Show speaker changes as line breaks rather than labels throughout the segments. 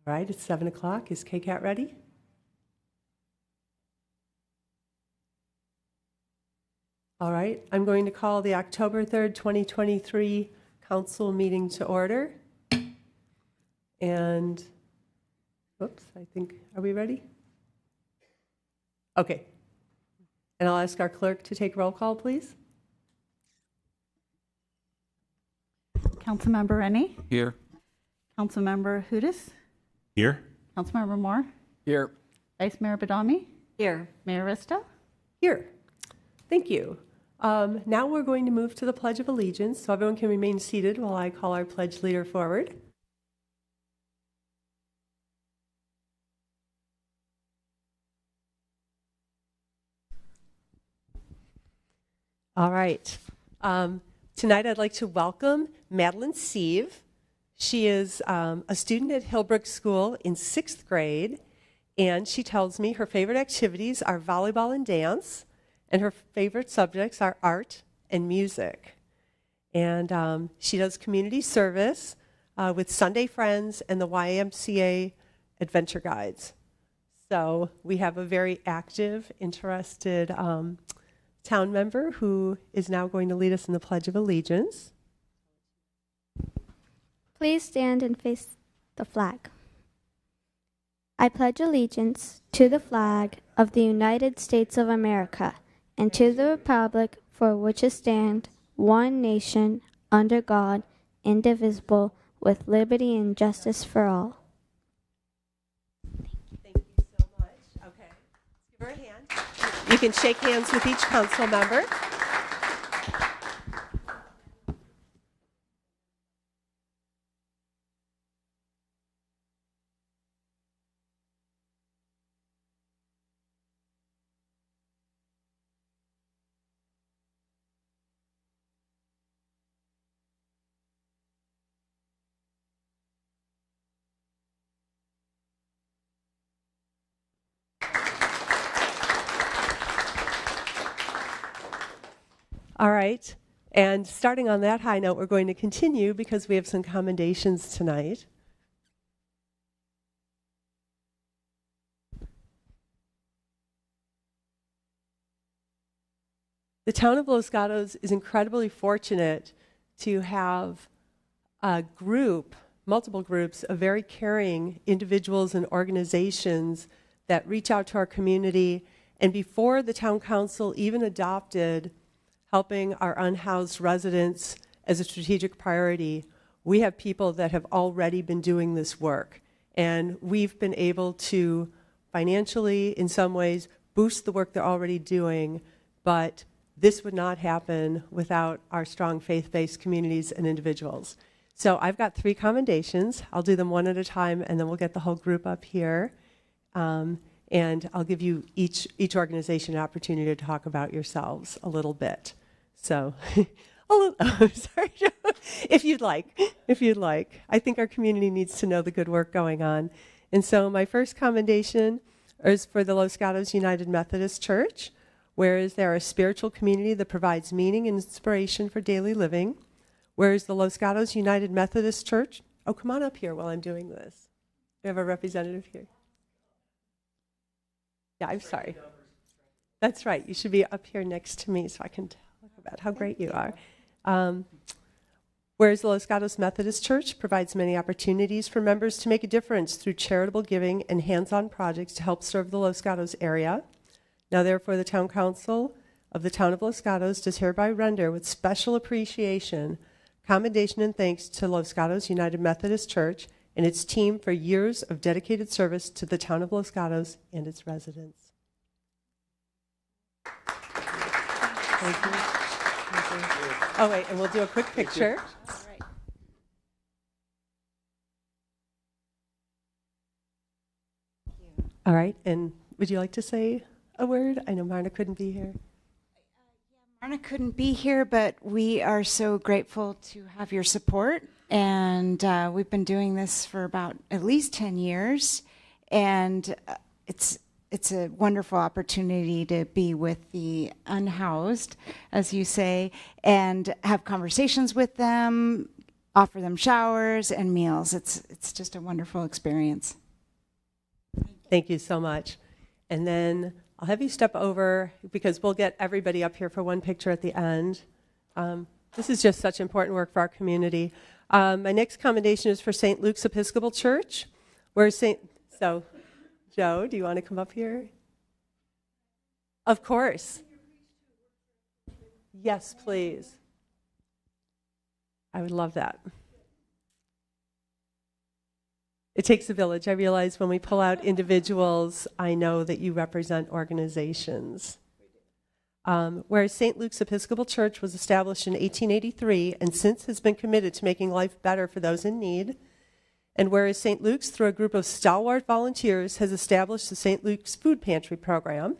All right, it's 7 o'clock. Is KCAT ready? All right, I'm going to call the October 3rd, 2023 council meeting to order. And, oops, I think, are we ready? Okay. And I'll ask our clerk to take roll call, please.
Councilmember Rennie?
Here.
Councilmember Hudis?
Here.
Councilmember Moore?
Here.
Vice Mayor Badami?
Here.
Mayor Rista?
Here. Thank you. Now we're going to move to the Pledge of Allegiance, so everyone can remain seated while I call our pledge leader forward. All right. Tonight I'd like to welcome Madeline Sieve. She is a student at Hillbrook School in 6th grade, and she tells me her favorite activities are volleyball and dance, and her favorite subjects are art and music. And she does community service with Sunday Friends and the YMCA Adventure Guides. So we have a very active, interested town member who is now going to lead us in the Pledge of Allegiance.
Please stand and face the flag. I pledge allegiance to the flag of the United States of America and to the republic for which it stands, one nation, under God, indivisible, with liberty and justice for all.
Thank you so much. Okay, let's give her a hand. You can shake hands with each council member. All right, and starting on that high note, we're going to continue because we have some commendations tonight. The town of Los Gatos is incredibly fortunate to have a group, multiple groups of very caring individuals and organizations that reach out to our community. And before the town council even adopted helping our unhoused residents as a strategic priority, we have people that have already been doing this work. And we've been able to financially, in some ways, boost the work they're already doing, but this would not happen without our strong faith-based communities and individuals. So I've got 3 commendations. I'll do them one at a time, and then we'll get the whole group up here. And I'll give you each organization an opportunity to talk about yourselves a little bit. So, sorry, if you'd like. I think our community needs to know the good work going on. And so my first commendation is for the Los Gatos United Methodist Church, whereas they're a spiritual community that provides meaning and inspiration for daily living. Whereas the Los Gatos United Methodist Church, oh, come on up here while I'm doing this. We have a representative here. Yeah, I'm sorry. That's right. You should be up here next to me so I can talk about how great you are. Whereas the Los Gatos Methodist Church provides many opportunities for members to make a difference through charitable giving and hands-on projects to help serve the Los Gatos area. Now, therefore, the Town Council of the Town of Los Gatos does hereby render with special appreciation, commendation, and thanks to Los Gatos United Methodist Church and its team for years of dedicated service to the Town of Los Gatos and its residents. Thank you. Oh, wait, and we'll do a quick picture. All right. All right, and would you like to say a word? I know Marna couldn't be here.
Marna couldn't be here, but we are so grateful to have your support. And we've been doing this for about at least 10 years. And it's a wonderful opportunity to be with the unhoused, as you say, and have conversations with them, offer them showers and meals. It's just a wonderful experience.
Thank you so much. And then I'll have you step over because we'll get everybody up here for one picture at the end. This is just such important work for our community. My next commendation is for St. Luke's Episcopal Church, where so Joe, do you want to come up here? Of course. Yes, please. I would love that. It takes a village. I realize when we pull out individuals, I know that you represent organizations. Whereas St. Luke's Episcopal Church was established in 1883 and since has been committed to making life better for those in need. And whereas St. Luke's, through a group of stalwart volunteers, has established the St. Luke's Food Pantry program,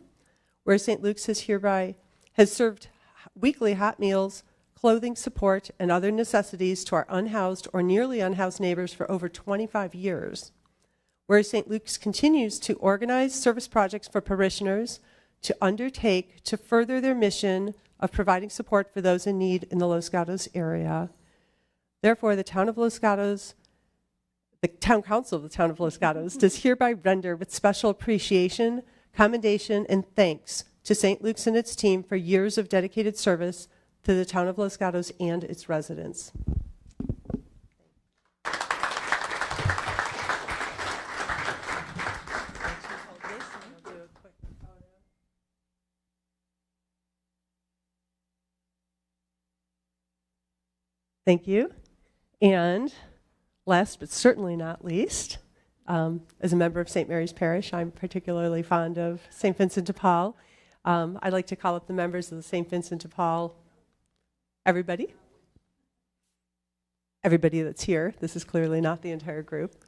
whereas St. Luke's has served weekly hot meals, clothing support, and other necessities to our unhoused or nearly unhoused neighbors for over 25 years. Whereas St. Luke's continues to organize service projects for parishioners to undertake to further their mission of providing support for those in need in the Los Gatos area. Therefore, the Town Council of the Town of Los Gatos does hereby render with special appreciation, commendation, and thanks to St. Luke's and its team for years of dedicated service to the Town of Los Gatos and its residents. Thank you. And last but certainly not least, as a member of St. Mary's Parish, I'm particularly fond of St. Vincent de Paul. I'd like to call up the members of the St. Vincent de Paul. Everybody? Everybody that's here. This is clearly not the entire group.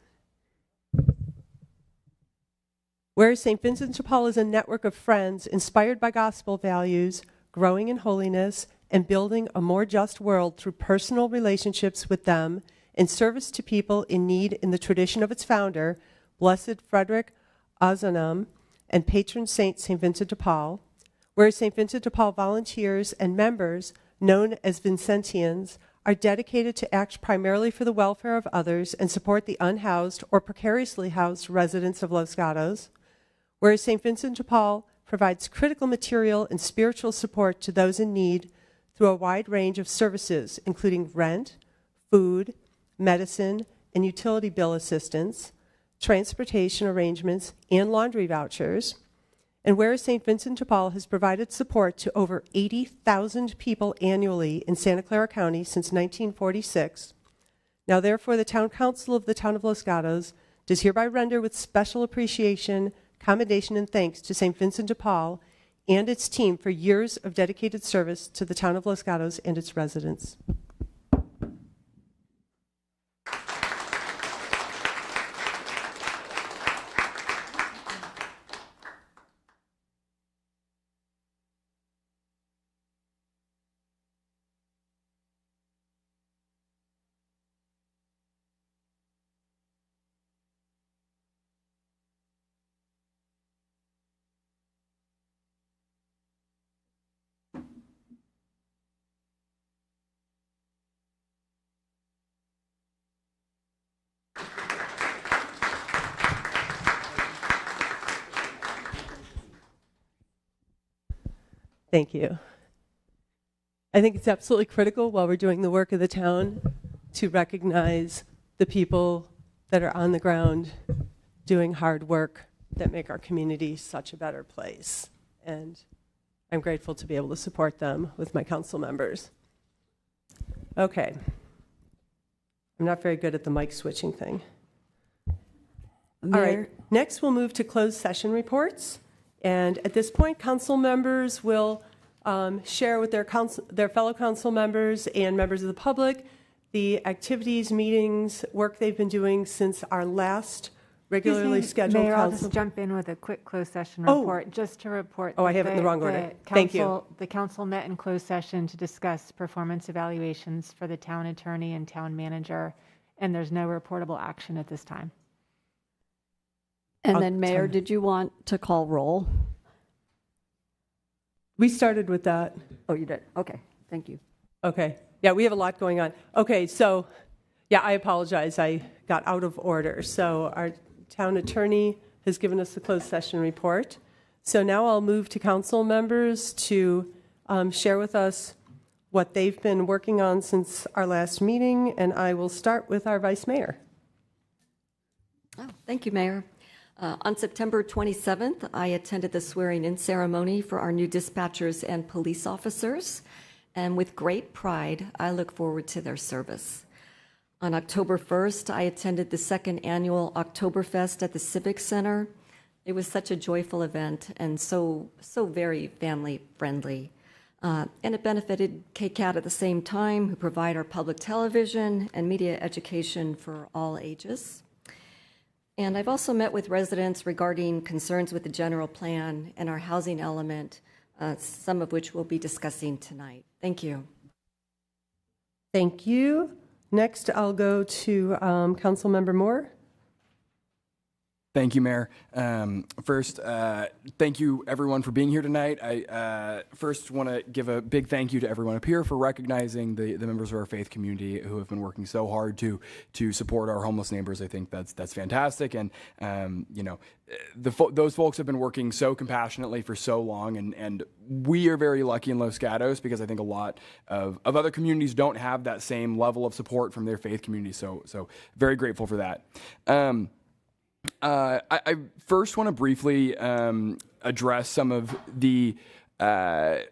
Whereas St. Vincent de Paul is a network of friends inspired by gospel values, growing in holiness, and building a more just world through personal relationships with them in service to people in need in the tradition of its founder, Blessed Frederick Ozanam, and patron saint St. Vincent de Paul, whereas St. Vincent de Paul volunteers and members, known as Vincentians, are dedicated to act primarily for the welfare of others and support the unhoused or precariously housed residents of Los Gatos, whereas St. Vincent de Paul provides critical material and spiritual support to those in need through a wide range of services, including rent, food, medicine, and utility bill assistance, transportation arrangements, and laundry vouchers. And whereas St. Vincent de Paul has provided support to over 80,000 people annually in Santa Clara County since 1946, now therefore the Town Council of the Town of Los Gatos does hereby render with special appreciation, commendation, and thanks to St. Vincent de Paul and its team for years of dedicated service to the Town of Los Gatos and its residents. Thank you. I think it's absolutely critical while we're doing the work of the town to recognize the people that are on the ground doing hard work that make our community such a better place. And I'm grateful to be able to support them with my council members. Okay. I'm not very good at the mic switching thing. All right. Next, we'll move to closed session reports. And at this point, council members will share with their fellow council members and members of the public the activities, meetings, work they've been doing since our last regularly scheduled
Mayor, I'll
council.
just jump in with a quick closed session report, just to report.
Oh, I have it in the wrong order. Thank you.
The council met in closed session to discuss performance evaluations for the town attorney and town manager, and there's no reportable action at this time.
And then, Mayor, did you want to call roll?
We started with that.
Oh, you did? Okay, thank you.
Okay. Yeah, we have a lot going on. Okay, so Yeah, I apologize. I got out of order. So our town attorney has given us the closed session report. So now I'll move to council members to share with us what they've been working on since our last meeting, and I will start with our vice mayor.
Oh, thank you, Mayor. On September 27th, I attended the swearing-in ceremony for our new dispatchers and police officers, and with great pride, I look forward to their service. On October 1st, I attended the second annual Oktoberfest at the Civic Center. It was such a joyful event and so very family-friendly. And it benefited KCAT at the same time, who provide our public television and media education for all ages. And I've also met with residents regarding concerns with the general plan and our housing element, some of which we'll be discussing tonight. Thank you.
Thank you. Next, I'll go to Councilmember Moore.
Thank you, Mayor. First, thank you everyone for being here tonight. I first want to give a big thank you to everyone up here for recognizing the members of our faith community who have been working so hard to support our homeless neighbors. I think that's fantastic, and you know, those folks have been working so compassionately for so long, and we are very lucky in Los Gatos because I think a lot of other communities don't have that same level of support from their faith community. So very grateful for that. I first want to briefly address some of the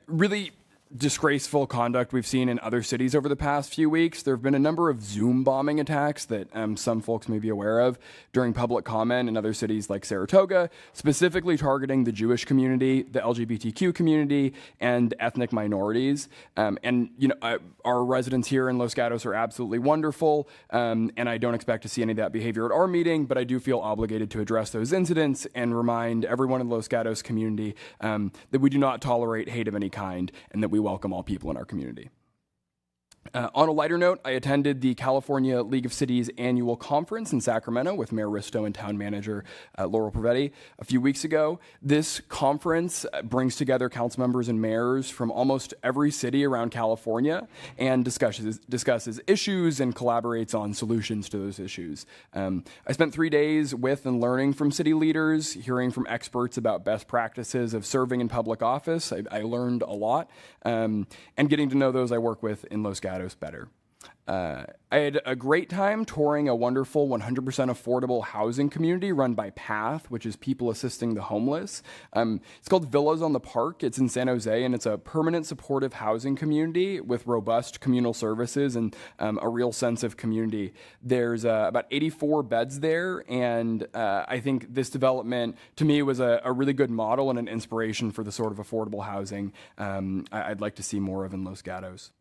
really disgraceful conduct we've seen in other cities over the past few weeks. There have been a number of Zoom bombing attacks that some folks may be aware of during public comment in other cities like Saratoga, specifically targeting the Jewish community, the LGBTQ community, and ethnic minorities. And you know, our residents here in Los Gatos are absolutely wonderful, and I don't expect to see any of that behavior at our meeting, but I do feel obligated to address those incidents and remind everyone in the Los Gatos community that we do not tolerate hate of any kind, and that we welcome all people in our community. On a lighter note, I attended the California League of Cities annual conference in Sacramento with Mayor Risto and Town Manager Laurel Prevetti a few weeks ago. This conference brings together council members and mayors from almost every city around California and discusses issues and collaborates on solutions to those issues. I spent 3 days with and learning from city leaders, hearing from experts about best practices of serving in public office. I learned a lot, and getting to know those I work with in Los Gatos better. I had a great time touring a wonderful 100% affordable housing community run by PATH, which is People Assisting the Homeless. It's called Villas on the Park. It's in San Jose, and it's a permanent supportive housing community with robust communal services and a real sense of community. There's about 84 beds there, and I think this development, to me, was a really good model and an inspiration for the sort of affordable housing I'd like to see more of in Los Gatos.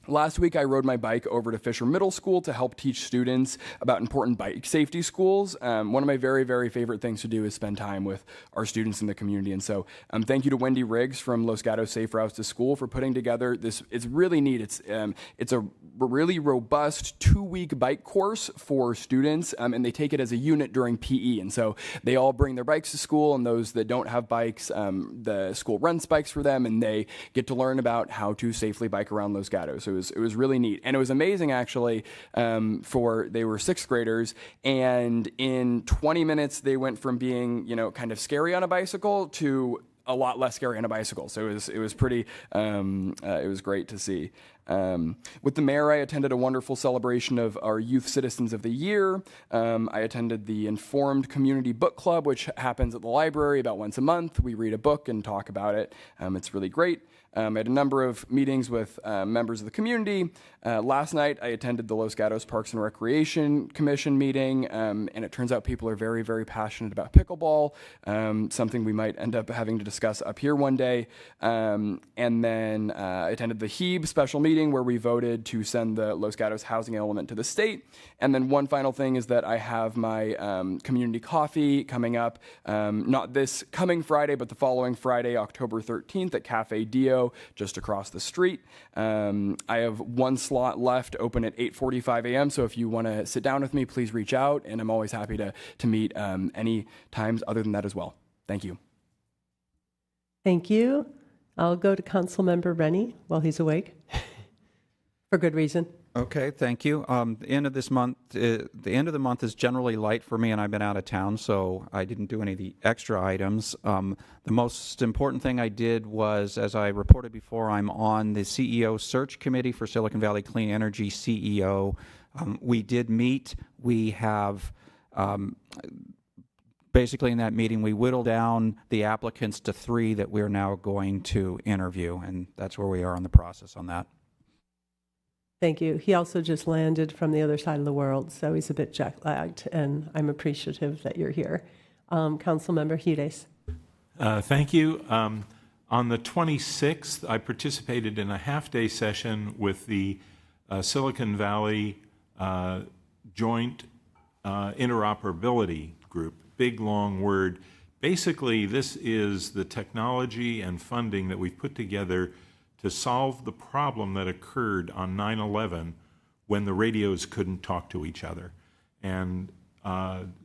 Last week, I rode my bike over to Fisher Middle School to help teach students about important bike safety schools. One of my very, very favorite things to do is spend time with our students in the community. And so thank you to Wendy Riggs from Los Gatos Safe Routes to School for putting together this. It's really neat. It's a really robust 2-week bike course for students, and they take it as a unit during PE. And so they all bring their bikes to school, and those that don't have bikes, the school rents bikes for them, and they get to learn about how to safely bike around Los Gatos. It was really neat, and it was amazing actually. They were 6th graders, and in 20 minutes they went from being kind of scary on a bicycle to a lot less scary on a bicycle. So it was pretty. It was great to see. With the mayor, I attended a wonderful celebration of our Youth Citizens of the Year. I attended the Informed Community Book Club, which happens at the library about once a month. We read a book and talk about it. It's really great. I had a number of meetings with members of the community. Last night, I attended the Los Gatos Parks and Recreation Commission meeting, and it turns out people are very, very passionate about pickleball, something we might end up having to discuss up here one day. And then I attended the HEB special meeting where we voted to send the Los Gatos housing element to the state. And then one final thing is that I have my community coffee coming up, not this coming Friday, but the following Friday, October 13th at Cafe Dio, just across the street. I have one slot left open at 8:45 a.m. So if you want to sit down with me, please reach out, and I'm always happy to meet any times other than that as well. Thank you.
Thank you. I'll go to Councilmember Rennie while he's awake, for good reason.
Okay, thank you. The end of the month is generally light for me, and I've been out of town, so I didn't do any of the extra items. The most important thing I did was, as I reported before, I'm on the CEO search committee for Silicon Valley Clean Energy CEO. We did meet. We have basically in that meeting, we whittled down the applicants to 3 that we're now going to interview, and that's where we are in the process on that.
Thank you. He also just landed from the other side of the world, so he's a bit jet-lagged, and I'm appreciative that you're here. Councilmember Hughes.
Thank you. On the 26th, I participated in a half-day session with the Silicon Valley Joint Interoperability Group. Big, long word. Basically, this is the technology and funding that we've put together to solve the problem that occurred on 9/11 when the radios couldn't talk to each other. And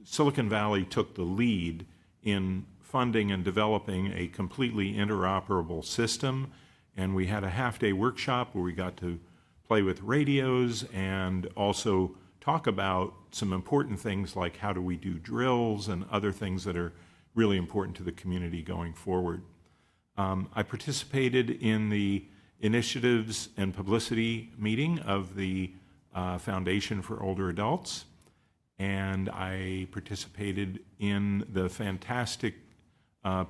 Silicon Valley took the lead in funding and developing a completely interoperable system. And we had a half-day workshop where we got to play with radios and also talk about some important things like how do we do drills and other things that are really important to the community going forward. I participated in the initiatives and publicity meeting of the Foundation for Older Adults, and I participated in the fantastic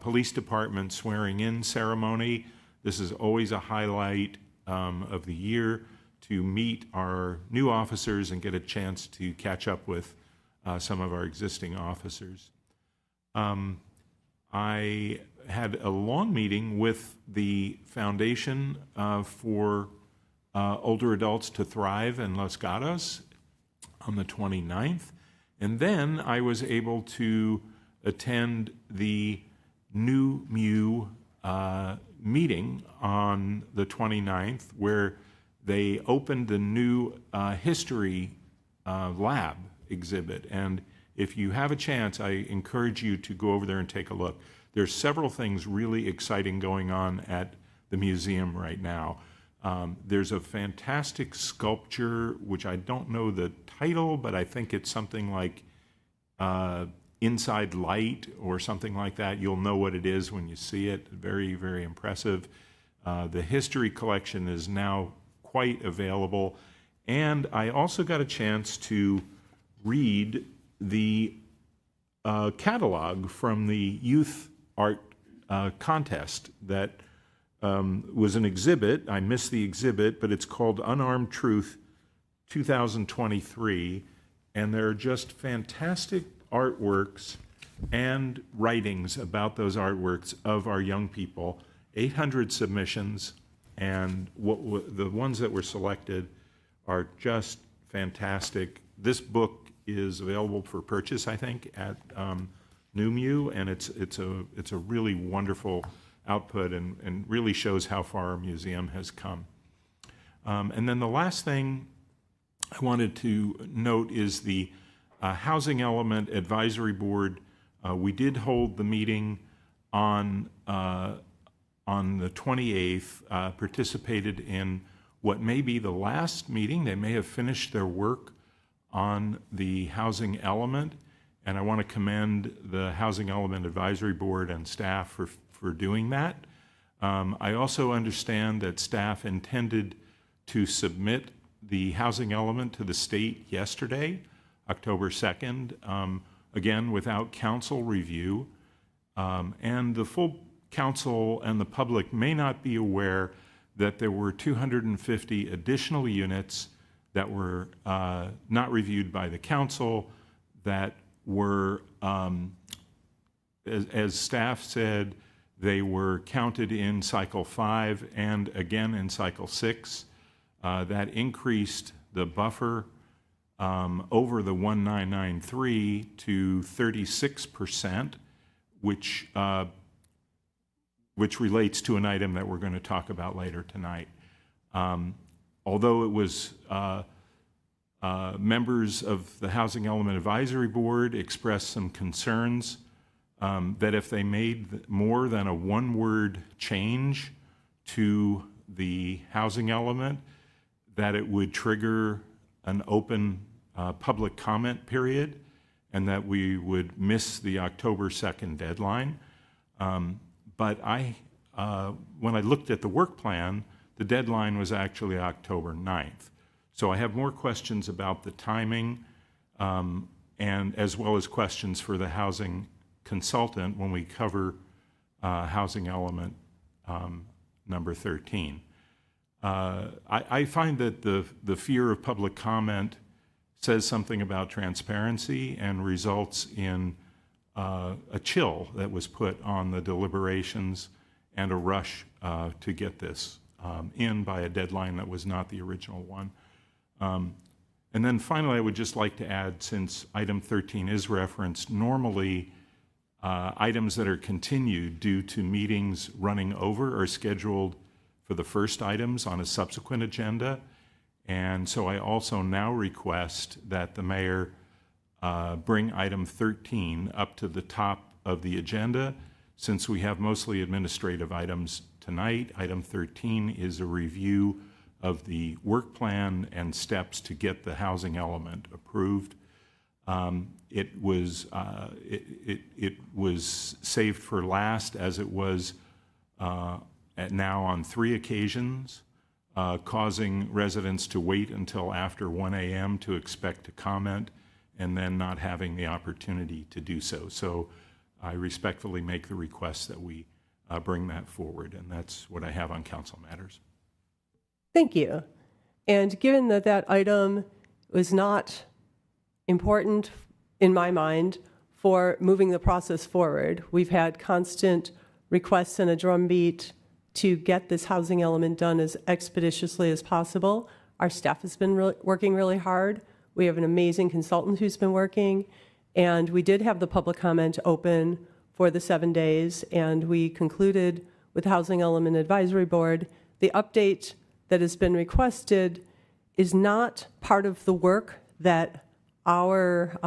police department swearing-in ceremony. This is always a highlight of the year, to meet our new officers and get a chance to catch up with some of our existing officers. I had a long meeting with the Foundation for Older Adults to Thrive in Los Gatos on the 29th. And then I was able to attend the New Mu meeting on the 29th, where they opened the new history lab exhibit. And if you have a chance, I encourage you to go over there and take a look. There's several things really exciting going on at the museum right now. There's a fantastic sculpture, which I don't know the title, but I think it's something like Inside Light or something like that. You'll know what it is when you see it. Very, very impressive. The history collection is now quite available. And I also got a chance to read the catalog from the youth art contest that was an exhibit. I missed the exhibit, but it's called Unarmed Truth 2023. And there are just fantastic artworks and writings about those artworks of our young people. 800 submissions, and the ones that were selected are just fantastic. This book is available for purchase, I think, at New Mu, and it's a really wonderful output and really shows how far our museum has come. And then the last thing I wanted to note is the Housing Element Advisory Board. We did hold the meeting on the 28th, participated in what may be the last meeting. They may have finished their work on the housing element, and I want to commend the Housing Element Advisory Board and staff for doing that. I also understand that staff intended to submit the housing element to the state yesterday, October 2nd, again, without council review. And the full council and the public may not be aware that there were 250 additional units that were not reviewed by the council, that were, as staff said, they were counted in cycle 5 and again in cycle 6. That increased the buffer over the 1993 to 36%, which relates to an item that we're going to talk about later tonight. Although it was members of the Housing Element Advisory Board expressed some concerns that if they made more than a one-word change to the housing element, that it would trigger an open public comment period and that we would miss the October 2nd deadline. But when I looked at the work plan, the deadline was actually October 9th. So I have more questions about the timing and as well as questions for the housing consultant when we cover housing element number 13. I find that the fear of public comment says something about transparency and results in a chill that was put on the deliberations and a rush to get this in by a deadline that was not the original one. And then finally, I would just like to add, since item 13 is referenced, normally items that are continued due to meetings running over are scheduled for the first items on a subsequent agenda. And so I also now request that the mayor bring item 13 up to the top of the agenda. Since we have mostly administrative items tonight, item 13 is a review of the work plan and steps to get the housing element approved. It was saved for last, as it was now on 3 occasions, causing residents to wait until after 1 a.m. to expect a comment and then not having the opportunity to do so. So I respectfully make the request that we bring that forward, and that's what I have on council matters.
Thank you. And given that that item was not important in my mind for moving the process forward, we've had constant requests and a drumbeat to get this housing element done as expeditiously as possible. Our staff has been working really hard. We have an amazing consultant who's been working, and we did have the public comment open for the 7 days, and we concluded with the Housing Element Advisory Board. The update that has been requested is not part of the work that our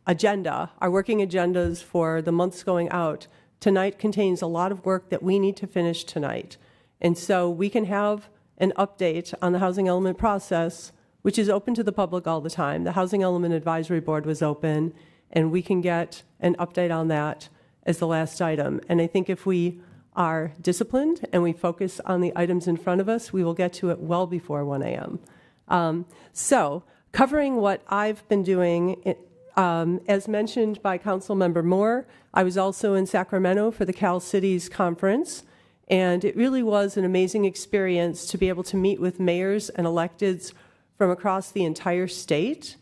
agenda, our working agendas for the months going out, tonight contains a lot of work that we need to finish tonight. And so we can have an update on the housing element process, which is open to the public all the time. The Housing Element Advisory Board was open, and we can get an update on that as the last item. And I think if we are disciplined and we focus on the items in front of us, we will get to it well before 1 a.m. So covering what I've been doing, as mentioned by Councilmember Moore, I was also in Sacramento for the Cal Cities Conference, and it really was an amazing experience to be able to meet with mayors and electeds from across the entire state.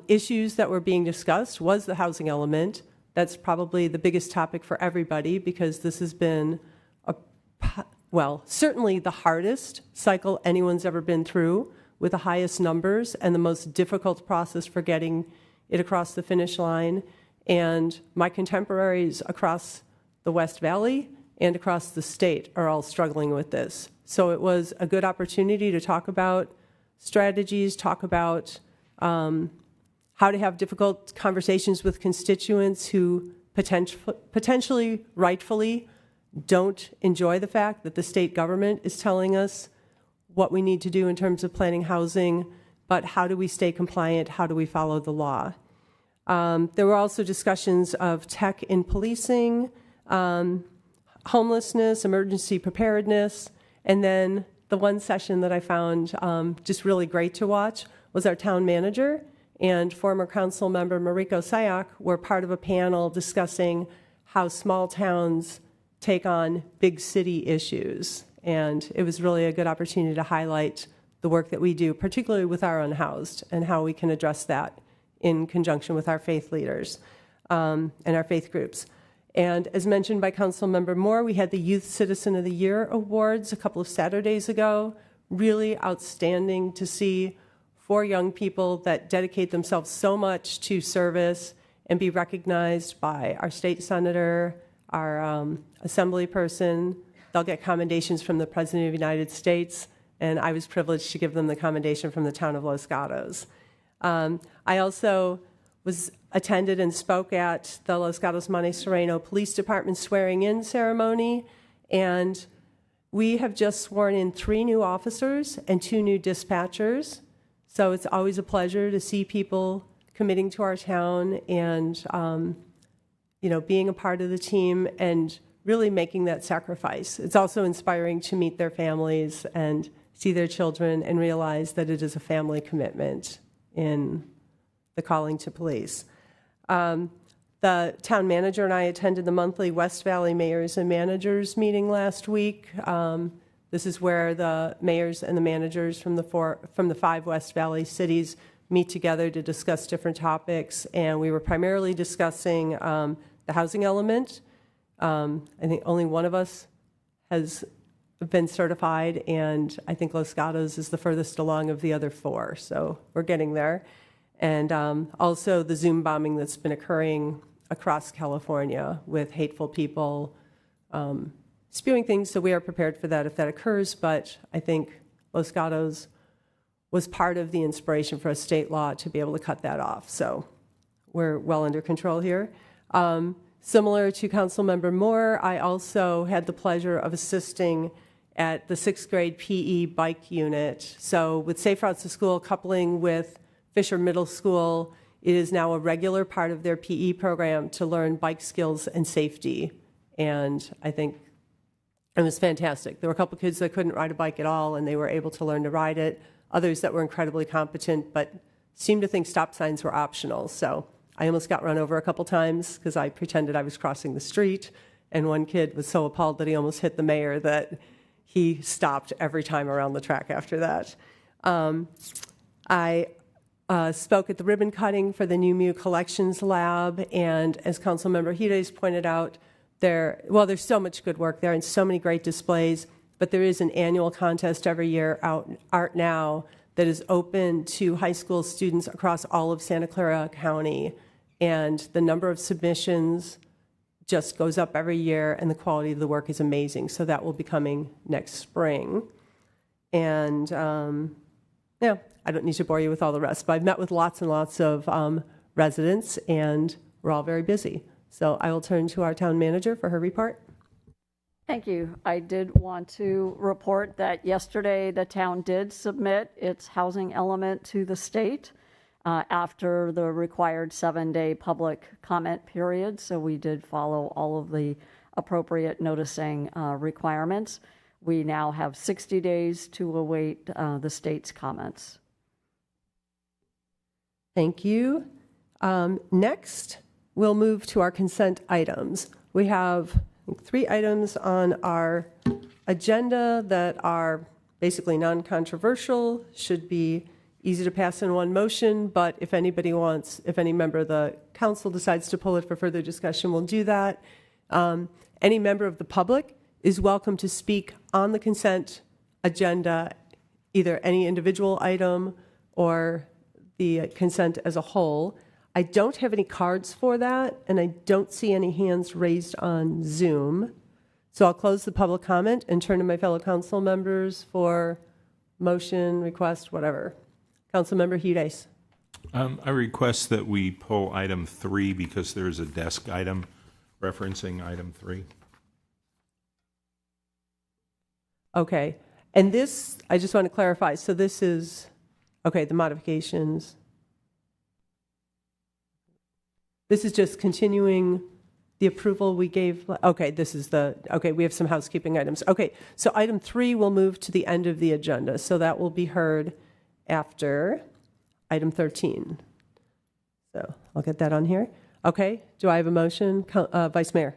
Issues that were being discussed was the housing element. That's probably the biggest topic for everybody because this has been, certainly the hardest cycle anyone's ever been through, with the highest numbers and the most difficult process for getting it across the finish line. And my contemporaries across the West Valley and across the state are all struggling with this. So it was a good opportunity to talk about strategies, talk about how to have difficult conversations with constituents who potentially, rightfully, don't enjoy the fact that the state government is telling us what we need to do in terms of planning housing, but how do we stay compliant? How do we follow the law? There were also discussions of tech in policing, homelessness, emergency preparedness, and then the one session that I found just really great to watch was our town manager and former council member Mariko Sayak were part of a panel discussing how small towns take on big city issues. And it was really a good opportunity to highlight the work that we do, particularly with our unhoused, and how we can address that in conjunction with our faith leaders and our faith groups. And as mentioned by Councilmember Moore, we had the Youth Citizen of the Year Awards a couple of Saturdays ago. Really outstanding to see 4 young people that dedicate themselves so much to service and be recognized by our state senator, our assembly person. They'll get commendations from the President of the United States, and I was privileged to give them the commendation from the town of Los Gatos. I also attended and spoke at the Los Gatos Monte Sereno Police Department swearing-in ceremony, and We have just sworn in 3 new officers and 2 new dispatchers. So it's always a pleasure to see people committing to our town and, being a part of the team and really making that sacrifice. It's also inspiring to meet their families and see their children and realize that it is a family commitment in the calling to police. The town manager and I attended the monthly West Valley Mayors and Managers meeting last week. This is where the mayors and the managers from the 5 West Valley cities meet together to discuss different topics. And we were primarily discussing the housing element. I think only one of us has been certified, and I think Los Gatos is the furthest along of the other 4. So we're getting there. And also the Zoom bombing that's been occurring across California with hateful people spewing things. So we are prepared for that if that occurs. But I think Los Gatos was part of the inspiration for a state law to be able to cut that off. So we're well under control here. Similar to Councilmember Moore, I also had the pleasure of assisting at the 6th grade PE bike unit. So with Safe Routes to School coupling with Fisher Middle School, it is now a regular part of their PE program to learn bike skills and safety. And I think it was fantastic. There were a couple kids that couldn't ride a bike at all, and they were able to learn to ride it. Others that were incredibly competent, but seemed to think stop signs were optional. So I almost got run over a couple times because I pretended I was crossing the street. And one kid was so appalled that he almost hit the mayor that he stopped every time around the track after that. I spoke at the ribbon cutting for the New Mu Collections Lab, and as Councilmember Hires pointed out, there's so much good work there and so many great displays, but there is an annual contest every year, Art Now, that is open to high school students across all of Santa Clara County, and the number of submissions just goes up every year, and the quality of the work is amazing. So that will be coming next spring. And I don't need to bore you with all the rest, but I've met with lots and lots of residents, and we're all very busy. So I will turn to our town manager for her report.
Thank you. I did want to report that yesterday the town did submit its housing element to the state after the required 7-day public comment period. So we did follow all of the appropriate noticing requirements. We now have 60 days to await the state's comments.
Thank you. Next, we'll move to our consent items. We have 3 items on our agenda that are basically non-controversial, should be easy to pass in one motion, but if any member of the council decides to pull it for further discussion, we'll do that. Any member of the public is welcome to speak on the consent agenda, either any individual item or the consent as a whole. I don't have any cards for that, and I don't see any hands raised on Zoom. So I'll close the public comment and turn to my fellow council members for motion, request, whatever. Councilmember Hures.
I request that we pull item 3 because there's a desk item referencing item 3.
Okay. And this, I just want to clarify. So this is, okay, the modifications. This is just continuing the approval we gave. Okay, we have some housekeeping items. Okay, so item 3 will move to the end of the agenda. So that will be heard after item 13. So I'll get that on here. Okay, do I have a motion? Vice Mayor.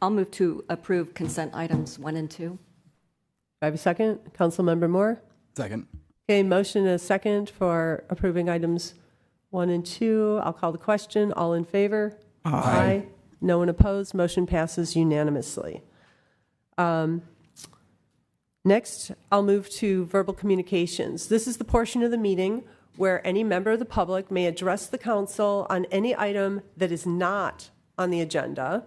I'll move to approve consent items 1 and 2.
Do I have a second? Councilmember Moore?
Second.
Okay, motion and a second for approving items 1 and 2. I'll call the question. All in favor? Aye. No one opposed. Motion passes unanimously. Next, I'll move to verbal communications. This is the portion of the meeting where any member of the public may address the council on any item that is not on the agenda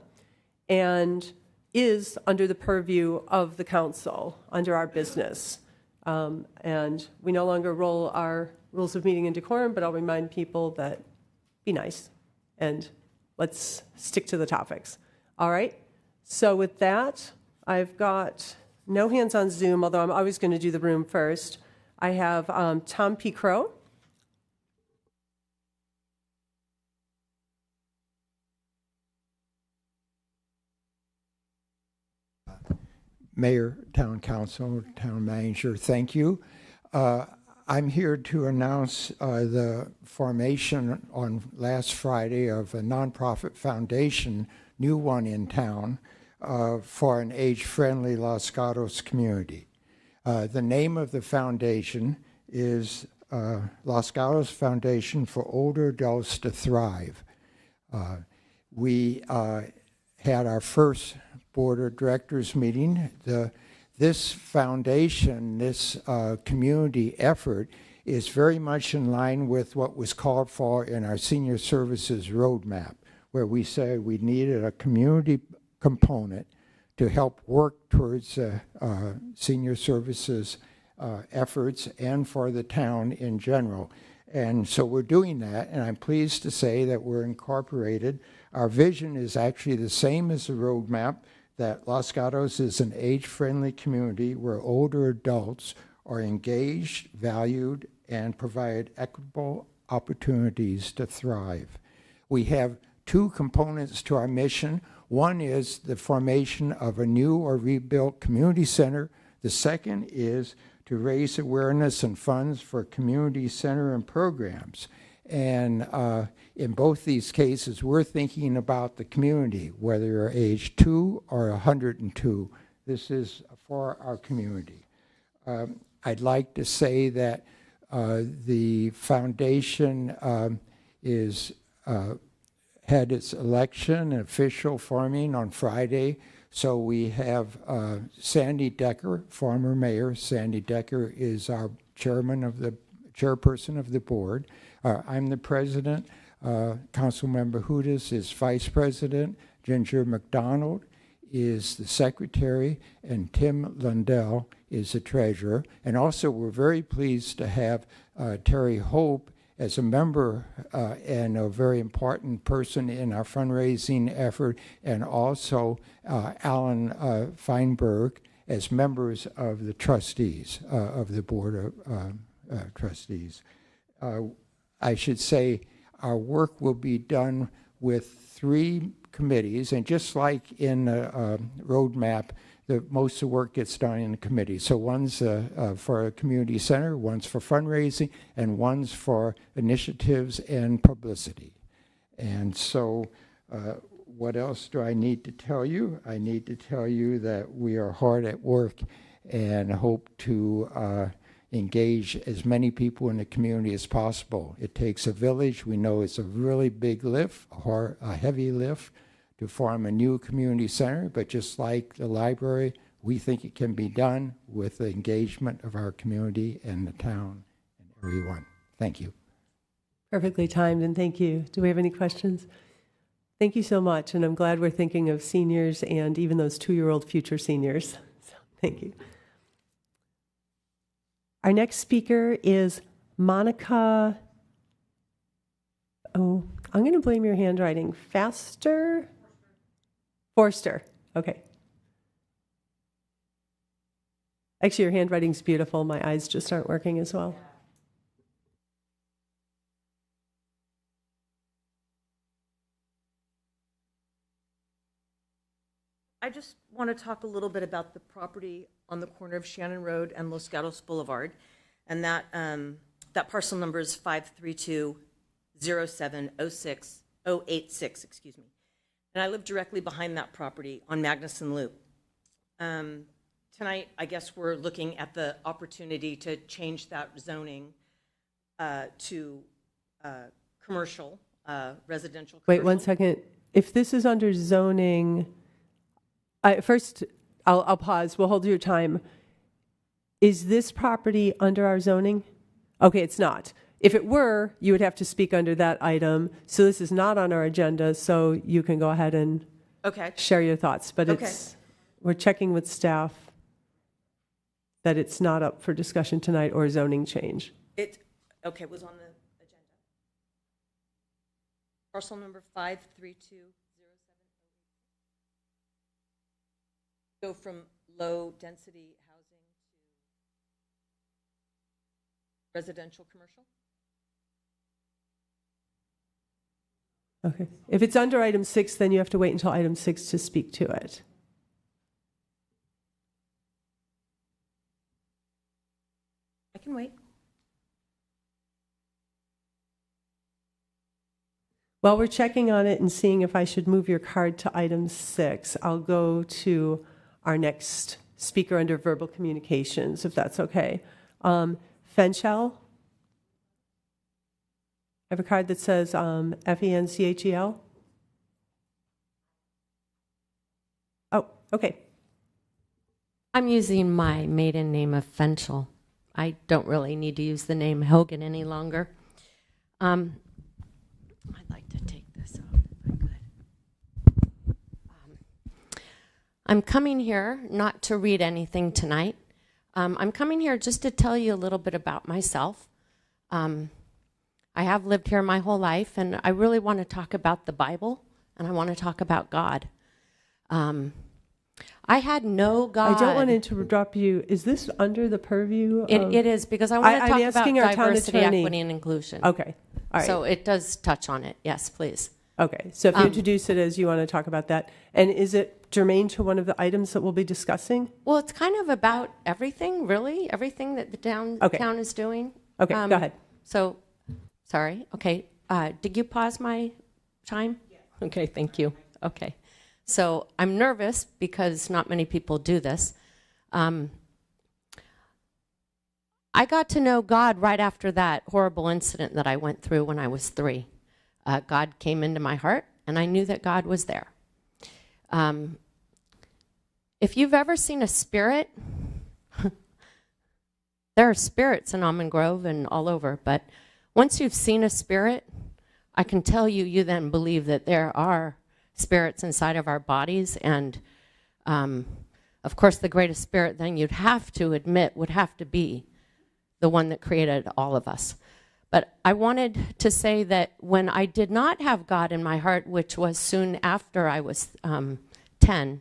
and is under the purview of the council, under our business. And we no longer roll our rules of meeting and decorum, but I'll remind people that be nice and let's stick to the topics. All right. So with that, I've got no hands on Zoom, although I'm always going to do the room first. I have Tom P. Crow.
Mayor, Town Council, Town Manager, thank you. I'm here to announce the formation on last Friday of a nonprofit foundation, new one in town, for an age-friendly Los Gatos community. The name of the foundation is Los Gatos Foundation for Older Adults to Thrive. We had our first board of directors meeting. This foundation, this community effort is very much in line with what was called for in our senior services roadmap, where we said we needed a community component to help work towards senior services efforts and for the town in general. And so we're doing that, and I'm pleased to say that we're incorporated. Our vision is actually the same as the roadmap, that Los Gatos is an age-friendly community where older adults are engaged, valued, and provide equitable opportunities to thrive. We have two components to our mission. One is the formation of a new or rebuilt community center. The second is to raise awareness and funds for community center and programs. And in both these cases, we're thinking about the community, whether you're age 2 or 102. This is for our community. I'd like to say that the foundation had its election and official forming on Friday. So we have Sandy Decker, former mayor. Sandy Decker is our chairperson of the board. I'm the president. Councilmember Hudas is vice president. Ginger McDonald is the secretary, and Tim Lundell is the treasurer. And also, we're very pleased to have Terry Hope as a member and a very important person in our fundraising effort, and also Alan Feinberg as members of the trustees, of the board of trustees. I should say our work will be done with 3 committees, and just like in the roadmap, most of the work gets done in the committee. So one's for a community center, one's for fundraising, and one's for initiatives and publicity. And so what else do I need to tell you? I need to tell you that we are hard at work and hope to engage as many people in the community as possible. It takes a village. We know it's a really big lift, a heavy lift, to form a new community center, but just like the library, we think it can be done with the engagement of our community and the town and everyone. Thank you.
Perfectly timed, and thank you. Do we have any questions? Thank you so much, and I'm glad we're thinking of seniors and even those 2-year-old future seniors. So, thank you. Our next speaker is Monica, I'm going to blame your handwriting, Forster. Okay. Actually, your handwriting's beautiful. My eyes just aren't working as well.
I just want to talk a little bit about the property on the corner of Shannon Road and Los Gatos Boulevard, and that parcel number is 532-07-086, excuse me. And I live directly behind that property on Magnuson Loop. Tonight, I guess we're looking at the opportunity to change that zoning to commercial, residential.
Wait 1 second. If this is under zoning, first, I'll pause. We'll hold your time. Is this property under our zoning? Okay, it's not. If it were, you would have to speak under that item. So this is not on our agenda, so you can go ahead and share your thoughts. But we're checking with staff that it's not up for discussion tonight or zoning change.
It was on the agenda. Parcel number 532-07-086. go from low-density housing to residential commercial?
Okay. If it's under item 6, then you have to wait until item 6 to speak to it.
I can wait.
While we're checking on it and seeing if I should move your card to item 6, I'll go to our next speaker under verbal communications, if that's okay. Fenchel. I have a card that says F-E-N-C-H-E-L. Oh, okay.
I'm using my maiden name of Fenchel. I don't really need to use the name Hogan any longer. I'd like to take this off if I could. I'm coming here not to read anything tonight. I'm coming here just to tell you a little bit about myself. I have lived here my whole life, and I really want to talk about the Bible, and I want to talk about God. I had no God.
I don't want to interrupt you. Is this under the purview of...
It is, because I want to talk about
our town
diversity,
attorney.
equity, and inclusion.
Okay. All right.
So it does touch on it. Yes, please.
Okay. So if you introduce it as you want to talk about that. And is it germane to one of the items that we'll be discussing?
Well, it's kind of about everything, really, everything that the town is doing.
Okay, go ahead.
So, sorry. Okay. Did you pause my time? Yes. Okay, thank you. Okay. So I'm nervous because not many people do this. I got to know God right after that horrible incident that I went through when I was 3. God came into my heart, and I knew that God was there. If you've ever seen a spirit, there are spirits in Almond Grove and all over, but once you've seen a spirit, I can tell you, you then believe that there are spirits inside of our bodies, and of course the greatest spirit then you'd have to admit would have to be the one that created all of us. But I wanted to say that when I did not have God in my heart, which was soon after I was 10,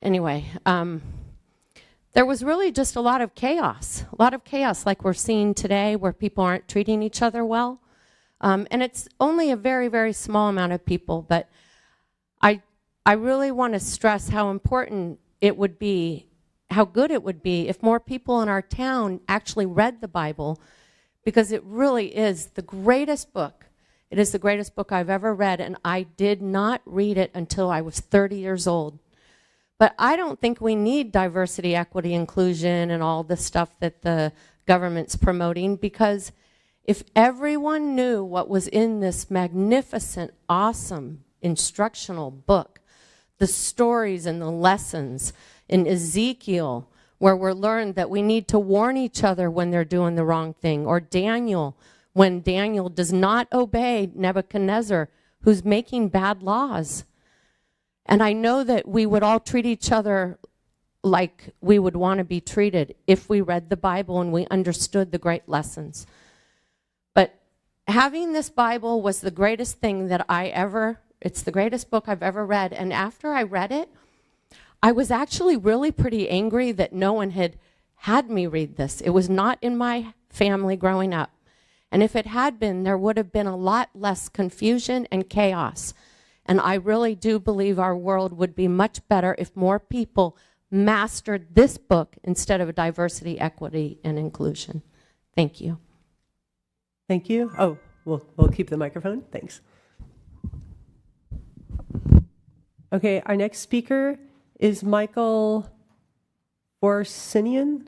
anyway, there was really just a lot of chaos like we're seeing today, where people aren't treating each other well. And it's only a very, very small amount of people, but I really want to stress how important it would be, how good it would be if more people in our town actually read the Bible, because it really is the greatest book. It is the greatest book I've ever read, and I did not read it until I was 30 years old. But I don't think we need diversity, equity, inclusion, and all the stuff that the government's promoting, because if everyone knew what was in this magnificent, awesome, instructional book, the stories and the lessons in Ezekiel, where we're learned that we need to warn each other when they're doing the wrong thing, or Daniel, when Daniel does not obey Nebuchadnezzar, who's making bad laws. And I know that we would all treat each other like we would want to be treated if we read the Bible and we understood the great lessons. But having this Bible was the greatest thing that it's the greatest book I've ever read. And after I read it, I was actually really pretty angry that no one had me read this. It was not in my family growing up. And if it had been, there would have been a lot less confusion and chaos. And I really do believe our world would be much better if more people mastered this book instead of diversity, equity, and inclusion. Thank you.
Thank you. Oh, we'll keep the microphone. Thanks. Okay, our next speaker is Michael Forsman.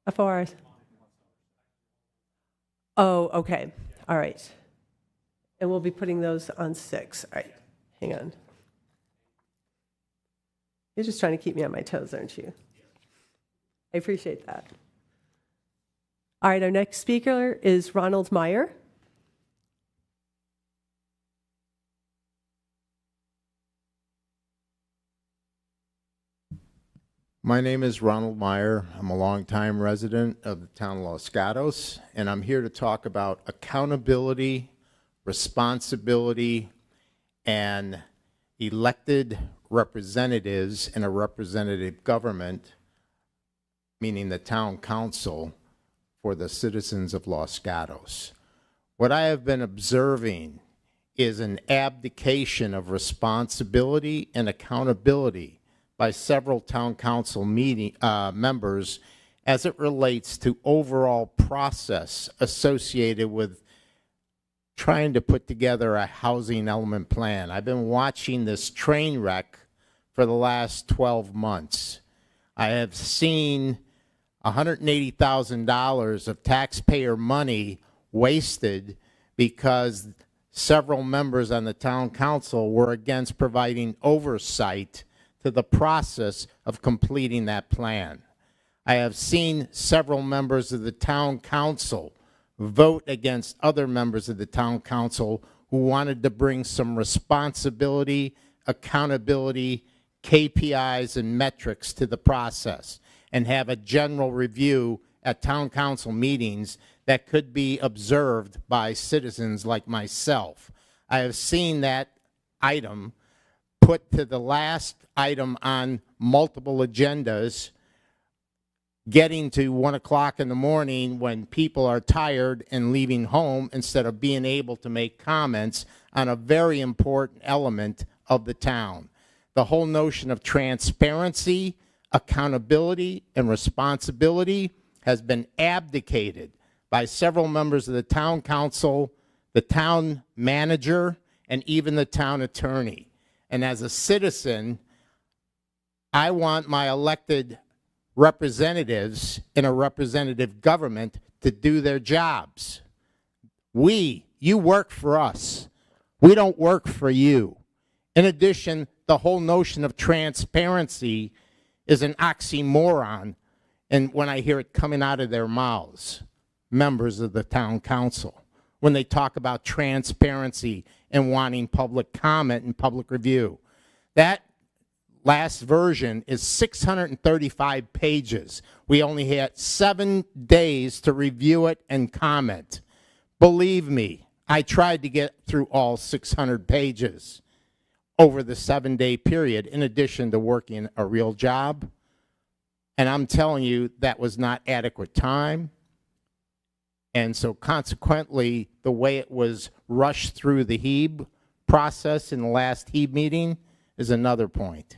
F-O-R-S. Oh, okay. All right. And we'll be putting those on 6. All right. Hang on. You're just trying to keep me on my toes, aren't you? I appreciate that. All right, our next speaker is Ronald Meyer.
My name is Ronald Meyer. I'm a longtime resident of the town of Los Gatos, and I'm here to talk about accountability, responsibility, and elected representatives in a representative government, meaning the town council, for the citizens of Los Gatos. What I have been observing is an abdication of responsibility and accountability by several town council members as it relates to overall process associated with trying to put together a housing element plan. I've been watching this train wreck for the last 12 months. I have seen $180,000 of taxpayer money wasted because several members on the town council were against providing oversight to the process of completing that plan. I have seen several members of the town council vote against other members of the town council who wanted to bring some responsibility, accountability, KPIs, and metrics to the process and have a general review at town council meetings that could be observed by citizens like myself. I have seen that item put to the last item on multiple agendas, getting to 1 o'clock in the morning when people are tired and leaving home instead of being able to make comments on a very important element of the town. The whole notion of transparency, accountability, and responsibility has been abdicated by several members of the town council, the town manager, and even the town attorney. And as a citizen, I want my elected representatives in a representative government to do their jobs. You work for us. We don't work for you. In addition, the whole notion of transparency is an oxymoron, and when I hear it coming out of their mouths, members of the town council, when they talk about transparency and wanting public comment and public review. That last version is 635 pages. We only had 7 days to review it and comment. Believe me, I tried to get through all 600 pages over the 7-day period, in addition to working a real job. And I'm telling you, that was not adequate time. And so consequently, the way it was rushed through the HEB process in the last HEB meeting is another point.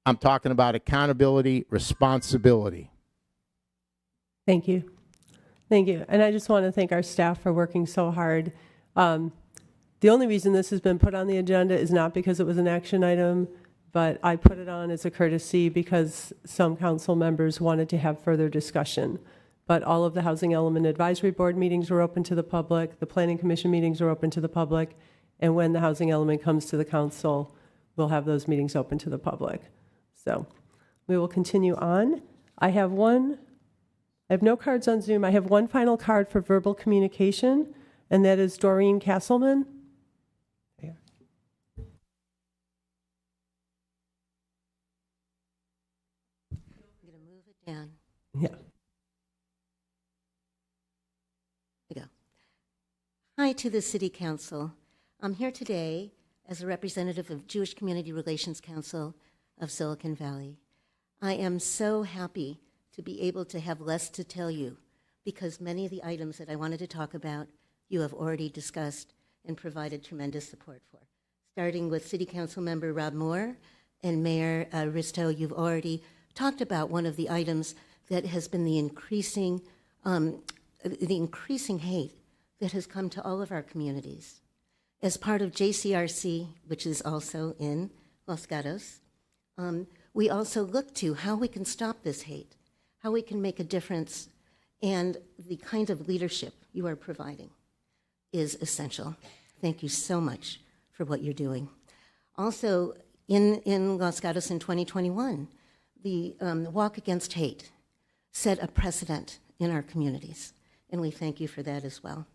I'm talking about accountability, responsibility.
Thank you. Thank you. And I just want to thank our staff for working so hard. The only reason this has been put on the agenda is not because it was an action item, but I put it on as a courtesy because some council members wanted to have further discussion. But all of the Housing Element Advisory Board meetings were open to the public, the Planning Commission meetings are open to the public, and when the housing element comes to the council, we'll have those meetings open to the public. So we will continue on. I have no cards on Zoom. I have one final card for verbal communication, and that is Doreen Castleman. There.
I'm going to move it down.
Yeah.
There we go. Hi to the City Council. I'm here today as a representative of Jewish Community Relations Council of Silicon Valley. I am so happy to be able to have less to tell you because many of the items that I wanted to talk about you have already discussed and provided tremendous support for. Starting with City Council Member Rob Moore and Mayor Risto, you've already talked about one of the items that has been the increasing hate that has come to all of our communities. As part of JCRC, which is also in Los Gatos, we also look to how we can stop this hate, how we can make a difference, and the kind of leadership you are providing is essential. Thank you so much for what you're doing. Also, in Los Gatos in 2021, the Walk Against Hate set a precedent in our communities, and we thank you for that as well.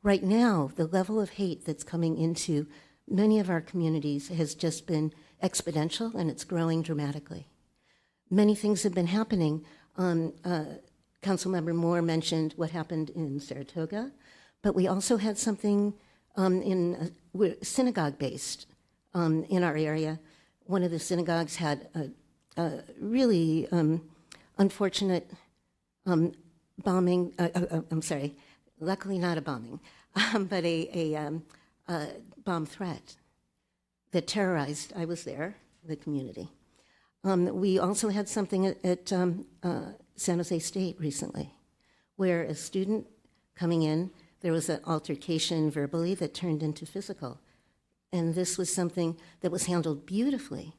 Right now, the level of hate that's coming into many of our communities has just been exponential, and it's growing dramatically. many things have been happening. Councilmember Moore mentioned what happened in Saratoga, but we also had something we're synagogue-based in our area. One of the synagogues had a really unfortunate bombing. I'm sorry, luckily not a bombing, but a bomb threat that terrorized, I was there, the community. We also had something at San Jose State recently, where a student coming in, there was an altercation verbally that turned into physical. And this was something that was handled beautifully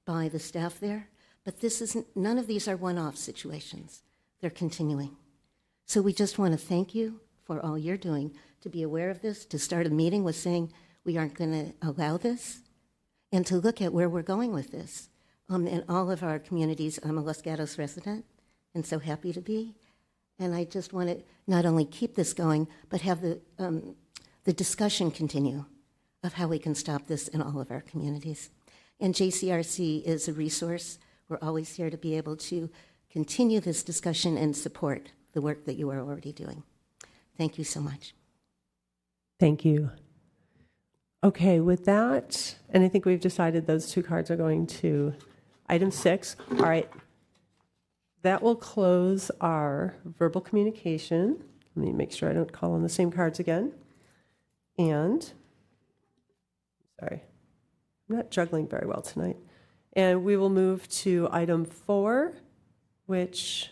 by the staff there. But none of these are one-off situations. They're continuing. So we just want to thank you for all you're doing to be aware of this, to start a meeting with saying we aren't going to allow this, and to look at where we're going with this. In all of our communities, I'm a Los Gatos resident, and so happy to be. And I just want to not only keep this going, but have the discussion continue of how we can stop this in all of our communities. And JCRC is a resource. We're always here to be able to continue this discussion and support the work that you are already doing. Thank you so much.
Thank you. Okay, with that, and I think we've decided those two cards are going to item 6. All right. That will close our verbal communication. Let me make sure I don't call on the same cards again. And, sorry, I'm not juggling very well tonight. And we will move to item 4, which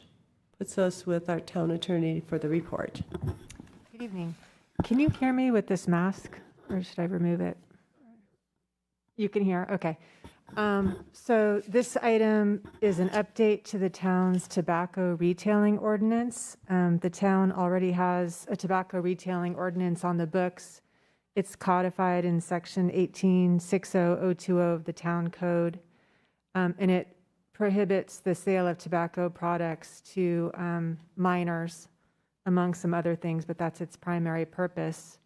puts us with our town attorney for the report.
Good evening. Can you hear me with this mask, or should I remove it? You can hear, okay. So this item is an update to the town's tobacco retailing ordinance. The town already has a tobacco retailing ordinance on the books. It's codified in section 1860020 of the town code, and it prohibits the sale of tobacco products to minors, among some other things, but that's its primary purpose.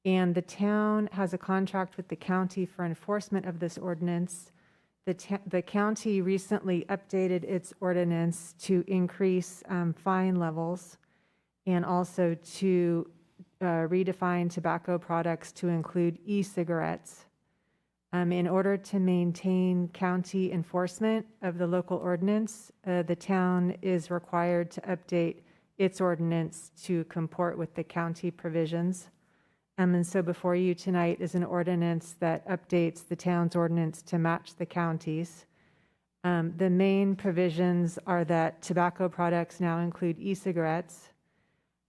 And the town has a contract with the county for enforcement of this ordinance. The county recently updated its ordinance to increase fine levels and also to redefine tobacco products to include e-cigarettes. In order to maintain county enforcement of the local ordinance, the town is required to update its ordinance to comport with the county provisions. And so before you tonight is an ordinance that updates the town's ordinance to match the county's. The main provisions are that tobacco products now include e-cigarettes.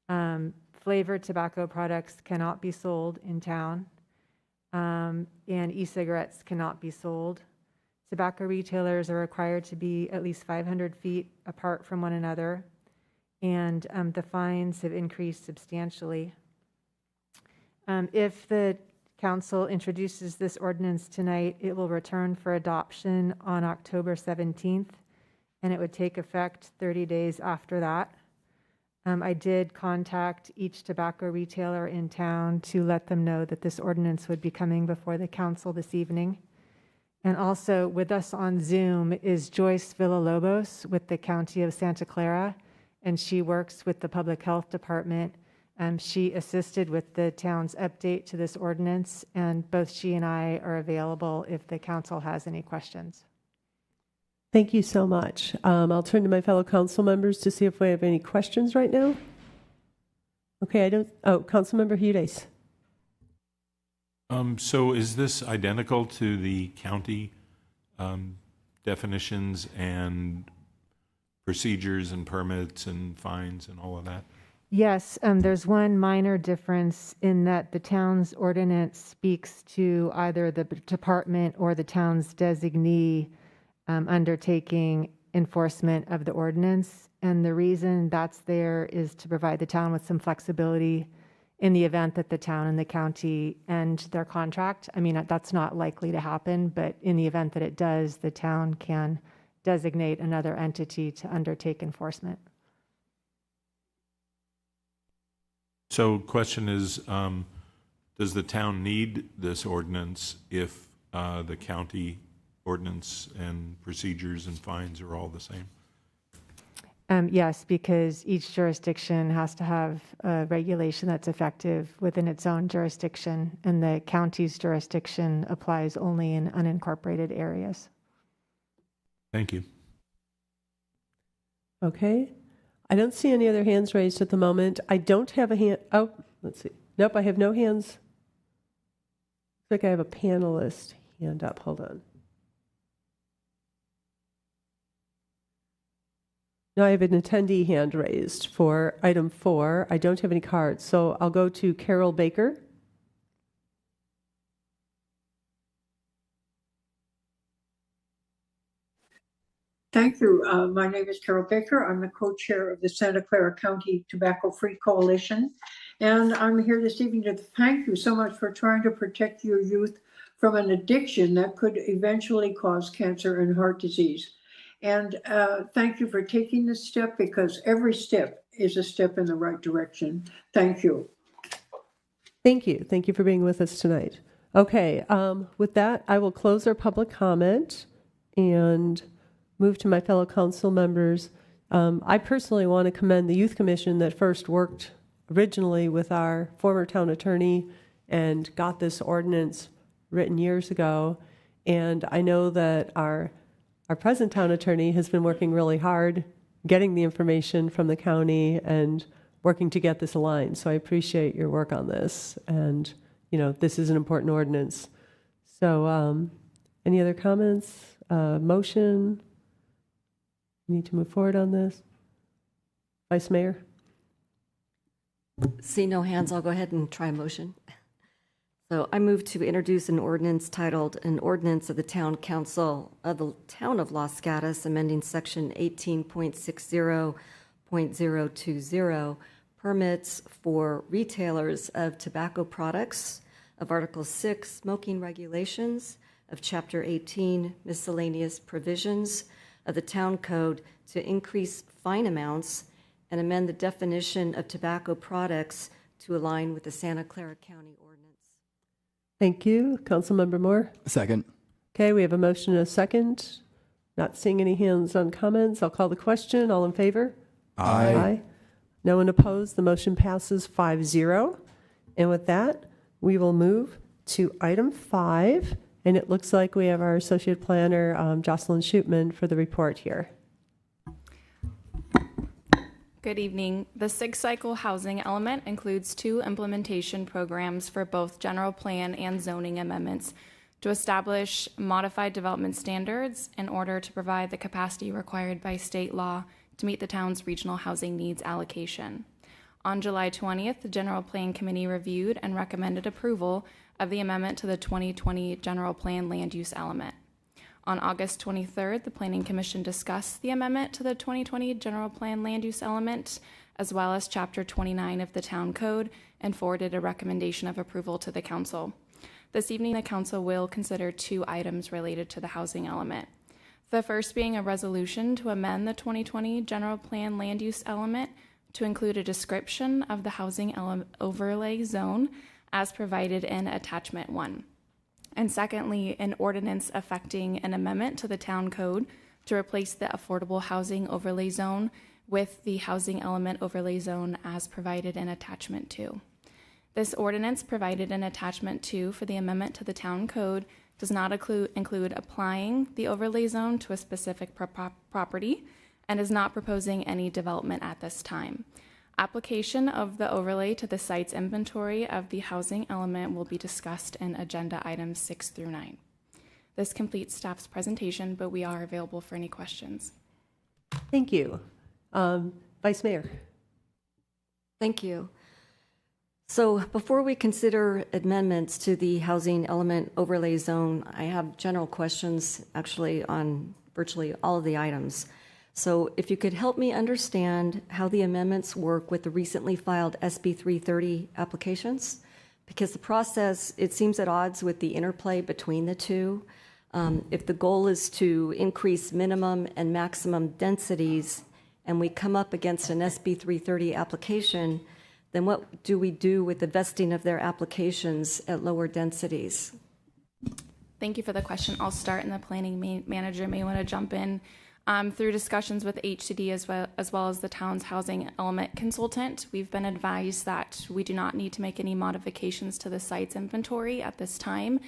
Flavored tobacco products cannot be sold in town, and e-cigarettes cannot be sold. Tobacco retailers are required to be at least 500 feet apart from one another, and the fines have increased substantially. If the council introduces this ordinance tonight, it will return for adoption on October 17th, and it would take effect 30 days after that. I did contact each tobacco retailer in town to let them know that this ordinance would be coming before the council this evening. And also with us on Zoom is Joyce Villalobos with the County of Santa Clara, and she works with the Public Health Department. She assisted with the town's update to this ordinance, and both she and I are available if the council has any questions.
Thank you so much. I'll turn to my fellow council members to see if we have any questions right now. Okay, I don't. Oh, Councilmember Hudes.
So is this identical to the county definitions and procedures and permits and fines and all of that?
Yes, there's one minor difference in that the town's ordinance speaks to either the department or the town's designee undertaking enforcement of the ordinance. And the reason that's there is to provide the town with some flexibility in the event that the town and the county end their contract. I mean, that's not likely to happen, but in the event that it does, the town can designate another entity to undertake enforcement.
So question is, does the town need this ordinance if the county ordinance and procedures and fines are all the same?
Yes, because each jurisdiction has to have a regulation that's effective within its own jurisdiction, and the county's jurisdiction applies only in unincorporated areas.
Thank you.
Okay. I don't see any other hands raised at the moment. I don't have a hand. Oh, let's see. Nope, I have no hands. Looks like I have a panelist hand up. Hold on. No, I have an attendee hand raised for item 4. I don't have any cards, so I'll go to Carol Baker.
Thank you. My name is Carol Baker. I'm the co-chair of the Santa Clara County Tobacco Free Coalition. And I'm here this evening to thank you so much for trying to protect your youth from an addiction that could eventually cause cancer and heart disease. And thank you for taking this step, because every step is a step in the right direction. Thank you.
Thank you. Thank you for being with us tonight. Okay, with that, I will close our public comment and move to my fellow council members. I personally want to commend the Youth Commission that first worked originally with our former town attorney and got this ordinance written years ago. And I know that our present town attorney has been working really hard getting the information from the county and working to get this aligned. So I appreciate your work on this. And, this is an important ordinance. So any other comments? Motion? We need to move forward on this. Vice Mayor?
See no hands, I'll go ahead and try a motion. So I move to introduce an ordinance titled An Ordinance of the Town Council of the Town of Los Gatos, amending section 18.60.020, permits for retailers of tobacco products, of Article 6, smoking regulations, of Chapter 18, miscellaneous provisions of the Town Code to increase fine amounts and amend the definition of tobacco products to align with the Santa Clara County ordinance.
Thank you. Councilmember Moore?
Second.
Okay, we have a motion and a second. Not seeing any hands on comments. I'll call the question. All in favor?
Aye.
Aye. No one opposed. The motion passes 5-0. And with that, we will move to item 5. And it looks like we have our Associate Planner, Jocelyn Shootman, for the report here.
Good evening. The six-cycle housing element includes 2 implementation programs for both general plan and zoning amendments to establish modified development standards in order to provide the capacity required by state law to meet the town's regional housing needs allocation. On July 20th, the General Plan Committee reviewed and recommended approval of the amendment to the 2020 General Plan land use element. On August 23rd, the Planning Commission discussed the amendment to the 2020 General Plan land use element, as well as Chapter 29 of the Town Code, and forwarded a recommendation of approval to the Council. This evening, the Council will consider 2 items related to the housing element. The first being a resolution to amend the 2020 General Plan land use element to include a description of the housing overlay zone as provided in Attachment 1. And secondly, an ordinance affecting an amendment to the Town Code to replace the Affordable Housing Overlay Zone with the Housing Element Overlay Zone as provided in Attachment 2. This ordinance provided in Attachment 2 for the amendment to the Town Code does not include applying the overlay zone to a specific property and is not proposing any development at this time. Application of the overlay to the site's inventory of the housing element will be discussed in agenda items 6 through 9. This completes staff's presentation, but we are available for any questions.
Thank you. Vice Mayor.
Thank you. So before we consider amendments to the housing element overlay zone, I have general questions actually on virtually all of the items. So if you could help me understand how the amendments work with the recently filed SB 330 applications, because the process, it seems at odds with the interplay between the two. If the goal is to increase minimum and maximum densities, and we come up against an SB 330 application, then what do we do with the vesting of their applications at lower densities?
Thank you for the question. I'll start, and the planning manager may want to jump in. Through discussions with HCD as well as the town's housing element consultant, we've been advised that we do not need to make any modifications to the site's inventory at this time,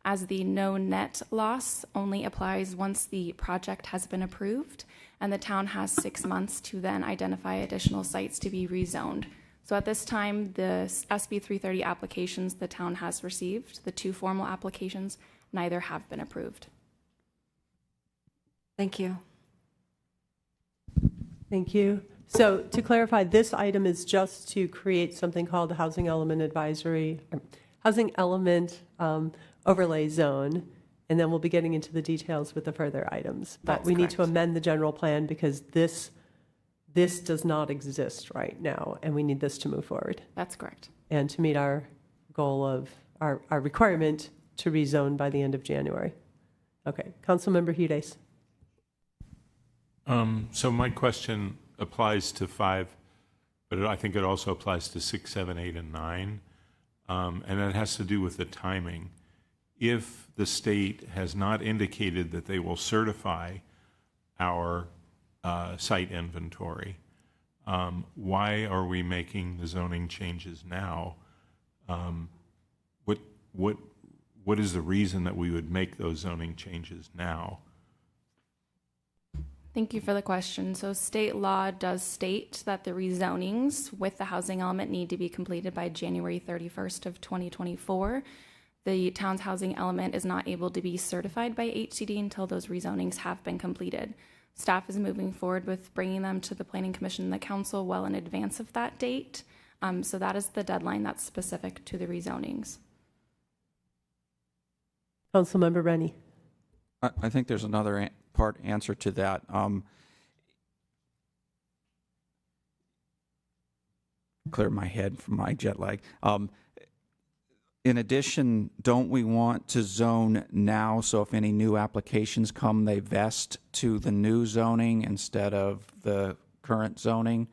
as the no net loss only applies once the project has been approved, and the town has 6 months to then identify additional sites to be rezoned. So at this time, the SB 330 applications the town has received, the 2 formal applications, neither have been approved.
Thank you.
Thank you. So to clarify, this item is just to create something called a housing element overlay zone, and then we'll be getting into the details with the further items. But
That's
we need to
correct.
amend the general plan because this does not exist right now, and we need this to move forward.
That's correct.
And to meet our goal of our requirement to rezone by the end of January. Okay, Councilmember Hudes.
So my question applies to 5, but I think it also applies to 6, 7, 8, and 9, and it has to do with the timing. If the state has not indicated that they will certify our site inventory, why are we making the zoning changes now? What is the reason that we would make those zoning changes now?
Thank you for the question. So state law does state that the rezonings with the housing element need to be completed by January 31st of 2024. The town's housing element is not able to be certified by HCD until those rezonings have been completed. Staff is moving forward with bringing them to the Planning Commission and the Council well in advance of that date. So that is the deadline that's specific to the rezonings.
Councilmember Rennie.
I think there's another part answer to that. Clear my head from my jet lag. In addition, don't we want to zone now so if any new applications come, they vest to the new zoning instead of the current zoning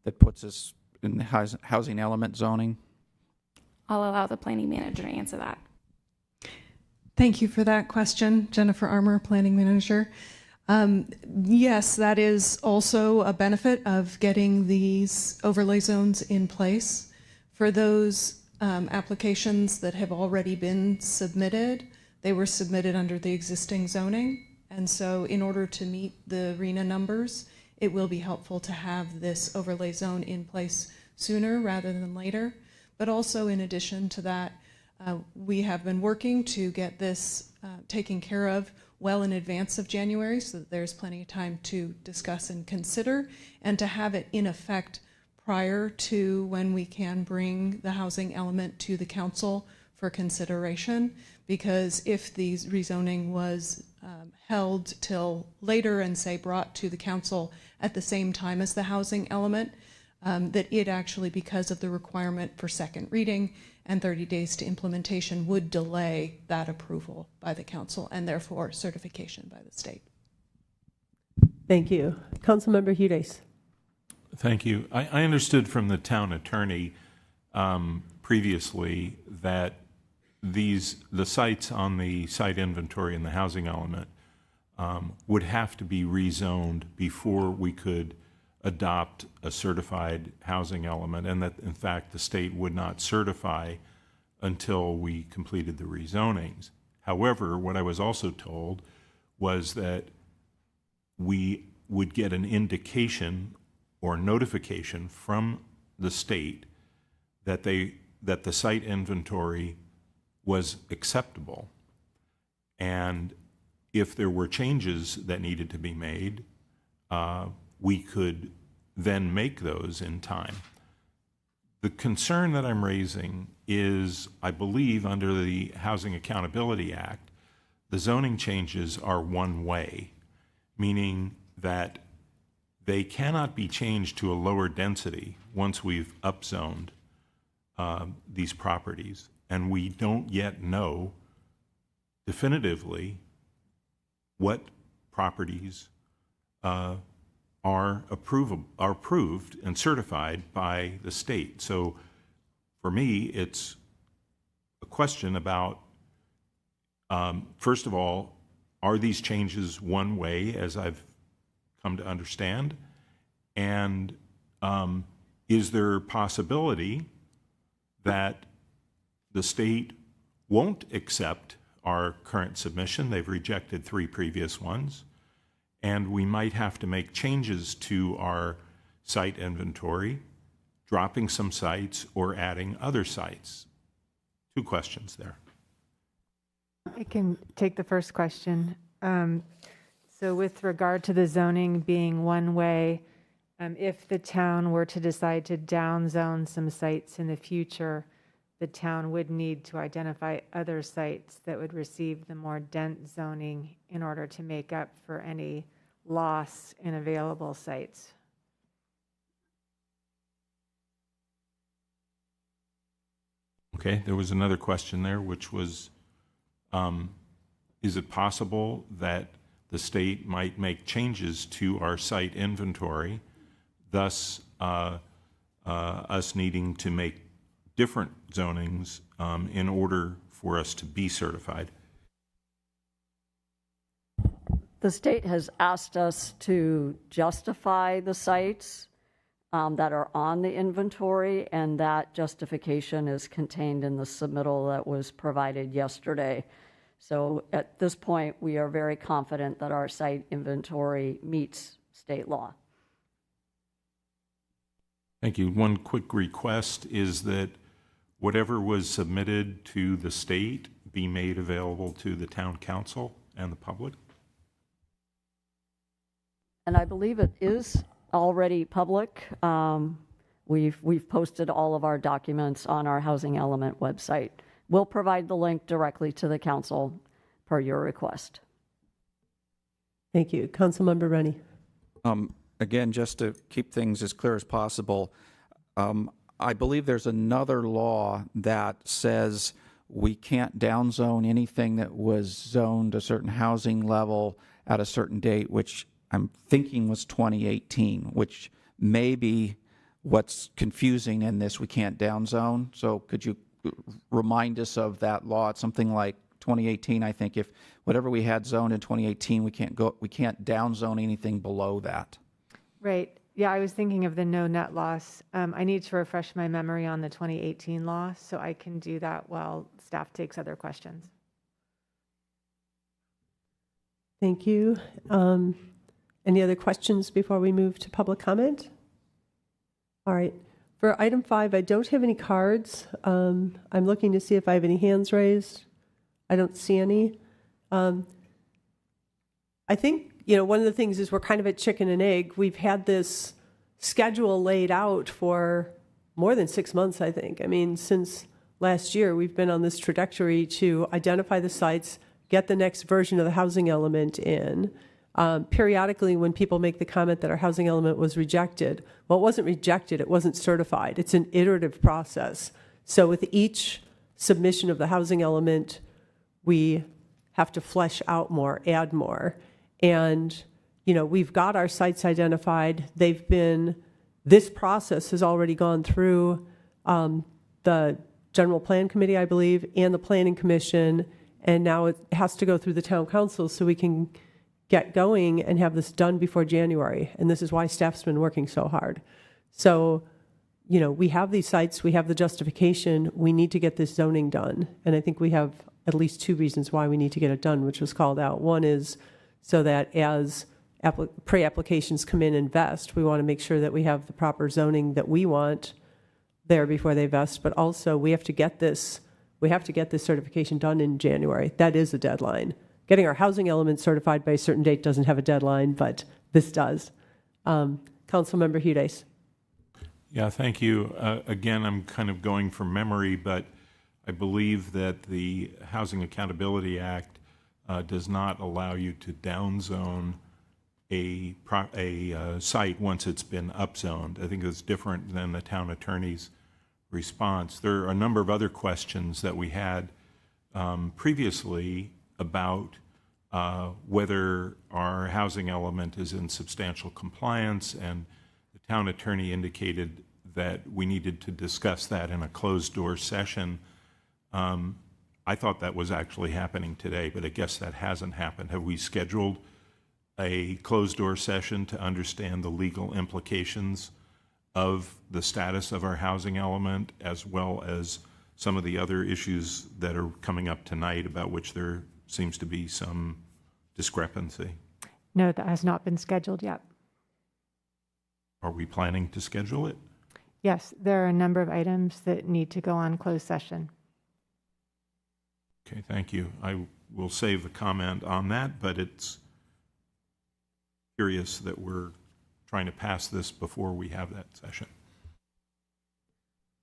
that puts us in the housing element zoning?
I'll allow the planning manager to answer that.
Thank you for that question, Jennifer Armour, Planning Manager. Yes, that is also a benefit of getting these overlay zones in place. For those applications that have already been submitted, they were submitted under the existing zoning. And so in order to meet the RENA numbers, it will be helpful to have this overlay zone in place sooner rather than later. But also in addition to that, we have been working to get this taken care of well in advance of January so that there's plenty of time to discuss and consider and to have it in effect prior to when we can bring the housing element to the council for consideration. Because if the rezoning was held till later and say brought to the council at the same time as the housing element, that it actually, because of the requirement for second reading and 30 days to implementation, would delay that approval by the council and therefore certification by the state.
Thank you. Councilmember Hudes.
Thank you. I understood from the town attorney previously that the sites on the site inventory and the housing element would have to be rezoned before we could adopt a certified housing element, and that in fact the state would not certify until we completed the rezonings. However, what I was also told was that we would get an indication or notification from the state that the site inventory was acceptable, and if there were changes that needed to be made, we could then make those in time. The concern that I'm raising is, I believe under the Housing Accountability Act, the zoning changes are one way, meaning that they cannot be changed to a lower density once we've upzoned these properties. And we don't yet know definitively what properties are approved and certified by the state. So for me, it's a question about First of all, are these changes one way, as I've come to understand? And is there a possibility that the state won't accept our current submission? They've rejected 3 previous ones. And we might have to make changes to our site inventory, dropping some sites or adding other sites. 2 questions there.
I can take the first question. So with regard to the zoning being one way, if the town were to decide to downzone some sites in the future, the town would need to identify other sites that would receive the more dense zoning in order to make up for any loss in available sites.
Okay, there was another question there, which was, is it possible that the state might make changes to our site inventory, thus us needing to make different zonings in order for us to be certified?
The state has asked us to justify the sites that are on the inventory, and that justification is contained in the submittal that was provided yesterday. So at this point, we are very confident that our site inventory meets state law.
Thank you. One quick request is that whatever was submitted to the state be made available to the town council and the public.
And I believe it is already public. We've posted all of our documents on our Housing Element website. We'll provide the link directly to the council per your request.
Thank you. Councilmember Rennie.
Again, just to keep things as clear as possible, I believe there's another law that says we can't downzone anything that was zoned a certain housing level at a certain date, which I'm thinking was 2018, which may be what's confusing in this. We can't downzone. So could you remind us of that law? It's something like 2018, I think. If whatever we had zoned in 2018, we can't downzone anything below that.
Right. Yeah, I was thinking of the no net loss. I need to refresh my memory on the 2018 law, so I can do that while staff takes other questions.
Thank you. Any other questions before we move to public comment? All right. For item 5, I don't have any cards. I'm looking to see if I have any hands raised. I don't see any. I think, one of the things is we're kind of at chicken and egg. We've had this schedule laid out for more than 6 months, I think. I mean, since last year, we've been on this trajectory to identify the sites, get the next version of the housing element in. Periodically, when people make the comment that our housing element was rejected, well, it wasn't rejected, it wasn't certified. It's an iterative process. So with each submission of the housing element, we have to flesh out more, add more. And, we've got our sites identified. This process has already gone through the General Plan Committee, I believe, and the Planning Commission, and now it has to go through the Town Council so we can get going and have this done before January. And this is why staff's been working so hard. So, we have these sites, we have the justification, we need to get this zoning done. And I think we have at least 2 reasons why we need to get it done, which was called out. One is so that as pre-applications come in and vest, we want to make sure that we have the proper zoning that we want there before they vest. But also we have to get this certification done in January. That is a deadline. Getting our housing element certified by a certain date doesn't have a deadline, but this does. Councilmember Hudes.
Yeah, thank you. Again, I'm kind of going from memory, but I believe that the Housing Accountability Act does not allow you to downzone a site once it's been upzoned. I think it's different than the town attorney's response. There are a number of other questions that we had previously about whether our housing element is in substantial compliance, and the town attorney indicated that we needed to discuss that in a closed-door session. I thought that was actually happening today, but I guess that hasn't happened. Have we scheduled a closed-door session to understand the legal implications of the status of our housing element, as well as some of the other issues that are coming up tonight about which there seems to be some discrepancy?
No, that has not been scheduled yet.
Are we planning to schedule it?
Yes, there are a number of items that need to go on closed session.
Okay, thank you. I will save the comment on that, but it's curious that we're trying to pass this before we have that session.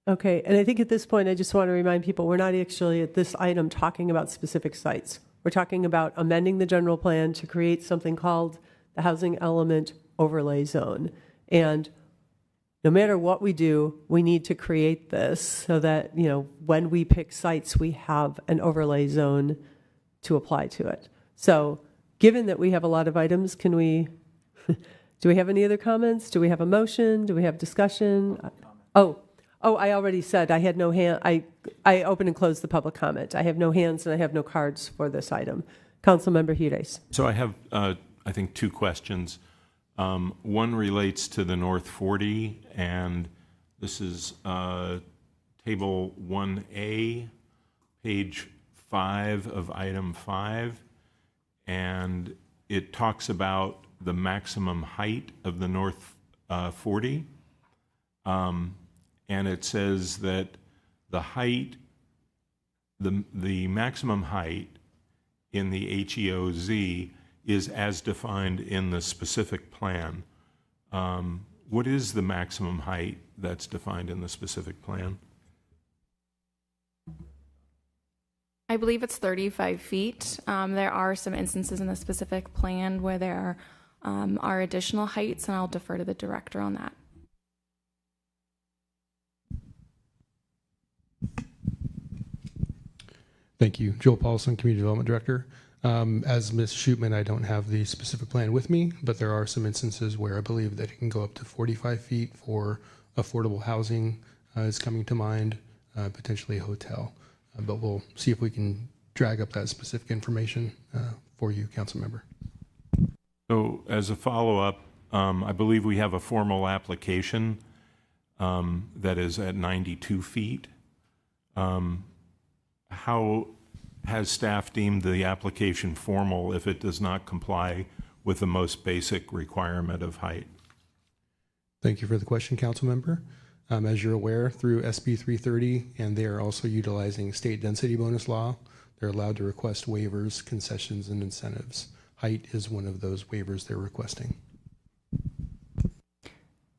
Okay, and I think at this point, I just want to remind people, we're not actually at this item talking about specific sites. We're talking about amending the general plan to create something called the housing element overlay zone. And no matter what we do, we need to create this so that, you know, when we pick sites, we have an overlay zone to apply to it. So given that we have a lot of items, can we, do we have any other comments? Do we have a motion? Do we have discussion? Oh, I already said I had no hand. I opened and closed the public comment. I have no hands and I have no cards for this item. Councilmember Hures.
So I have, I think, two questions. One relates to the North 40, and this is Table 1A, page 5 of item 5, and it talks about the maximum height of the North 40, and it says that the height, the maximum height in the HEOZ is as defined in the specific plan. What is the maximum height that's defined in the specific plan?
I believe it's 35 feet. There are some instances in the specific plan where there are additional heights, and I'll defer to the director on that.
Thank you. Joel Paulson, Community Development Director. As Ms. Shootman, I don't have the specific plan with me, but there are some instances where I believe that it can go up to 45 feet for affordable housing is coming to mind, potentially a hotel. But we'll see if we can drag up that specific information for you, Council Member.
So as a follow-up, I believe we have a formal application that is at 92 feet. How has staff deemed the application formal if it does not comply with the most basic requirement of height?
Thank you for the question, Council Member. As you're aware, through SB 330, and they are also utilizing state density bonus law, they're allowed to request waivers, concessions, and incentives. Height is one of those waivers they're requesting.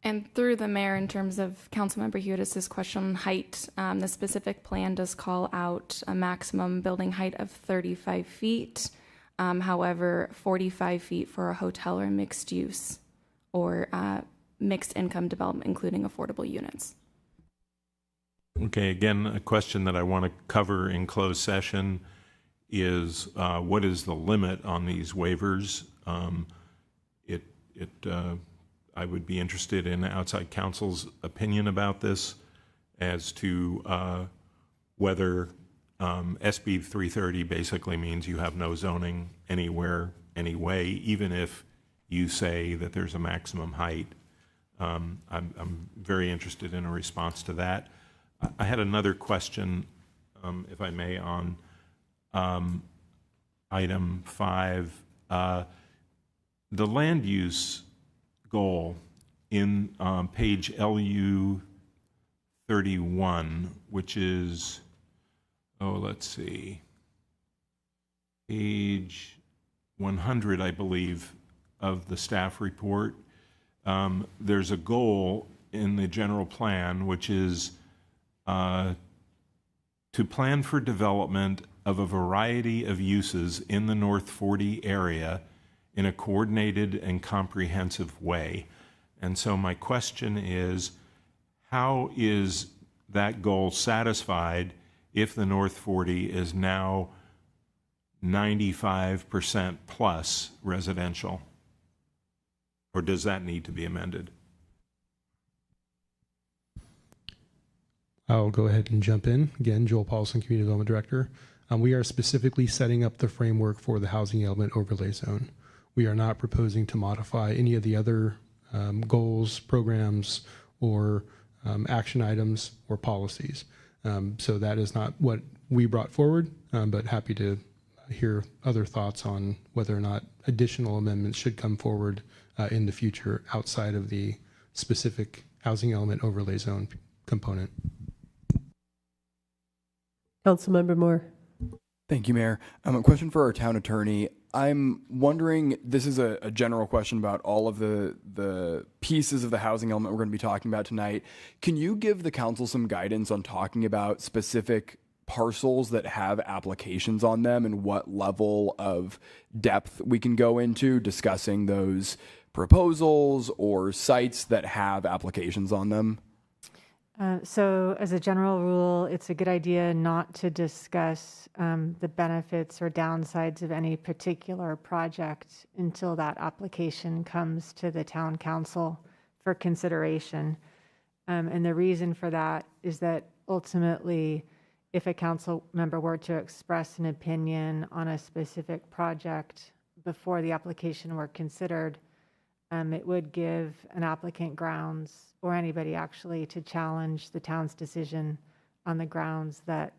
And through the mayor, in terms of Councilmember Hudis' question on height, the specific plan does call out a maximum building height of 35 feet. However, 45 feet for a hotel or mixed use or mixed income development, including affordable units.
Okay, again, a question that I want to cover in closed session is what is the limit on these waivers? I would be interested in outside counsel's opinion about this as to whether SB 330 basically means you have no zoning anywhere, anyway, even if you say that there's a maximum height. I'm very interested in a response to that. I had another question, if I may, on item 5. The land use goal in page LU 31, which is, let's see, page 100, I believe, of the staff report. There's a goal in the general plan, which is to plan for development of a variety of uses in the North 40 area in a coordinated and comprehensive way. And so my question is, how is that goal satisfied if the North 40 is now 95% plus residential? Or does that need to be amended?
I'll go ahead and jump in. Again, Joel Paulson, Community Development Director. We are specifically setting up the framework for the housing element overlay zone. We are not proposing to modify any of the other goals, programs, or action items or policies. So that is not what we brought forward, but happy to hear other thoughts on whether or not additional amendments should come forward in the future outside of the specific housing element overlay zone component.
Councilmember Moore.
Thank you, Mayor. A question for our town attorney. I'm wondering, this is a general question about all of the pieces of the housing element we're going to be talking about tonight. Can you give the council some guidance on talking about specific parcels that have applications on them and what level of depth we can go into discussing those proposals or sites that have applications on them?
So as a general rule, it's a good idea not to discuss the benefits or downsides of any particular project until that application comes to the town council for consideration. And the reason for that is that ultimately, if a council member were to express an opinion on a specific project before the application were considered, it would give an applicant grounds, or anybody actually, to challenge the town's decision on the grounds that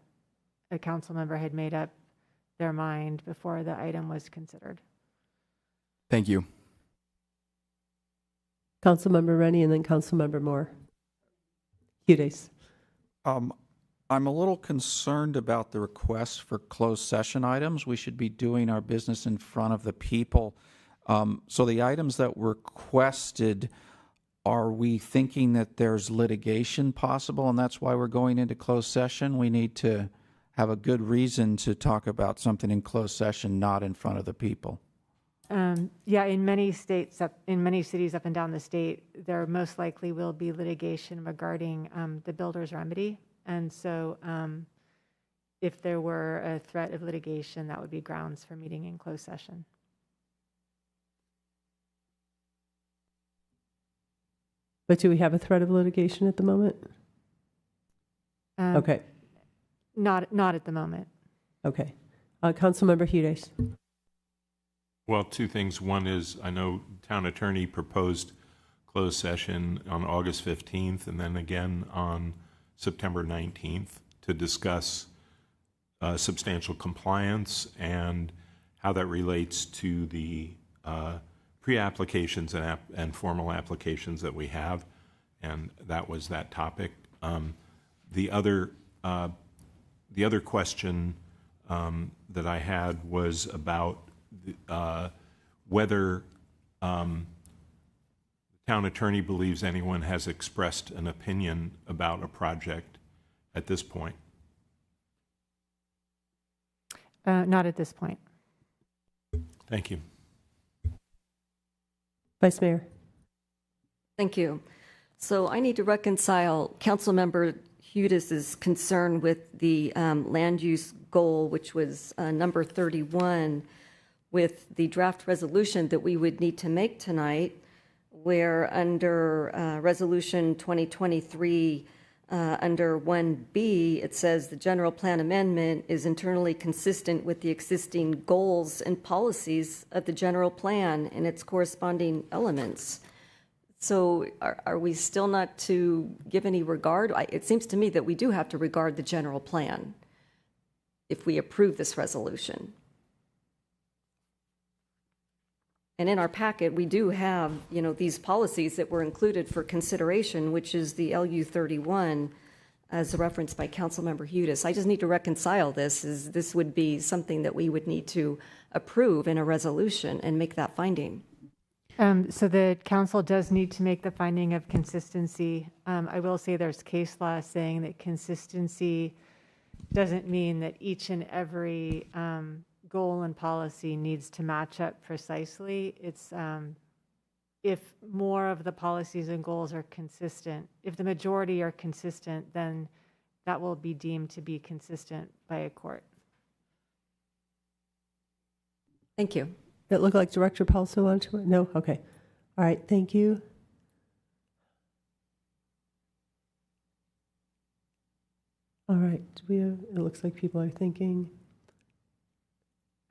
a council member had made up their mind before the item was considered.
Thank you.
Councilmember Rennie and then Councilmember Moore. Hudes.
I'm a little concerned about the request for closed session items. We should be doing our business in front of the people. So the items that were requested, are we thinking that there's litigation possible and that's why we're going into closed session? We need to have a good reason to talk about something in closed session, not in front of the people.
Yeah, in many states, in many cities up and down the state, there most likely will be litigation regarding the builder's remedy. And so if there were a threat of litigation, that would be grounds for meeting in closed session.
But do we have a threat of litigation at the moment? Okay.
Not at the moment.
Okay. Councilmember Hudes.
Well, two things. One is, I know town attorney proposed closed session on August 15th and then again on September 19th to discuss substantial compliance and how that relates to the pre-applications and formal applications that we have, and that was that topic. The other question that I had was about whether the town attorney believes anyone has expressed an opinion about a project at this point.
Not at this point.
Thank you.
Vice Mayor.
Thank you. So I need to reconcile Councilmember Hudes' concern with the land use goal, which was number 31, with the draft resolution that we would need to make tonight, where under Resolution 2023, under 1B, it says the general plan amendment is internally consistent with the existing goals and policies of the general plan and its corresponding elements. So are we still not to give any regard? It seems to me that we do have to regard the general plan if we approve this resolution. And in our packet, we do have, these policies that were included for consideration, which is the LU 31, as referenced by Councilmember Hudes. I just need to reconcile this, as this would be something that we would need to approve in a resolution and make that finding.
So the council does need to make the finding of consistency. I will say there's case law saying that consistency doesn't mean that each and every goal and policy needs to match up precisely. It's if more of the policies and goals are consistent, if the majority are consistent, then that will be deemed to be consistent by a court.
Thank you.
It looked like Director Paulson wanted to. No? Okay. All right. Thank you. All right. It looks like people are thinking.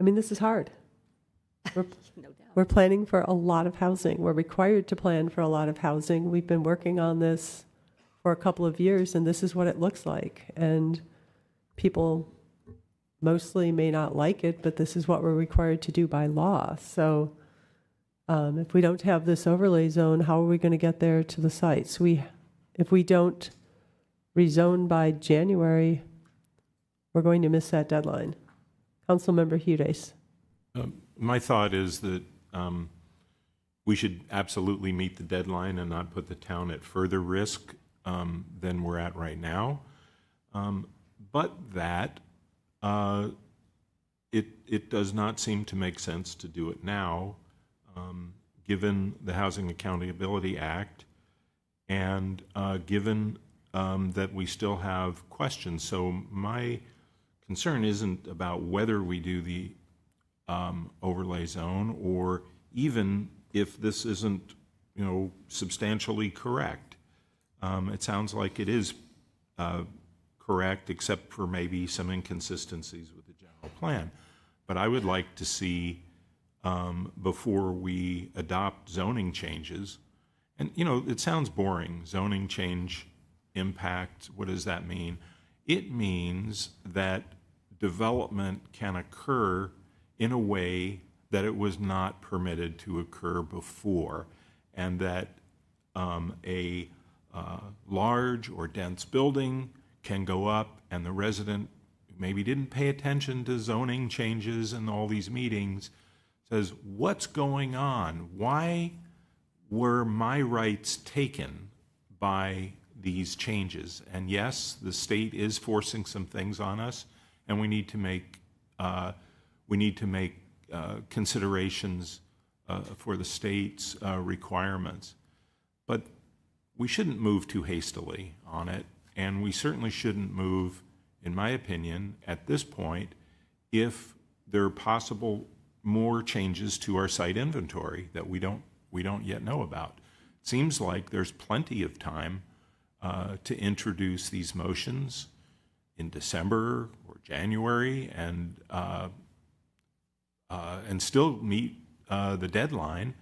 mean, this is hard. We're,
No doubt.
we're planning for a lot of housing. We're required to plan for a lot of housing. We've been working on this for a couple of years, and this is what it looks like. And people mostly may not like it, but this is what we're required to do by law. So if we don't have this overlay zone, how are we going to get there to the sites? If we don't rezone by January, we're going to miss that deadline. Councilmember Hughes.
My thought is that we should absolutely meet the deadline and not put the town at further risk than we're at right now. But that it does not seem to make sense to do it now, given the Housing Accountability Act and given that we still have questions. So my concern isn't about whether we do the overlay zone, or even if this isn't, substantially correct. It sounds like it is correct, except for maybe some inconsistencies with the general plan. But I would like to see, before we adopt zoning changes, and it sounds boring, zoning change impact, what does that mean? It means that development can occur in a way that it was not permitted to occur before, and that a large or dense building can go up, and the resident who maybe didn't pay attention to zoning changes and all these meetings says, what's going on? Why were my rights taken by these changes? And yes, the state is forcing some things on us, and we need to make considerations for the state's requirements. But we shouldn't move too hastily on it, and we certainly shouldn't move, in my opinion, at this point, if there are possible more changes to our site inventory that we don't yet know about. It seems like there's plenty of time to introduce these motions in December or January and still meet the deadline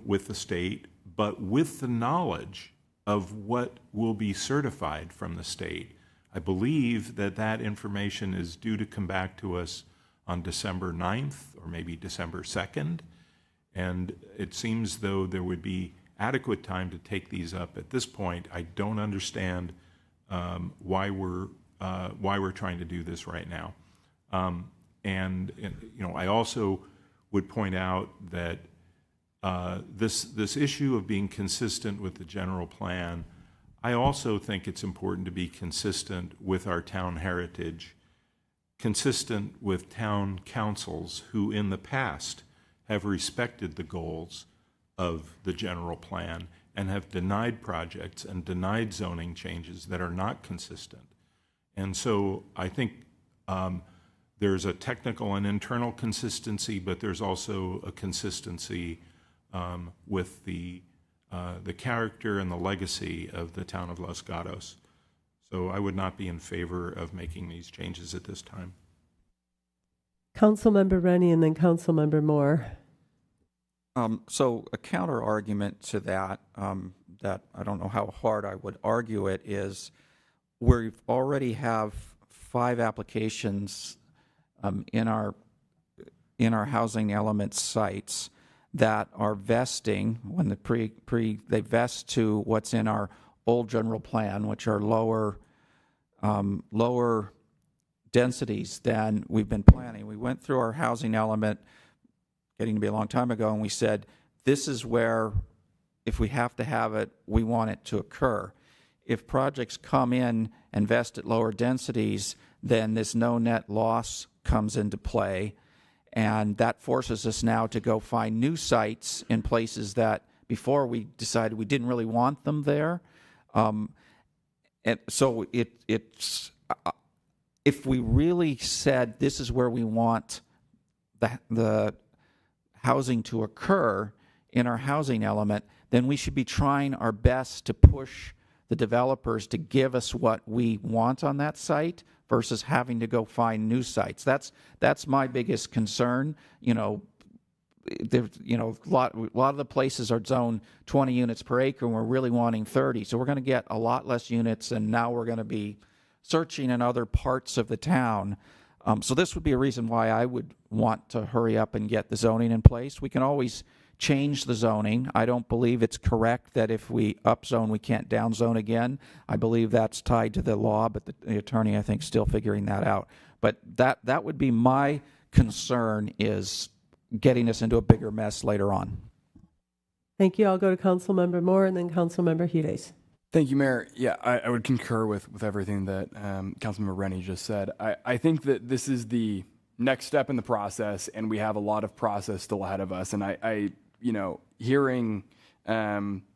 with the state, but with the knowledge of what will be certified from the state. I believe that information is due to come back to us on December 9th or maybe December 2nd, and it seems though there would be adequate time to take these up. At this point, I don't understand why we're trying to do this right now. I also would point out that this issue of being consistent with the general plan, I also think it's important to be consistent with our town heritage, consistent with town councils who in the past have respected the goals of the general plan and have denied projects and denied zoning changes that are not consistent. And so I think there's a technical and internal consistency, but there's also a consistency with the character and the legacy of the town of Los Gatos. So I would not be in favor of making these changes at this time.
Councilmember Rennie and then Councilmember Moore.
So a counter argument to that, that I don't know how hard I would argue it, is we already have 5 applications in our housing element sites that are vesting when they vest to what's in our old general plan, which are lower densities than we've been planning. We went through our housing element getting to be a long time ago, and we said, this is where, if we have to have it, we want it to occur. If projects come in and vest at lower densities, then this no net loss comes into play, and that forces us now to go find new sites in places that before we decided we didn't really want them there. And so it's if we really said this is where we want the housing to occur in our housing element, then we should be trying our best to push the developers to give us what we want on that site versus having to go find new sites. That's my biggest concern. A lot of the places are zoned 20 units per acre, and we're really wanting 30. So we're going to get a lot less units, and now we're going to be searching in other parts of the town. So this would be a reason why I would want to hurry up and get the zoning in place. We can always change the zoning. I don't believe it's correct that if we upzone, we can't downzone again. I believe that's tied to the law, but the attorney, I think, is still figuring that out. But that would be my concern, is getting us into a bigger mess later on.
Thank you. I'll go to Councilmember Moore and then Councilmember Hughes.
Thank you, Mayor. Yeah, I would concur with everything that Councilmember Rennie just said. I think that this is the next step in the process, and we have a lot of process still ahead of us. And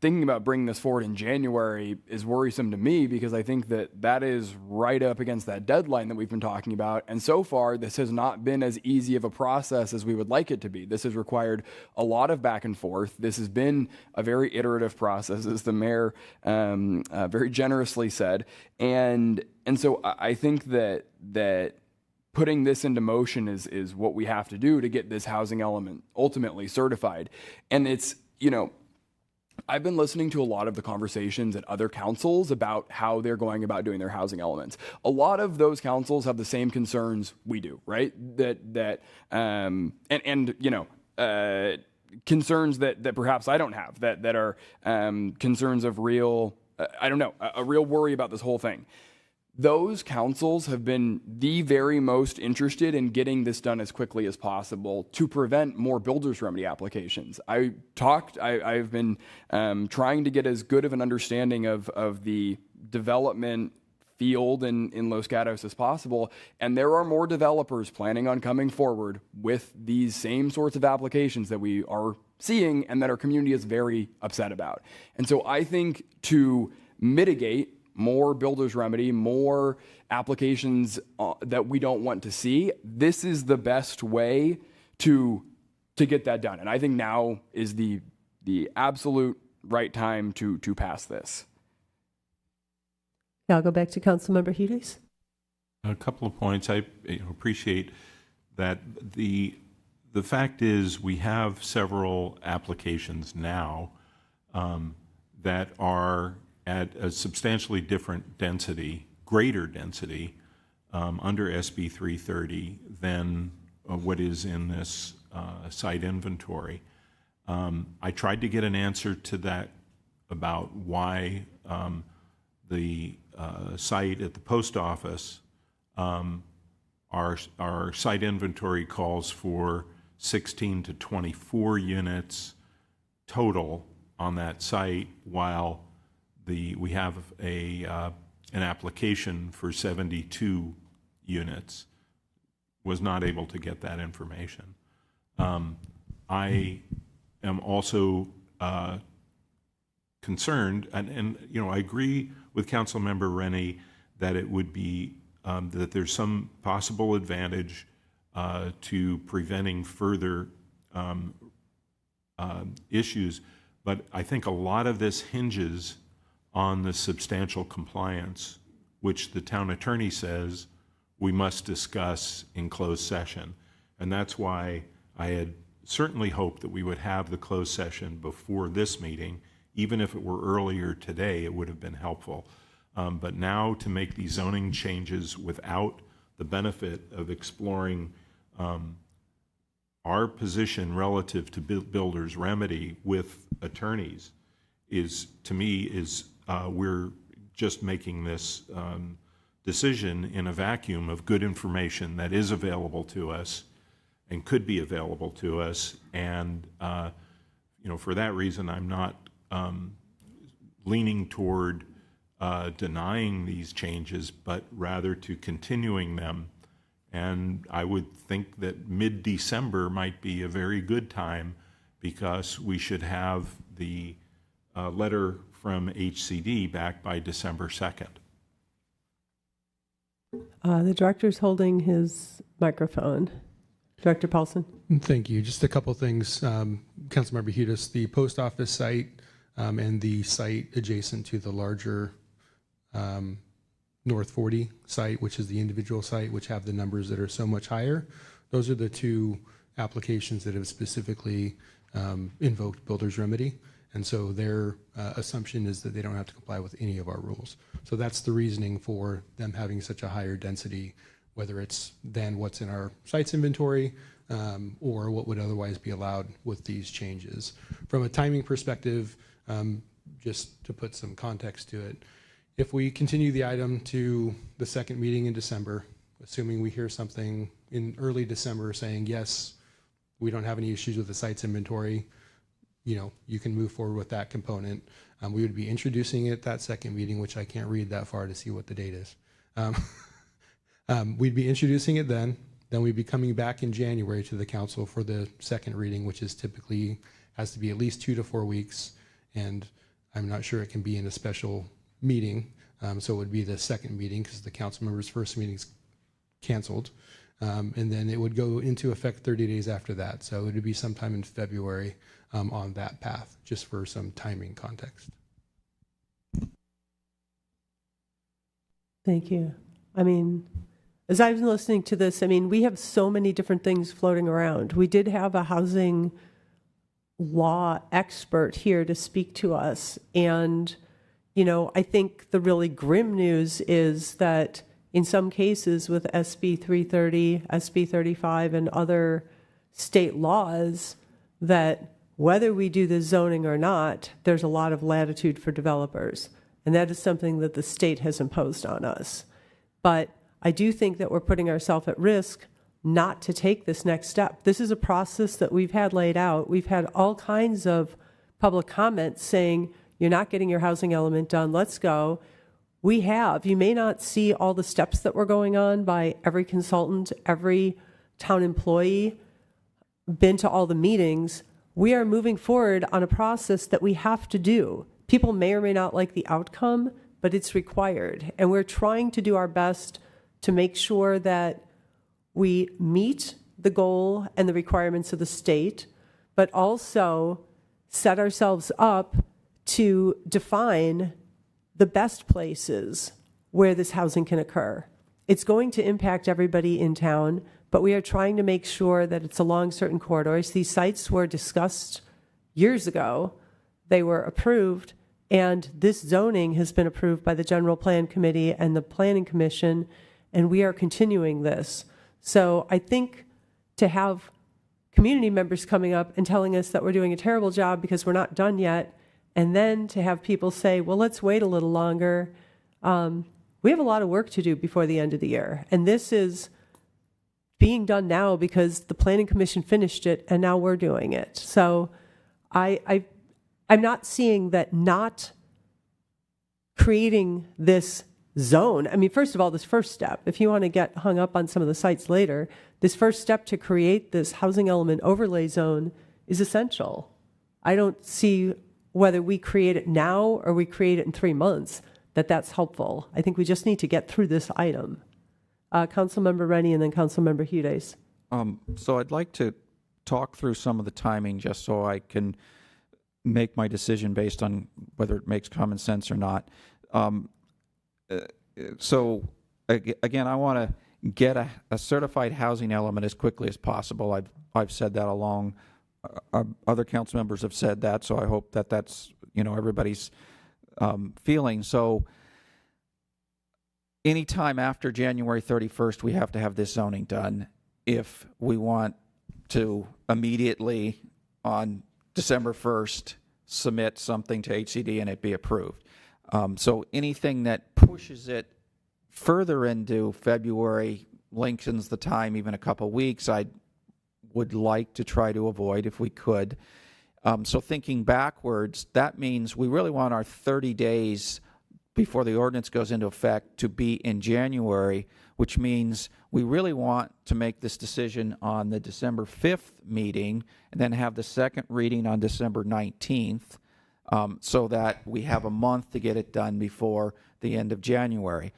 thinking about bringing this forward in January is worrisome to me, because I think that is right up against that deadline that we've been talking about. And so far, this has not been as easy of a process as we would like it to be. This has required a lot of back and forth. This has been a very iterative process, as the mayor very generously said. And so I think that putting this into motion is what we have to do to get this housing element ultimately certified. And it's, I've been listening to a lot of the conversations at other councils about how they're going about doing their housing elements. A lot of those councils have the same concerns we do, right? Concerns that perhaps I don't have, that are concerns of real, a real worry about this whole thing. Those councils have been the very most interested in getting this done as quickly as possible to prevent more builder's remedy applications. I've been trying to get as good of an understanding of the development field in Los Gatos as possible, and there are more developers planning on coming forward with these same sorts of applications that we are seeing and that our community is very upset about. And so I think to mitigate more builder's remedy, more applications that we don't want to see, this is the best way to get that done. And I think now is the absolute right time to pass this.
Yeah, I'll go back to Councilmember Hughes.
A couple of points. I appreciate that. The fact is, we have several applications now that are at a substantially different density, greater density, under SB 330 than what is in this site inventory. I tried to get an answer to that about why the site at the post office, our site inventory calls for 16 to 24 units total on that site, while we have an application for 72 units. Was not able to get that information. I am also concerned, and I agree with Councilmember Rennie that it would be that there's some possible advantage to preventing further issues, but I think a lot of this hinges on the substantial compliance, which the town attorney says we must discuss in closed session. And that's why I had certainly hoped that we would have the closed session before this meeting. Even if it were earlier today, it would have been helpful. But now to make these zoning changes without the benefit of exploring our position relative to builder's remedy with attorneys is, to me, we're just making this decision in a vacuum of good information that is available to us and could be available to us. And, for that reason, I'm not leaning toward denying these changes, but rather to continuing them. And I would think that mid-December might be a very good time, because we should have the letter from HCD back by December 2nd.
The director's holding his microphone. Director Paulson.
Thank you. Just a couple things. Councilmember Hughes, the post office site, and the site adjacent to the larger North 40 site, which is the individual site, which have the numbers that are so much higher. Those are the two applications that have specifically invoked builder's remedy. And so their assumption is that they don't have to comply with any of our rules. So that's the reasoning for them having such a higher density, whether it's than what's in our sites inventory or what would otherwise be allowed with these changes. From a timing perspective, just to put some context to it, if we continue the item to the second meeting in December, assuming we hear something in early December saying, yes, we don't have any issues with the sites inventory, you can move forward with that component. We would be introducing it at that second meeting, which I can't read that far to see what the date is. We'd be introducing it then we'd be coming back in January to the council for the second reading, which is typically has to be at least 2 to 4 weeks. And I'm not sure it can be in a special meeting. So it would be the second meeting because the council members' first meeting's canceled. And then it would go into effect 30 days after that. So it would be sometime in February on that path, just for some timing context.
Thank you. I mean, as I was listening to this, I mean, we have so many different things floating around. We did have a housing law expert here to speak to us. And, I think the really grim news is that in some cases with SB 330, SB 35, and other state laws, that whether we do the zoning or not, there's a lot of latitude for developers. And that is something that the state has imposed on us. But I do think that we're putting ourselves at risk not to take this next step. This is a process that we've had laid out. We've had all kinds of public comments saying, you're not getting your housing element done, let's go. We have. You may not see all the steps that were going on by every consultant, every town employee, been to all the meetings. We are moving forward on a process that we have to do. People may or may not like the outcome, but it's required. And we're trying to do our best to make sure that we meet the goal and the requirements of the state, but also set ourselves up to define the best places where this housing can occur. It's going to impact everybody in town, but we are trying to make sure that it's along certain corridors. These sites were discussed years ago. They were approved, and this zoning has been approved by the General Plan Committee and the Planning Commission, and we are continuing this. So I think to have community members coming up and telling us that we're doing a terrible job because we're not done yet, and then to have people say, well, let's wait a little longer. We have a lot of work to do before the end of the year. And this is being done now because the Planning Commission finished it and now we're doing it. So I'm not seeing that not creating this zone. I mean, first of all, this first step, if you want to get hung up on some of the sites later, this first step to create this housing element overlay zone is essential. I don't see whether we create it now or we create it in 3 months, that's helpful. I think we just need to get through this item. Councilmember Rennie and then Councilmember Hudes.
So I'd like to talk through some of the timing just so I can make my decision based on whether it makes common sense or not. So again, I want to get a certified housing element as quickly as possible. I've said that along. Other council members have said that, so I hope that that's everybody's feeling. So anytime after January 31st, we have to have this zoning done if we want to immediately on December 1st submit something to HCD and it be approved. So anything that pushes it further into February, lengthens the time even a couple weeks, I would like to try to avoid if we could. So thinking backwards, that means we really want our 30 days before the ordinance goes into effect to be in January, which means we really want to make this decision on the December 5th meeting and then have the second reading on December 19th so that we have a month to get it done before the end of January.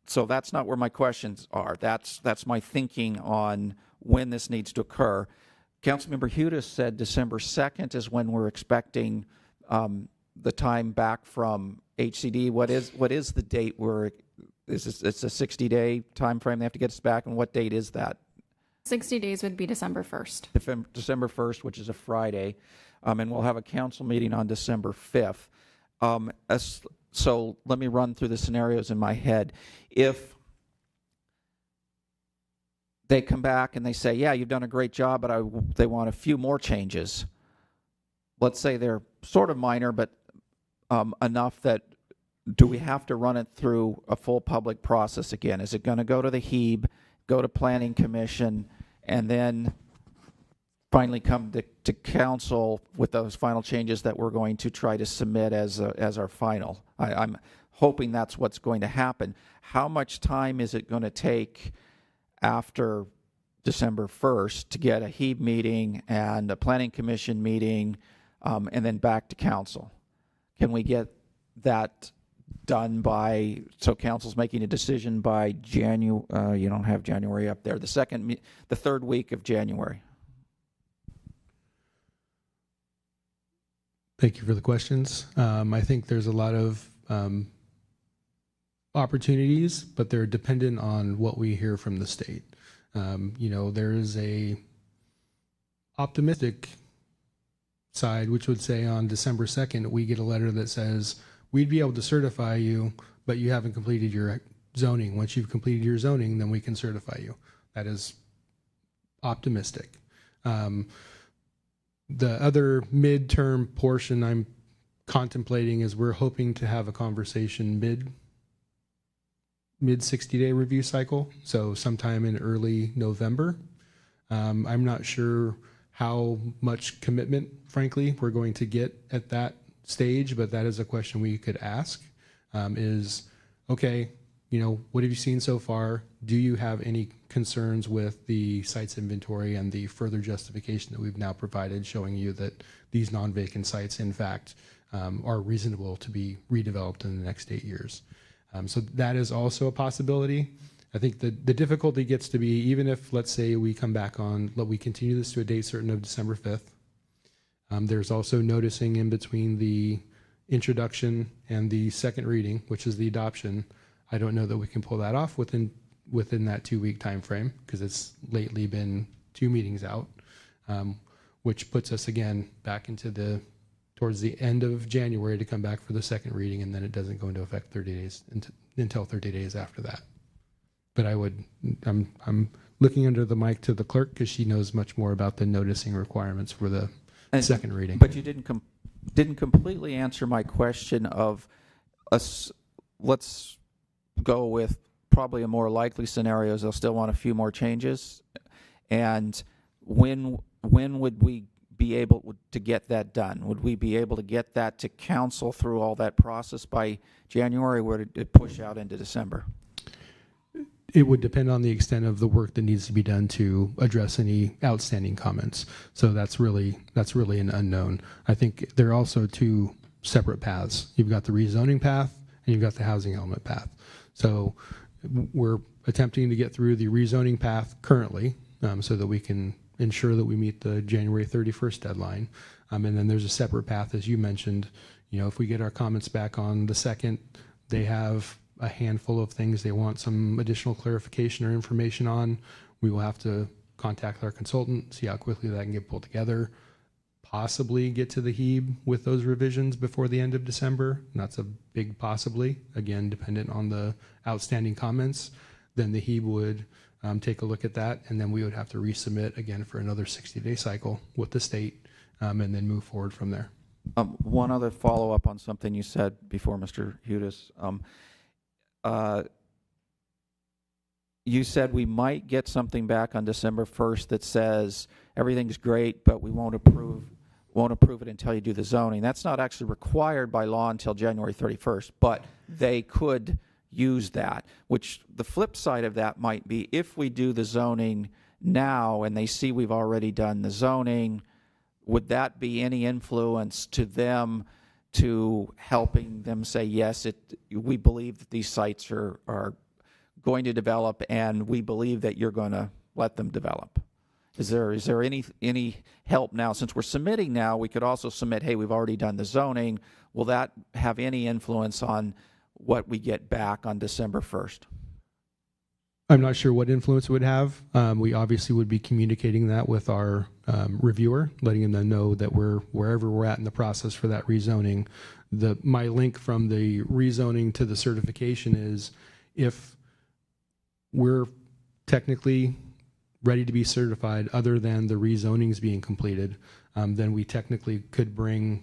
So that's not where my questions are. That's my thinking on when this needs to occur. Councilmember Hudes said December 2nd is when we're expecting the time back from HCD. What is the date where it's a 60-day time frame they have to get us back, and what date is that?
60 days would be December 1st.
December 1st, which is a Friday, and we'll have a council meeting on December 5th. So let me run through the scenarios in my head. If they come back and they say, yeah, you've done a great job, but they want a few more changes. Let's say they're sort of minor, but enough that do we have to run it through a full public process again? Is it going to go to the HEB, go to Planning Commission, and then finally come to council with those final changes that we're going to try to submit as our final? I'm hoping that's what's going to happen. How much time is it going to take after December 1st to get a HEB meeting and a Planning Commission meeting and then back to council? Can we get that done by, so council's making a decision by January, you don't have January up there, the third week of January?
Thank you for the questions. I think there's a lot of opportunities, but they're dependent on what we hear from the state. There is a optimistic side, which would say on December 2nd, we get a letter that says, we'd be able to certify you, but you haven't completed your zoning. Once you've completed your zoning, then we can certify you. That is optimistic. The other midterm portion I'm contemplating is we're hoping to have a conversation mid 60-day review cycle, so sometime in early November. I'm not sure how much commitment, frankly, we're going to get at that stage, but that is a question we could ask. Okay, what have you seen so far? Do you have any concerns with the sites inventory and the further justification that we've now provided, showing you that these non-vacant sites, in fact, are reasonable to be redeveloped in the next 8 years? So that is also a possibility. I think the difficulty gets to be, even if, let's say, we come back on, we continue this to a date certain of December 5th, there's also noticing in between the introduction and the second reading, which is the adoption. I don't know that we can pull that off within that 2-week time frame, because it's lately been 2 meetings out, which puts us again back into towards the end of January to come back for the second reading, and then it doesn't go into effect 30 days until 30 days after that. But I'm looking under the mic to the clerk because she knows much more about the noticing requirements for the second reading.
But you didn't completely answer my question of let's go with probably a more likely scenario is they'll still want a few more changes. And when would we be able to get that done? Would we be able to get that to council through all that process by January, or would it push out into December?
It would depend on the extent of the work that needs to be done to address any outstanding comments. So that's really an unknown. I think there are also 2 separate paths. You've got the rezoning path and you've got the housing element path. So we're attempting to get through the rezoning path currently, so that we can ensure that we meet the January 31st deadline. And then there's a separate path, as you mentioned. If we get our comments back on the 2nd, they have a handful of things they want some additional clarification or information on. We will have to contact our consultant, see how quickly that can get pulled together, possibly get to the HEB with those revisions before the end of December. And that's a big possibly, again, dependent on the outstanding comments. Then the HEB would take a look at that, and then we would have to resubmit again for another 60-day cycle with the state, and then move forward from there.
One other follow-up on something you said before, Mr. Hudis. You said we might get something back on December 1st that says everything's great, but we won't approve it until you do the zoning. That's not actually required by law until January 31st, but they could use that, which the flip side of that might be if we do the zoning now and they see we've already done the zoning, would that be any influence to them to helping them say, yes, we believe that these sites are going to develop, and we believe that you're going to let them develop? Is there any help now? Since we're submitting now, we could also submit, hey, we've already done the zoning. Will that have any influence on what we get back on December 1st?
I'm not sure what influence it would have. We obviously would be communicating that with our reviewer, letting them know that wherever we're at in the process for that rezoning. My link from the rezoning to the certification is if we're technically ready to be certified other than the rezonings being completed, then we technically could bring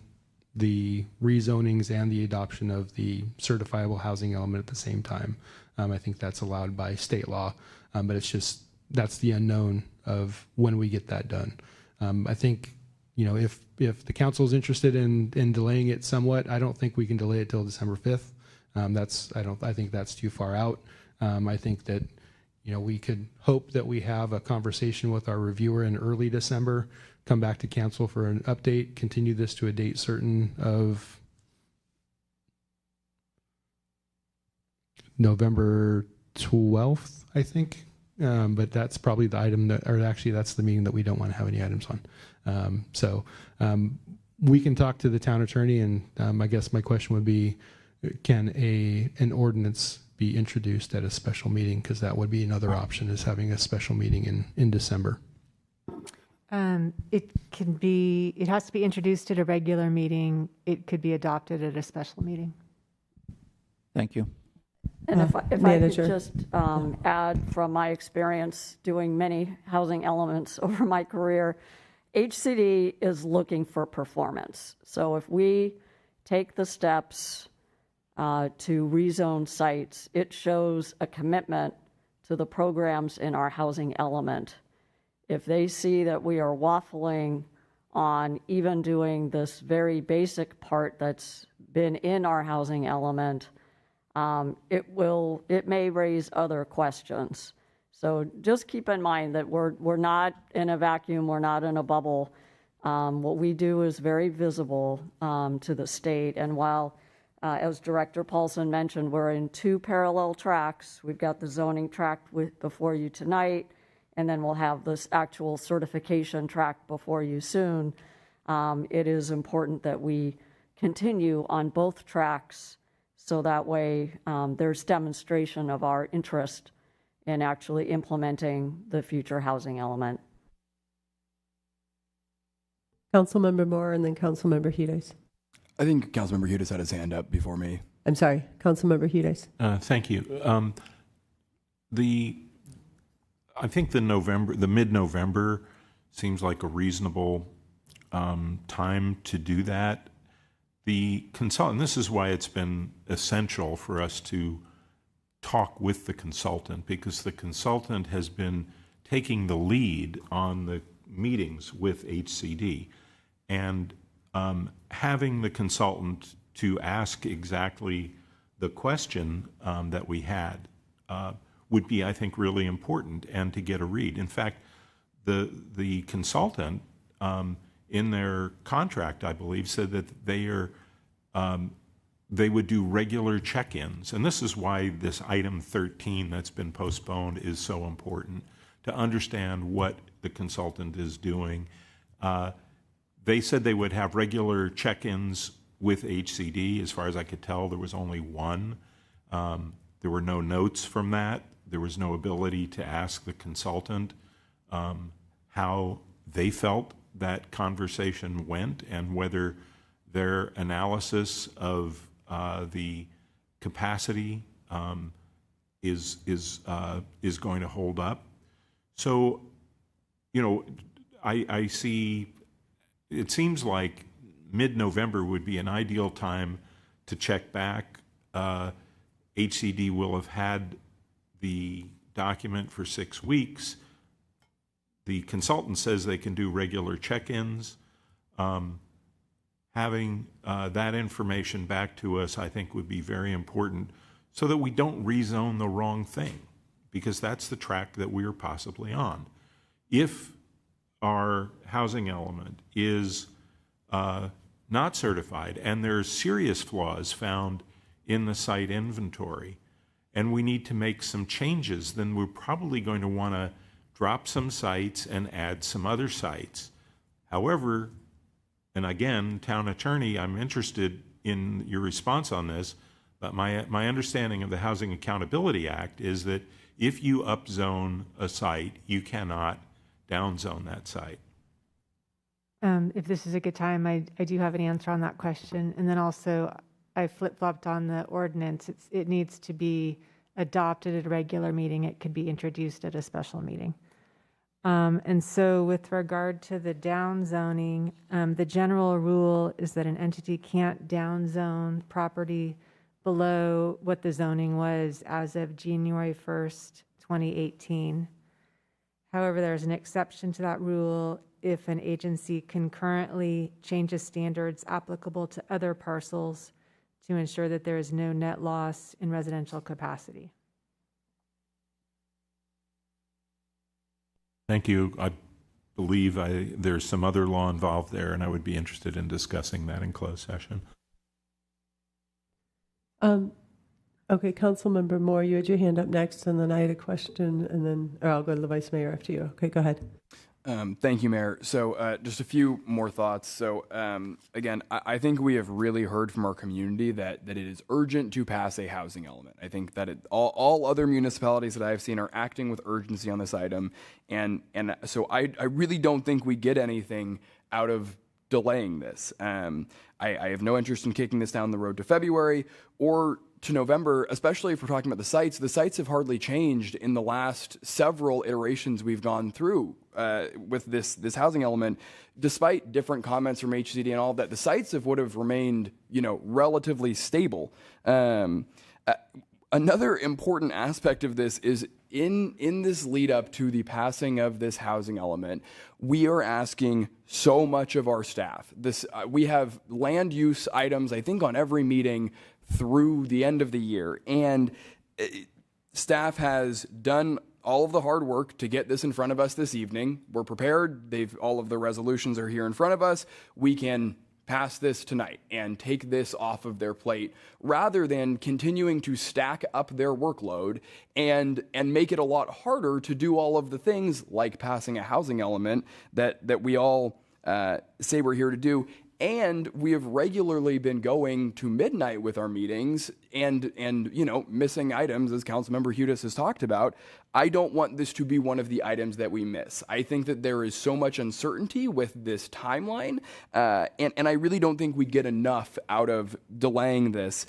the rezonings and the adoption of the certifiable housing element at the same time. I think that's allowed by state law, but it's just, that's the unknown of when we get that done. I think, if the council is interested in delaying it somewhat, I don't think we can delay it till December 5th. I think that's too far out. I think that, we could hope that we have a conversation with our reviewer in early December, come back to council for an update, continue this to a date certain of November 12th, I think. But that's probably the item that's the meeting that we don't want to have any items on. So we can talk to the town attorney, and I guess my question would be, can an ordinance be introduced at a special meeting? Because that would be another option, is having a special meeting in December.
It has to be introduced at a regular meeting. It could be adopted at a special meeting.
Thank you.
And if I could just add from my experience doing many housing elements over my career, HCD is looking for performance. So if we take the steps to rezone sites, it shows a commitment to the programs in our housing element. If they see that we are waffling on even doing this very basic part that's been in our housing element, it may raise other questions. So just keep in mind that we're not in a vacuum, we're not in a bubble. What we do is very visible to the state. And while, as Director Paulson mentioned, we're in 2 parallel tracks. We've got the zoning track before you tonight, and then we'll have this actual certification track before you soon. It is important that we continue on both tracks, so that way there's demonstration of our interest in actually implementing the future housing element.
Councilmember Moore and then Councilmember Hudes.
I think Councilmember Hudes had his hand up before me.
I'm sorry, Councilmember Hudes.
Thank you. I think the mid-November seems like a reasonable time to do that. The consultant, this is why it's been essential for us to talk with the consultant, because the consultant has been taking the lead on the meetings with HCD, and having the consultant to ask exactly the question that we had would be, I think, really important, and to get a read. In fact, the consultant in their contract, I believe, said that they would do regular check-ins. And this is why this item 13 that's been postponed is so important, to understand what the consultant is doing. They said they would have regular check-ins with HCD. As far as I could tell, there was only one. There were no notes from that. There was no ability to ask the consultant how they felt that conversation went, and whether their analysis of the capacity is going to hold up. So, I see. It seems like mid-November would be an ideal time to check back. HCD will have had the document for 6 weeks. The consultant says they can do regular check-ins. Having that information back to us, I think, would be very important, so that we don't rezone the wrong thing, because that's the track that we are possibly on. If our housing element is not certified, and there's serious flaws found in the site inventory, and we need to make some changes, then we're probably going to want to drop some sites and add some other sites. However, and again, town attorney, I'm interested in your response on this, but my understanding of the Housing Accountability Act is that if you upzone a site, you cannot downzone that site.
If this is a good time, I do have an answer on that question. And then also, I flip-flopped on the ordinance. It needs to be adopted at a regular meeting. It could be introduced at a special meeting. And so with regard to the downzoning, the general rule is that an entity can't downzone property below what the zoning was as of January 1st, 2018. However, there's an exception to that rule if an agency concurrently changes standards applicable to other parcels to ensure that there is no net loss in residential capacity.
Thank you. I believe there's some other law involved there, and I would be interested in discussing that in closed session.
Okay, Councilmember Moore, you had your hand up next, and then I had a question, and then I'll go to the Vice Mayor after you. Okay, go ahead.
Thank you, Mayor. So just a few more thoughts. So again, I think we have really heard from our community that it is urgent to pass a housing element. I think that all other municipalities that I have seen are acting with urgency on this item. And so I really don't think we get anything out of delaying this. I have no interest in kicking this down the road to February or to November, especially if we're talking about the sites. The sites have hardly changed in the last several iterations we've gone through with this housing element. Despite different comments from HCD and all of that, the sites would have remained, relatively stable. Another important aspect of this is in this lead up to the passing of this housing element, we are asking so much of our staff. We have land use items, I think, on every meeting through the end of the year. And staff has done all of the hard work to get this in front of us this evening. We're prepared. All of the resolutions are here in front of us. We can pass this tonight and take this off of their plate rather than continuing to stack up their workload and make it a lot harder to do all of the things like passing a housing element that we all say we're here to do. And we have regularly been going to midnight with our meetings and missing items, as Councilmember Hudes has talked about. I don't want this to be one of the items that we miss. I think that there is so much uncertainty with this timeline, and I really don't think we get enough out of delaying this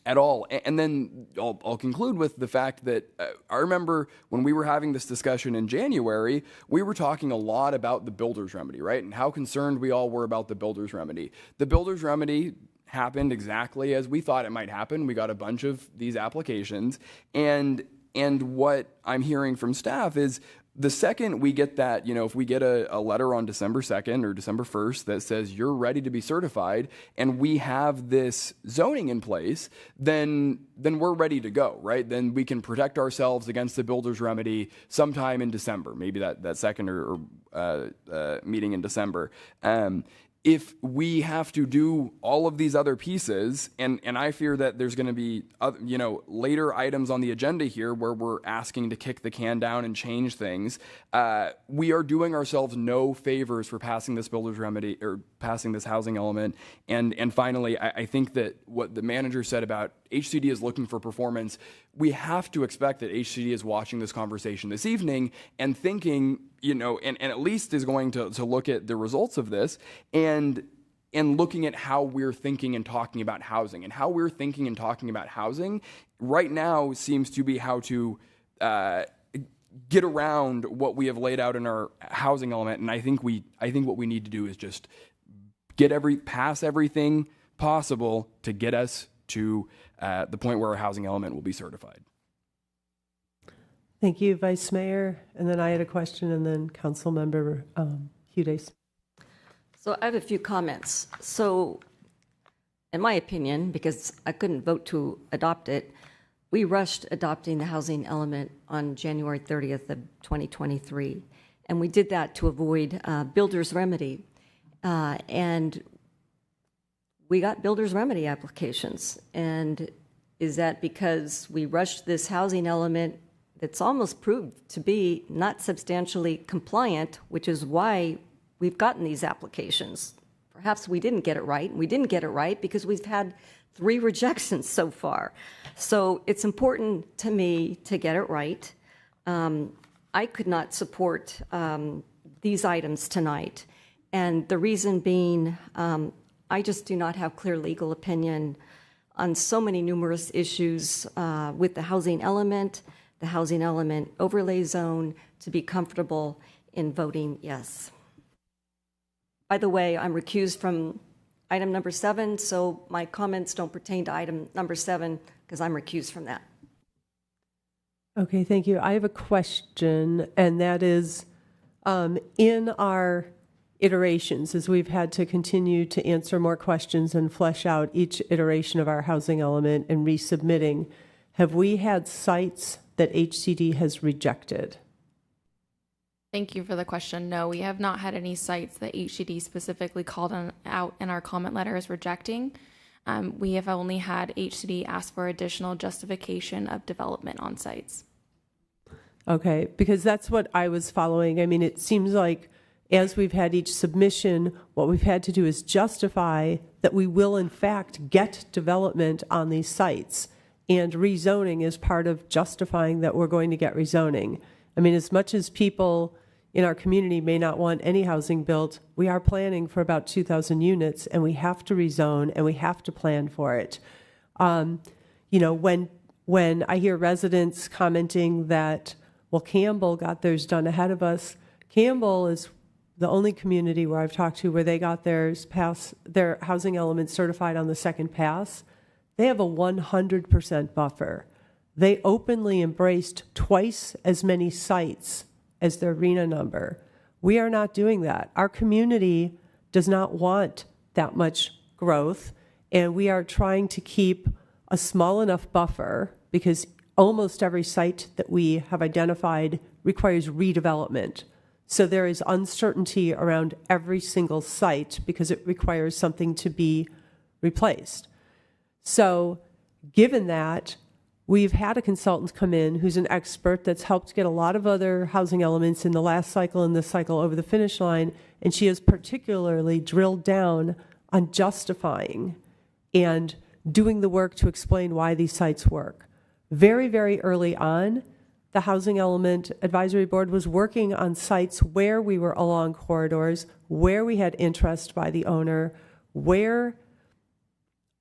at all. And then I'll conclude with the fact that I remember when we were having this discussion in January, we were talking a lot about the builder's remedy, right? And how concerned we all were about the builder's remedy. The builder's remedy happened exactly as we thought it might happen. We got a bunch of these applications, and what I'm hearing from staff is the second we get that, if we get a letter on December 2nd or December 1st that says you're ready to be certified and we have this zoning in place, then we're ready to go, right? Then we can protect ourselves against the builder's remedy sometime in December, maybe that second or meeting in December. If we have to do all of these other pieces, and I fear that there's going to be later items on the agenda here where we're asking to kick the can down and change things, we are doing ourselves no favors for passing this builder's remedy or passing this housing element. And finally, I think that what the manager said about HCD is looking for performance, we have to expect that HCD is watching this conversation this evening and thinking, and at least is going to look at the results of this and looking at how we're thinking and talking about housing. And how we're thinking and talking about housing right now seems to be how to get around what we have laid out in our housing element. And I think what we need to do is just pass everything possible to get us to the point where our housing element will be certified.
Thank you, Vice Mayor. And then I had a question, and then Councilmember Hudes.
So I have a few comments. So in my opinion, because I couldn't vote to adopt it, we rushed adopting the housing element on January 30th of 2023. And we did that to avoid builder's remedy. And we got builder's remedy applications. And is that because we rushed this housing element that's almost proved to be not substantially compliant, which is why we've gotten these applications. Perhaps we didn't get it right, and we didn't get it right because we've had 3 rejections so far. So it's important to me to get it right. I could not support these items tonight, and the reason being, I just do not have clear legal opinion on so many numerous issues with the housing element overlay zone, to be comfortable in voting yes. By the way, I'm recused from item number 7, so my comments don't pertain to item number 7 because I'm recused from that.
Okay, thank you. I have a question, and that is, in our iterations, as we've had to continue to answer more questions and flesh out each iteration of our housing element and resubmitting, have we had sites that HCD has rejected?
Thank you for the question. No, we have not had any sites that HCD specifically called out in our comment letter as rejecting. We have only had HCD ask for additional justification of development on sites.
Okay, because that's what I was following. I mean, it seems like as we've had each submission, what we've had to do is justify that we will in fact get development on these sites. And rezoning is part of justifying that we're going to get rezoning. I mean, as much as people in our community may not want any housing built, we are planning for about 2,000 units, and we have to rezone and we have to plan for it. You know, when I hear residents commenting that, well, Campbell got theirs done ahead of us, Campbell is the only community where I've talked to where they got their housing element certified on the second pass. They have a 100% buffer. They openly embraced twice as many sites as their RENA number. We are not doing that. Our community does not want that much growth, and we are trying to keep a small enough buffer because almost every site that we have identified requires redevelopment. So there is uncertainty around every single site because it requires something to be replaced. So given that, we've had a consultant come in who's an expert that's helped get a lot of other housing elements in the last cycle and this cycle over the finish line, and she has particularly drilled down on justifying and doing the work to explain why these sites work. Very, very early on, the Housing Element Advisory Board was working on sites where we were along corridors, where we had interest by the owner, where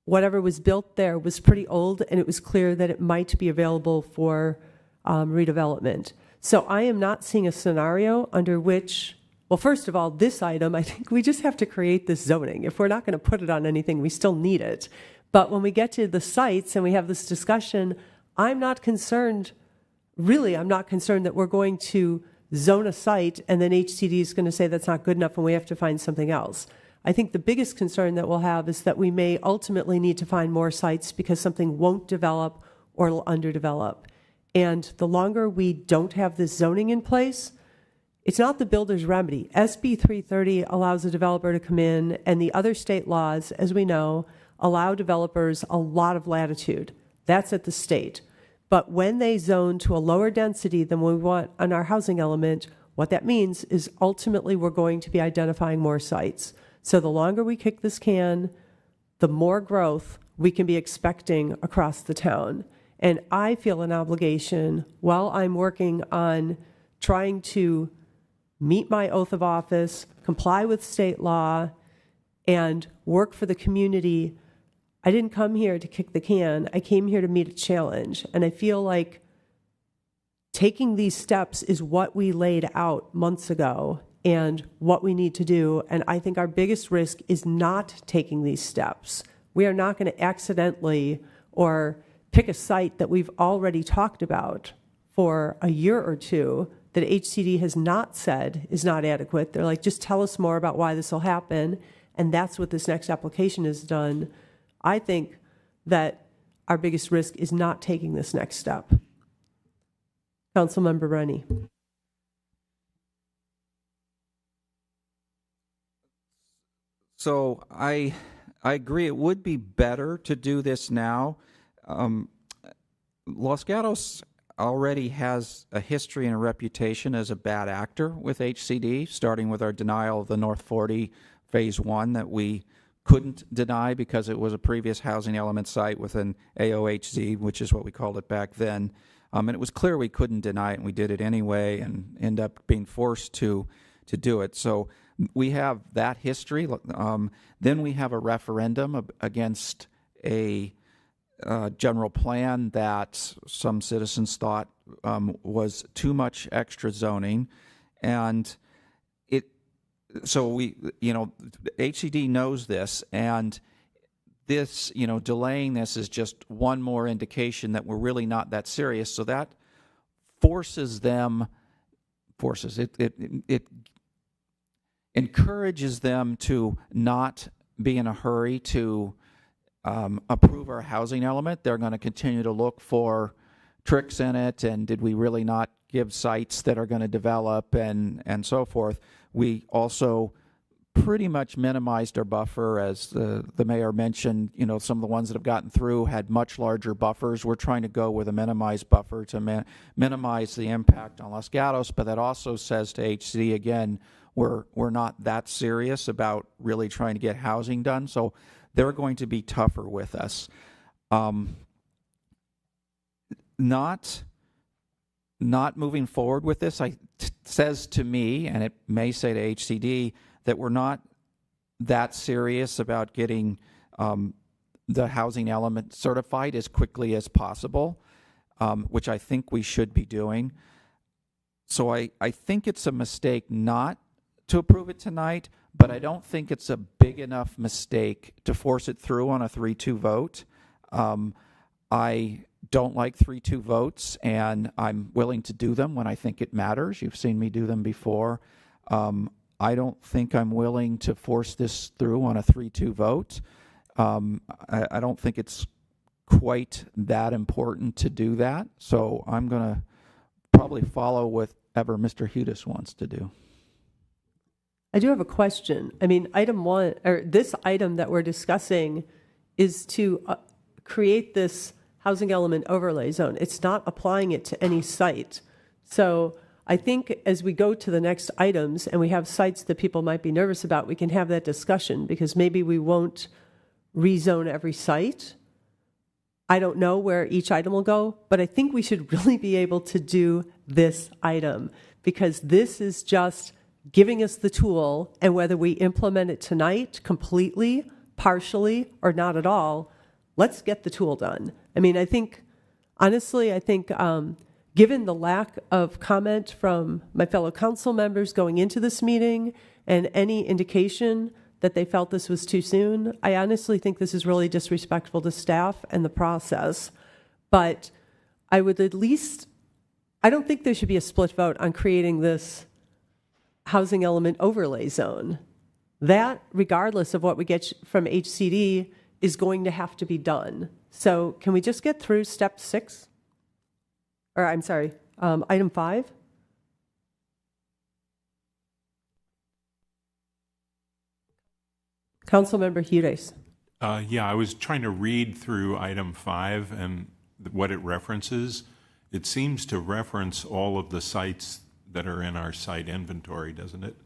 whatever was built there was pretty old, and it was clear that it might be available for redevelopment. So I am not seeing a scenario under which, well, first of all, this item, I think we just have to create this zoning. If we're not going to put it on anything, we still need it. But when we get to the sites and we have this discussion, I'm not concerned, really, I'm not concerned that we're going to zone a site and then HCD is going to say that's not good enough and we have to find something else. I think the biggest concern that we'll have is that we may ultimately need to find more sites because something won't develop or it'll underdevelop. And the longer we don't have this zoning in place, it's not the builder's remedy. SB 330 allows a developer to come in, and the other state laws, as we know, allow developers a lot of latitude. That's at the state. But when they zone to a lower density than we want on our housing element, what that means is ultimately we're going to be identifying more sites. So the longer we kick this can, the more growth we can be expecting across the town. And I feel an obligation while I'm working on trying to meet my oath of office, comply with state law, and work for the community. I didn't come here to kick the can. I came here to meet a challenge. And I feel like taking these steps is what we laid out months ago and what we need to do. And I think our biggest risk is not taking these steps. We are not going to accidentally or pick a site that we've already talked about for a year or two that HCD has not said is not adequate. They're like, just tell us more about why this will happen. And that's what this next application has done. I think that our biggest risk is not taking this next step. Councilmember Rennie.
So I agree it would be better to do this now. Los Gatos already has a history and a reputation as a bad actor with HCD, starting with our denial of the North 40 Phase 1 that we couldn't deny because it was a previous housing element site with an AOHZ, which is what we called it back then. And it was clear we couldn't deny it, and we did it anyway and end up being forced to do it. So we have that history. Then we have a referendum against a general plan that some citizens thought was too much extra zoning, and HCD knows this, and this, delaying this is just one more indication that we're really not that serious. So that it encourages them to not be in a hurry to approve our housing element. They're going to continue to look for tricks in it, and did we really not give sites that are going to develop and so forth. We also pretty much minimized our buffer, as the mayor mentioned. Some of the ones that have gotten through had much larger buffers. We're trying to go with a minimized buffer to minimize the impact on Los Gatos, but that also says to HCD, again, we're not that serious about really trying to get housing done, so they're going to be tougher with us. Not moving forward with this says to me, and it may say to HCD, that we're not that serious about getting the housing element certified as quickly as possible, which I think we should be doing. So I think it's a mistake not to approve it tonight, but I don't think it's a big enough mistake to force it through on a 3-2 vote. I don't like 3-2 votes, and I'm willing to do them when I think it matters. You've seen me do them before. I don't think I'm willing to force this through on a 3-2 vote. I don't think it's quite that important to do that, so I'm going to probably follow whatever Mr. Hudis wants to do.
I do have a question. I mean, item 1, or this item that we're discussing, is to create this housing element overlay zone. It's not applying it to any site. So I think as we go to the next items and we have sites that people might be nervous about, we can have that discussion, because maybe we won't rezone every site. I don't know where each item will go, but I think we should really be able to do this item, because this is just giving us the tool, and whether we implement it tonight completely, partially, or not at all, let's get the tool done. I mean, honestly, I think given the lack of comment from my fellow council members going into this meeting and any indication that they felt this was too soon, I honestly think this is really disrespectful to staff and the process. But I would I don't think there should be a split vote on creating this housing element overlay zone. That, regardless of what we get from HCD, is going to have to be done. So can we just get through step 6? Or I'm sorry, item 5? Councilmember Hudis.
Yeah, I was trying to read through item 5 and what it references. It seems to reference all of the sites that are in our site inventory, doesn't it?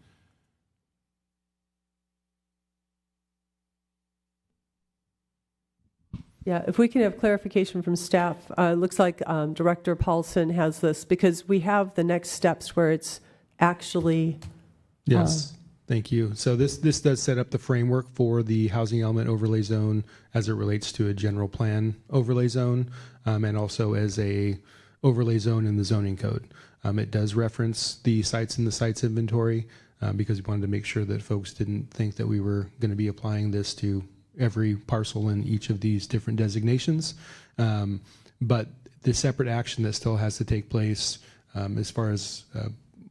Yeah, if we can have clarification from staff. It looks like Director Paulson has this, because we have the next steps where it's actually...
Yes, thank you. So this does set up the framework for the housing element overlay zone as it relates to a general plan overlay zone, and also as a overlay zone in the zoning code. It does reference the sites in the sites inventory, because we wanted to make sure that folks didn't think that we were going to be applying this to every parcel in each of these different designations. But the separate action that still has to take place, as far as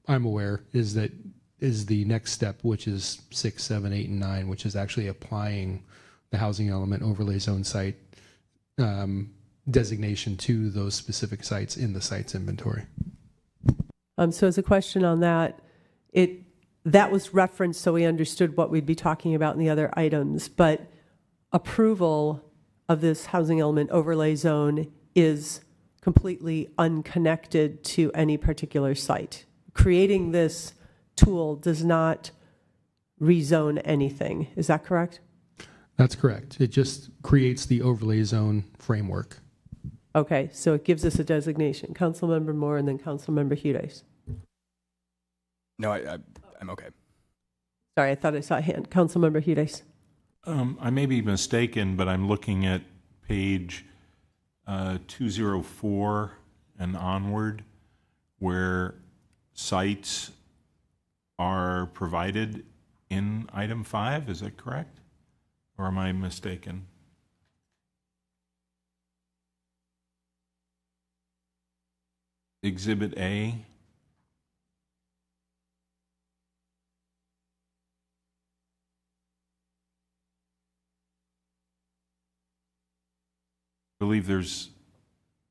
I'm aware, is the next step, which is 6, 7, 8, and 9, which is actually applying the housing element overlay zone site designation to those specific sites in the sites inventory.
So as a question on that, that was referenced so we understood what we'd be talking about in the other items, but approval of this housing element overlay zone is completely unconnected to any particular site. Creating this tool does not rezone anything. Is that correct?
That's correct. It just creates the overlay zone framework.
Okay, so it gives us a designation. Councilmember Moore and then Councilmember Hudes.
No, I'm okay.
Sorry, I thought I saw a hand. Councilmember Hudes.
I may be mistaken, but I'm looking at page 204 and onward, where sites are provided in item 5. Is that correct? Or am I mistaken? Exhibit A. I believe there's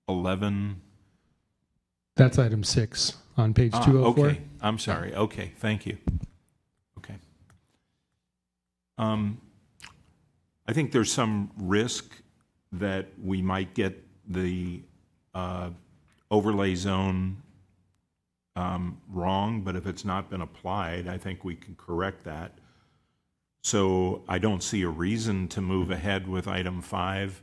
11.
That's item 6 on page 204.
Okay, I'm sorry. Okay, thank you. Okay. I think there's some risk that we might get the overlay zone wrong, but if it's not been applied, I think we can correct that. So I don't see a reason to move ahead with item 5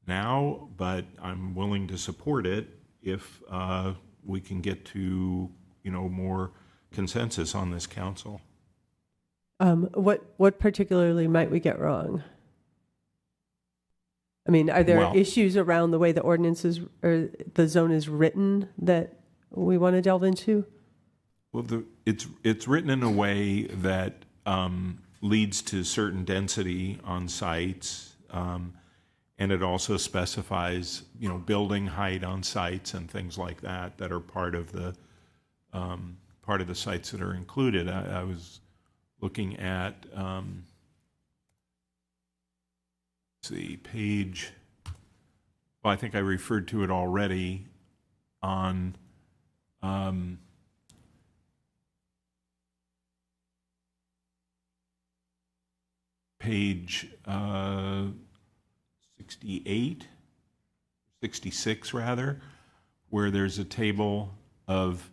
now, but I'm willing to support it if we can get to, more consensus on this council.
What particularly might we get wrong? I mean, are there issues around the way the ordinance is, or the zone is written that we want to delve into?
Well, it's written in a way that leads to certain density on sites, and it also specifies, building height on sites and things like that that are part of the sites that are included. I was looking at the page. Well, I think I referred to it already on page 68, 66 rather, where there's a table of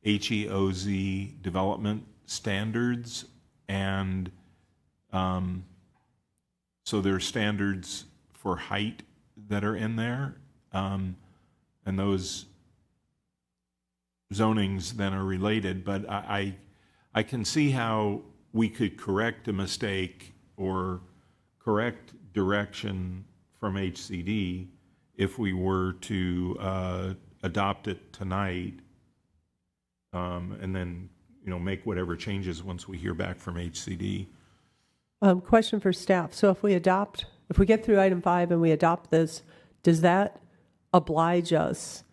HEOZ development standards, and so there are standards for height that are in there, and those zonings then are related, but I can see how we could correct a mistake or correct direction from HCD if we were to adopt it tonight, and then make whatever changes once we hear back from HCD.
Question for staff. So if we get through item 5 and we adopt this, does that oblige us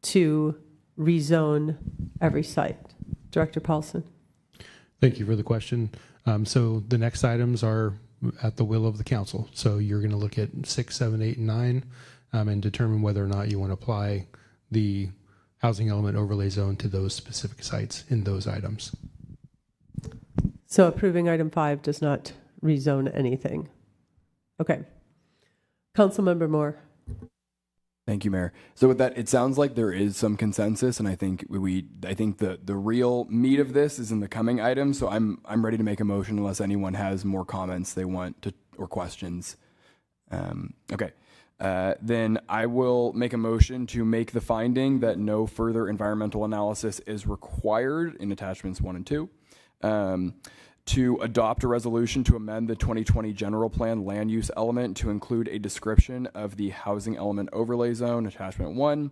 to rezone every site? Director Paulson.
Thank you for the question. So the next items are at the will of the council. So you're going to look at 6, 7, 8, and 9 and determine whether or not you want to apply the housing element overlay zone to those specific sites in those items.
So approving item 5 does not rezone anything. Okay. Councilmember Moore.
Thank you, Mayor. So with that, it sounds like there is some consensus, and I think the real meat of this is in the coming items. So I'm ready to make a motion unless anyone has more comments they want to or questions. Okay. Then I will make a motion to make the finding that no further environmental analysis is required in attachments 1 and 2. To adopt a resolution to amend the 2020 general plan land use element to include a description of the housing element overlay zone, attachment 1,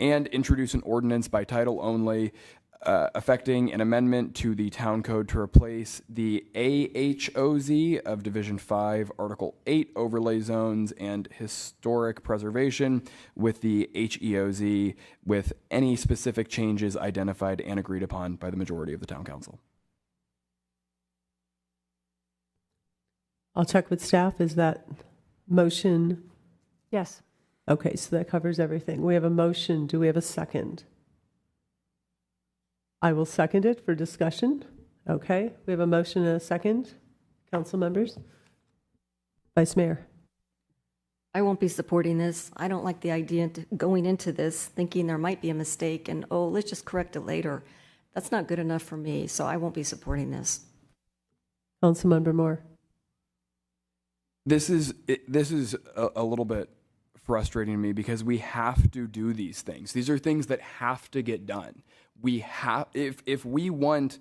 and introduce an ordinance by title only affecting an amendment to the town code to replace the AHOZ of Division 5, Article 8 overlay zones and historic preservation with the HEOZ with any specific changes identified and agreed upon by the majority of the town council.
I'll check with staff. Is that motion?
Yes.
Okay, so that covers everything. We have a motion. Do we have a second? I will second it for discussion. Okay, we have a motion and a second. Council members? Vice Mayor?
I won't be supporting this. I don't like the idea of going into this thinking there might be a mistake and, oh, let's just correct it later. That's not good enough for me, so I won't be supporting this.
Councilmember Moore.
This is a little bit frustrating to me because we have to do these things. These are things that have to get done. We have, if we want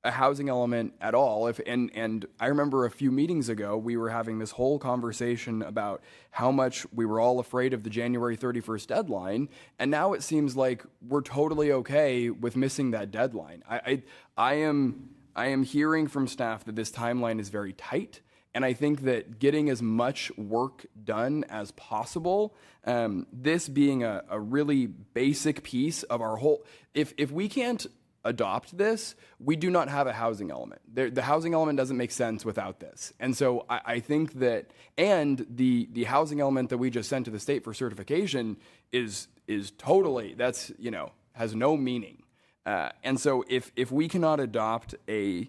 a housing element at all, and I remember a few meetings ago, we were having this whole conversation about how much we were all afraid of the January 31st deadline, and now it seems like we're totally okay with missing that deadline. I am hearing from staff that this timeline is very tight, and I think that getting as much work done as possible, this being a really basic piece of our whole, if we can't adopt this, we do not have a housing element. The housing element doesn't make sense without this. And so I think that, and the housing element that we just sent to the state for certification is totally, that's, has no meaning. And so if we cannot adopt I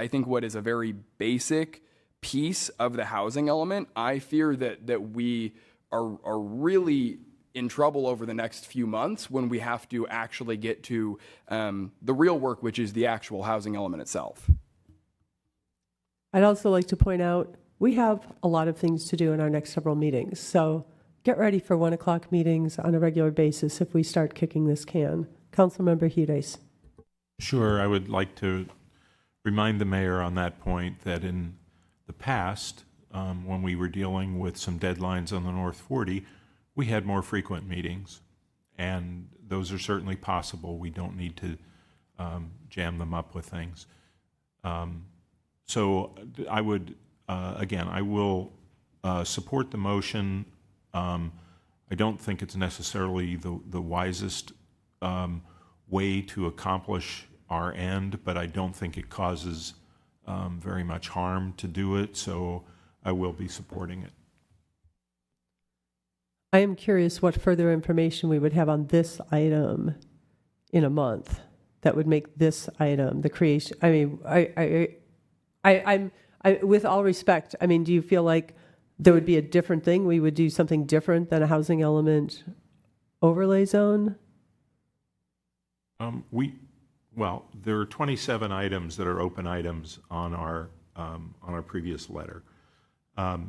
think what is a very basic piece of the housing element, I fear that we are really in trouble over the next few months when we have to actually get to the real work, which is the actual housing element itself.
I'd also like to point out we have a lot of things to do in our next several meetings. So get ready for 1 o'clock meetings on a regular basis if we start kicking this can. Councilmember Hudes.
Sure, I would like to remind the mayor on that point that in the past, when we were dealing with some deadlines on the North 40, we had more frequent meetings, and those are certainly possible. We don't need to jam them up with things. So I would, again, I will support the motion. I don't think it's necessarily the wisest way to accomplish our end, but I don't think it causes very much harm to do it, so I will be supporting it.
I am curious what further information we would have on this item in a month that would make this item the creation. I mean, I'm with all respect. I mean, do you feel like there would be a different thing? We would do something different than a housing element overlay zone?
Well, there are 27 items that are open items on our previous letter. A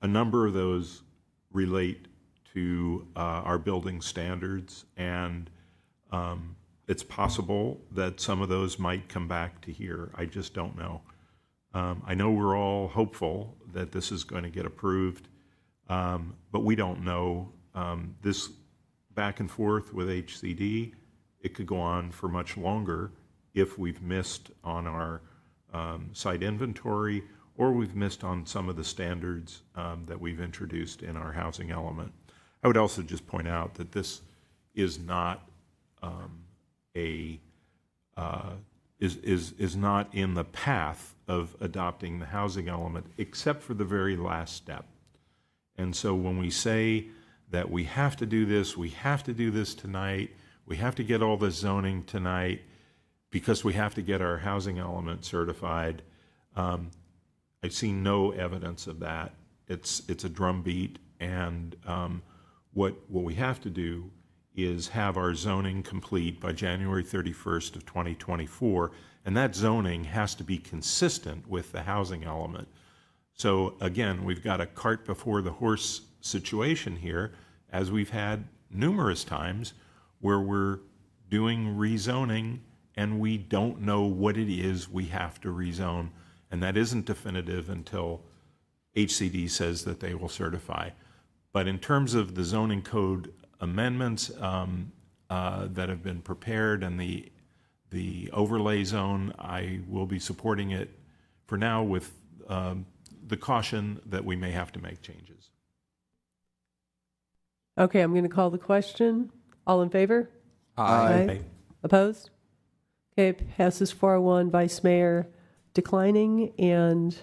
number of those relate to our building standards, and it's possible that some of those might come back to here. I just don't know. I know we're all hopeful that this is going to get approved, but we don't know. This back and forth with HCD, it could go on for much longer if we've missed on our site inventory or we've missed on some of the standards that we've introduced in our housing element. I would also just point out that this is not is not in the path of adopting the housing element, except for the very last step. And so when we say that we have to do this tonight, we have to get all this zoning tonight because we have to get our housing element certified, I've seen no evidence of that. It's a drumbeat, and what we have to do is have our zoning complete by January 31st of 2024, and that zoning has to be consistent with the housing element. So again, we've got a cart before the horse situation here, as we've had numerous times where we're doing rezoning and we don't know what it is we have to rezone, and that isn't definitive until HCD says that they will certify. But in terms of the zoning code amendments that have been prepared and the overlay zone, I will be supporting it for now with the caution that we may have to make changes.
Okay, I'm going to call the question. All in favor?
Aye.
Opposed? Okay, passes 4-1. Vice Mayor declining, and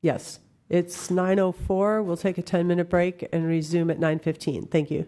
yes, it's 9:04. We'll take a 10-minute break and resume at 9:15. Thank you.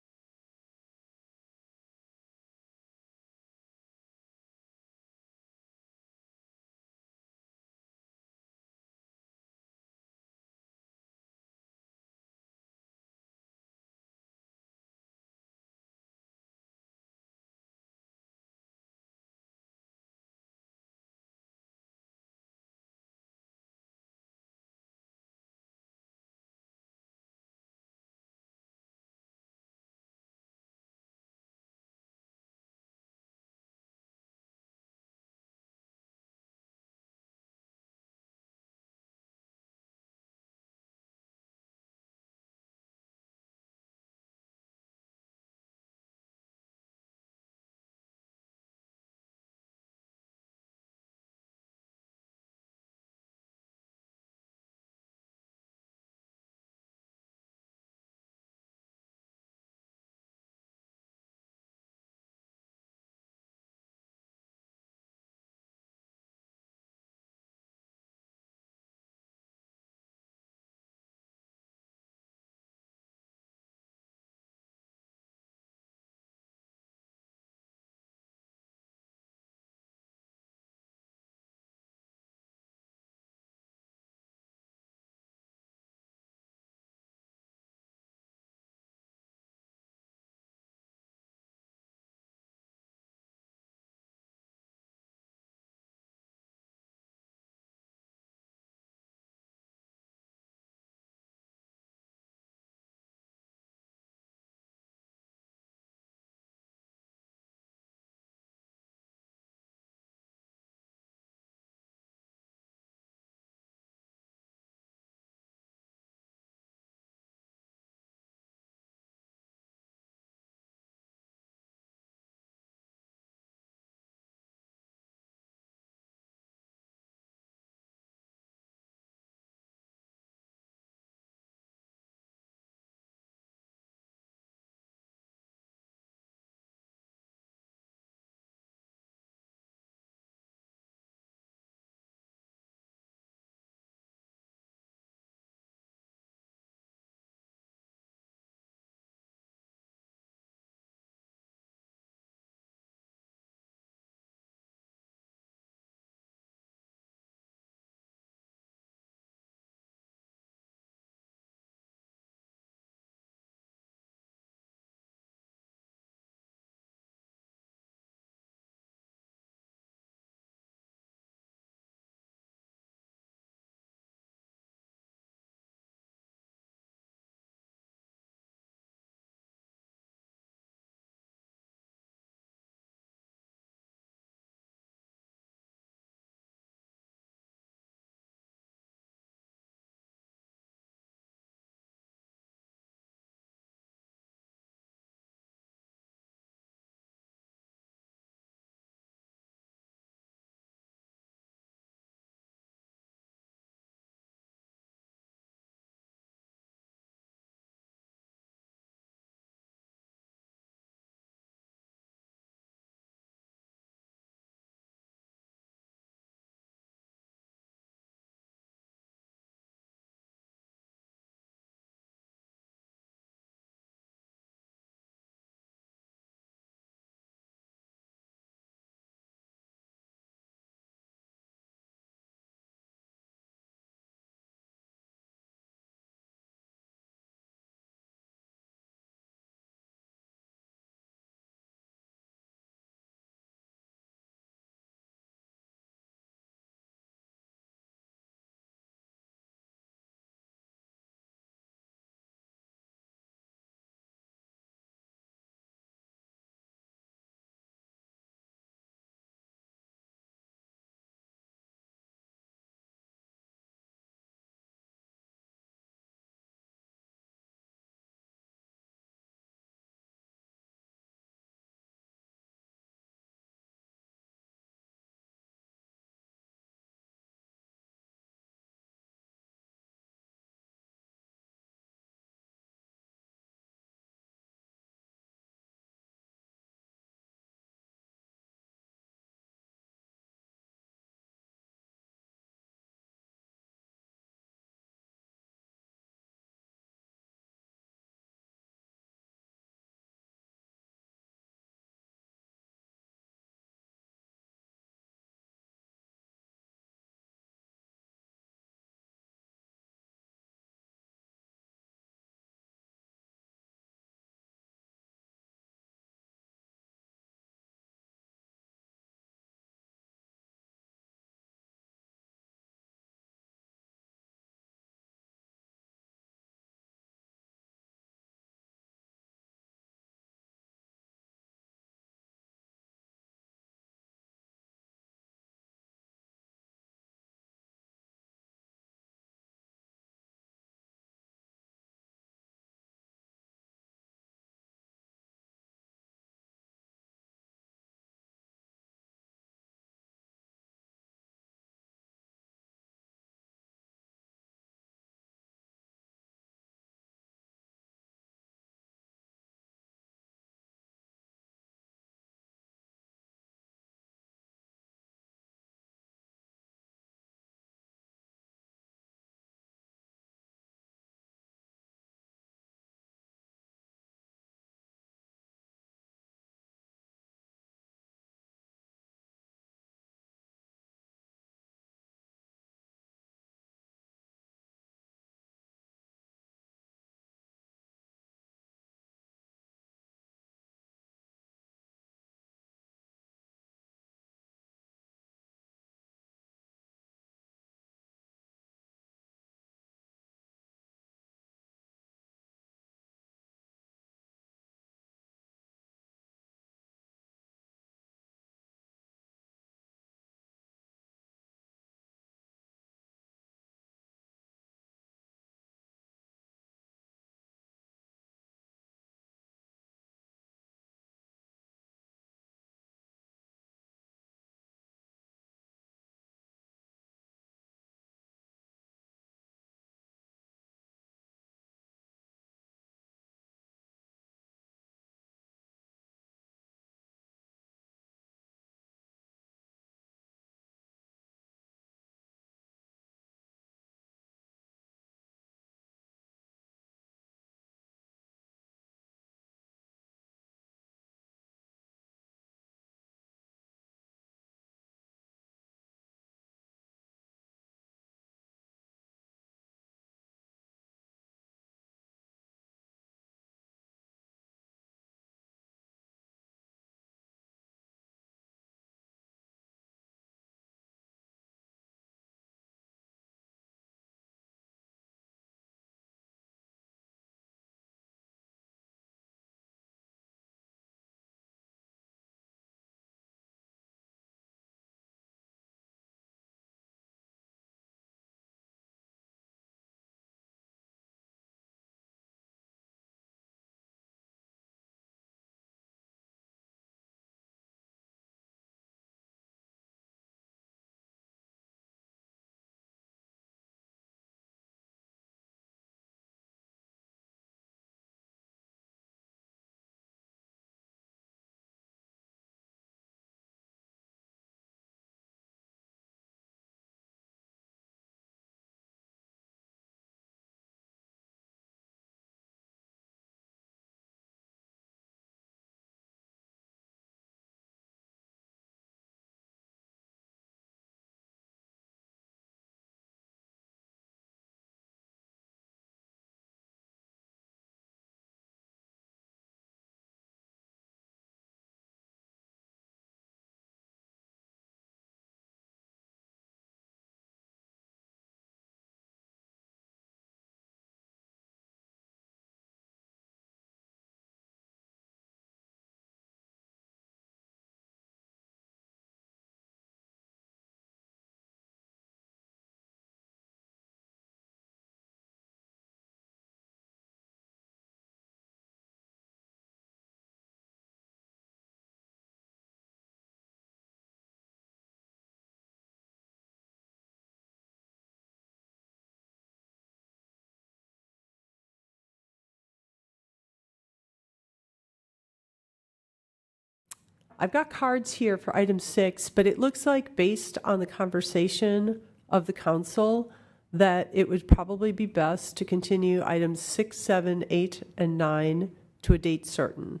I've got cards here for item 6, but it looks like based on the conversation of the council that it would probably be best to continue items 6, 7, 8, and 9 to a date certain.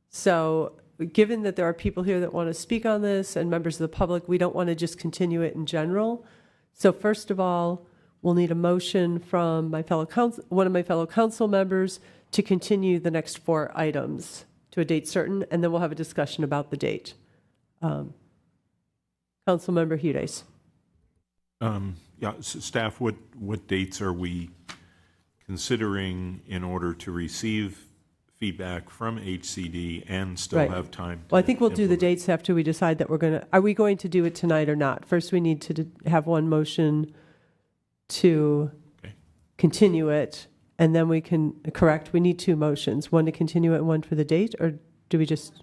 So given that there are people here that want to speak on this and members of the public, we don't want to just continue it in general. So first of all, we'll need a motion from one of my fellow council members to continue the next 4 items to a date certain, and then we'll have a discussion about the date. Councilmember Hudes.
Yeah, staff, what dates are we considering in order to receive feedback from HCD and still have time to
Well, I think we'll do the dates after we decide that are we going to do it tonight or not? First, we need to have one motion to continue it, and then we can, we need 2 motions, one to continue it and one for the date, or do we just?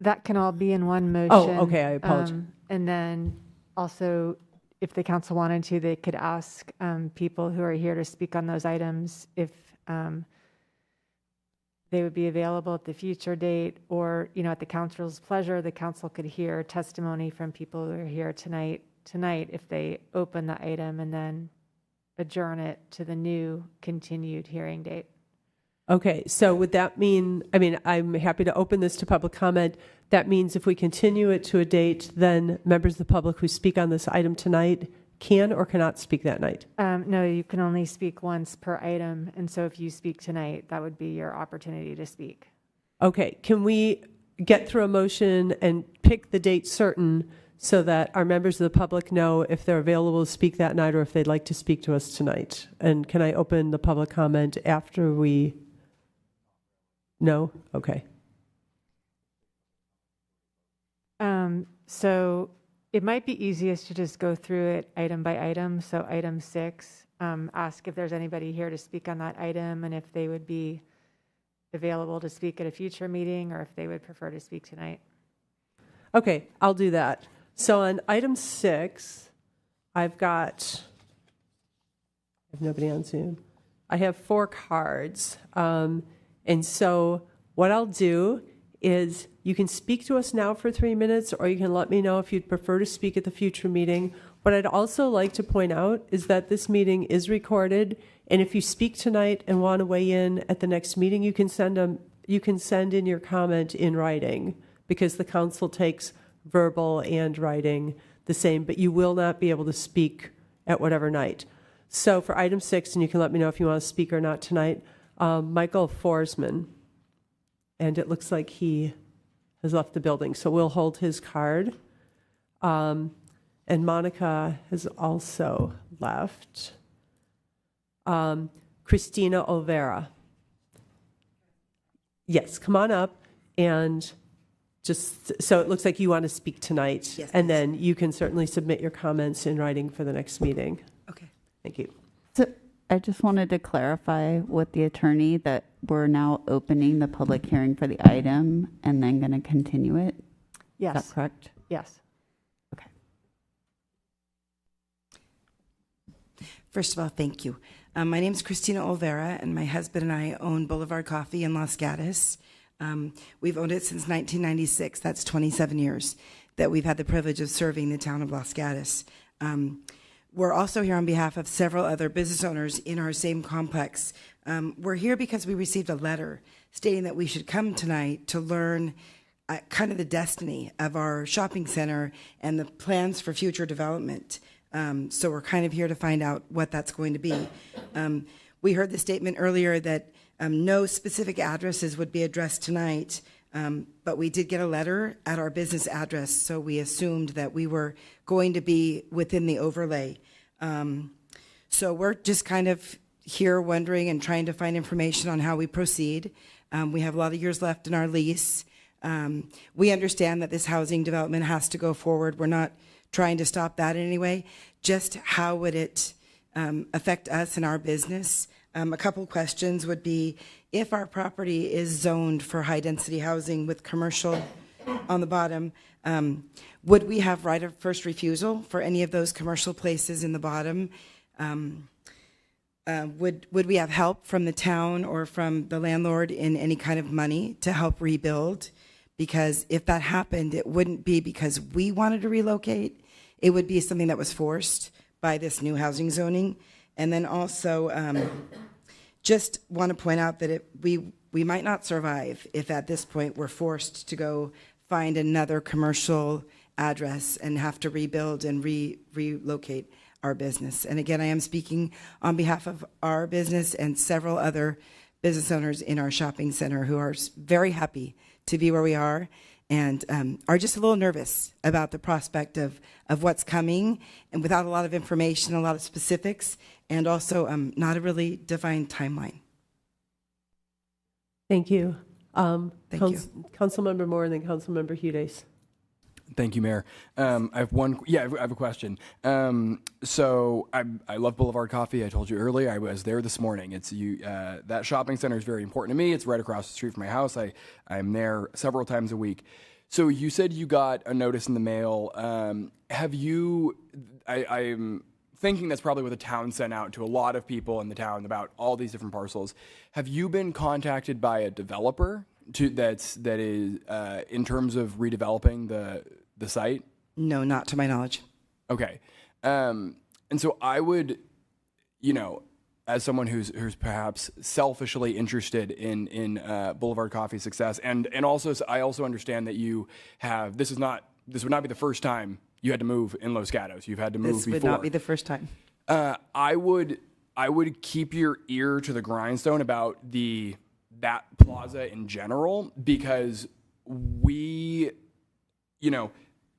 That can all be in one motion.
Oh, okay, I apologize.
And then also, if the council wanted to, they could ask people who are here to speak on those items if they would be available at the future date, or, at the council's pleasure, the council could hear testimony from people who are here tonight if they open the item and then adjourn it to the new continued hearing date.
Okay, so would that mean, I'm happy to open this to public comment. That means if we continue it to a date, then members of the public who speak on this item tonight can or cannot speak that night?
No, you can only speak once per item. And so if you speak tonight, that would be your opportunity to speak.
Okay, can we get through a motion and pick the date certain so that our members of the public know if they're available to speak that night or if they'd like to speak to us tonight? And can I open the public comment after we? No? Okay.
So it might be easiest to just go through it item by item. So item 6, ask if there's anybody here to speak on that item and if they would be available to speak at a future meeting or if they would prefer to speak tonight.
Okay, I'll do that. So on item 6, I have nobody on Zoom. I have 4 cards. And so what I'll do is you can speak to us now for 3 minutes, or you can let me know if you'd prefer to speak at the future meeting. What I'd also like to point out is that this meeting is recorded, and if you speak tonight and want to weigh in at the next meeting, you can send in your comment in writing, because the council takes verbal and writing the same, but you will not be able to speak at whatever night. So for item 6, and you can let me know if you want to speak or not tonight, Michael Forsman, and it looks like he has left the building, so we'll hold his card. And Monica has also left. Christina Olvera. Yes, come on up, and just so it looks like you want to speak tonight,
yes,
and then you can certainly submit your comments in writing for the next meeting.
Okay.
Thank you.
So I just wanted to clarify with the attorney that we're now opening the public hearing for the item and then going to continue it.
Yes.
Is that correct?
Yes.
Okay.
First of all, thank you. My name is Christina Olvera, and my husband and I own Boulevard Coffee in Los Gatos. We've owned it since 1996. That's 27 years that we've had the privilege of serving the town of Los Gatos. We're also here on behalf of several other business owners in our same complex. We're here because we received a letter stating that we should come tonight to learn kind of the destiny of our shopping center and the plans for future development. So we're kind of here to find out what that's going to be. We heard the statement earlier that no specific addresses would be addressed tonight, but we did get a letter at our business address, so we assumed that we were going to be within the overlay. So we're just kind of here wondering and trying to find information on how we proceed. We have a lot of years left in our lease. We understand that this housing development has to go forward. We're not trying to stop that in any way. Just how would it affect us and our business? A couple questions would be, if our property is zoned for high-density housing with commercial on the bottom, would we have right of first refusal for any of those commercial places in the bottom? Would we have help from the town or from the landlord in any kind of money to help rebuild? because if that happened, it wouldn't be because we wanted to relocate. It would be something that was forced by this new housing zoning. And then also, just want to point out that we might not survive if at this point we're forced to go find another commercial address and have to rebuild and relocate our business. And again, I am speaking on behalf of our business and several other business owners in our shopping center who are very happy to be where we are and are just a little nervous about the prospect of what's coming, and without a lot of information, a lot of specifics, and also not a really defined timeline.
Thank you.
Thank you.
Councilmember Moore and then Councilmember Hudes.
Thank you, Mayor. I have one. Yeah, I have a question. So I love Boulevard Coffee. I told you earlier. I was there this morning. It's that shopping center is very important to me. It's right across the street from my house. I'm there several times a week. So you said you got a notice in the mail. Have you? I'm thinking that's probably what the town sent out to a lot of people in the town about all these different parcels. Have you been contacted by a developer that is in terms of redeveloping the site?
No, not to my knowledge.
Okay. And so I would, as someone who's perhaps selfishly interested in Boulevard Coffee's success, and also I also understand that you have this would not be the first time you had to move in Los Gatos. You've had to move before.
This would not be the first time.
I would keep your ear to the grindstone about that plaza in general, because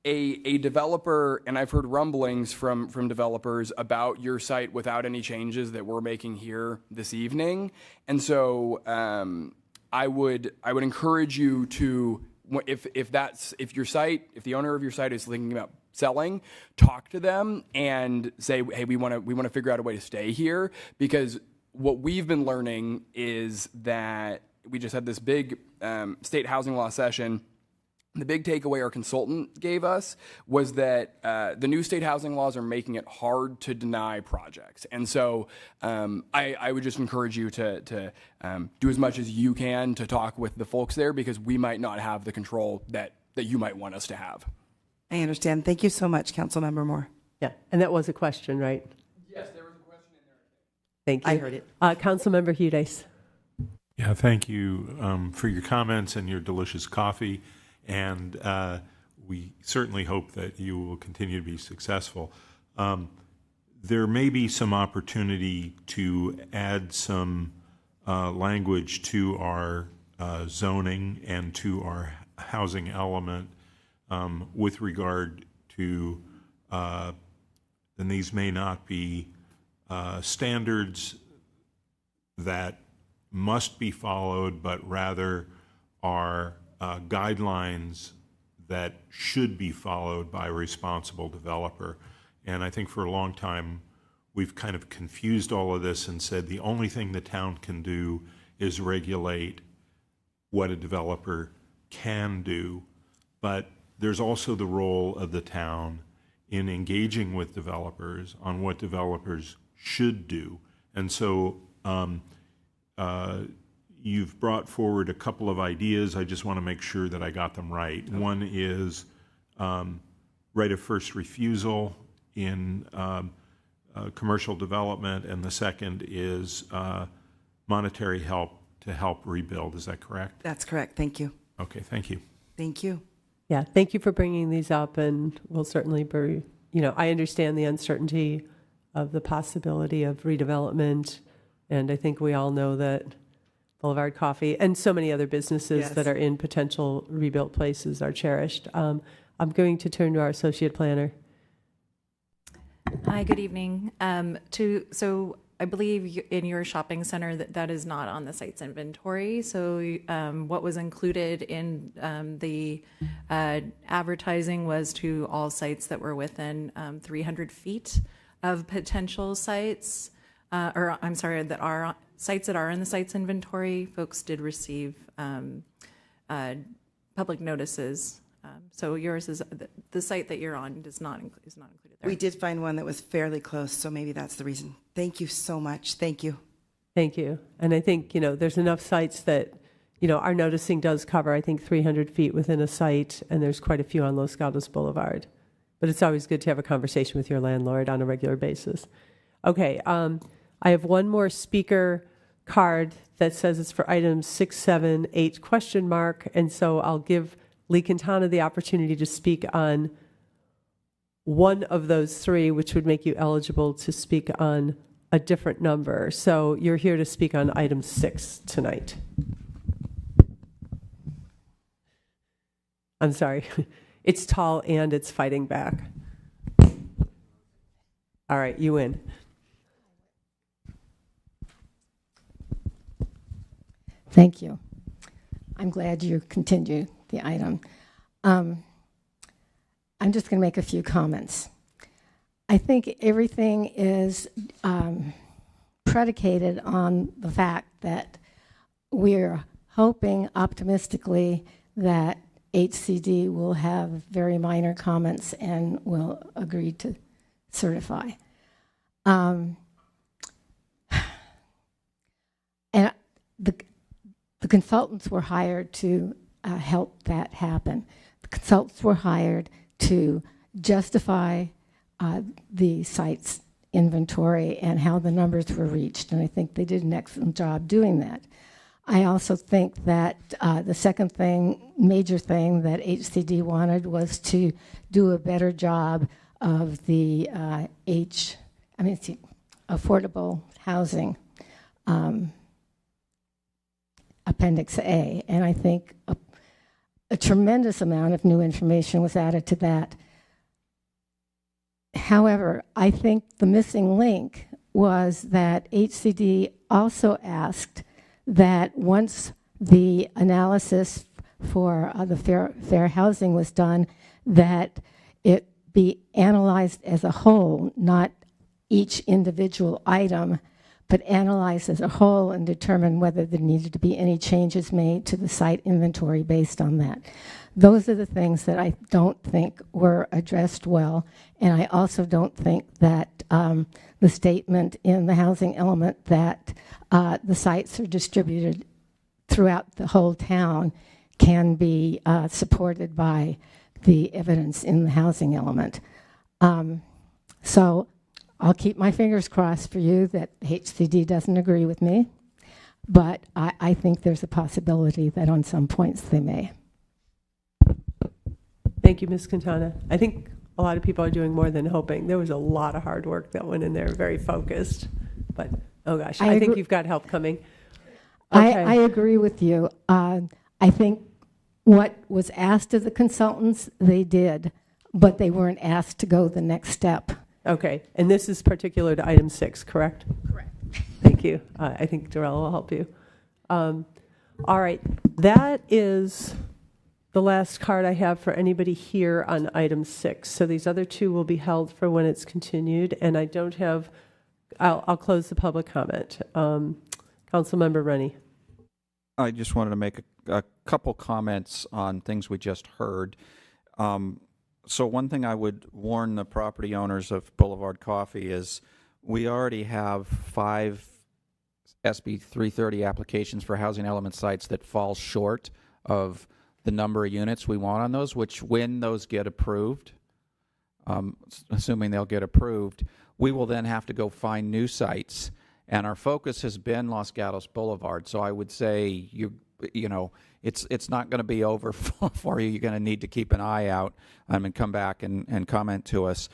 a developer, and I've heard rumblings from developers about your site without any changes that we're making here this evening. And so I would encourage you to, if the owner of your site is thinking about selling, talk to them and say, hey, we want to figure out a way to stay here, because what we've been learning is that we just had this big state housing law session. The big takeaway our consultant gave us was that the new state housing laws are making it hard to deny projects. And so I would just encourage you to do as much as you can to talk with the folks there, because we might not have the control that you might want us to have.
I understand. Thank you so much, Councilmember Moore.
Yeah, and that was a question, right?
Yes, there was a question in there.
Thank you.
I heard it.
Councilmember Hudes.
Yeah, thank you for your comments and your delicious coffee. And we certainly hope that you will continue to be successful. There may be some opportunity to add some language to our zoning and to our housing element with regard to, and these may not be standards that must be followed, but rather are guidelines that should be followed by a responsible developer. And I think for a long time, we've kind of confused all of this and said the only thing the town can do is regulate what a developer can do. But there's also the role of the town in engaging with developers on what developers should do. And so you've brought forward a couple of ideas. I just want to make sure that I got them right. One is right of first refusal in commercial development, and the second is monetary help to help rebuild. Is that correct?
That's correct. Thank you.
Okay, thank you.
Thank you.
Yeah, thank you for bringing these up, and we'll certainly be, I understand the uncertainty of the possibility of redevelopment, and I think we all know that Boulevard Coffee and so many other businesses that are in potential rebuilt places are cherished. I'm going to turn to our associate planner.
Hi, good evening. So I believe in your shopping center that is not on the site's inventory. So what was included in the advertising was to all sites that were within 300 feet of potential sites, that are sites that are in the site's inventory. Folks did receive public notices. So yours is the site that you're on is not included there.
We did find one that was fairly close, so maybe that's the reason. Thank you so much. Thank you.
Thank you. And I think, there's enough sites that, you know, our noticing does cover, I think, 300 feet within a site, and there's quite a few on Los Gatos Boulevard. But it's always good to have a conversation with your landlord on a regular basis. Okay, I have one more speaker card that says it's for items 6, 7, 8 question mark, and so I'll give Lee Quintana the opportunity to speak on one of those three, which would make you eligible to speak on a different number. So you're here to speak on item 6 tonight. I'm sorry. It's tall and it's fighting back. All right, you win.
Thank you. I'm glad you continued the item. I'm just going to make a few comments. I think everything is predicated on the fact that we're hoping optimistically that HCD will have very minor comments and will agree to certify. And the consultants were hired to help that happen. The consultants were hired to justify the site's inventory and how the numbers were reached, and I think they did an excellent job doing that. I also think that the second thing, major thing that HCD wanted was to do a better job of the affordable housing Appendix A, and I think a tremendous amount of new information was added to that. However, I think the missing link was that HCD also asked that once the analysis for the fair housing was done, that it be analyzed as a whole, not each individual item, but analyzed as a whole and determine whether there needed to be any changes made to the site inventory based on that. Those are the things that I don't think were addressed well, and I also don't think that the statement in the housing element that the sites are distributed throughout the whole town can be supported by the evidence in the housing element. So I'll keep my fingers crossed for you that HCD doesn't agree with me, but I think there's a possibility that on some points they may.
Thank you, Ms. Quintana. I think a lot of people are doing more than hoping. There was a lot of hard work that went in there, very focused. But, oh gosh, I think you've got help coming. Okay.
I agree with you. I think what was asked of the consultants, they did, but they weren't asked to go the next step.
Okay, and this is particular to item 6, correct?
Correct.
Thank you. I think Darrell will help you. All right, that is the last card I have for anybody here on item 6. So these other two will be held for when it's continued, and I don't have, I'll close the public comment. Councilmember Rennie.
I just wanted to make a couple comments on things we just heard. So one thing I would warn the property owners of Boulevard Coffee is we already have 5 SB 330 applications for housing element sites that fall short of the number of units we want on those, which when those get approved, assuming they'll get approved, we will then have to go find new sites. And our focus has been Los Gatos Boulevard. So I would say you know, it's not going to be over for you. You're going to need to keep an eye out and come back and comment to us.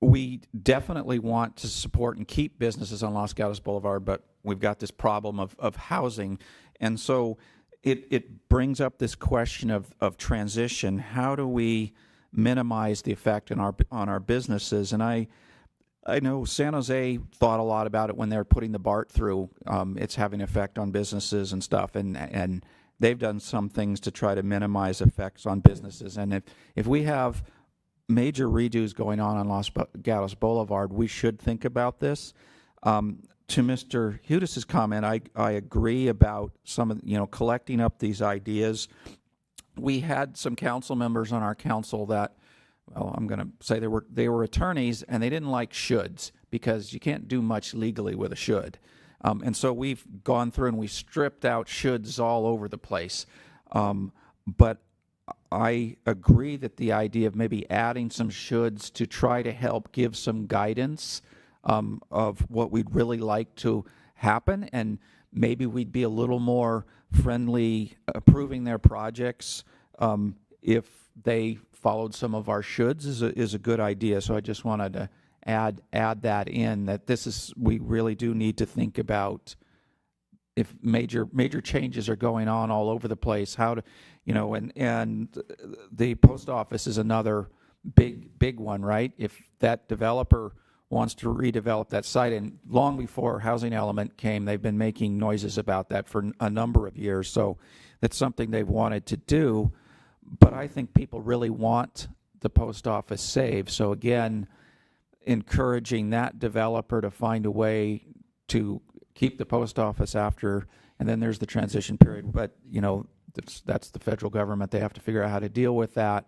We definitely want to support and keep businesses on Los Gatos Boulevard, but we've got this problem of housing. And so it brings up this question of transition. How do we minimize the effect on our businesses? And I know San Jose thought a lot about it when they were putting the BART through. It's having an effect on businesses and stuff, and they've done some things to try to minimize effects on businesses. And if we have major redos going on Los Gatos Boulevard, we should think about this. To Mr. Hudis's comment, I agree about some of collecting up these ideas. We had some council members on our council that, well, I'm going to say they were attorneys, and they didn't like shoulds because you can't do much legally with a should. And so we've gone through and we stripped out shoulds all over the place. But I agree that the idea of maybe adding some shoulds to try to help give some guidance of what we'd really like to happen, and maybe we'd be a little more friendly approving their projects if they followed some of our shoulds is a good idea. So I just wanted to add that in, that we really do need to think about if major changes are going on all over the place, how to, and the post office is another big one, right? If that developer wants to redevelop that site, and long before housing element came, they've been making noises about that for a number of years. So that's something they've wanted to do, but I think people really want the post office saved. So again, encouraging that developer to find a way to keep the post office after, and then there's the transition period. But that's the federal government. They have to figure out how to deal with that.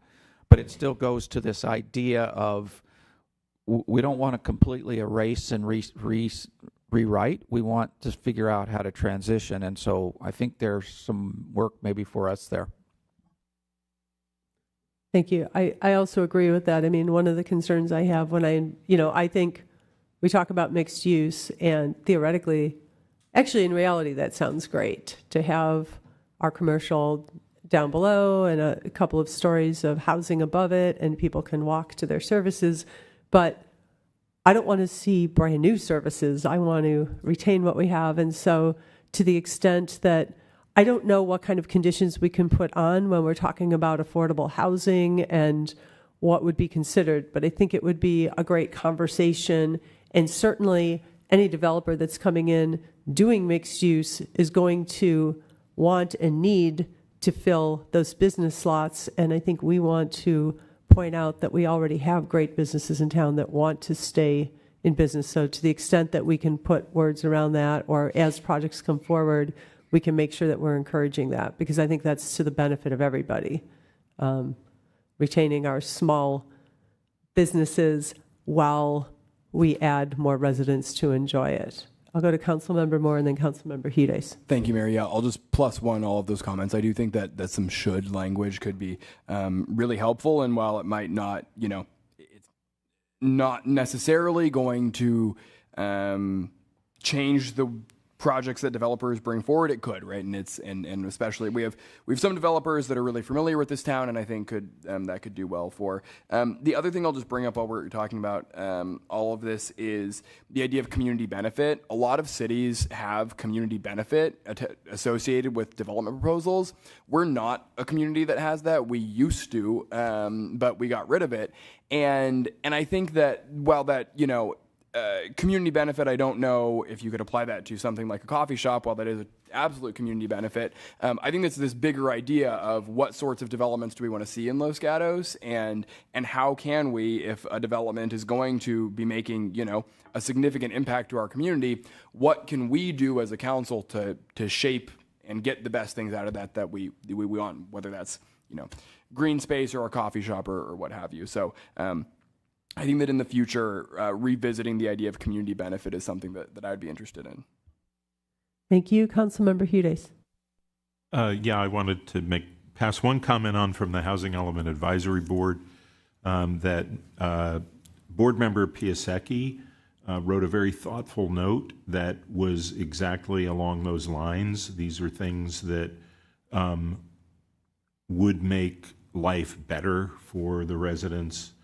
But it still goes to this idea of we don't want to completely erase and rewrite. We want to figure out how to transition. And so I think there's some work maybe for us there.
Thank you. I also agree with that. I mean, one of the concerns I have when I think we talk about mixed use, and theoretically, actually in reality, that sounds great to have our commercial down below and a couple of stories of housing above it, and people can walk to their services. But I don't want to see brand new services. I want to retain what we have. And so to the extent that I don't know what kind of conditions we can put on when we're talking about affordable housing and what would be considered, but I think it would be a great conversation. And certainly any developer that's coming in doing mixed use is going to want and need to fill those business slots. And I think we want to point out that we already have great businesses in town that want to stay in business. So to the extent that we can put words around that, or as projects come forward, we can make sure that we're encouraging that, because I think that's to the benefit of everybody. Retaining our small businesses while we add more residents to enjoy it. I'll go to Councilmember Moore and then Councilmember Hides.
Thank you, Mary. Yeah, I'll just +1 all of those comments. I do think that some should language could be really helpful, and while it might not, it's not necessarily going to change the projects that developers bring forward, it could, right? And especially we have some developers that are really familiar with this town, and I think that could do well for. The other thing I'll just bring up while we're talking about all of this is the idea of community benefit. A lot of cities have community benefit associated with development proposals. We're not a community that has that. We used to, but we got rid of it. And I think that while that, community benefit, I don't know if you could apply that to something like a coffee shop. While that is an absolute community benefit, I think it's this bigger idea of what sorts of developments do we want to see in Los Gatos, and how can we, if a development is going to be making a significant impact to our community, what can we do as a council to shape and get the best things out of that we want, whether that's green space or a coffee shop or what have you. So. I think that in the future, revisiting the idea of community benefit is something that I would be interested in.
Thank you. Councilmember Hides.
Yeah, I wanted to pass one comment on from the Housing Element Advisory Board that board member Piasecki wrote a very thoughtful note that was exactly along those lines. These are things that would make life better for the residents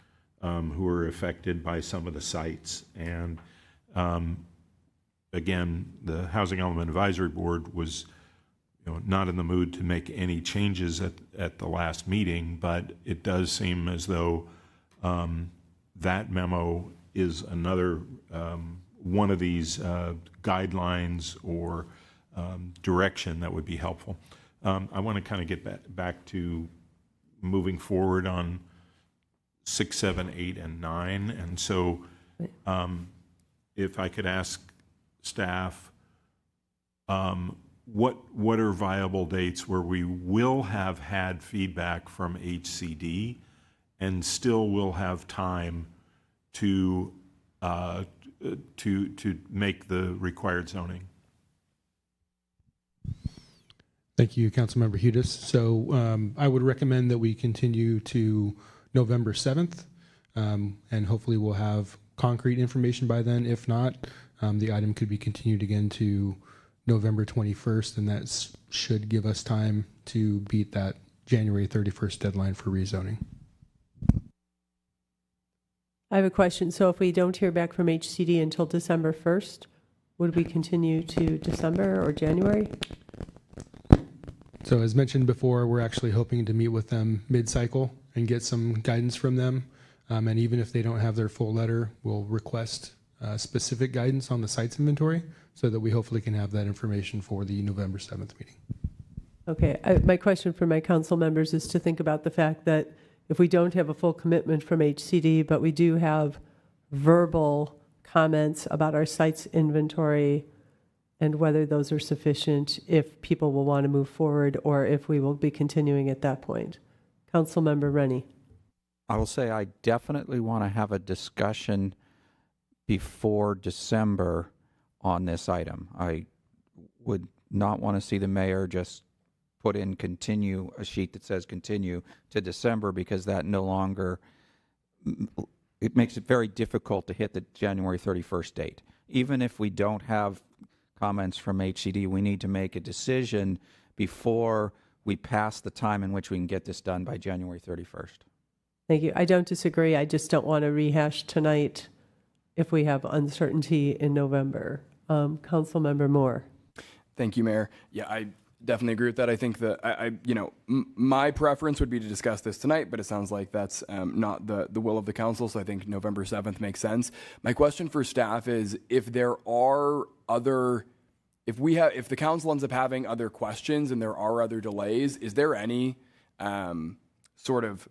who are affected by some of the sites. And again, the Housing Element Advisory Board was not in the mood to make any changes at the last meeting, but it does seem as though that memo is another one of these guidelines or direction that would be helpful. I want to kind of get back to moving forward on 6, 7, 8, and 9. And so if I could ask staff, what are viable dates where we will have had feedback from HCD and still will have time to make the required zoning?
Thank you, Councilmember Hudis. So I would recommend that we continue to November 7th, and hopefully we'll have concrete information by then. If not, the item could be continued again to November 21st, and that should give us time to beat that January 31st deadline for rezoning.
I have a question. So if we don't hear back from HCD until December 1st, would we continue to December or January?
So as mentioned before, we're actually hoping to meet with them mid-cycle and get some guidance from them. And even if they don't have their full letter, we'll request specific guidance on the sites inventory so that we hopefully can have that information for the November 7th meeting.
Okay, my question for my council members is to think about the fact that if we don't have a full commitment from HCD, but we do have verbal comments about our sites inventory and whether those are sufficient, if people will want to move forward or if we will be continuing at that point. Councilmember Rennie.
I will say I definitely want to have a discussion before December on this item. I would not want to see the mayor just put in continue, a sheet that says continue to December, because that no longer, it makes it very difficult to hit the January 31st date. Even if we don't have comments from HCD, we need to make a decision before we pass the time in which we can get this done by January 31st.
Thank you. I don't disagree. I just don't want to rehash tonight if we have uncertainty in November. Councilmember Moore.
Thank you, Mayor. Yeah, I definitely agree with that. I think that my preference would be to discuss this tonight, but it sounds like that's not the will of the council. So I think November 7th makes sense. My question for staff is if there are if the council ends up having other questions and there are other delays, is there any sort of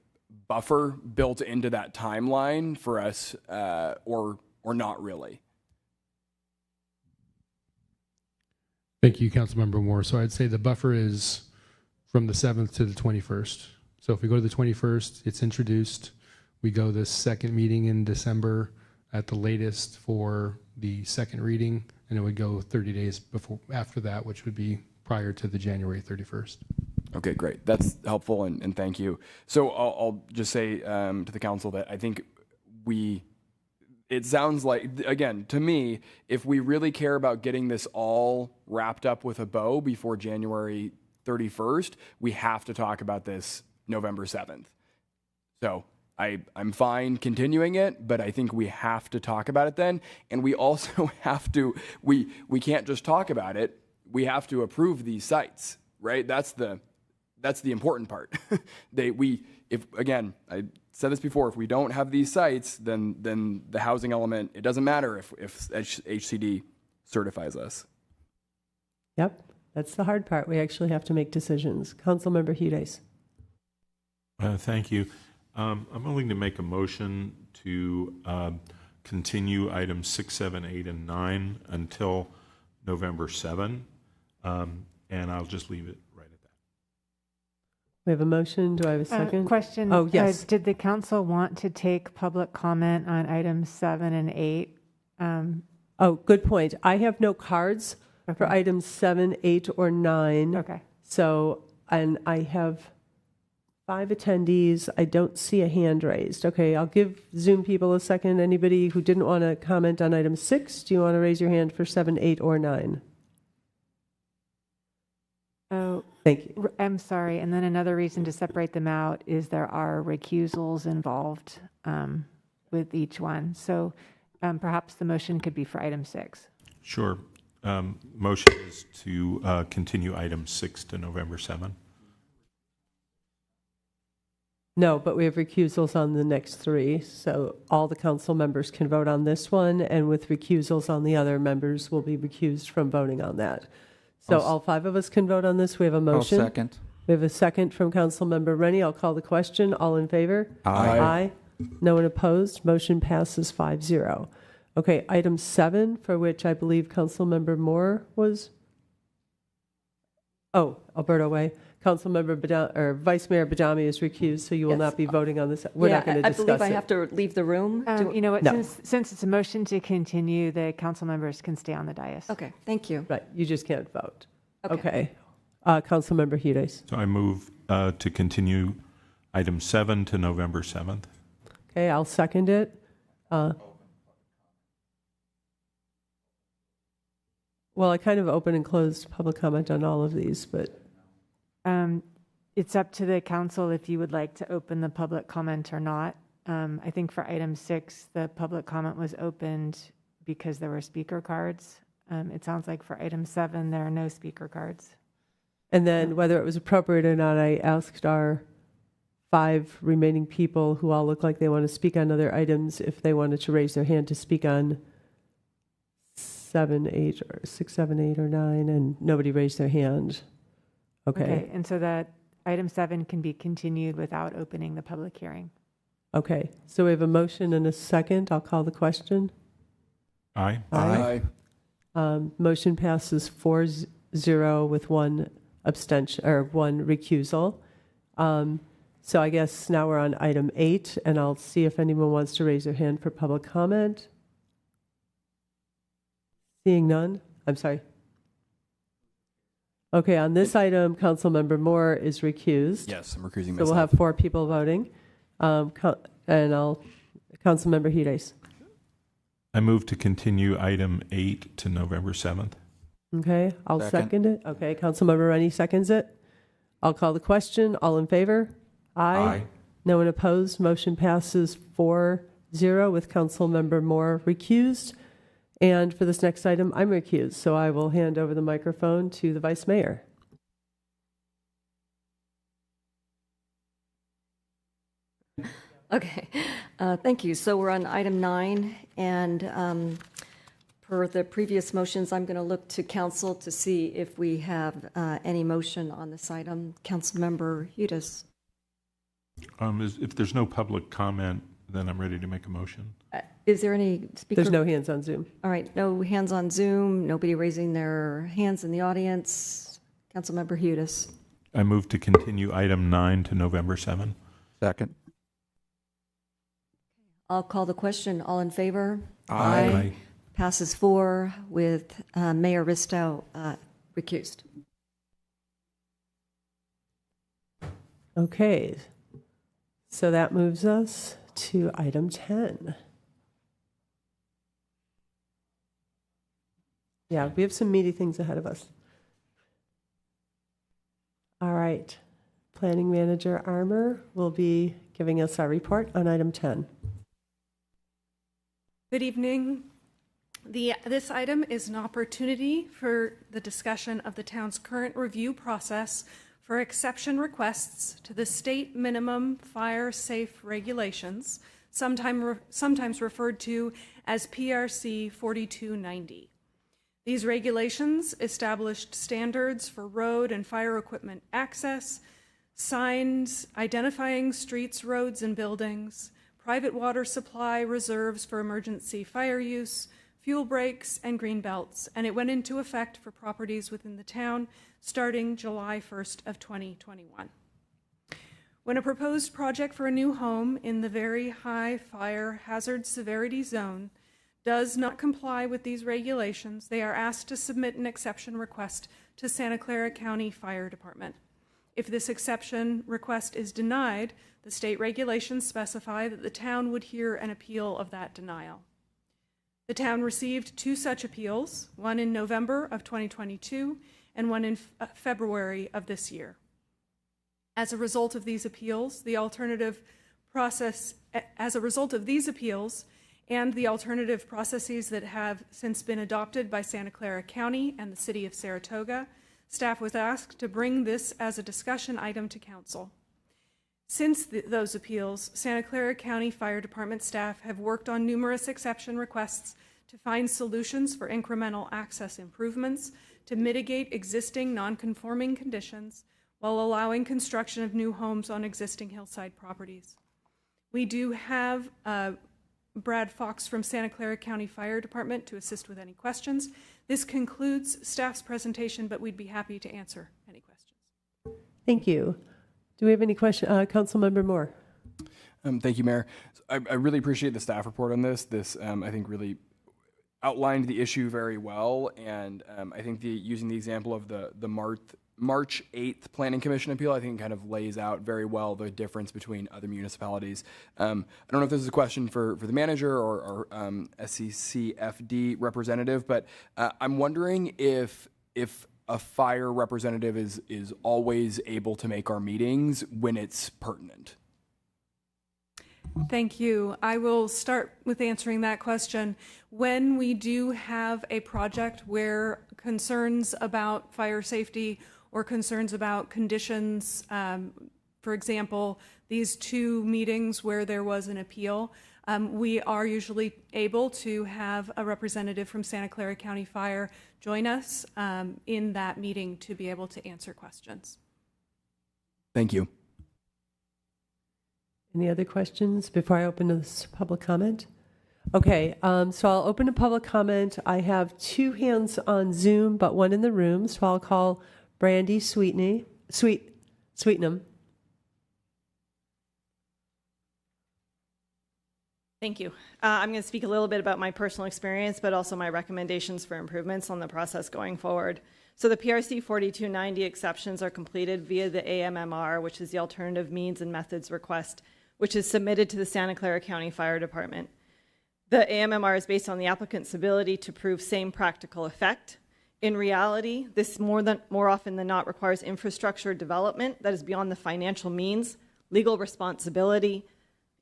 buffer built into that timeline for us, or not really?
Thank you, Councilmember Moore. So I'd say the buffer is from the 7th to the 21st. So if we go to the 21st, it's introduced. We go the second meeting in December at the latest for the second reading, and it would go 30 days after that, which would be prior to the January 31st.
Okay, great. That's helpful, and thank you. So I'll just say to the council that I think it sounds like, again, to me, if we really care about getting this all wrapped up with a bow before January 31st, we have to talk about this November 7th. So I'm fine continuing it, but I think we have to talk about it then. And we also have to, we can't just talk about it. We have to approve these sites, right? That's the important part. Again, I said this before, if we don't have these sites, then the housing element, it doesn't matter if HCD certifies us.
Yep, that's the hard part. We actually have to make decisions. Councilmember Hudis.
Thank you. I'm willing to make a motion to continue items 6, 7, 8, and 9 until November 7, and I'll just leave it right at that.
We have a motion. Do I have a second?
Question.
Oh, yes.
Did the council want to take public comment on items 7 and 8?
Oh, good point. I have no cards for items 7, 8, or 9.
Okay.
So, and I have 5 attendees. I don't see a hand raised. Okay, I'll give Zoom people a second. Anybody who didn't want to comment on item 6, do you want to raise your hand for 7, 8, or 9?
Oh,
thank you.
I'm sorry. And then another reason to separate them out is there are recusals involved with each one. So perhaps the motion could be for item 6.
Sure. Motion is to continue item 6 to November 7.
No, but we have recusals on the next 3. So all the council members can vote on this one, and with recusals on the other, members will be recused from voting on that. So all 5 of us can vote on this. We have a motion.
I'll second.
We have a second from Councilmember Rennie. I'll call the question. All in favor?
Aye.
Aye. No one opposed. Motion passes 5-0. Okay, item 7, for which I believe Councilmember Moore was. Oh, Alberto Way. Councilmember Vice Mayor Badami is recused, so you will not be voting on this. We're not going to discuss it.
I believe I have to leave the room.
You know what?
No.
Since it's a motion to continue, the council members can stay on the dais.
Okay, thank you.
Right, you just can't vote. Okay. Councilmember Hudes.
So I move to continue item 7 to November 7th.
Okay, I'll second it. Well, I kind of opened and closed public comment on all of these, but
It's up to the council if you would like to open the public comment or not. I think for item 6, the public comment was opened because there were speaker cards. It sounds like for item 7, there are no speaker cards.
and then whether it was appropriate or not, I asked our 5 remaining people who all look like they want to speak on other items if they wanted to raise their hand to speak on 7, 8, or 6, 7, 8, or 9, and nobody raised their hand. Okay.
And so that item 7 can be continued without opening the public hearing.
Okay. So we have a motion and a second. I'll call the question.
Aye.
Aye. Motion passes 4-0 with 1 abstention or 1 recusal. So I guess now we're on item 8, and I'll see if anyone wants to raise their hand for public comment. Seeing none, I'm sorry. Okay, on this item, Councilmember Moore is recused.
Yes, I'm recusing myself.
So we'll have 4 people voting. Councilmember Hudes.
I move to continue item 8 to November 7th.
Okay, I'll second it. Okay, Councilmember Rennie seconds it. I'll call the question. All in favor? Aye. No one opposed. Motion passes 4-0 with Councilmember Moore recused. And for this next item, I'm recused. So I will hand over the microphone to the Vice Mayor.
Okay, thank you. So we're on item 9, and per the previous motions, I'm going to look to council to see if we have any motion on this item. Councilmember Hudes.
If there's no public comment, then I'm ready to make a motion.
Is there any speaker?
There's no hands on Zoom.
All right, no hands on Zoom, nobody raising their hands in the audience. Councilmember Hudes.
I move to continue item 9 to November 7th.
Second.
I'll call the question. All in favor?
Aye.
Passes 4 with Mayor Ristow recused.
Okay, so that moves us to item 10. Yeah, we have some meaty things ahead of us. All right, Planning Manager Armour will be giving us our report on item 10.
Good evening. This item is an opportunity for the discussion of the town's current review process for exception requests to the state minimum fire safe regulations, sometimes referred to as PRC 4290. These regulations established standards for road and fire equipment access, signs identifying streets, roads, and buildings, private water supply reserves for emergency fire use, fuel breaks, and green belts, and it went into effect for properties within the town starting July 1st of 2021. When a proposed project for a new home in the very high fire hazard severity zone does not comply with these regulations, they are asked to submit an exception request to Santa Clara County Fire Department. If this exception request is denied, the state regulations specify that the town would hear an appeal of that denial. The town received 2 such appeals, one in November of 2022 and one in February of this year. As a result of these appeals, and the alternative processes that have since been adopted by Santa Clara County and the City of Saratoga, staff was asked to bring this as a discussion item to council. Since those appeals, Santa Clara County Fire Department staff have worked on numerous exception requests to find solutions for incremental access improvements to mitigate existing non-conforming conditions while allowing construction of new homes on existing hillside properties. We do have Brad Fox from Santa Clara County Fire Department to assist with any questions. This concludes staff's presentation, but we'd be happy to answer any questions.
Thank you. Do we have any questions? Councilmember Moore.
Thank you, Mayor. I really appreciate the staff report on this. This, I think, really outlined the issue very well, and I think using the example of the March 8th Planning Commission appeal, I think, kind of lays out very well the difference between other municipalities. I don't know if this is a question for the manager or SCCFD representative, but I'm wondering if a fire representative is always able to make our meetings when it's pertinent.
Thank you. I will start with answering that question. When we do have a project where concerns about fire safety or concerns about conditions, for example, these 2 meetings where there was an appeal, we are usually able to have a representative from Santa Clara County Fire join us in that meeting to be able to answer questions.
Thank you.
Any other questions before I open this public comment? Okay, so I'll open a public comment. I have 2 hands on Zoom, but 1 in the room. So I'll call Brandy Sweetnam.
Thank you. I'm going to speak a little bit about my personal experience, but also my recommendations for improvements on the process going forward. So the PRC 4290 exceptions are completed via the AMMR, which is the Alternative Means and Methods Request, which is submitted to the Santa Clara County Fire Department. The AMMR is based on the applicant's ability to prove same practical effect. In reality, this more often than not requires infrastructure development that is beyond the financial means, legal responsibility,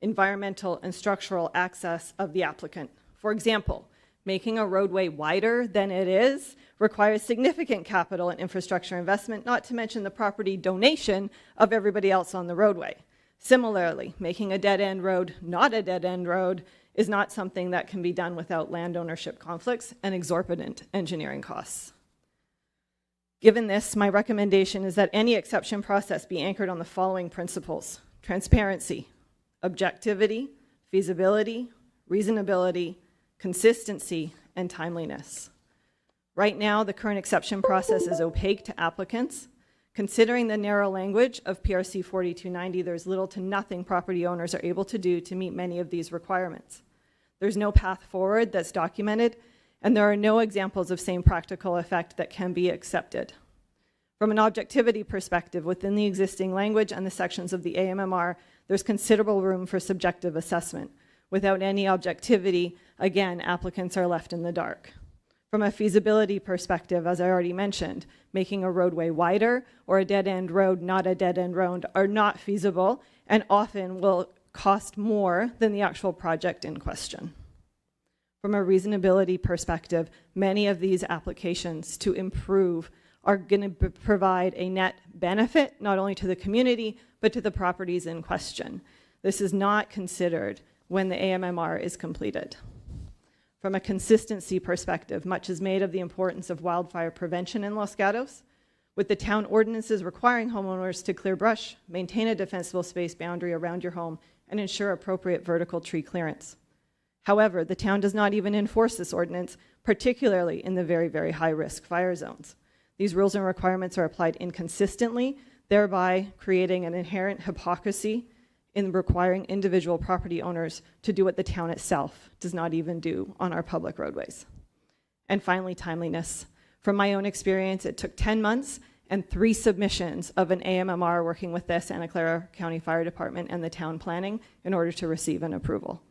environmental and structural access of the applicant. For example, making a roadway wider than it is requires significant capital and infrastructure investment, not to mention the property donation of everybody else on the roadway. Similarly, making a dead-end road not a dead-end road is not something that can be done without land ownership conflicts and exorbitant engineering costs. Given this, my recommendation is that any exception process be anchored on the following principles: transparency, objectivity, feasibility, reasonability, consistency, and timeliness. Right now, the current exception process is opaque to applicants. Considering the narrow language of PRC 4290, there's little to nothing property owners are able to do to meet many of these requirements. There's no path forward that's documented, and there are no examples of same practical effect that can be accepted. From an objectivity perspective, within the existing language and the sections of the AMMR, there's considerable room for subjective assessment. Without any objectivity, again, applicants are left in the dark. From a feasibility perspective, as I already mentioned, making a roadway wider or a dead-end road not a dead-end road are not feasible and often will cost more than the actual project in question. From a reasonability perspective, many of these applications to improve are going to provide a net benefit not only to the community but to the properties in question. This is not considered when the AMMR is completed. From a consistency perspective, much is made of the importance of wildfire prevention in Los Gatos, with the town ordinances requiring homeowners to clear brush, maintain a defensible space boundary around your home, and ensure appropriate vertical tree clearance. However, the town does not even enforce this ordinance, particularly in the very, very high-risk fire zones. These rules and requirements are applied inconsistently, thereby creating an inherent hypocrisy in requiring individual property owners to do what the town itself does not even do on our public roadways. And finally, timeliness. From my own experience, it took 10 months and 3 submissions of an AMMR working with the Santa Clara County Fire Department and the town planning in order to receive an approval.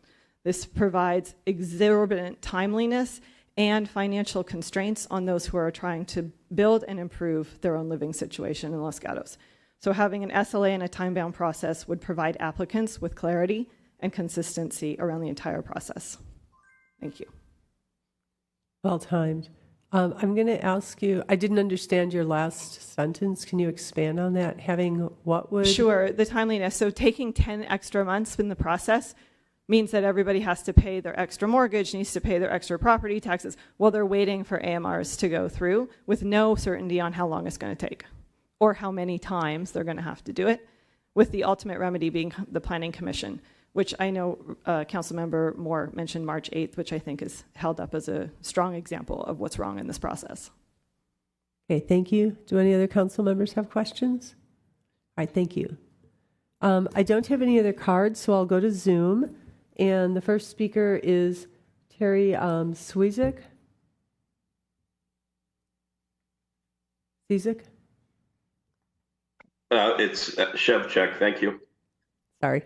This provides exorbitant timeliness and financial constraints on those who are trying to build and improve their own living situation in Los Gatos. So having an SLA and a time-bound process would provide applicants with clarity and consistency around the entire process. Thank you.
Well timed. I'm going to ask you, I didn't understand your last sentence. Can you expand on that? Having what would?
Sure, the timeliness. So taking 10 extra months in the process means that everybody has to pay their extra mortgage, needs to pay their extra property taxes while they're waiting for AMRs to go through with no certainty on how long it's going to take or how many times they're going to have to do it, with the ultimate remedy being the Planning Commission, which I know Councilmember Moore mentioned March 8th, which I think is held up as a strong example of what's wrong in this process.
Okay, thank you. Do any other council members have questions? All right, thank you. I don't have any other cards, so I'll go to Zoom. And the first speaker is Terry Swizik. Swizik?
It's Shevchuk. Thank you.
Sorry.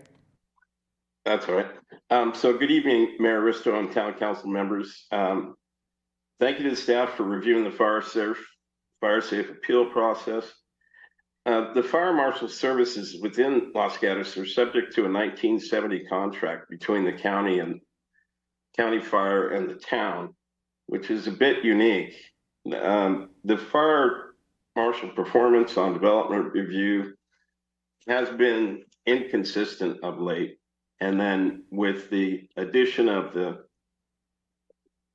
That's all right. So good evening, Mayor Risto and Town Council members. Thank you to the staff for reviewing the fire safe appeal process. The fire marshal services within Los Gatos are subject to a 1970 contract between the county and county fire and the town, which is a bit unique. The fire marshal performance on development review has been inconsistent of late. And then with the addition of the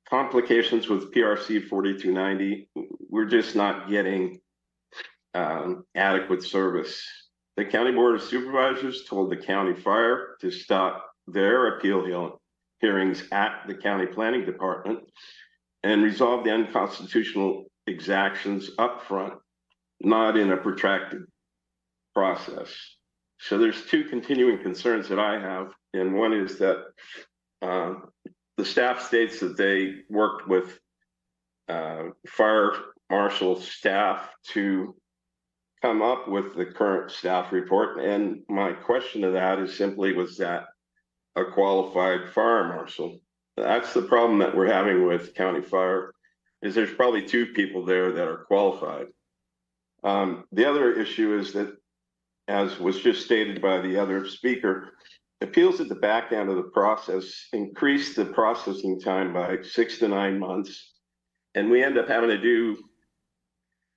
complications with PRC 4290, we're just not getting adequate service. The County Board of Supervisors told the county fire to stop their appeal hearings at the county planning department and resolve the unconstitutional exactions up front, not in a protracted process. So there's two continuing concerns that I have, and one is that the staff states that they worked with fire marshal staff to come up with the current staff report, and my question to that is simply, was that a qualified fire marshal? That's the problem that we're having with county fire, is there's probably two people there that are qualified. The other issue is that, as was just stated by the other speaker, appeals at the back end of the process increase the processing time by 6 to 9 months. And we end up having to do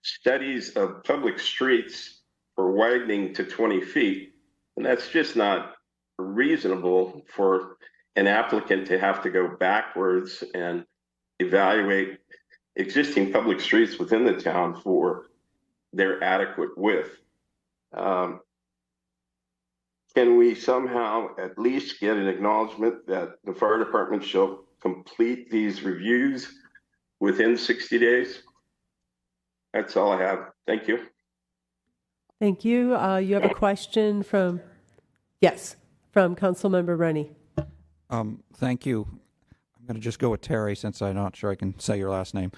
studies of public streets for widening to 20 feet. And that's just not reasonable for an applicant to have to go backwards and evaluate existing public streets within the town for their adequate width. Can we somehow at least get an acknowledgement that the fire department shall complete these reviews within 60 days? That's all I have. Thank you.
Thank you. You have a question from, yes, from Councilmember Rennie.
Thank you. I'm going to just go with Terry since I'm not sure I can say your last name.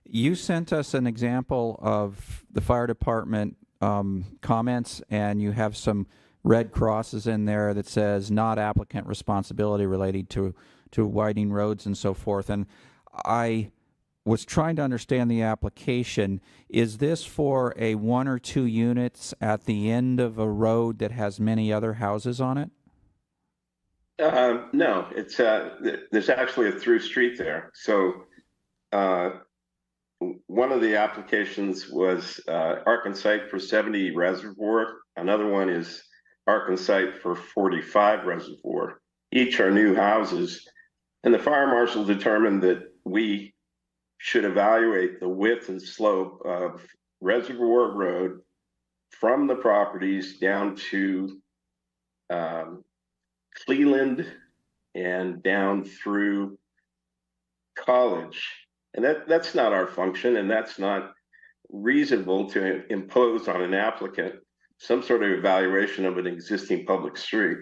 You sent us an example of the fire department comments, and you have some red crosses in there that says not applicant responsibility related to widening roads and so forth. And I was trying to understand the application. Is this for a 1 or 2 units at the end of a road that has many other houses on it?
No, it's there's actually a through street there. So one of the applications was Arkansas for 70 Reservoir. Another one is Arkansas for 45 Reservoir. Each are new houses. And the fire marshal determined that we should evaluate the width and slope of Reservoir Road from the properties down to Cleveland and down through College. And that's not our function, and that's not reasonable to impose on an applicant some sort of evaluation of an existing public street.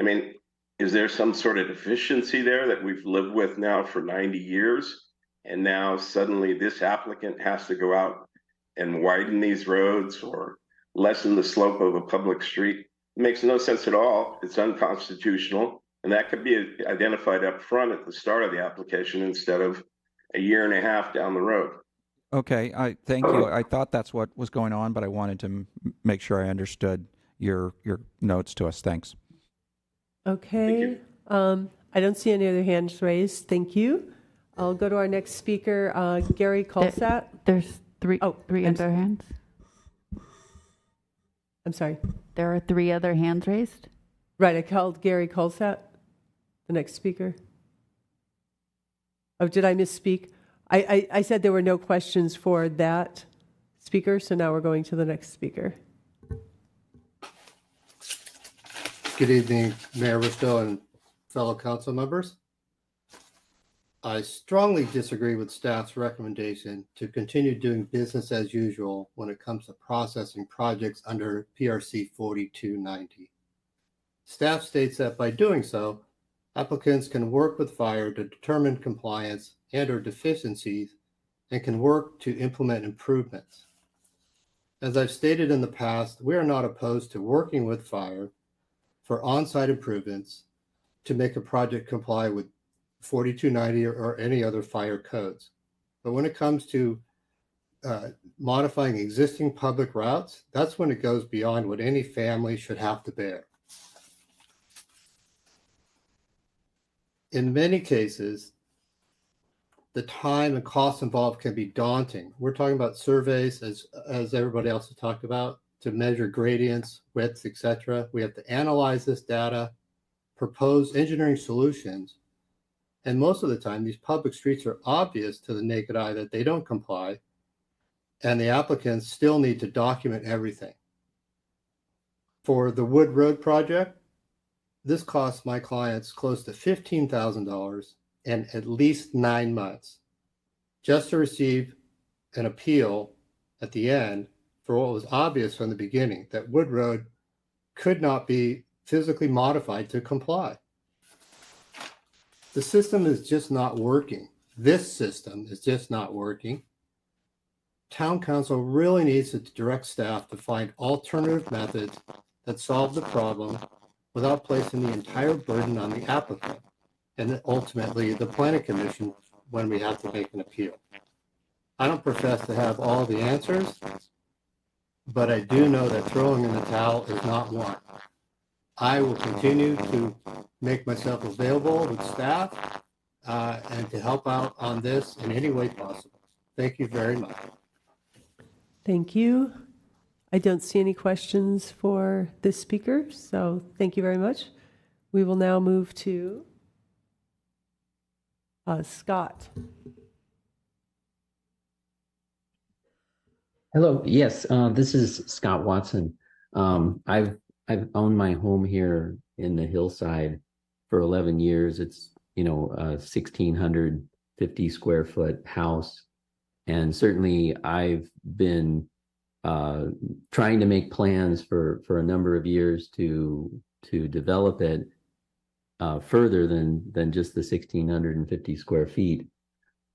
I mean, is there some sort of deficiency there that we've lived with now for 90 years? And now suddenly this applicant has to go out and widen these roads or lessen the slope of a public street? It makes no sense at all. It's unconstitutional. And that could be identified up front at the start of the application instead of a year and a half down the road.
Okay, thank you. I thought that's what was going on, but I wanted to make sure I understood your notes to us. Thanks.
Okay. I don't see any other hands raised. Thank you. I'll go to our next speaker, Gary Colsat.
There's three other hands.
I'm sorry.
There are 3 other hands raised?
Right, I called Gary Colsat, the next speaker. Oh, did I misspeak? I said there were no questions for that speaker, so now we're going to the next speaker.
Good evening, Mayor Risto and fellow council members. I strongly disagree with staff's recommendation to continue doing business as usual when it comes to processing projects under PRC 4290. Staff states that by doing so, applicants can work with fire to determine compliance and/or deficiencies and can work to implement improvements. As I've stated in the past, we are not opposed to working with fire for on-site improvements to make a project comply with 4290 or any other fire codes. But when it comes to modifying existing public routes, that's when it goes beyond what any family should have to bear. In many cases, the time and cost involved can be daunting. We're talking about surveys, as everybody else has talked about, to measure gradients, widths, etc. We have to analyze this data, propose engineering solutions, and most of the time, these public streets are obvious to the naked eye that they don't comply, and the applicants still need to document everything. For the Wood Road project, this costs my clients close to $15,000 and at least 9 months just to receive an appeal at the end for what was obvious from the beginning, that Wood Road could not be physically modified to comply. The system is just not working. This system is just not working. Town council really needs to direct staff to find alternative methods that solve the problem without placing the entire burden on the applicant and ultimately the planning commission when we have to make an appeal. I don't profess to have all the answers, but I do know that throwing in the towel is not one. I will continue to make myself available with staff and to help out on this in any way possible. Thank you very much.
Thank you. I don't see any questions for this speaker, so thank you very much. We will now move to Scott.
Hello. Yes, this is Scott Watson. I've owned my home here in the hillside for 11 years. It's, a 1,650 square foot house. And certainly I've been trying to make plans for a number of years to develop it further than just the 1,650 square feet.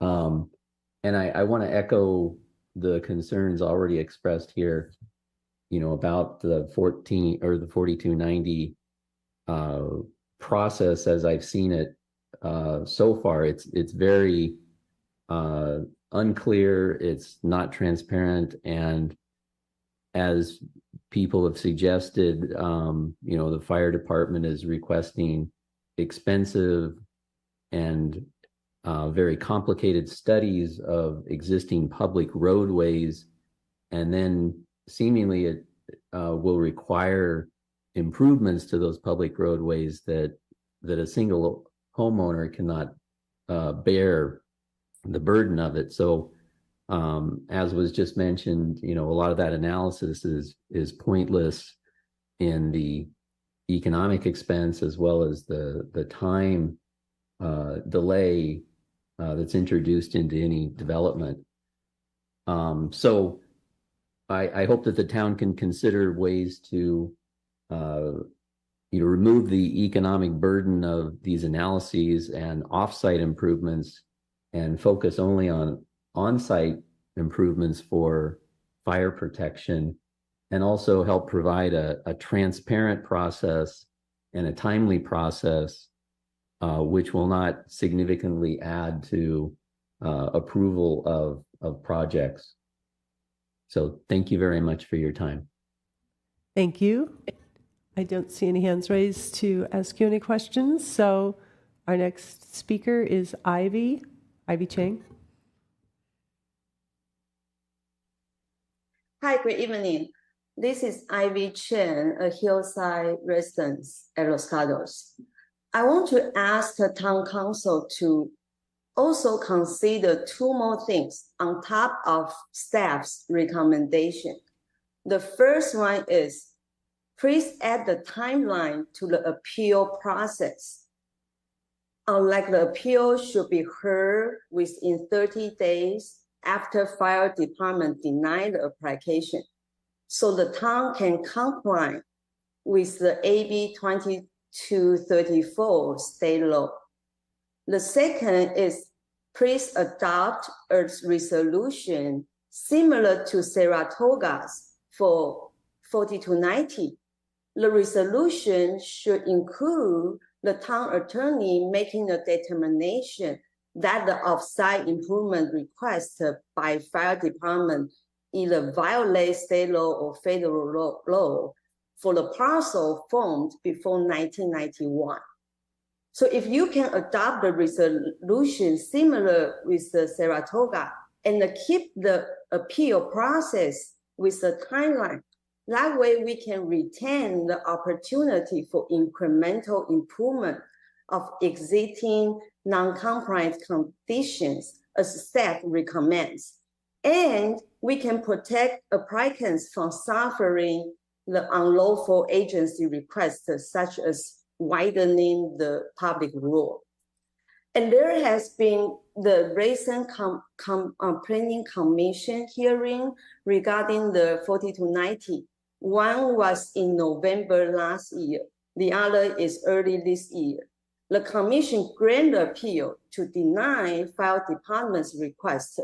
And I want to echo the concerns already expressed here, about the 4290 process as I've seen it so far. It's very unclear, it's not transparent, and as people have suggested, the fire department is requesting expensive and very complicated studies of existing public roadways, and then seemingly it will require improvements to those public roadways that a single homeowner cannot bear the burden of it. So as was just mentioned, a lot of that analysis is pointless in the economic expense as well as the time delay that's introduced into any development. So I hope that the town can consider ways to remove the economic burden of these analyses and off-site improvements and focus only on on-site improvements for fire protection, and also help provide a transparent process and a timely process which will not significantly add to approval of projects. So thank you very much for your time.
Thank you. I don't see any hands raised to ask you any questions. So our next speaker is Ivy Chang.
Hi, good evening. This is Ivy Chen, a hillside resident at Los Gatos. I want to ask the town council to also consider two more things on top of staff's recommendation. The first one is, please add the timeline to the appeal process. Unlike the appeal should be heard within 30 days after fire department denied the application, so the town can comply with the AB 2234 state law. The second is, please adopt a resolution similar to Saratoga's for 4290. The resolution should include the town attorney making a determination that the off-site improvement request by fire department either violate state law or federal law for the parcel formed before 1991. So if you can adopt the resolution similar with the Saratoga and keep the appeal process with the timeline, that way we can retain the opportunity for incremental improvement of existing non-compliant conditions as staff recommends. And we can protect applicants from suffering the unlawful agency requests such as widening the public rule. And there has been the recent planning commission hearing regarding the 4290. One was in November last year. The other is early this year. The commission granted appeal to deny fire department's request.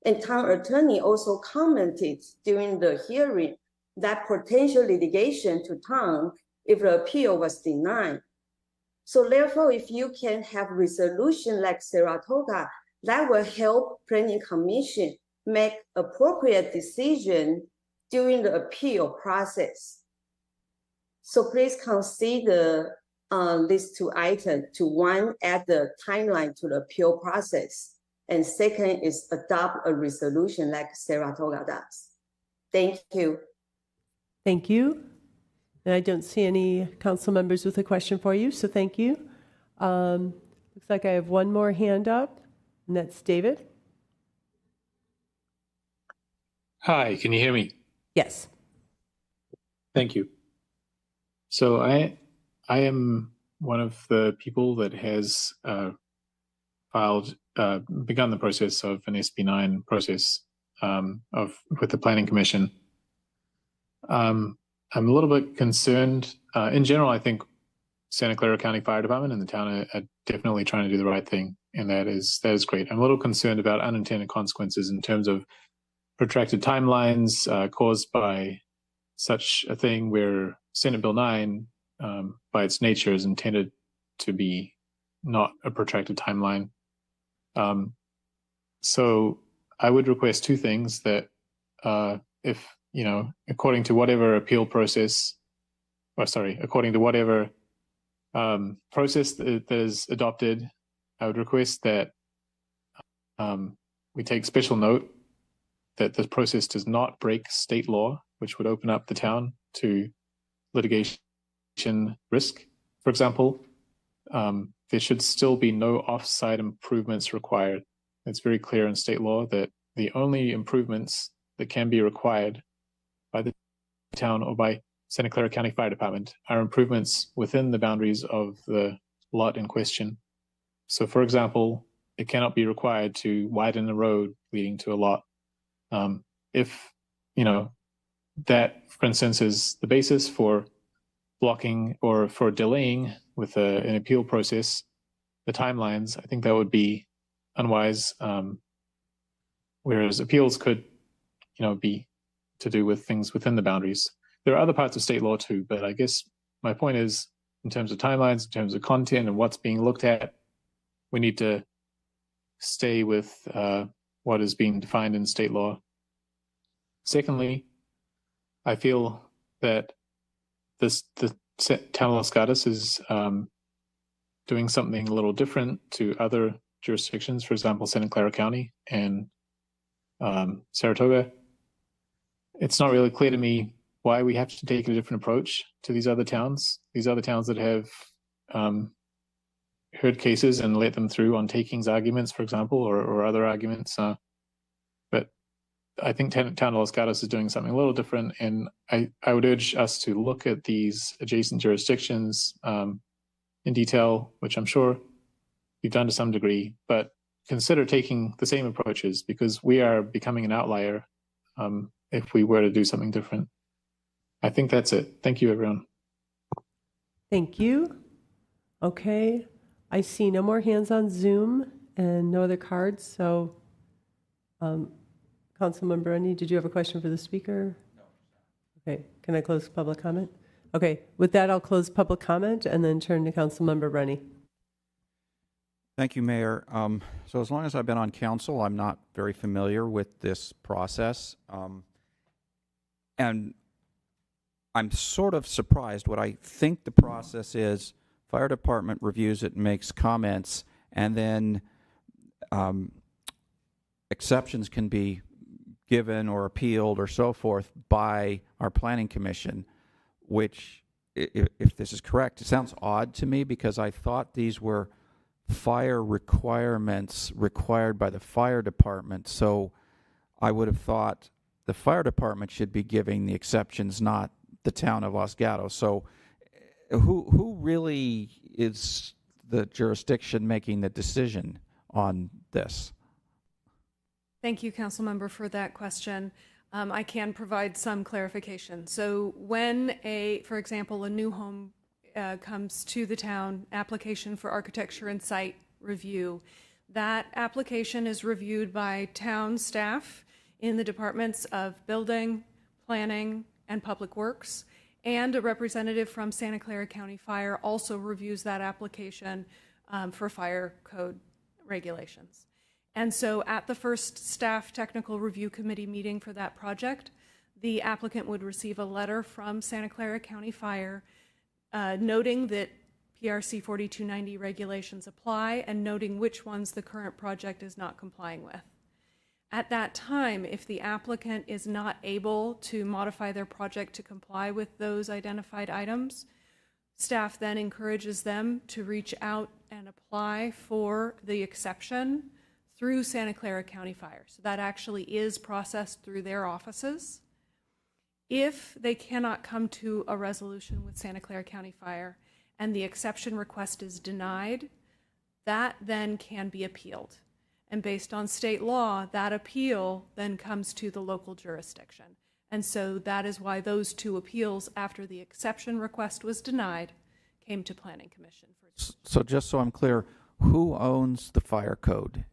And town attorney also commented during the hearing that potential litigation to town if the appeal was denied. So therefore, if you can have resolution like Saratoga, that will help planning commission make appropriate decision during the appeal process. So please consider these two items. To one, add the timeline to the appeal process. And second is adopt a resolution like Saratoga does. Thank you.
Thank you. And I don't see any council members with a question for you, so thank you. Looks like I have one more hand up, and that's David.
Hi, can you hear me?
Yes.
Thank you. So I am one of the people that has begun the process of an SB9 process with the Planning Commission. I'm a little bit concerned. In general, I think Santa Clara County Fire Department and the town are definitely trying to do the right thing, and that is great. I'm a little concerned about unintended consequences in terms of protracted timelines caused by such a thing where Senate Bill 9, by its nature, is intended to be not a protracted timeline. So I would request two things: that if, according to whatever appeal process, according to whatever process that is adopted, I would request that we take special note that this process does not break state law, which would open up the town to litigation risk. For example, there should still be no off-site improvements required. It's very clear in state law that the only improvements that can be required by the town or by Santa Clara County Fire Department are improvements within the boundaries of the lot in question. So, for example, it cannot be required to widen the road leading to a lot. If, that, for instance, is the basis for blocking or for delaying with an appeal process, the timelines, I think that would be unwise. Whereas appeals could, be to do with things within the boundaries. There are other parts of state law too, but I guess my point is, in terms of timelines, in terms of content and what's being looked at, we need to stay with what is being defined in state law. Secondly, I feel that the town of Los Gatos is doing something a little different to other jurisdictions, for example, Santa Clara County and Saratoga. It's not really clear to me why we have to take a different approach to these other towns that have heard cases and let them through on takings arguments, for example, or other arguments. But I think town of Los Gatos is doing something a little different, and I would urge us to look at these adjacent jurisdictions in detail, which I'm sure we've done to some degree, but consider taking the same approaches, because we are becoming an outlier if we were to do something different. I think that's it. Thank you, everyone.
Thank you. Okay. I see no more hands on Zoom and no other cards. So, Councilmember Bruni, did you have a question for the speaker? Okay, can I close public comment? Okay, with that, I'll close public comment and then turn to Councilmember Rennie.
Thank you, Mayor. So as long as I've been on council, I'm not very familiar with this process. And I'm sort of surprised. What I think the process is, fire department reviews it and makes comments, and then exceptions can be given or appealed or so forth by our planning commission, which, if this is correct, it sounds odd to me because I thought these were fire requirements required by the fire department. So I would have thought the fire department should be giving the exceptions, not the town of Los Gatos. So who really is the jurisdiction making the decision on this?
Thank you, Councilmember, for that question. I can provide some clarification. So when for example, a new home comes to the town, application for architecture and site review, that application is reviewed by town staff in the departments of building, planning, and public works, and a representative from Santa Clara County Fire also reviews that application for fire code regulations. And so at the first staff technical review committee meeting for that project, the applicant would receive a letter from Santa Clara County Fire noting that PRC 4290 regulations apply and noting which ones the current project is not complying with. At that time, if the applicant is not able to modify their project to comply with those identified items, staff then encourages them to reach out and apply for the exception through Santa Clara County Fire. So that actually is processed through their offices. If they cannot come to a resolution with Santa Clara County Fire and the exception request is denied, that then can be appealed. And based on state law, that appeal then comes to the local jurisdiction. And so that is why those two appeals, after the exception request was denied, came to Planning Commission.
So just so I'm clear, who owns the fire code?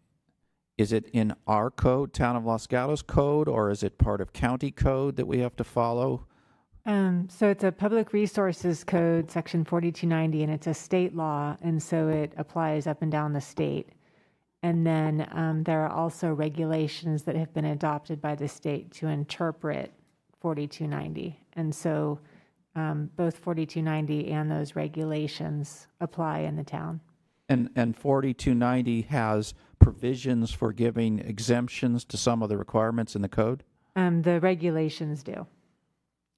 Is it in our code, Town of Los Gatos code, or is it part of county code that we have to follow?
So it's a public resources code, section 4290, and it's a state law, and so it applies up and down the state. And then there are also regulations that have been adopted by the state to interpret 4290. And so both 4290 and those regulations apply in the town.
And 4290 has provisions for giving exemptions to some of the requirements in the code?
The regulations do.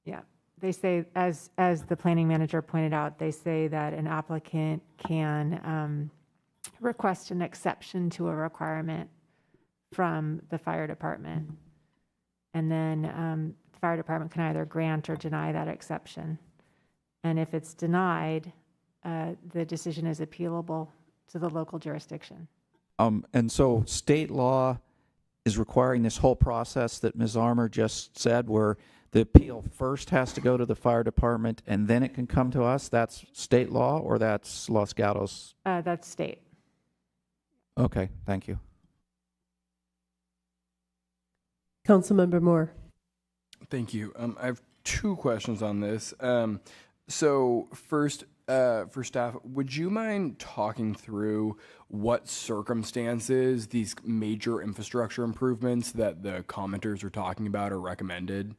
Yeah. They say, as the planning manager pointed out, they say that an applicant can request an exception to a requirement from the fire department. And then the fire department can either grant or deny that exception. And if it's denied, the decision is appealable to the local jurisdiction.
And so state law is requiring this whole process that Ms. Armour just said, where the appeal first has to go to the fire department and then it can come to us. That's state law, or that's Los Gatos?
That's state.
Okay, thank you.
Councilmember Moore.
Thank you. I have two questions on this. So first, for staff, would you mind talking through what circumstances these major infrastructure improvements that the commenters are talking about are recommended?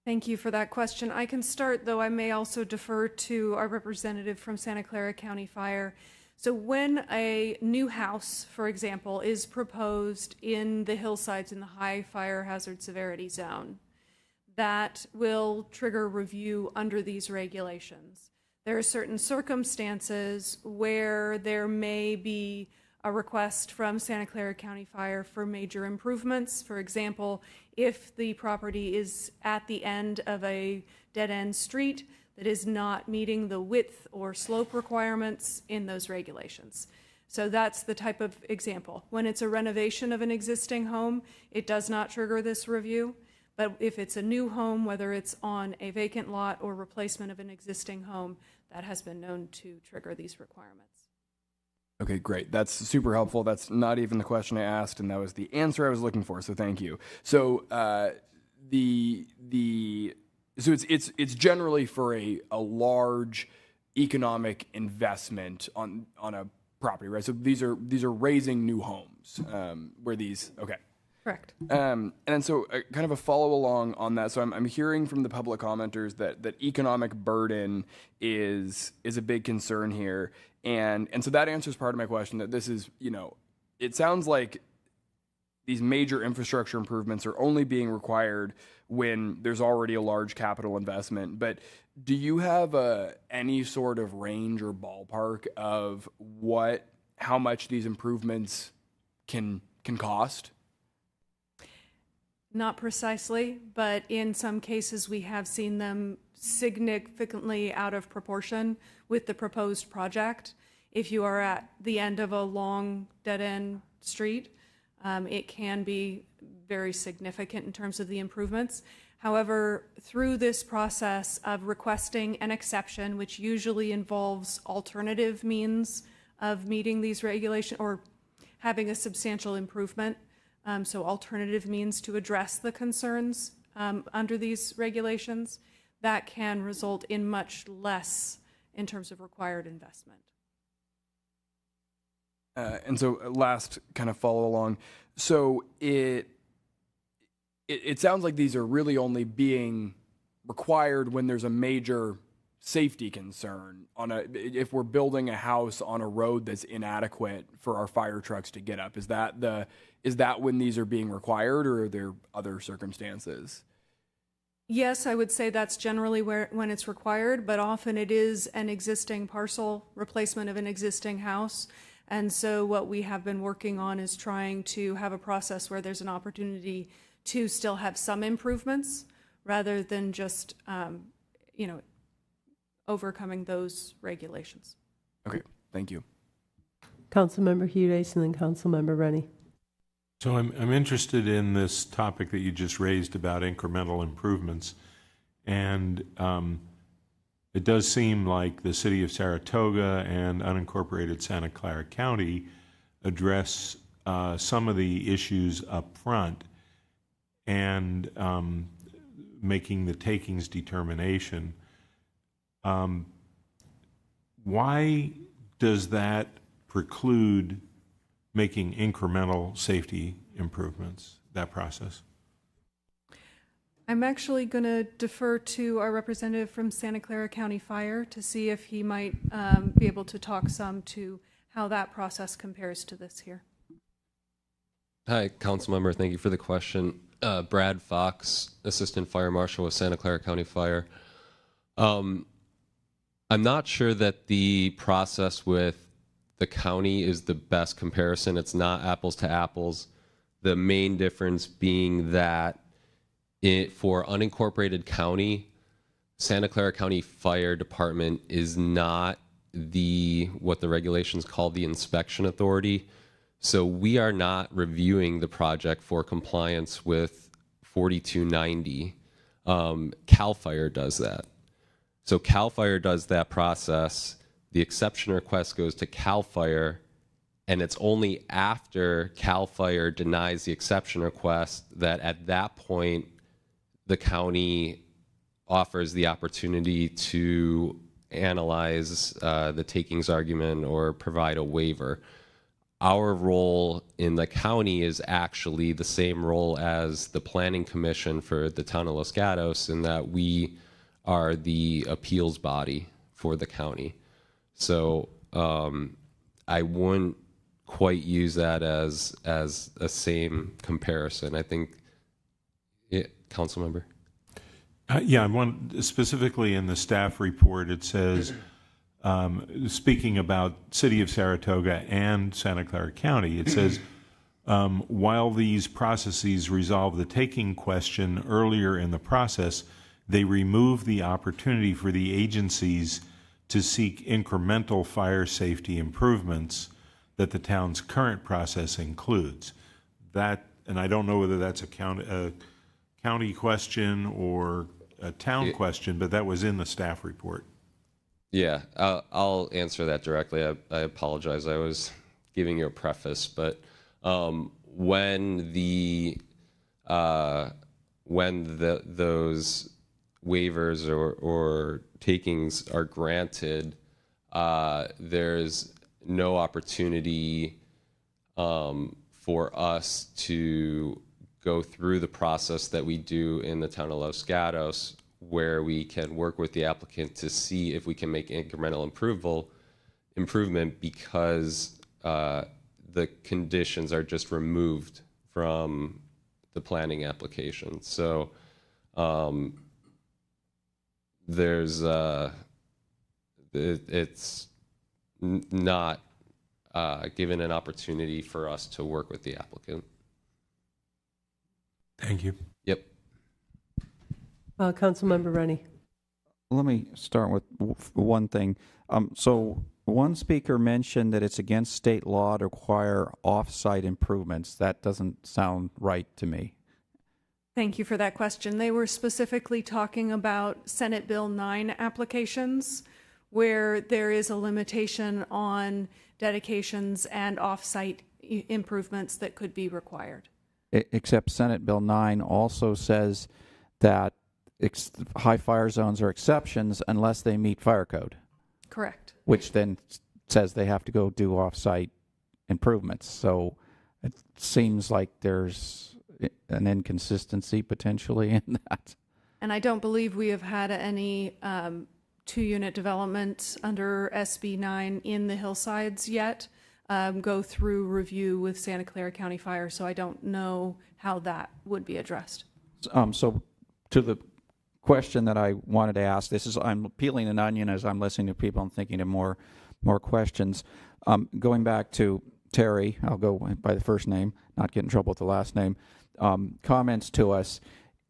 Thank you for that question. I can start, though I may also defer to our representative from Santa Clara County Fire. So when a new house, for example, is proposed in the hillsides in the high fire hazard severity zone, that will trigger review under these regulations. There are certain circumstances where there may be a request from Santa Clara County Fire for major improvements. For example, if the property is at the end of a dead-end street that is not meeting the width or slope requirements in those regulations. So that's the type of example. When it's a renovation of an existing home, it does not trigger this review. But if it's a new home, whether it's on a vacant lot or replacement of an existing home, that has been known to trigger these requirements.
Okay, great. That's super helpful. That's not even the question I asked, and that was the answer I was looking for, so thank you. So so it's generally for a large economic investment on a property, right? So these are raising new homes where these okay.
Correct.
And so kind of a follow along on that. So I'm hearing from the public commenters that economic burden is a big concern here. And so that answers part of my question, that this is, it sounds like these major infrastructure improvements are only being required when there's already a large capital investment. But do you have any sort of range or ballpark of how much these improvements can cost?
Not precisely, but in some cases we have seen them significantly out of proportion with the proposed project. If you are at the end of a long dead-end street, it can be very significant in terms of the improvements. However, through this process of requesting an exception, which usually involves alternative means of meeting these regulations or having a substantial improvement, so alternative means to address the concerns under these regulations, that can result in much less in terms of required investment.
And so last kind of follow along. So it sounds like these are really only being required when there's a major safety concern if we're building a house on a road that's inadequate for our fire trucks to get up. Is that when these are being required, or are there other circumstances?
Yes, I would say that's generally when it's required, but often it is an existing parcel, replacement of an existing house. And so what we have been working on is trying to have a process where there's an opportunity to still have some improvements rather than just, overcoming those regulations.
Okay, thank you.
Councilmember Hudes and then Councilmember Rennie.
So I'm interested in this topic that you just raised about incremental improvements. And it does seem like the city of Saratoga and unincorporated Santa Clara County address some of the issues up front and making the takings determination. Why does that preclude making incremental safety improvements, that process?
I'm actually going to defer to our representative from Santa Clara County Fire to see if he might be able to talk some to how that process compares to this here.
Hi, council member. Thank you for the question. Brad Fox, Assistant Fire Marshal with Santa Clara County Fire. I'm not sure that the process with the county is the best comparison. It's not apples to apples. The main difference being that for unincorporated county, Santa Clara County Fire Department is not what the regulations call the inspection authority. So we are not reviewing the project for compliance with 4290. CAL FIRE does that. So CAL FIRE does that process. The exception request goes to CAL FIRE, and it's only after CAL FIRE denies the exception request that at that point the county offers the opportunity to analyze the takings argument or provide a waiver. Our role in the county is actually the same role as the Planning Commission for the town of Los Gatos, in that we are the appeals body for the county. So I wouldn't quite use that as a same comparison. I think, council member.
Yeah, specifically in the staff report, it says, speaking about City of Saratoga and Santa Clara County, it says, while these processes resolve the taking question earlier in the process, they remove the opportunity for the agencies to seek incremental fire safety improvements that the town's current process includes. That, and I don't know whether that's a county question or a town question, but that was in the staff report.
Yeah, I'll answer that directly. I apologize. I was giving you a preface, but when the when those waivers or takings are granted, there's no opportunity for us to go through the process that we do in the town of Los Gatos, where we can work with the applicant to see if we can make incremental improvement because the conditions are just removed from the planning application. So it's not given an opportunity for us to work with the applicant.
Thank you.
Yep.
Councilmember Rennie.
Let me start with one thing. So one speaker mentioned that it's against state law to require off-site improvements. That doesn't sound right to me.
Thank you for that question. They were specifically talking about Senate Bill 9 applications, where there is a limitation on dedications and off-site improvements that could be required.
Except Senate Bill 9 also says that high fire zones are exceptions unless they meet fire code.
Correct.
Which then says they have to go do off-site improvements. So it seems like there's an inconsistency potentially in that.
And I don't believe we have had any two-unit development under SB 9 in the hillsides yet go through review with Santa Clara County Fire, so I don't know how that would be addressed.
So to the question that I wanted to ask, I'm peeling an onion as I'm listening to people and thinking of more questions. Going back to Terry, I'll go by the first name, not get in trouble with the last name, comments to us.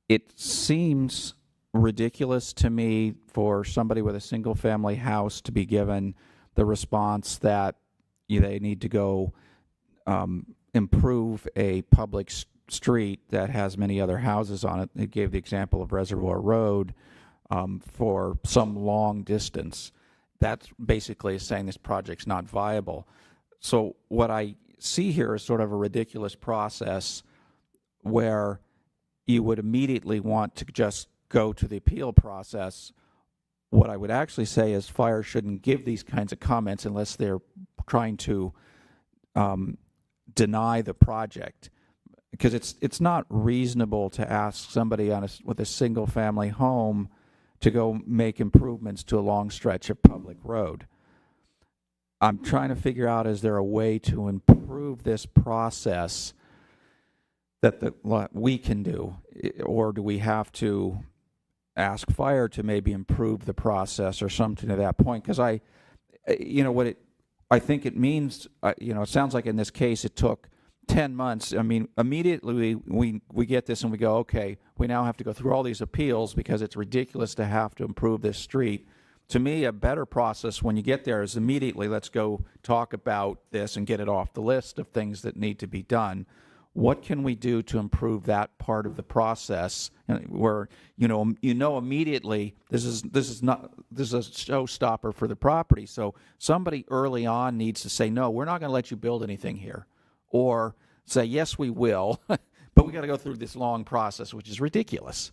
It seems ridiculous to me for somebody with a single family house to be given the response that they need to go improve a public street that has many other houses on it. It gave the example of Reservoir Road for some long distance. That's basically saying this project's not viable. So what I see here is sort of a ridiculous process where you would immediately want to just go to the appeal process. What I would actually say is fire shouldn't give these kinds of comments unless they're trying to deny the project, because it's not reasonable to ask somebody with a single family home to go make improvements to a long stretch of public road. I'm trying to figure out, is there a way to improve this process that we can do, or do we have to ask fire to maybe improve the process or something to that point? Because I think it means, it sounds like in this case it took 10 months. I mean, immediately we get this and we go, okay, we now have to go through all these appeals because it's ridiculous to have to improve this street. To me, a better process when you get there is immediately let's go talk about this and get it off the list of things that need to be done. What can we do to improve that part of the process where immediately this is a showstopper for the property? So somebody early on needs to say, no, we're not going to let you build anything here, or say, yes, we will, but we got to go through this long process, which is ridiculous.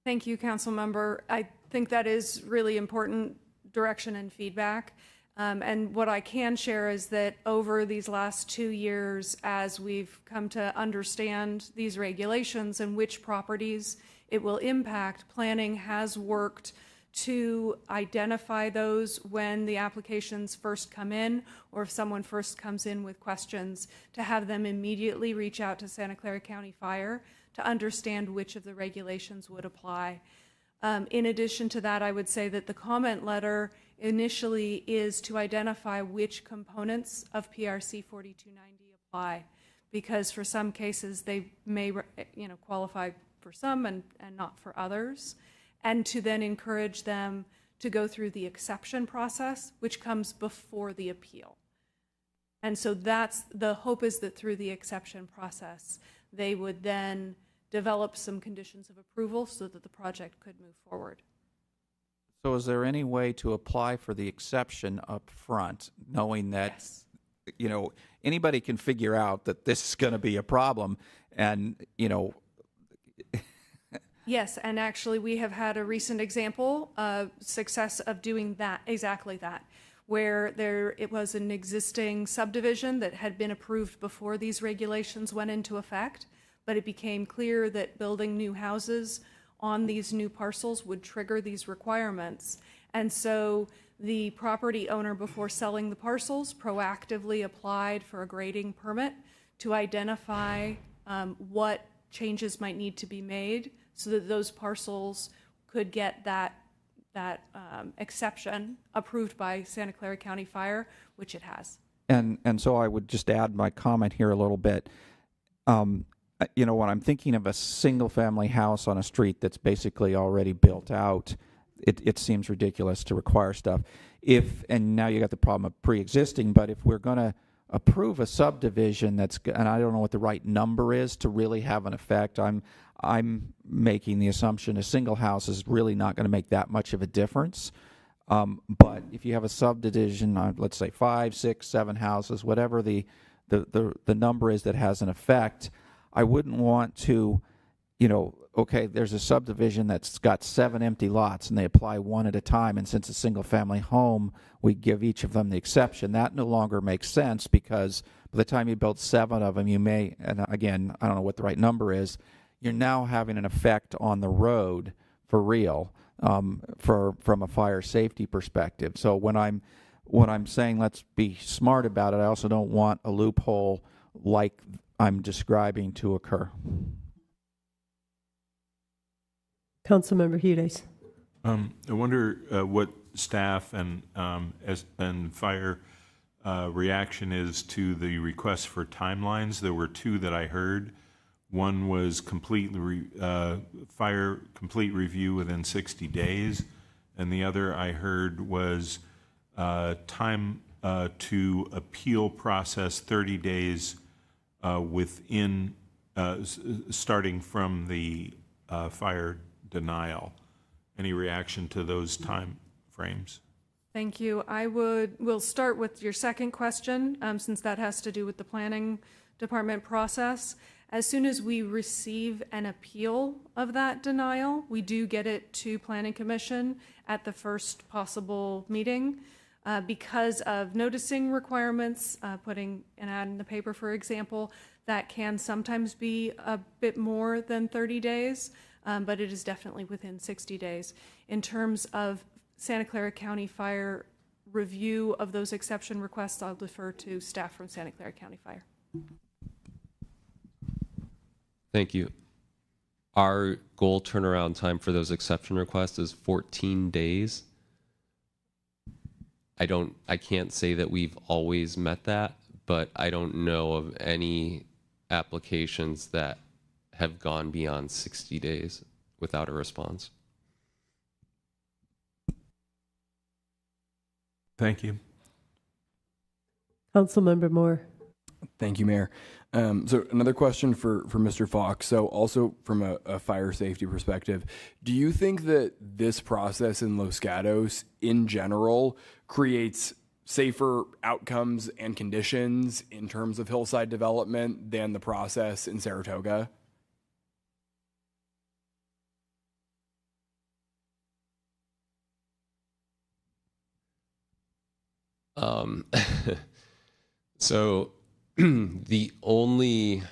Thank you, Council Member. I think that is really important direction and feedback. And what I can share is that over these last 2 years, as we've come to understand these regulations and which properties it will impact, planning has worked to identify those when the applications first come in, or if someone first comes in with questions, to have them immediately reach out to Santa Clara County Fire to understand which of the regulations would apply. In addition to that, I would say that the comment letter initially is to identify which components of PRC 4290 apply, because for some cases they may qualify for some and not for others, and to then encourage them to go through the exception process, which comes before the appeal. And so that's the hope, is that through the exception process they would then develop some conditions of approval so that the project could move forward.
So is there any way to apply for the exception up front, knowing that, anybody can figure out that this is going to be a problem, and,
Yes, and actually we have had a recent example of success of doing that, exactly that, where it was an existing subdivision that had been approved before these regulations went into effect, but it became clear that building new houses on these new parcels would trigger these requirements. And so the property owner, before selling the parcels, proactively applied for a grading permit to identify what changes might need to be made so that those parcels could get that exception approved by Santa Clara County Fire, which it has.
And so I would just add my comment here a little bit. You know, when I'm thinking of a single-family house on a street that's basically already built out, it seems ridiculous to require stuff. And now you got the problem of pre-existing, but if we're going to approve a subdivision and I don't know what the right number is to really have an effect, I'm making the assumption a single house is really not going to make that much of a difference. But if you have a subdivision, let's say 5, 6, 7 houses, whatever the number is that has an effect, I wouldn't want to, you know, okay, there's a subdivision that's got 7 empty lots and they apply one at a time, and since it's a single family home, we give each of them the exception. That no longer makes sense because by the time you build 7 of them, you may, and again, I don't know what the right number is, you're now having an effect on the road for real, from a fire safety perspective. So when I'm saying let's be smart about it, I also don't want a loophole like I'm describing to occur.
Councilmember Hughes.
I wonder what staff and fire reaction is to the request for timelines. There were 2 that I heard. One was complete review within 60 days, and the other I heard was time to appeal process 30 days within starting from the fire denial. Any reaction to those time frames?
Thank you. We'll start with your second question, since that has to do with the planning department process. As soon as we receive an appeal of that denial, we do get it to Planning Commission at the first possible meeting. Because of noticing requirements, putting an ad in the paper, for example, that can sometimes be a bit more than 30 days, but it is definitely within 60 days. In terms of Santa Clara County Fire review of those exception requests, I'll defer to staff from Santa Clara County Fire.
Thank you. Our goal turnaround time for those exception requests is 14 days. I can't say that we've always met that, but I don't know of any applications that have gone beyond 60 days without a response.
Thank you.
Councilmember Moore.
Thank you, Mayor. So another question for Mr. Fox. So also from a fire safety perspective, do you think that this process in Los Gatos in general creates safer outcomes and conditions in terms of hillside development than the process in Saratoga?
So the only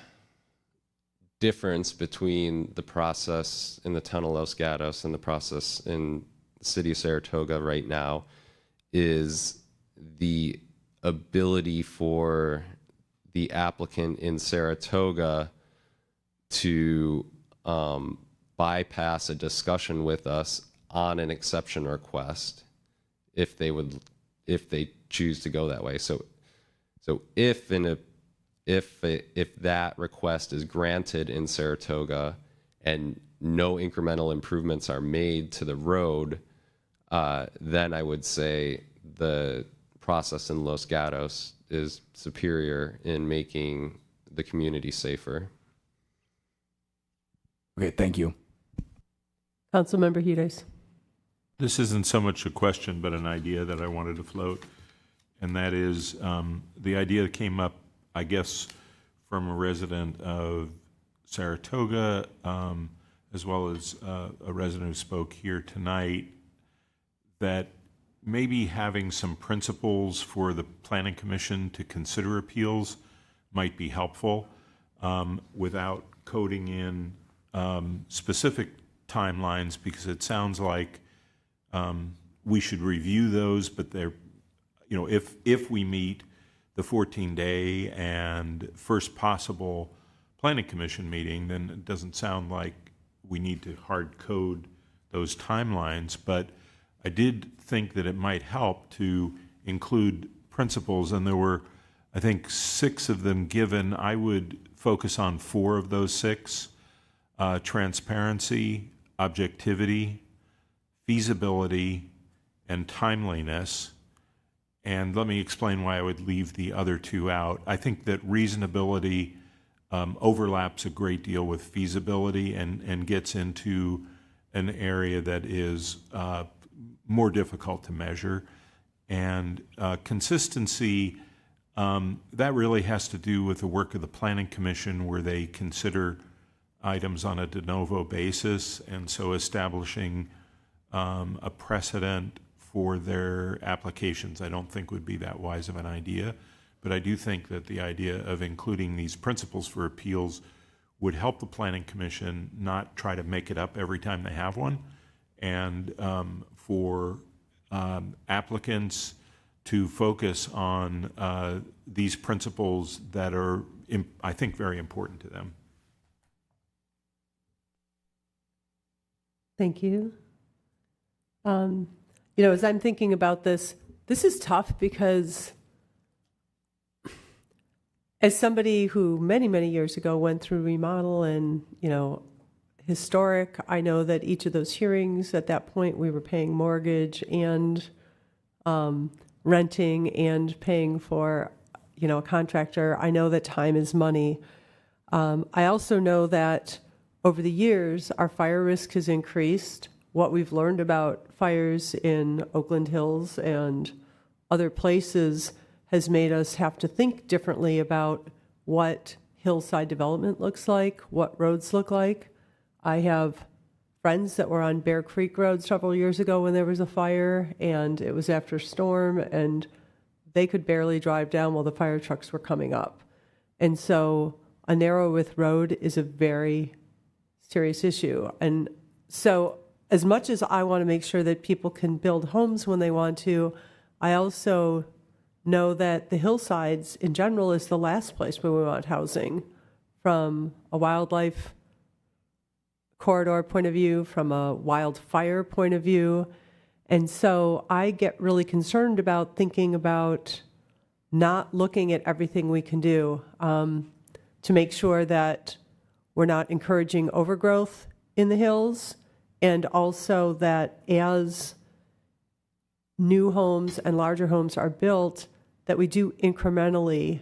difference between the process in the town of Los Gatos and the process in the city of Saratoga right now is the ability for the applicant in Saratoga to bypass a discussion with us on an exception request if they choose to go that way. So if that request is granted in Saratoga and no incremental improvements are made to the road, then I would say the process in Los Gatos is superior in making the community safer.
Okay, thank you.
Councilmember Hughes.
This isn't so much a question, but an idea that I wanted to float. And that is the idea that came up, I guess, from a resident of Saratoga, as well as a resident who spoke here tonight, that maybe having some principles for the Planning Commission to consider appeals might be helpful without coding in specific timelines, because it sounds like we should review those, but they're, you know, if we meet the 14-day and first possible Planning Commission meeting, then it doesn't sound like we need to hard code those timelines. But I did think that it might help to include principles, and there were, I think, 6 of them given. I would focus on 4 of those 6: transparency, objectivity, feasibility, and timeliness. And let me explain why I would leave the other 2 out. I think that reasonability overlaps a great deal with feasibility and gets into an area that is more difficult to measure. And consistency, that really has to do with the work of the Planning Commission, where they consider items on a de novo basis, and so establishing a precedent for their applications I don't think would be that wise of an idea. But I do think that the idea of including these principles for appeals would help the Planning Commission not try to make it up every time they have one, and for applicants to focus on these principles that are, I think, very important to them.
Thank you. You know, as I'm thinking about this is tough because as somebody who many, many years ago went through remodel and, you know, historic, I know that each of those hearings at that point we were paying mortgage and renting and paying for, you know, a contractor. I know that time is money. I also know that over the years, our fire risk has increased. What we've learned about fires in Oakland Hills and other places has made us have to think differently about what hillside development looks like, what roads look like. I have friends that were on Bear Creek Road several years ago when there was a fire, and it was after a storm, and they could barely drive down while the fire trucks were coming up. And so a narrow width road is a very serious issue. And so as much as I want to make sure that people can build homes when they want to, I also know that the hillsides in general is the last place where we want housing, from a wildlife corridor point of view, from a wildfire point of view. And so I get really concerned about thinking about not looking at everything we can do to make sure that we're not encouraging overgrowth in the hills, and also that as new homes and larger homes are built, that we do incrementally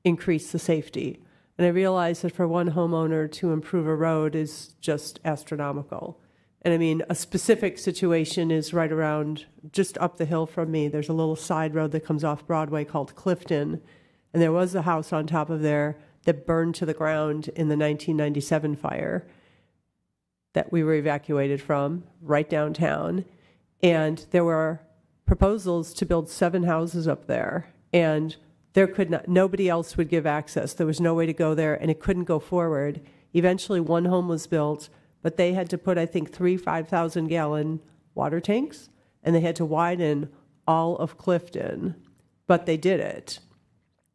increase the safety. And I realize that for one homeowner to improve a road is just astronomical. And I mean, a specific situation is right around, just up the hill from me, there's a little side road that comes off Broadway called Clifton. And there was a house on top of there that burned to the ground in the 1997 fire that we were evacuated from, right downtown. And there were proposals to build 7 houses up there, and there could not, nobody else would give access. There was no way to go there, and it couldn't go forward. Eventually, one home was built, but they had to put, I think, 3 5,000-gallon water tanks, and they had to widen all of Clifton, but they did it.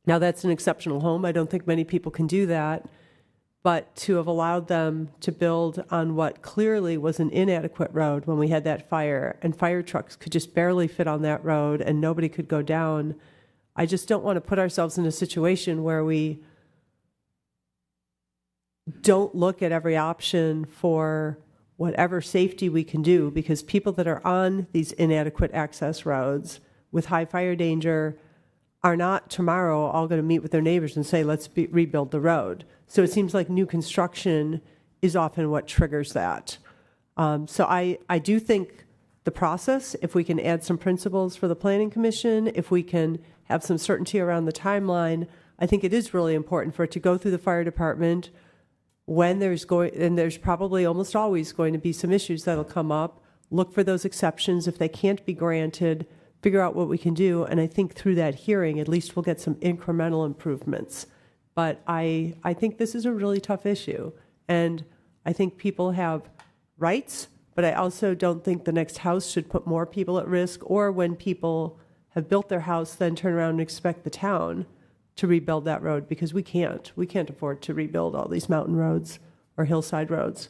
Now, that's an exceptional home. I don't think many people can do that, but to have allowed them to build on what clearly was an inadequate road when we had that fire, and fire trucks could just barely fit on that road and nobody could go down, I just don't want to put ourselves in a situation where we don't look at every option for whatever safety we can do, because people that are on these inadequate access roads with high fire danger are not tomorrow all going to meet with their neighbors and say, let's rebuild the road. So it seems like new construction is often what triggers that. So I do think the process, if we can add some principles for the Planning Commission, if we can have some certainty around the timeline, I think it is really important for it to go through the fire department, when and there's probably almost always going to be some issues that'll come up, look for those exceptions. If they can't be granted, figure out what we can do. And I think through that hearing, at least we'll get some incremental improvements. But I think this is a really tough issue. And I think people have rights, but I also don't think the next house should put more people at risk, or when people have built their house, then turn around and expect the town to rebuild that road, because we can't. We can't afford to rebuild all these mountain roads or hillside roads.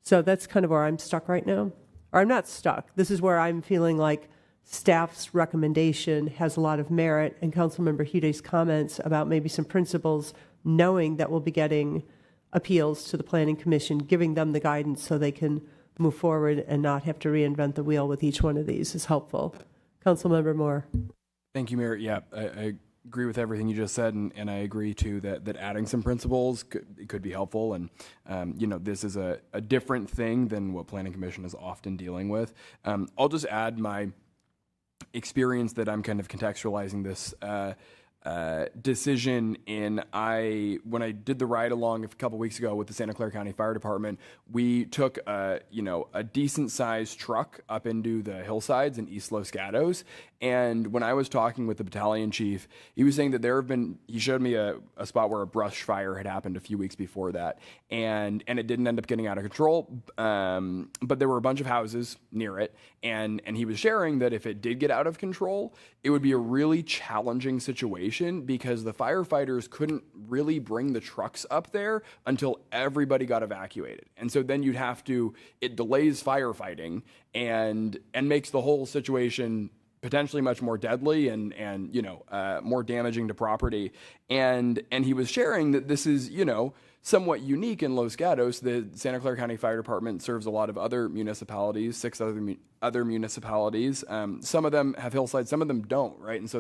So that's kind of where I'm stuck right now. Or I'm not stuck. This is where I'm feeling like staff's recommendation has a lot of merit, and Councilmember Hude's comments about maybe some principles, knowing that we'll be getting appeals to the Planning Commission, giving them the guidance so they can move forward and not have to reinvent the wheel with each one of these is helpful. Councilmember Moore.
Thank you, Mayor. Yeah, I agree with everything you just said, and I agree too that adding some principles could be helpful. And this is a different thing than what Planning Commission is often dealing with. I'll just add my experience that I'm kind of contextualizing this decision in. When I did the ride along a couple weeks ago with the Santa Clara County Fire Department, we took a decent sized truck up into the hillsides in East Los Gatos. And when I was talking with the battalion chief, he was saying that he showed me a spot where a brush fire had happened a few weeks before that. And it didn't end up getting out of control. But there were a bunch of houses near it. And he was sharing that if it did get out of control, it would be a really challenging situation because the firefighters couldn't really bring the trucks up there until everybody got evacuated. And so then it delays firefighting and makes the whole situation potentially much more deadly and more damaging to property. And he was sharing that this is, somewhat unique in Los Gatos. The Santa Clara County Fire Department serves a lot of other municipalities, 6 other municipalities. Some of them have hillsides, some of them don't, right? And so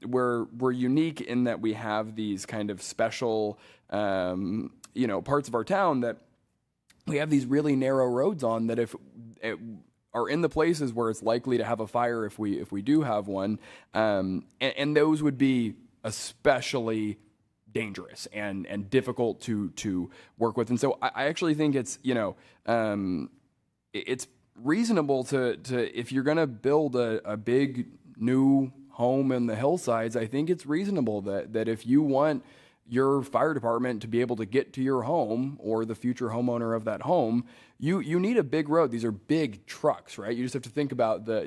we're unique in that we have these kind of special, parts of our town that we have these really narrow roads on that are in the places where it's likely to have a fire if we do have one, and those would be especially dangerous and difficult to work with. And so I actually think it's it's reasonable to if you're going to build a big new home in the hillsides, I think it's reasonable that if you want your fire department to be able to get to your home or the future homeowner of that home, you need a big road. These are big trucks, right? You just have to think about the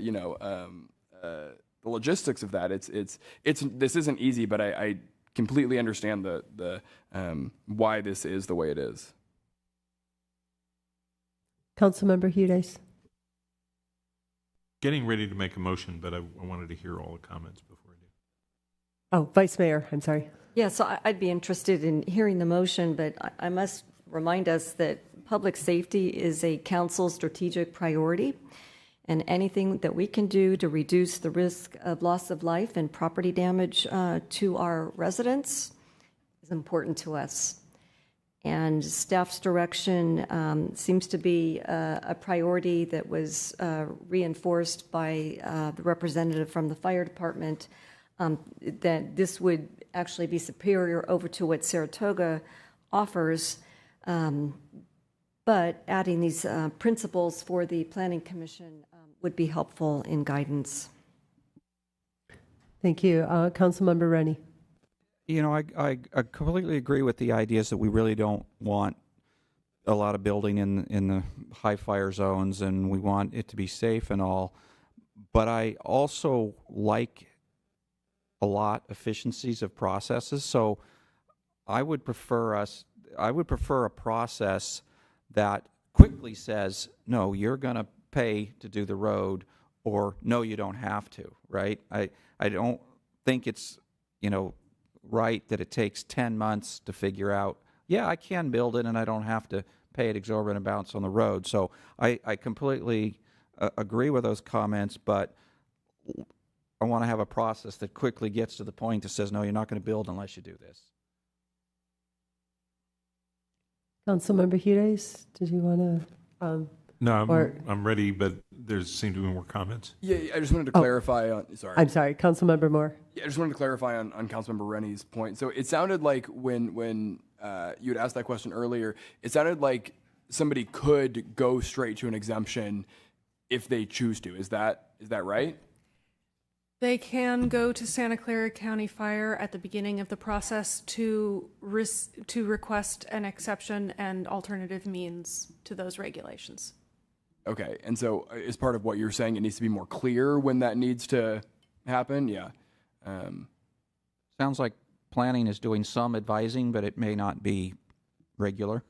logistics of that. This isn't easy, but I completely understand the why this is the way it is.
Councilmember Hudes.
Getting ready to make a motion, but I wanted to hear all the comments before I do.
Oh, Vice Mayor, I'm sorry.
Yeah, so I'd be interested in hearing the motion, but I must remind us that public safety is a council strategic priority, and anything that we can do to reduce the risk of loss of life and property damage to our residents is important to us. And staff's direction seems to be a priority that was reinforced by the representative from the fire department, that this would actually be superior over to what Saratoga offers, but adding these principles for the Planning Commission would be helpful in guidance.
Thank you. Councilmember Rennie.
I completely agree with the ideas that we really don't want a lot of building in the high fire zones, and we want it to be safe and all. But I also like a lot efficiencies of processes. So I would prefer a process that quickly says, no, you're going to pay to do the road, or no, you don't have to, right? I don't think it's, right that it takes 10 months to figure out, yeah, I can build it and I don't have to pay it exorbitant amounts on the road. So I completely agree with those comments, but I want to have a process that quickly gets to the point that says, no, you're not going to build unless you do this.
Councilmember Hudes, did you want to?
No, I'm ready, but there seem to be more comments.
Yeah, I just wanted to clarify on. Sorry.
I'm sorry, Councilmember Moore.
Yeah, I just wanted to clarify on Councilmember Rennie's point. So it sounded like when you had asked that question earlier, it sounded like somebody could go straight to an exemption if they choose to. Is that right?
They can go to Santa Clara County Fire at the beginning of the process to request an exception and alternative means to those regulations.
Okay, and so as part of what you're saying, it needs to be more clear when that needs to happen? Yeah.
Sounds like planning is doing some advising, but it may not be regular.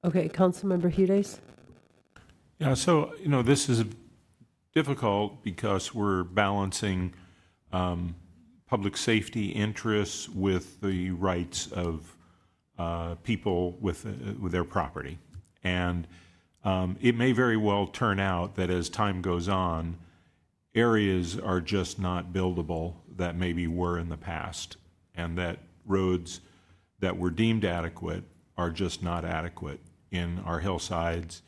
Okay, Councilmember Hudes.
Yeah, so, this is difficult because we're balancing public safety interests with the rights of people with their property. And it may very well turn out that as time goes on, areas are just not buildable that maybe were in the past, and that roads that were deemed adequate are just not adequate in our hillsides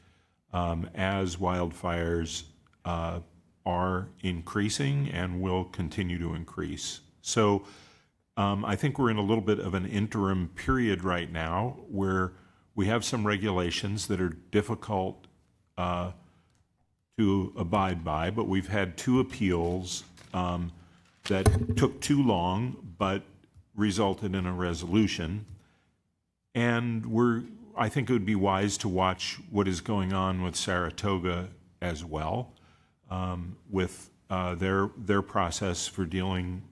as wildfires are increasing and will continue to increase. So I think we're in a little bit of an interim period right now where we have some regulations that are difficult to abide by, but we've had 2 appeals that took too long but resulted in a resolution. And I think it would be wise to watch what is going on with Saratoga as well, with their process for dealing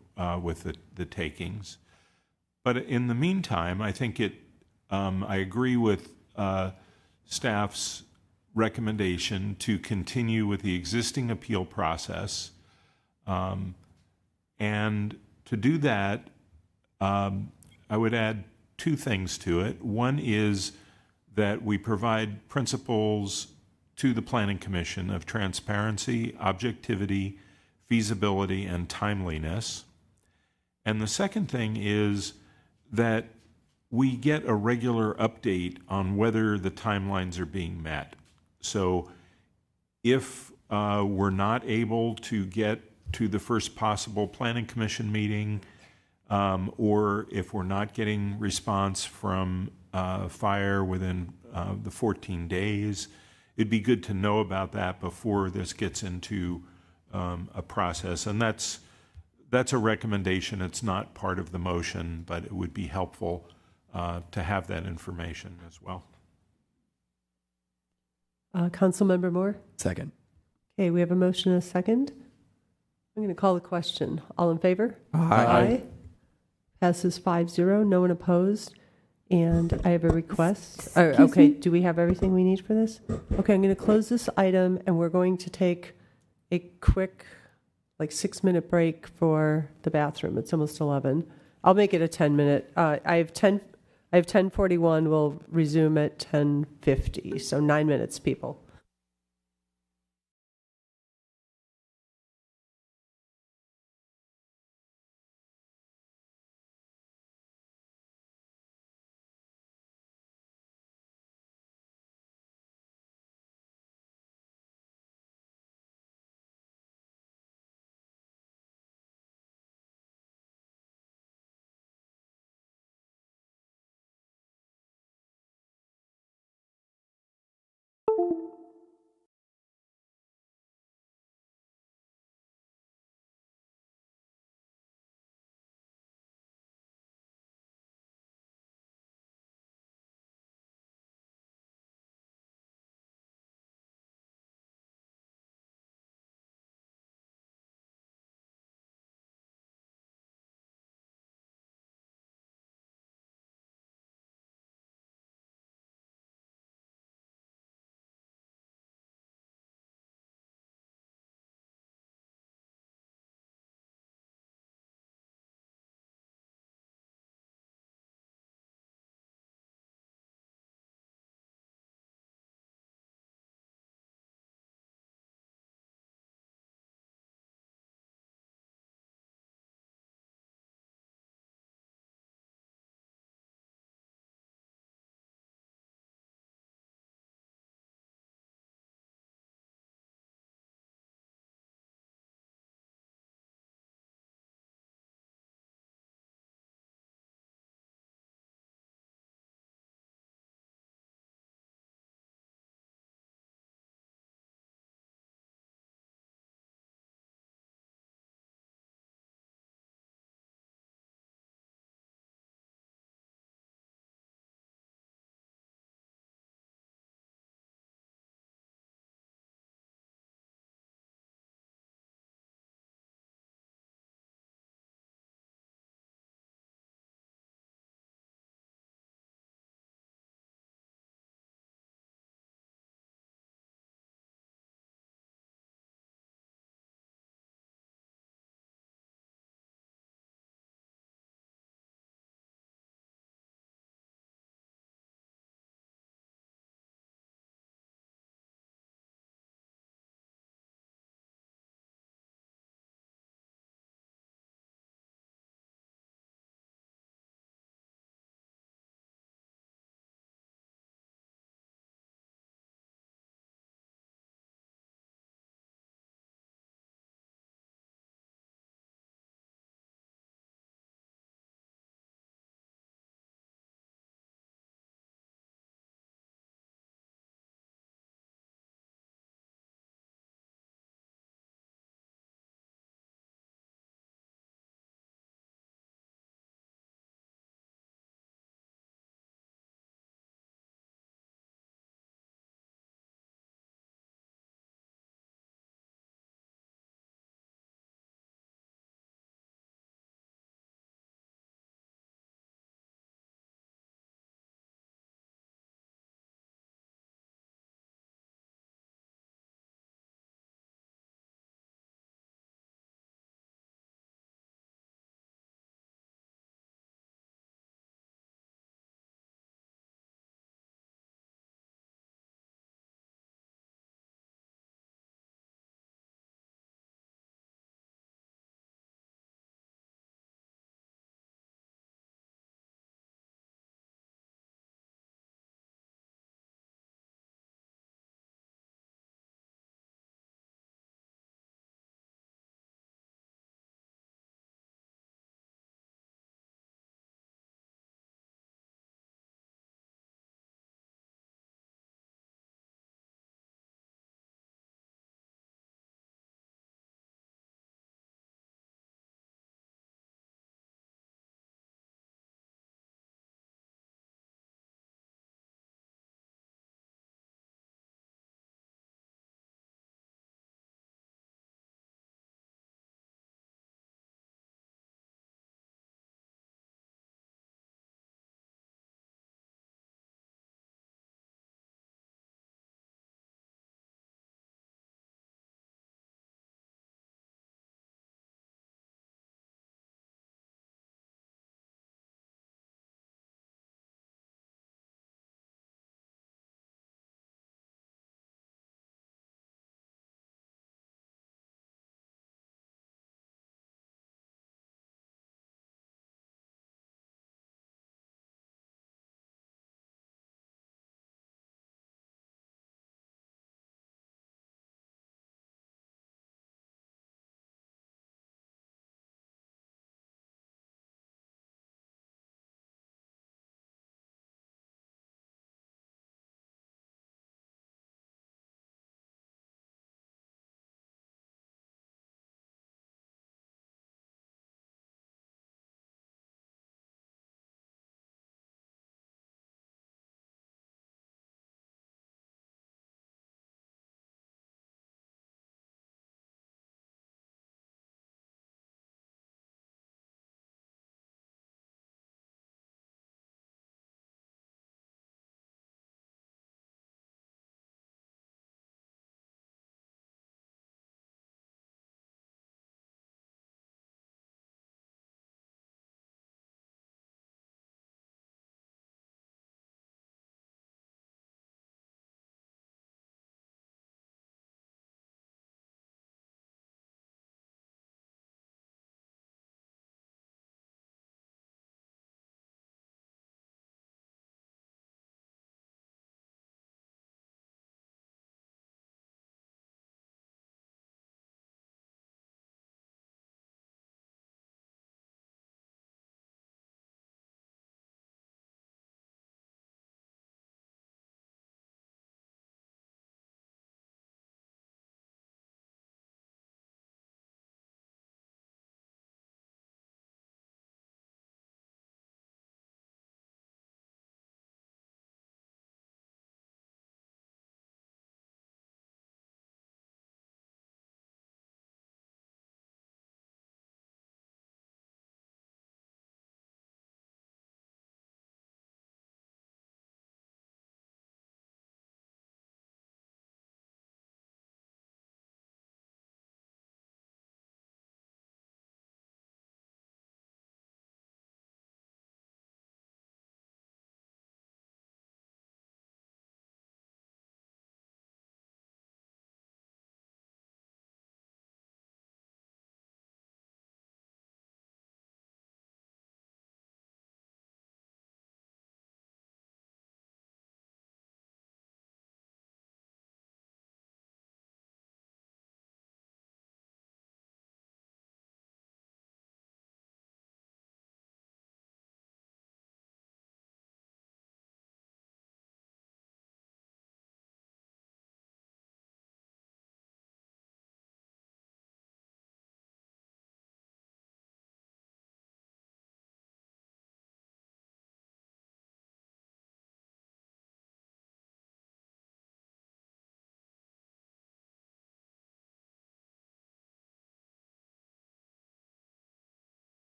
with the takings. But in the meantime, I think I agree with staff's recommendation to continue with the existing appeal process. And to do that, I would add 2 things to it. One is that we provide principles to the Planning Commission of transparency, objectivity, feasibility, and timeliness. And the second thing is that we get a regular update on whether the timelines are being met. So if we're not able to get to the first possible Planning Commission meeting, or if we're not getting response from fire within the 14 days, it'd be good to know about that before this gets into a process. And that's a recommendation. It's not part of the motion, but it would be helpful to have that information as well.
Councilmember Moore?
Second.
Okay, we have a motion and a second. I'm going to call the question. All in favor?
Aye.
Passes 5-0, no one opposed. And I have a request.
Excuse
Okay,
me?
do we have everything we need for this? Okay, I'm going to close this item, and we're going to take a quick, 6-minute break for the bathroom. It's almost 11. I'll make it a 10-minute. I have 10:41. We'll resume at 10:50. So 9 minutes, people.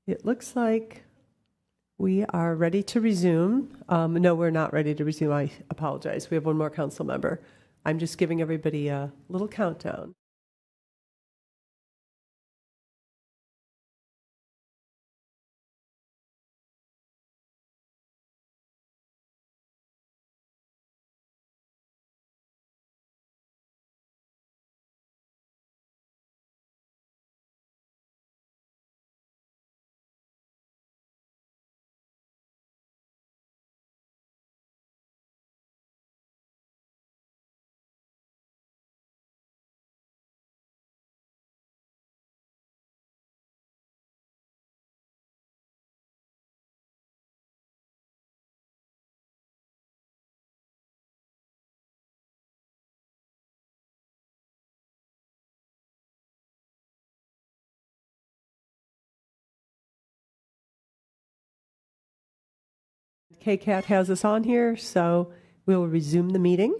It looks like we are ready to resume. No, we're not ready to resume. I apologize. We have one more council member. I'm just giving everybody a little countdown. KCAT has us on here, so we will resume the meeting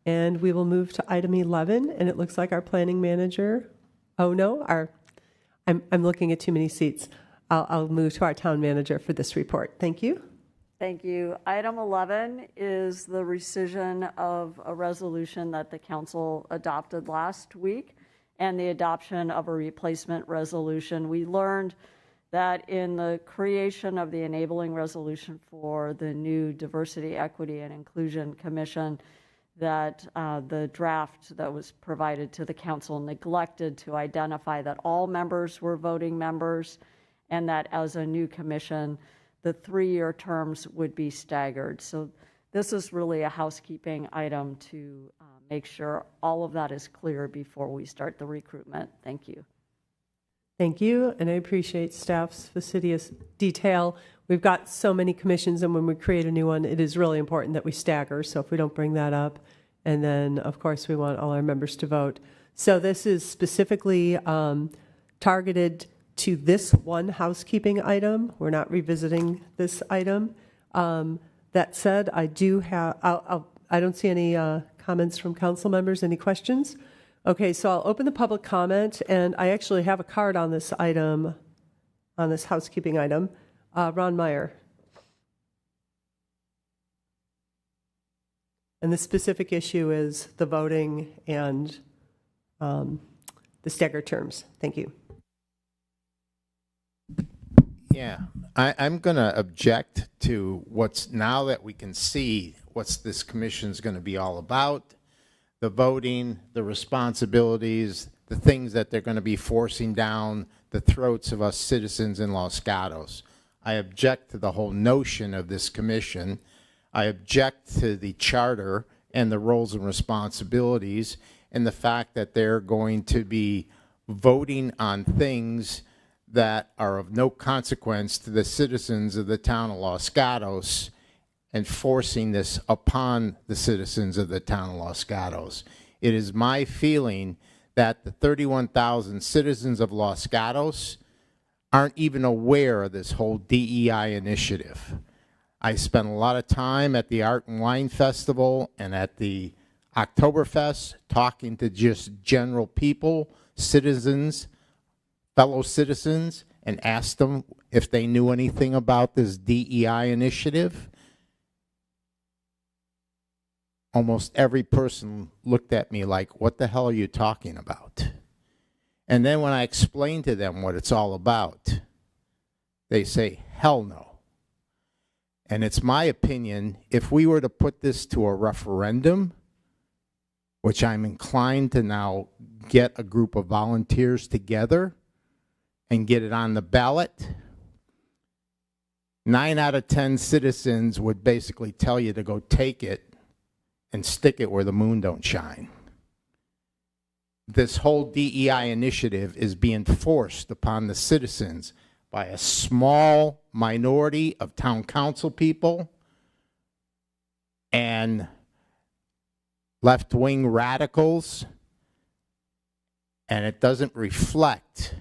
and we will move to item 11. And it looks like our planning manager, I'm looking at too many seats. I'll move to our town manager for this report. Thank you.
Thank you. Item 11 is the rescission of a resolution that the council adopted last week and the adoption of a replacement resolution. We learned that in the creation of the enabling resolution for the new Diversity, Equity, and Inclusion Commission, that the draft that was provided to the council neglected to identify that all members were voting members, and that as a new commission, the 3-year terms would be staggered. So this is really a housekeeping item to make sure all of that is clear before we start the recruitment. Thank you.
Thank you, and I appreciate staff's fastidious detail. We've got so many commissions, and when we create a new one, it is really important that we stagger, so if we don't bring that up, and then, of course, we want all our members to vote. So this is specifically targeted to this one housekeeping item. We're not revisiting this item. That said, I don't see any comments from council members. Any questions? Okay, so I'll open the public comment, and I actually have a card on this item, on this housekeeping item. Ron Meyer. And the specific issue is the voting and the staggered terms. Thank you.
Yeah, I'm going to object to what's, now that we can see what's this commission's going to be all about, the voting, the responsibilities, the things that they're going to be forcing down the throats of us citizens in Los Gatos. I object to the whole notion of this commission. I object to the charter and the roles and responsibilities and the fact that they're going to be voting on things that are of no consequence to the citizens of the town of Los Gatos and forcing this upon the citizens of the town of Los Gatos. It is my feeling that the 31,000 citizens of Los Gatos aren't even aware of this whole DEI initiative. I spent a lot of time at the Art and Wine Festival and at the Oktoberfest talking to just general people, citizens, fellow citizens, and asked them if they knew anything about this DEI initiative. Almost every person looked at me like, what the hell are you talking about? And then when I explained to them what it's all about, they say, hell no. And it's my opinion, if we were to put this to a referendum, which I'm inclined to now get a group of volunteers together and get it on the ballot, 9 out of 10 citizens would basically tell you to go take it and stick it where the moon don't shine. This whole DEI initiative is being forced upon the citizens by a small minority of town council people and left-wing radicals, and it doesn't reflect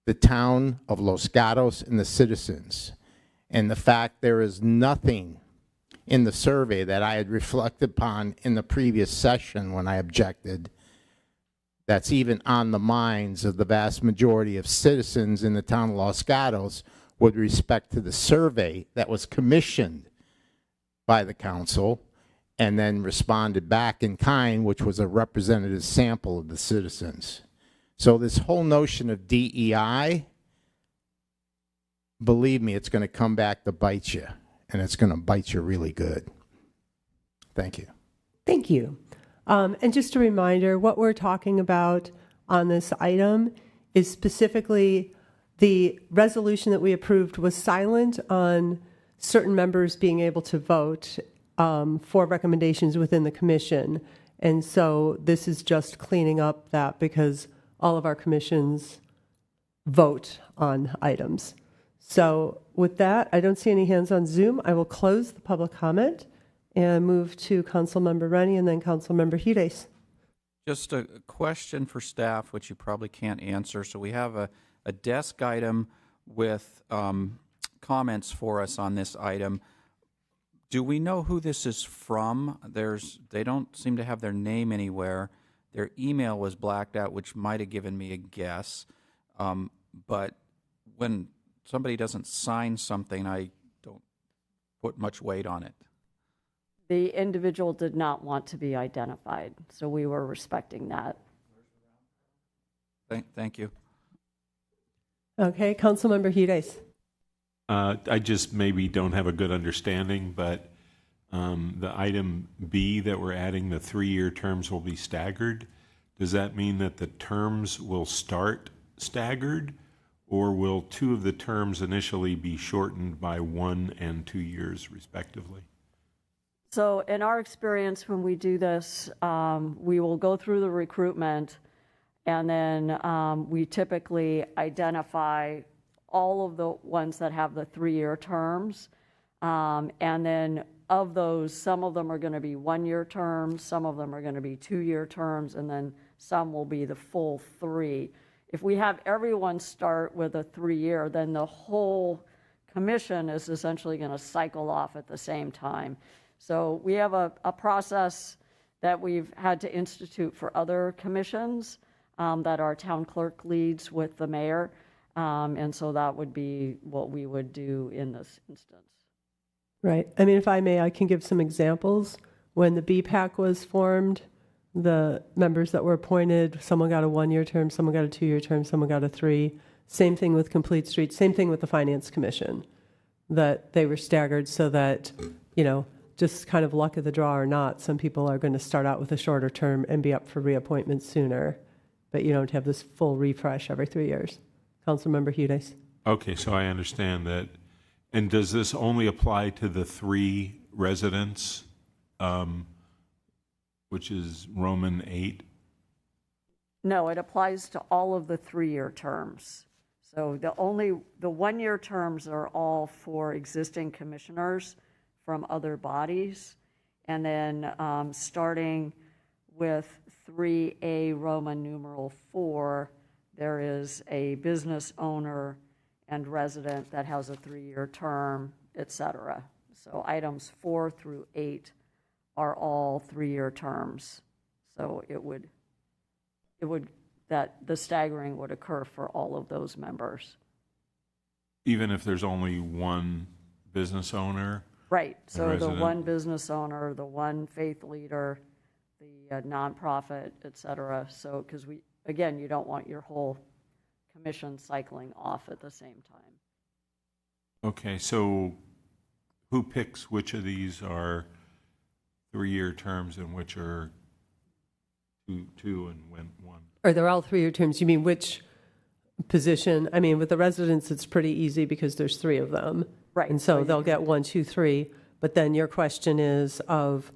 the town of Los Gatos and the citizens. And the fact there is nothing in the survey that I had reflected upon in the previous session when I objected that's even on the minds of the vast majority of citizens in the town of Los Gatos with respect to the survey that was commissioned by the council and then responded back in kind, which was a representative sample of the citizens. So this whole notion of DEI, believe me, it's going to come back to bite you, and it's going to bite you really good. Thank you.
Thank you. And just a reminder, what we're talking about on this item is specifically the resolution that we approved was silent on certain members being able to vote for recommendations within the commission. And so this is just cleaning up that because all of our commissions vote on items. So with that, I don't see any hands on Zoom. I will close the public comment and move to Councilmember Rennie and then Councilmember Hires.
Just a question for staff, which you probably can't answer. So we have a desk item with comments for us on this item. Do we know who this is from? They don't seem to have their name anywhere. Their email was blacked out, which might have given me a guess. But when somebody doesn't sign something, I don't put much weight on it.
The individual did not want to be identified, so we were respecting that.
Thank you.
Okay, Councilmember Hires.
I just maybe don't have a good understanding, but the item B that we're adding, the 3-year terms will be staggered. Does that mean that the terms will start staggered, or will 2 of the terms initially be shortened by 1 and 2 years respectively?
So in our experience, when we do this, we will go through the recruitment, and then we typically identify all of the ones that have the 3-year terms. And then of those, some of them are going to be 1-year terms, some of them are going to be 2-year terms, and then some will be the full 3. If we have everyone start with a 3-year, then the whole commission is essentially going to cycle off at the same time. So we have a process that we've had to institute for other commissions that our town clerk leads with the mayor. And so that would be what we would do in this instance.
Right. I mean, if I may, I can give some examples. When the BPAC was formed, the members that were appointed, someone got a 1-year term, someone got a 2-year term, someone got a 3. Same thing with Complete Streets, same thing with the Finance Commission, that they were staggered so that, you know, just kind of luck of the draw or not, some people are going to start out with a shorter term and be up for reappointment sooner, but you don't have this full refresh every 3 years. Councilmember Hures.
Okay, so I understand that. And does this only apply to the 3 residents, which is Roman 8?
No, it applies to all of the 3-year terms. So the 1-year terms are all for existing commissioners from other bodies. And then starting with 3A Roman numeral 4, there is a business owner and resident that has a 3-year term, et cetera. So items 4 through 8 are all 3-year terms. So that the staggering would occur for all of those members.
Even if there's only one business owner?
Right. So the one business owner, the one faith leader, the nonprofit, et cetera. So, because again, you don't want your whole commission cycling off at the same time.
Okay, so who picks which of these are 3-year terms and which are two and when 1?
Or they're all 3-year terms. You mean which position? I mean, with the residents, it's pretty easy because there's 3 of them.
Right.
And so they'll get 1, 2, 3. But then your question is of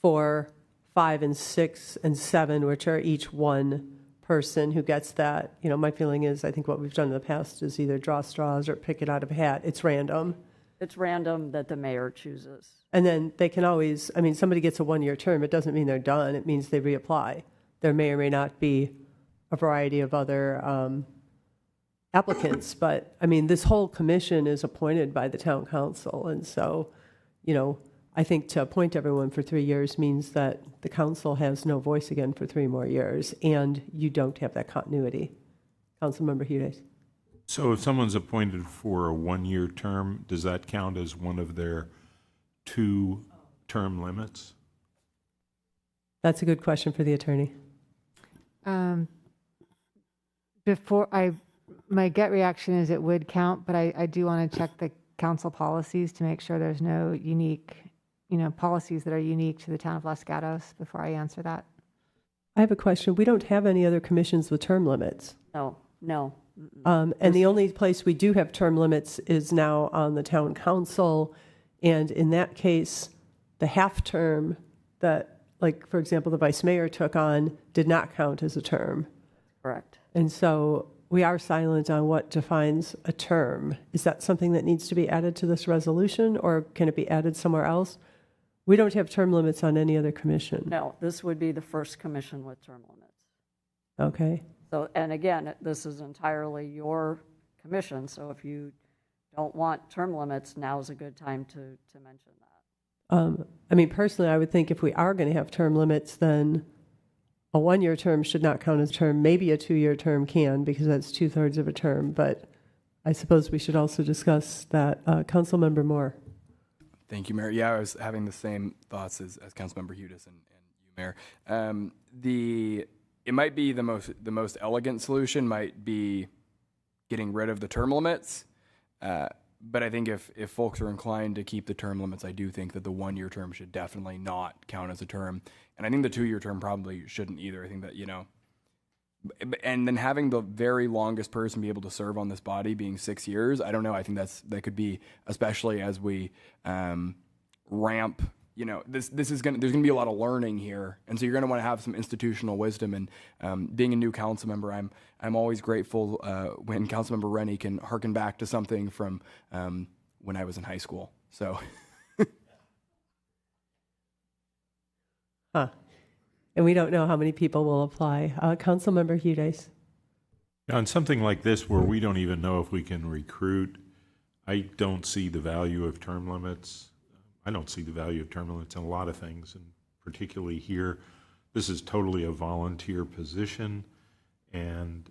4, 5, and 6, and 7, which are each one person who gets that. You know, my feeling is I think what we've done in the past is either draw straws or pick it out of a hat. It's random.
It's random that the mayor chooses.
And then they can always, I mean, somebody gets a 1-year term. It doesn't mean they're done. It means they reapply. There may or may not be a variety of other applicants. But, I mean, this whole commission is appointed by the town council. And so, you know, I think to appoint everyone for 3 years means that the council has no voice again for 3 more years, and you don't have that continuity. Councilmember Hudes.
So if someone's appointed for a 1-year term, does that count as one of their 2 term limits?
That's a good question for the attorney.
My gut reaction is it would count, but I do want to check the council policies to make sure there's no unique, policies that are unique to the town of Los Gatos before I answer that.
I have a question. We don't have any other commissions with term limits.
No.
And the only place we do have term limits is now on the town council. And in that case, the half term that, like, for example, the vice mayor took on did not count as a term.
Correct.
And so we are silent on what defines a term. Is that something that needs to be added to this resolution, or can it be added somewhere else? We don't have term limits on any other commission.
No, this would be the first commission with term limits.
Okay.
So, and again, this is entirely your commission, so if you don't want term limits, now is a good time to mention that.
I mean, personally, I would think if we are going to have term limits, then a 1-year term should not count as a term. Maybe a 2-year term can, because that's 2/3 of a term. But I suppose we should also discuss that. Councilmember Moore.
Thank you, Mayor. Yeah, I was having the same thoughts as Councilmember Hudes and you, Mayor. It might be the most elegant solution might be getting rid of the term limits. But I think if folks are inclined to keep the term limits, I do think that the 1-year term should definitely not count as a term. And I think the 2-year term probably shouldn't either. I think that, and then having the very longest person be able to serve on this body being 6 years, I don't know. I think that could be, especially as we ramp, there's going to be a lot of learning here. And so you're going to want to have some institutional wisdom. And being a new council member, I'm always grateful when Councilmember Rennie can harken back to something from when I was in high school. So.
And we don't know how many people will apply. Councilmember Hudes.
On something like this, where we don't even know if we can recruit, I don't see the value of term limits. I don't see the value of term limits in a lot of things, and particularly here. This is totally a volunteer position, and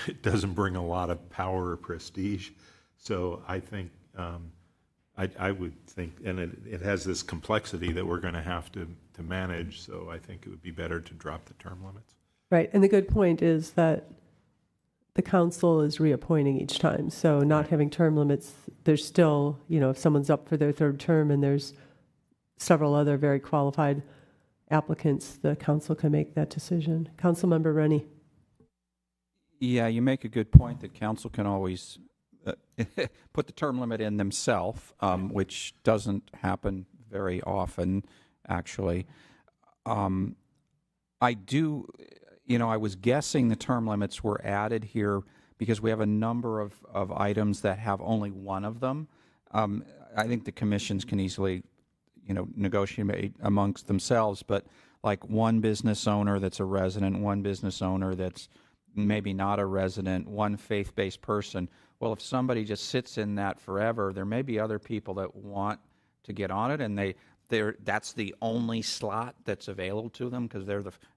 it doesn't bring a lot of power or prestige. So I think, I would think, and it has this complexity that we're going to have to manage, so I think it would be better to drop the term limits.
Right, and the good point is that the council is reappointing each time, so not having term limits, there's still, if someone's up for their 3rd term and there's several other very qualified applicants, the council can make that decision. Councilmember Rennie.
Yeah, you make a good point that council can always put the term limit in themselves, which doesn't happen very often, actually. I do, I was guessing the term limits were added here because we have a number of items that have only one of them. I think the commissions can easily, negotiate amongst themselves, but like one business owner that's a resident, one business owner that's maybe not a resident, one faith-based person. Well, if somebody just sits in that forever, there may be other people that want to get on it, and that's the only slot that's available to them because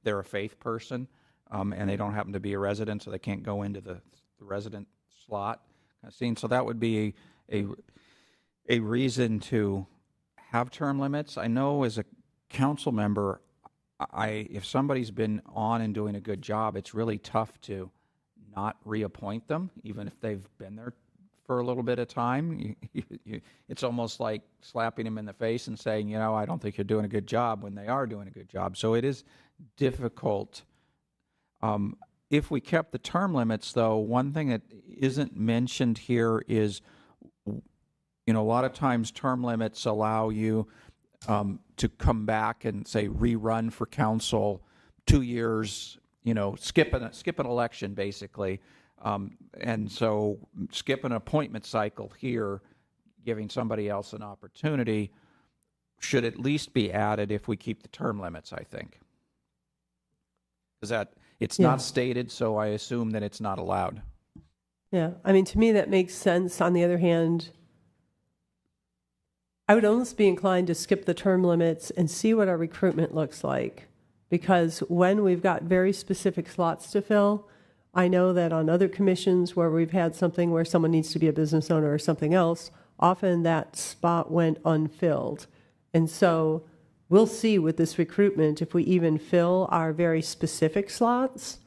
they're a faith person, and they don't happen to be a resident, so they can't go into the resident slot. So that would be a reason to have term limits. I know as a council member, if somebody's been on and doing a good job, it's really tough to not reappoint them, even if they've been there for a little bit of time. It's almost like slapping them in the face and saying, I don't think you're doing a good job when they are doing a good job. So it is difficult. If we kept the term limits, though, one thing that isn't mentioned here is, a lot of times term limits allow you to come back and say rerun for council 2 years, skip an election basically. And so skip an appointment cycle here, giving somebody else an opportunity, should at least be added if we keep the term limits, I think. Is that, it's not stated, so I assume that it's not allowed.
Yeah, I mean, to me that makes sense. On the other hand, I would almost be inclined to skip the term limits and see what our recruitment looks like. Because when we've got very specific slots to fill, I know that on other commissions where we've had something where someone needs to be a business owner or something else, often that spot went unfilled. And so we'll see with this recruitment if we even fill our very specific slots.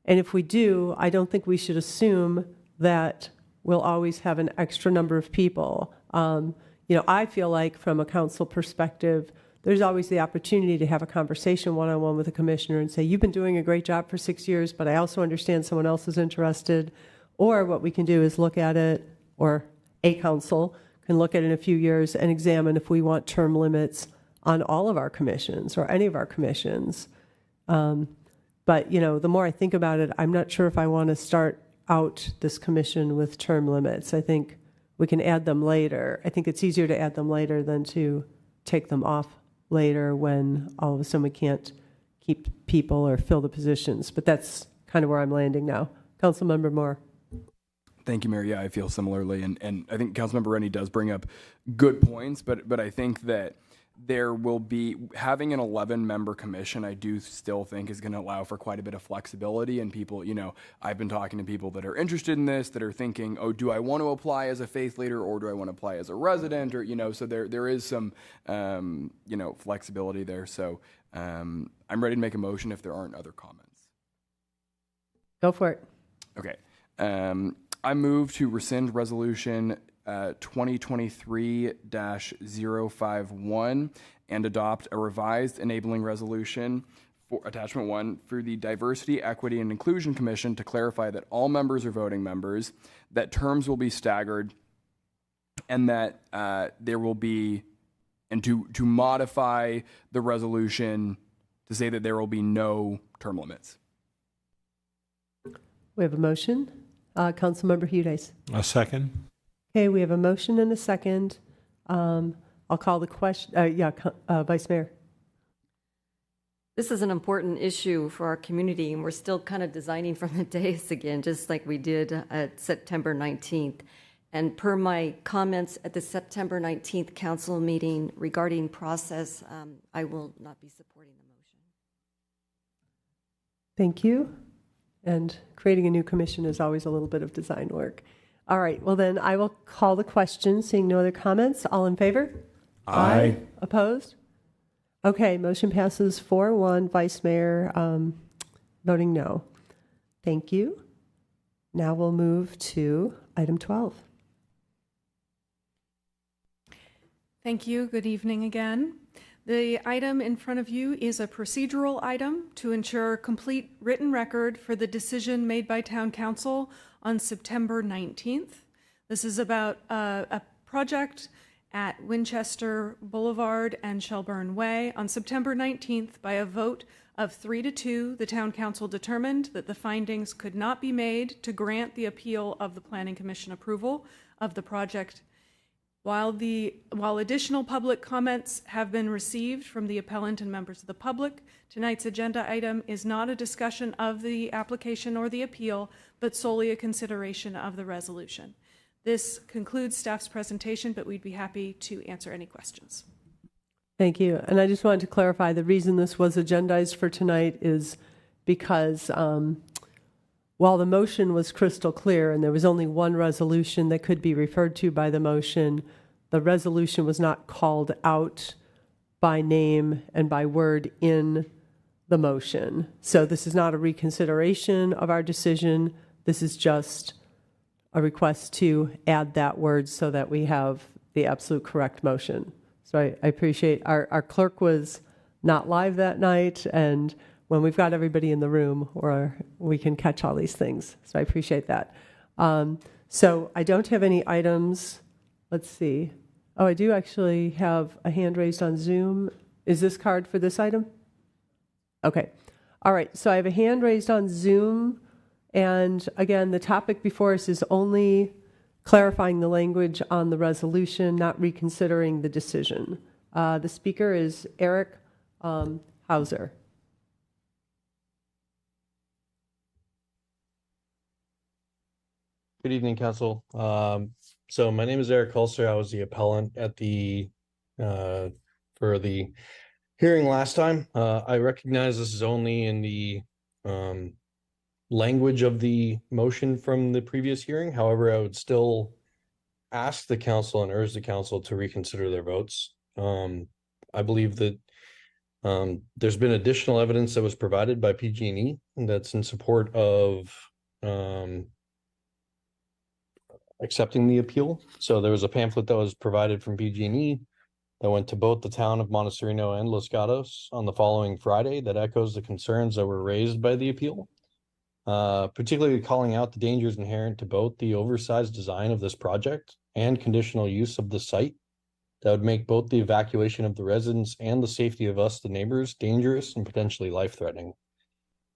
And if we do, I don't think we should assume that we'll always have an extra number of people. I feel like from a council perspective, there's always the opportunity to have a conversation one-on-one with a commissioner and say, you've been doing a great job for 6 years, but I also understand someone else is interested. Or what we can do is look at it, or a council can look at it in a few years and examine if we want term limits on all of our commissions or any of our commissions. But, the more I think about it, I'm not sure if I want to start out this commission with term limits. I think we can add them later. I think it's easier to add them later than to take them off later when all of a sudden we can't keep people or fill the positions. But that's kind of where I'm landing now. Councilmember Moore.
Thank you, Mary. Yeah, I feel similarly. And I think Councilmember Rennie does bring up good points, but I think that there will be, having an 11-member commission, I do still think is going to allow for quite a bit of flexibility. And people, I've been talking to people that are interested in this, that are thinking, oh, do I want to apply as a faith leader or do I want to apply as a resident? Or, so there is some, flexibility there. So I'm ready to make a motion if there aren't other comments.
Go for it.
Okay. I move to rescind resolution 2023-051 and adopt a revised enabling resolution for attachment 1 for the Diversity, Equity, and Inclusion Commission to clarify that all members are voting members, that terms will be staggered, and that there will be, and to modify the resolution to say that there will be no term limits.
We have a motion. Councilmember Hudes.
A second.
Okay, we have a motion and a second. I'll call the question. Vice Mayor.
This is an important issue for our community, and we're still kind of designing from the dais again, just like we did at September 19th. And per my comments at the September 19th council meeting regarding process, I will not be supporting the motion.
Thank you. And creating a new commission is always a little bit of design work. All right, well then I will call the question. Seeing no other comments, all in favor?
Aye.
Opposed? Okay, motion passes 4-1. Vice Mayor voting no. Thank you. Now we'll move to item 12.
Thank you. Good evening again. The item in front of you is a procedural item to ensure complete written record for the decision made by Town Council on September 19th. This is about a project at Winchester Boulevard and Shelburne Way. On September 19th, by a vote of 3-2, the Town Council determined that the findings could not be made to grant the appeal of the Planning Commission approval of the project. While additional public comments have been received from the appellant and members of the public, tonight's agenda item is not a discussion of the application or the appeal, but solely a consideration of the resolution. This concludes staff's presentation, but we'd be happy to answer any questions.
Thank you. And I just wanted to clarify, the reason this was agendized for tonight is because while the motion was crystal clear and there was only one resolution that could be referred to by the motion, the resolution was not called out by name and by word in the motion. So this is not a reconsideration of our decision. This is just a request to add that word so that we have the absolute correct motion. So I appreciate our clerk was not live that night, and when we've got everybody in the room, or we can catch all these things. So I appreciate that. So I don't have any items. Let's see. Oh, I do actually have a hand raised on Zoom. Is this card for this item? Okay. All right. So I have a hand raised on Zoom. And again, the topic before us is only clarifying the language on the resolution, not reconsidering the decision. The speaker is Eric Hauser.
Good evening, Council. So my name is Eric Hulser. I was the appellant at the for the hearing last time. I recognize this is only in the language of the motion from the previous hearing. However, I would still ask the council and urge the council to reconsider their votes. I believe that there's been additional evidence that was provided by PG&E that's in support of accepting the appeal. So there was a pamphlet that was provided from PG&E that went to both the town of Montecito and Los Gatos on the following Friday that echoes the concerns that were raised by the appeal, particularly calling out the dangers inherent to both the oversized design of this project and conditional use of the site that would make both the evacuation of the residents and the safety of us, the neighbors, dangerous and potentially life-threatening.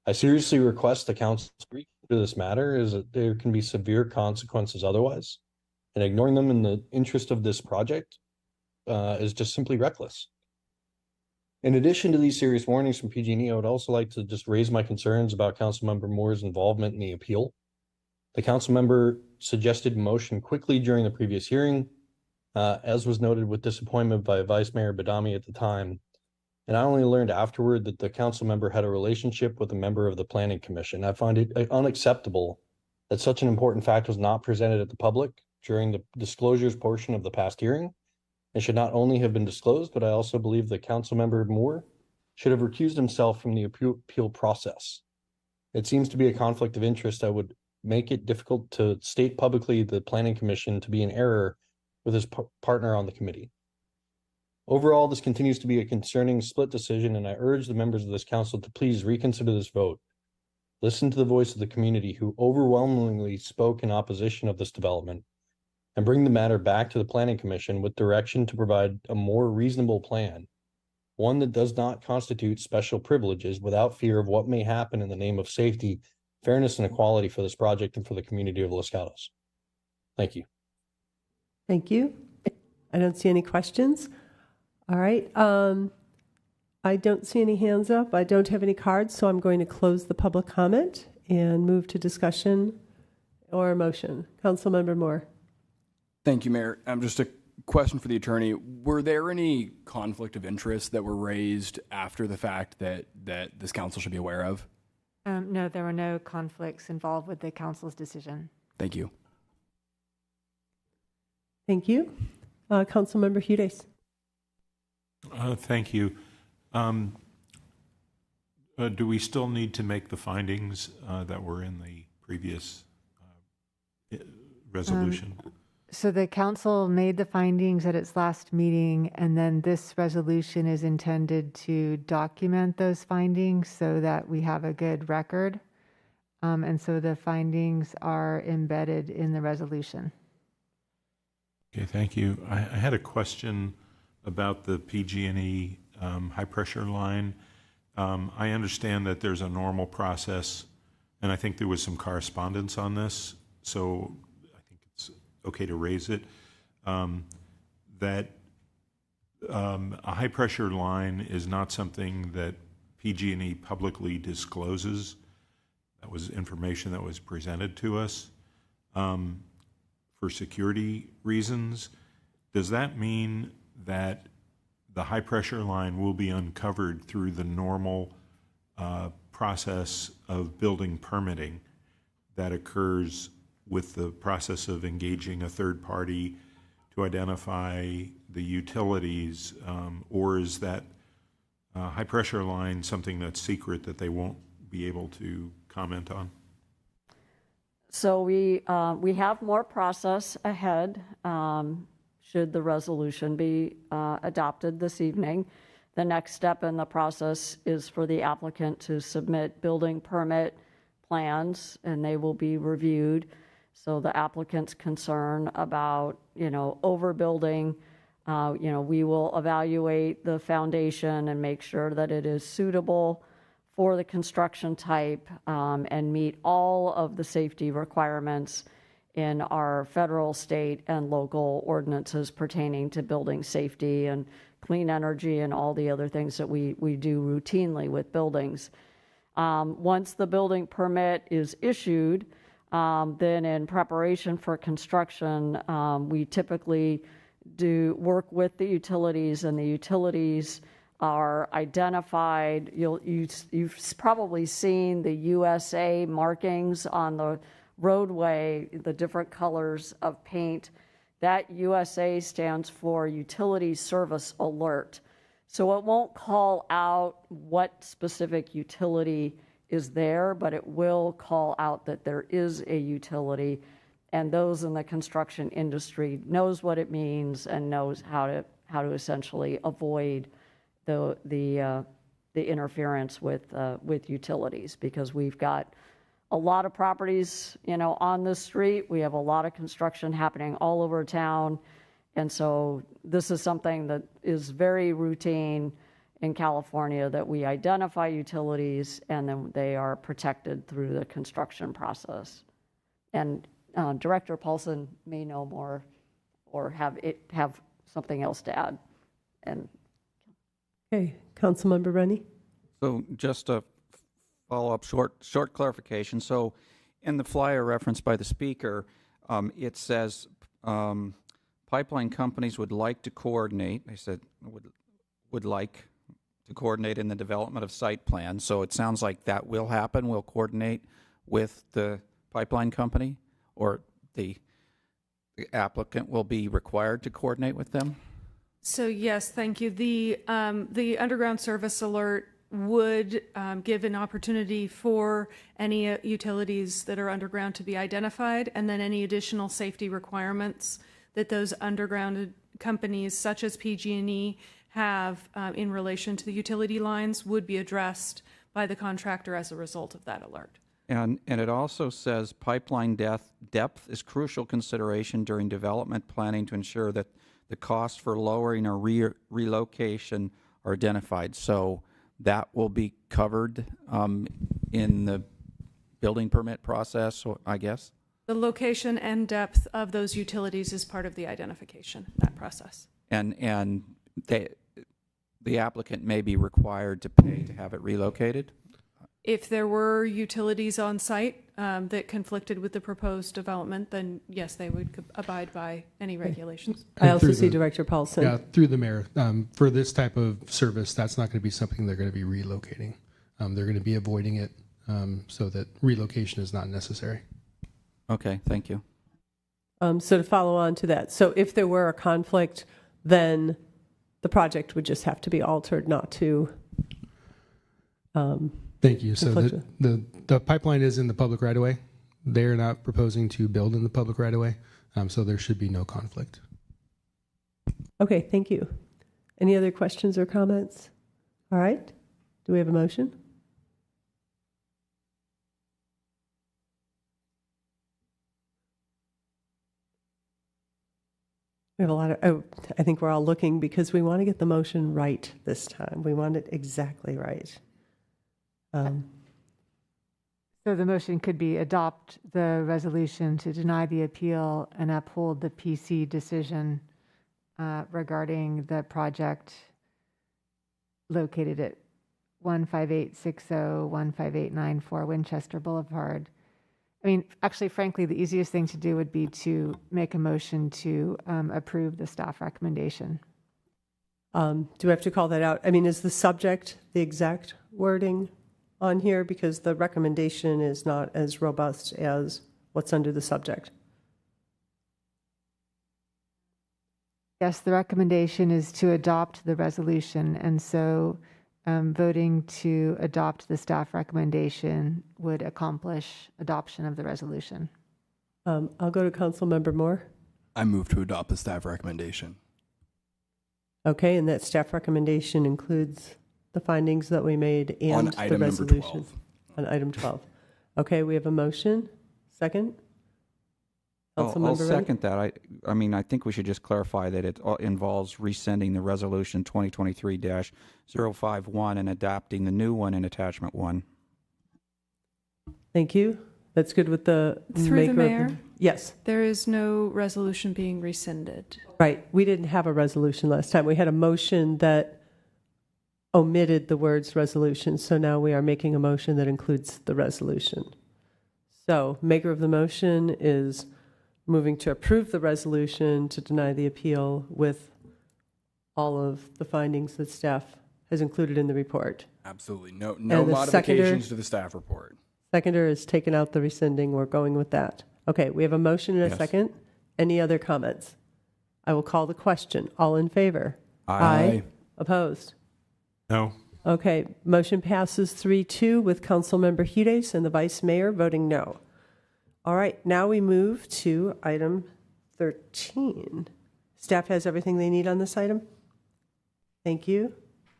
I seriously request the council speak to this matter, as there can be severe consequences otherwise, and ignoring them in the interest of this project is just simply reckless. In addition to these serious warnings from PG&E, I would also like to just raise my concerns about Councilmember Moore's involvement in the appeal. The council member suggested motion quickly during the previous hearing, as was noted with disappointment by Vice Mayor Badami at the time. And I only learned afterward that the council member had a relationship with a member of the Planning Commission. I find it unacceptable that such an important fact was not presented at the public during the disclosures portion of the past hearing. It should not only have been disclosed, but I also believe that council member Moore should have recused himself from the appeal process. It seems to be a conflict of interest that would make it difficult to state publicly the Planning Commission to be in error with his partner on the committee. Overall, this continues to be a concerning split decision, and I urge the members of this council to please reconsider this vote. Listen to the voice of the community who overwhelmingly spoke in opposition of this development, and bring the matter back to the Planning Commission with direction to provide a more reasonable plan, one that does not constitute special privileges without fear of what may happen in the name of safety, fairness, and equality for this project and for the community of Los Gatos. Thank you.
Thank you. I don't see any questions. All right. I don't see any hands up. I don't have any cards, so I'm going to close the public comment and move to discussion or a motion. Councilmember Moore.
Thank you, Mayor. Just a question for the attorney. Were there any conflict of interest that were raised after the fact that this council should be aware of?
No, there were no conflicts involved with the council's decision.
Thank you.
Thank you. Councilmember Hudes.
Thank you. Do we still need to make the findings that were in the previous resolution?
So the council made the findings at its last meeting, and then this resolution is intended to document those findings so that we have a good record. And so the findings are embedded in the resolution.
Okay, thank you. I had a question about the PG&E high pressure line. I understand that there's a normal process, and I think there was some correspondence on this, so I think it's okay to raise it, that a high pressure line is not something that PG&E publicly discloses. That was information that was presented to us for security reasons. Does that mean that the high pressure line will be uncovered through the normal process of building permitting that occurs with the process of engaging a third party to identify the utilities, or is that high pressure line something that's secret that they won't be able to comment on?
So we have more process ahead. Should the resolution be adopted this evening, the next step in the process is for the applicant to submit building permit plans, and they will be reviewed. So the applicant's concern about, overbuilding, we will evaluate the foundation and make sure that it is suitable for the construction type and meet all of the safety requirements in our federal, state, and local ordinances pertaining to building safety and clean energy and all the other things that we do routinely with buildings. Once the building permit is issued, then in preparation for construction, we typically work with the utilities, and the utilities are identified. You've probably seen the USA markings on the roadway, the different colors of paint. That USA stands for Utility Service Alert. So it won't call out what specific utility is there, but it will call out that there is a utility, and those in the construction industry knows what it means and knows how to essentially avoid the interference with utilities, because we've got a lot of properties, on this street. We have a lot of construction happening all over town. And so this is something that is very routine in California, that we identify utilities and then they are protected through the construction process. And Director Paulson may know more or have something else to add. And
Okay, Councilmember Rennie.
So just a follow-up short clarification. So in the flyer referenced by the speaker, it says pipeline companies would like to coordinate. They said would like to coordinate in the development of site plans. So it sounds like that will happen. We'll coordinate with the pipeline company, or the applicant will be required to coordinate with them?
So yes, thank you. The underground service alert would give an opportunity for any utilities that are underground to be identified, and then any additional safety requirements that those underground companies such as PG&E have in relation to the utility lines would be addressed by the contractor as a result of that alert.
And it also says pipeline depth is crucial consideration during development planning to ensure that the costs for lowering or relocation are identified. So that will be covered in the building permit process, I guess?
The location and depth of those utilities is part of the identification, that process.
And the applicant may be required to pay to have it relocated?
If there were utilities on site that conflicted with the proposed development, then yes, they would abide by any regulations.
I also see Director Paulson.
Yeah, through the mayor. For this type of service, that's not going to be something they're going to be relocating. They're going to be avoiding it so that relocation is not necessary.
Okay, thank you.
So to follow on to that, so if there were a conflict, then the project would just have to be altered, not to.
Thank you. So the pipeline is in the public right of way. They're not proposing to build in the public right of way, so there should be no conflict.
Okay, thank you. Any other questions or comments? All right. Do we have a motion? We have a lot of, I think we're all looking because we want to get the motion right this time. We want it exactly right.
So the motion could be adopt the resolution to deny the appeal and uphold the PC decision regarding the project located at 15860, 15894 Winchester Boulevard. I mean, actually, frankly, the easiest thing to do would be to make a motion to approve the staff recommendation.
Do we have to call that out? I mean, is the subject the exact wording on here? Because the recommendation is not as robust as what's under the subject.
Yes, the recommendation is to adopt the resolution, and so voting to adopt the staff recommendation would accomplish adoption of the resolution.
I'll go to Councilmember Moore.
I move to adopt the staff recommendation.
Okay, and that staff recommendation includes the findings that we made and
On item
the
number
resolution.
12.
On item 12. Okay, we have a motion. Second?
I'll second that. I mean, I think we should just clarify that it involves rescinding the resolution 2023-051 and adopting the new one in attachment 1.
Thank you. That's good with the
Through the mayor?
Yes.
There is no resolution being rescinded.
Right. We didn't have a resolution last time. We had a motion that omitted the words resolution. So now we are making a motion that includes the resolution. So maker of the motion is moving to approve the resolution to deny the appeal with all of the findings that staff has included in the report.
Absolutely. No
And the
modifications to the staff report.
Seconder has taken out the rescinding. We're going with that. Okay, we have a motion and a
Yes.
second. Any other comments? I will call the question. All in favor?
Aye.
Opposed?
No.
Okay, motion passes 3-2 with Councilmember Hudes and the Vice Mayor voting no. All right, now we move to item 13. Staff has everything they need on this item? Thank you.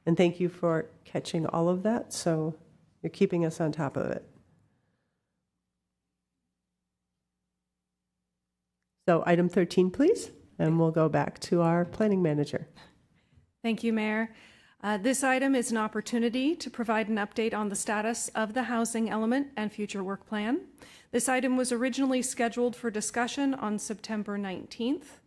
And thank you for catching all of that, so you're keeping us on top of it. So item 13, please, and we'll go back to our planning manager.
Thank you, Mayor. This item is an opportunity to provide an update on the status of the housing element and future work plan. This item was originally scheduled for discussion on September 19th.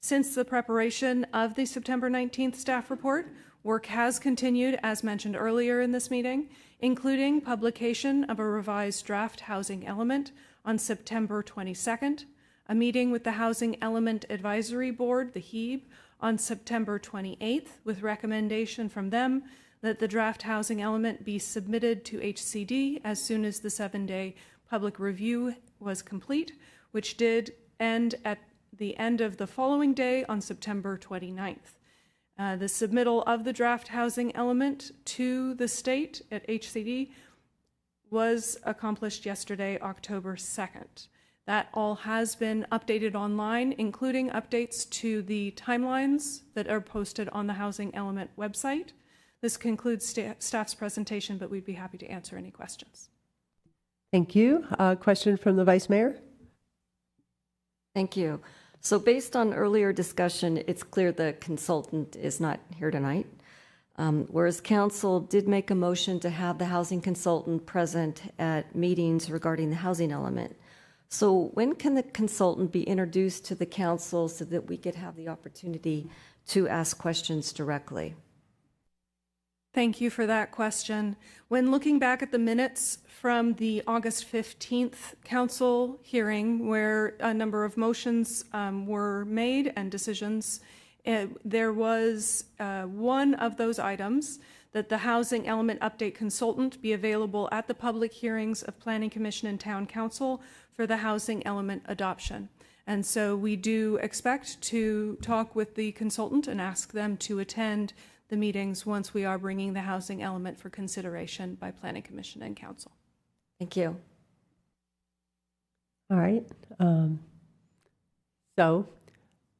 Since the preparation of the September 19th staff report, work has continued as mentioned earlier in this meeting, including publication of a revised draft housing element on September 22nd, a meeting with the Housing Element Advisory Board, the HEB, on September 28th with recommendation from them that the draft housing element be submitted to HCD as soon as the 7-day public review was complete, which did end at the end of the following day on September 29th. The submittal of the draft housing element to the state at HCD was accomplished yesterday, October 2nd. That all has been updated online, including updates to the timelines that are posted on the Housing Element website. This concludes staff's presentation, but we'd be happy to answer any questions.
Thank you. Question from the Vice Mayor?
Thank you. So based on earlier discussion, it's clear the consultant is not here tonight. Whereas council did make a motion to have the housing consultant present at meetings regarding the housing element. So when can the consultant be introduced to the council so that we could have the opportunity to ask questions directly?
Thank you for that question. When looking back at the minutes from the August 15th council hearing, where a number of motions were made and decisions, there was one of those items that the housing element update consultant be available at the public hearings of Planning Commission and Town Council for the housing element adoption. And so we do expect to talk with the consultant and ask them to attend the meetings once we are bringing the housing element for consideration by Planning Commission and Council.
Thank you.
All right. So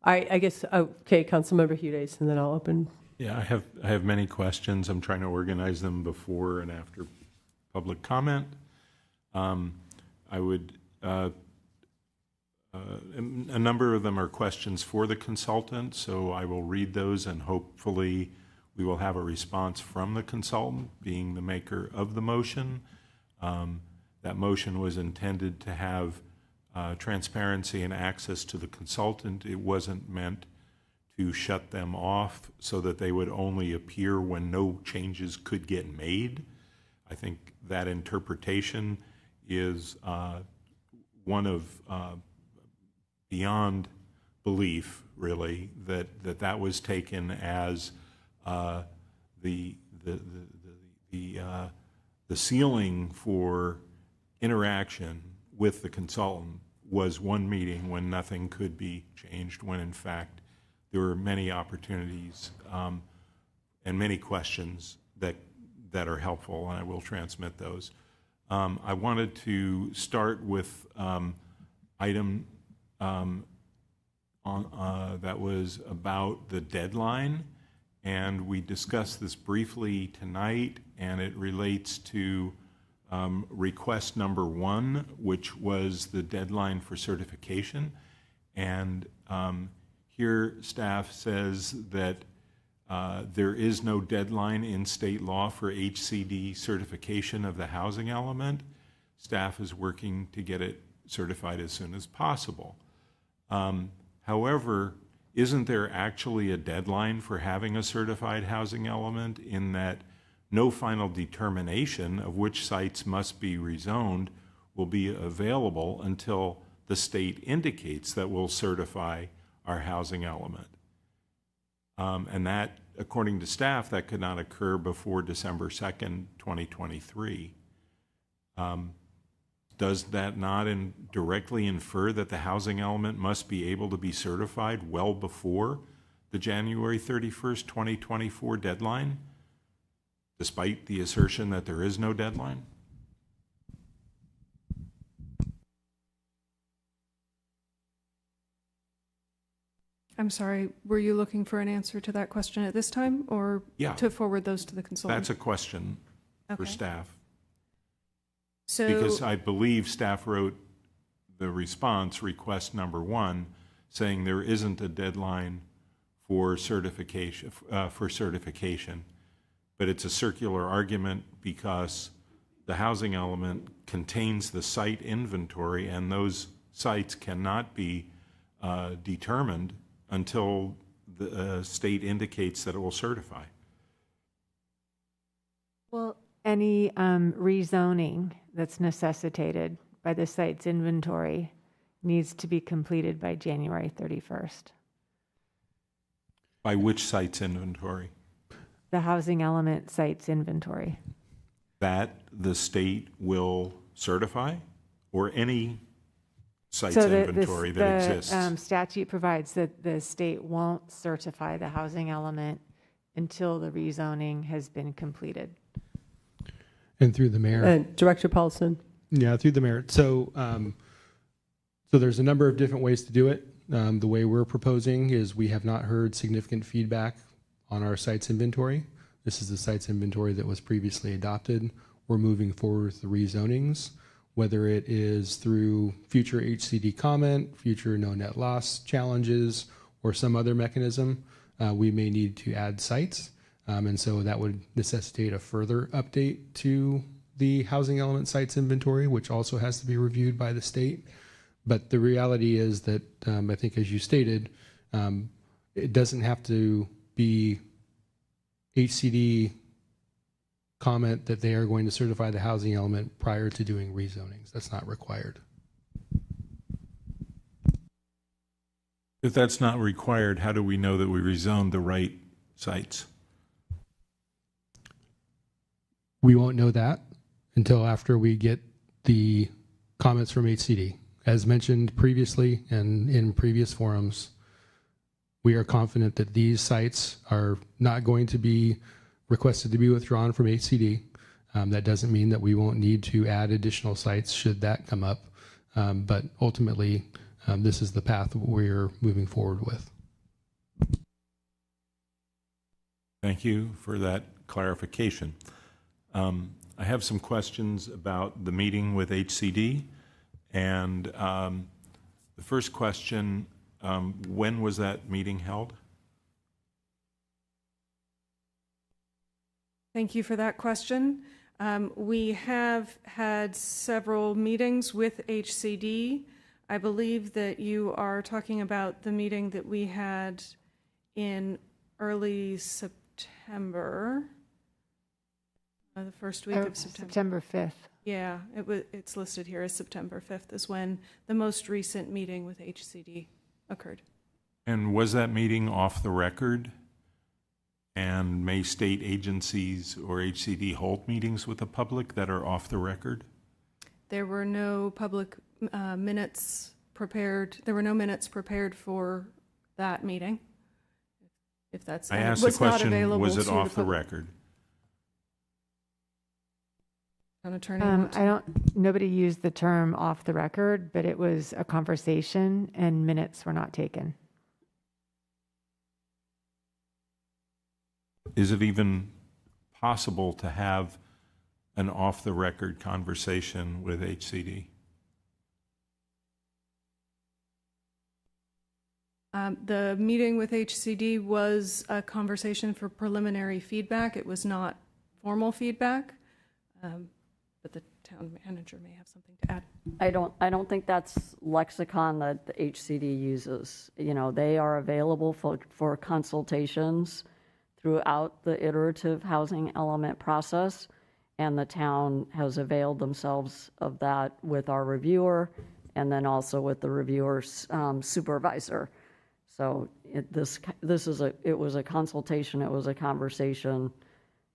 I guess, okay, Councilmember Hudes, and then I'll open.
Yeah, I have many questions. I'm trying to organize them before and after public comment. I would, a number of them are questions for the consultant, so I will read those and hopefully we will have a response from the consultant, being the maker of the motion. That motion was intended to have transparency and access to the consultant. It wasn't meant to shut them off so that they would only appear when no changes could get made. I think that interpretation is one of beyond belief, really, that was taken as the ceiling for interaction with the consultant was one meeting when nothing could be changed, when in fact there were many opportunities and many questions that are helpful, and I will transmit those. I wanted to start with item that was about the deadline, and we discussed this briefly tonight, and it relates to request number 1, which was the deadline for certification. And here staff says that there is no deadline in state law for HCD certification of the housing element. Staff is working to get it certified as soon as possible. However, isn't there actually a deadline for having a certified housing element, in that no final determination of which sites must be rezoned will be available until the state indicates that will certify our housing element. And that, according to staff, that could not occur before December 2nd, 2023. Does that not directly infer that the housing element must be able to be certified well before the January 31st, 2024 deadline, despite the assertion that there is no deadline?
I'm sorry, were you looking for an answer to that question at this time, or to forward those to the consultant?
That's a question for staff.
So,
because I believe staff wrote the response, request number 1, saying there isn't a deadline for certification, but it's a circular argument because the housing element contains the site inventory, and those sites cannot be determined until the state indicates that it will certify.
Well, any rezoning that's necessitated by the site's inventory needs to be completed by January 31st.
By which site's inventory?
The housing element site's inventory.
That the state will certify, or any site's
So
inventory that exists?
Statute provides that the state won't certify the housing element until the rezoning has been completed.
And through the mayor.
And Director Paulson.
Yeah, through the mayor. So, so there's a number of different ways to do it. The way we're proposing is we have not heard significant feedback on our sites inventory. This is the sites inventory that was previously adopted. We're moving forward with the rezonings, whether it is through future HCD comment, future no net loss challenges, or some other mechanism. We may need to add sites. And so that would necessitate a further update to the housing element sites inventory, which also has to be reviewed by the state. But the reality is that I think, as you stated, it doesn't have to be HCD comment that they are going to certify the housing element prior to doing rezonings. That's not required.
If that's not required, how do we know that we rezoned the right sites?
We won't know that until after we get the comments from HCD. As mentioned previously and in previous forums, we are confident that these sites are not going to be requested to be withdrawn from HCD. That doesn't mean that we won't need to add additional sites should that come up. But ultimately, this is the path we're moving forward with.
Thank you for that clarification. I have some questions about the meeting with HCD. And the first question, when was that meeting held?
thank you for that question. We have had several meetings with HCD. I believe that you are talking about the meeting that we had in early September, the first week of September.
September 5th.
Yeah, it's listed here as September 5th is when the most recent meeting with HCD occurred.
And was that meeting off the record? And may state agencies or HCD hold meetings with the public that are off the record?
There were no public minutes prepared. There were no minutes prepared for that meeting. If that's
I asked the question, was it off the record?
Nobody used the term off the record, but it was a conversation and minutes were not taken.
Is it even possible to have an off the record conversation with HCD?
The meeting with HCD was a conversation for preliminary feedback. It was not formal feedback. But the town manager may have something to add.
I don't think that's lexicon that the HCD uses. You know, they are available for consultations throughout the iterative housing element process, and the town has availed themselves of that with our reviewer and then also with the reviewer's supervisor. So it was a consultation, it was a conversation.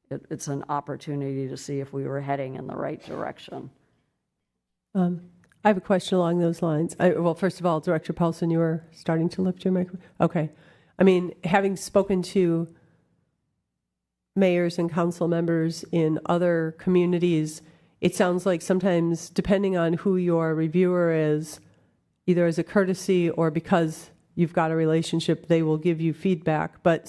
It's an opportunity to see if we were heading in the right direction.
I have a question along those lines. Well, first of all, Director Paulson, you were starting to lift your microphone. Okay. I mean, having spoken to mayors and council members in other communities, it sounds like sometimes, depending on who your reviewer is, either as a courtesy or because you've got a relationship, they will give you feedback. But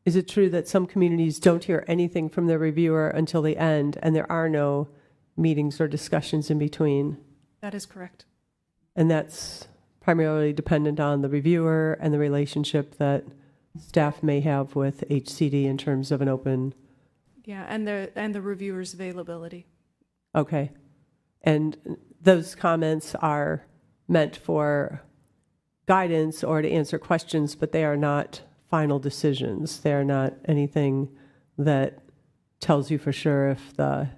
is it true that some communities don't hear anything from their reviewer until the end, and there are no meetings or discussions in between?
That is correct.
And that's primarily dependent on the reviewer and the relationship that staff may have with HCD in terms of an open.
Yeah, and the reviewer's availability.
Okay. And those comments are meant for guidance or to answer questions, but they are not final decisions. They are not anything that tells you for sure if the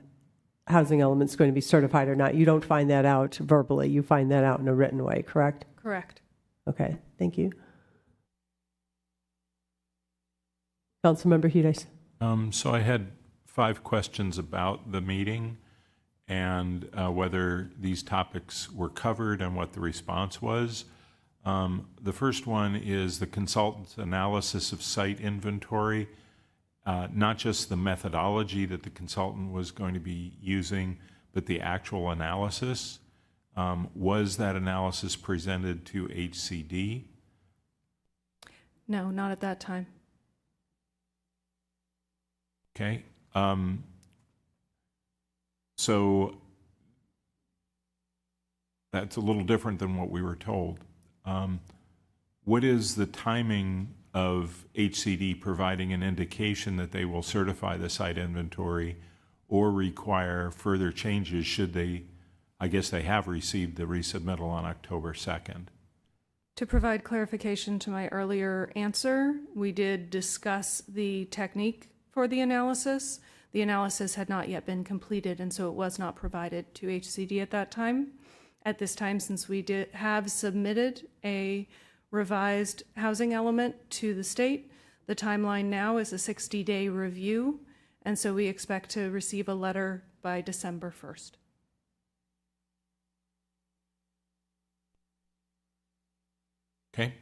housing element is going to be certified or not. You don't find that out verbally. You find that out in a written way, correct?
Correct.
Okay, thank you. Councilmember Hudes.
So I had 5 questions about the meeting and whether these topics were covered and what the response was. The first one is the consultant's analysis of site inventory, not just the methodology that the consultant was going to be using, but the actual analysis. Was that analysis presented to HCD?
No, not at that time.
Okay. So that's a little different than what we were told. What is the timing of HCD providing an indication that they will certify the site inventory or require further changes should they, I guess they have received the resubmittal on October 2nd?
To provide clarification to my earlier answer, we did discuss the technique for the analysis. The analysis had not yet been completed, and so it was not provided to HCD at that time. At this time, since we have submitted a revised housing element to the state, the timeline now is a 60-day review, and so we expect to receive a letter by December 1st.
Okay.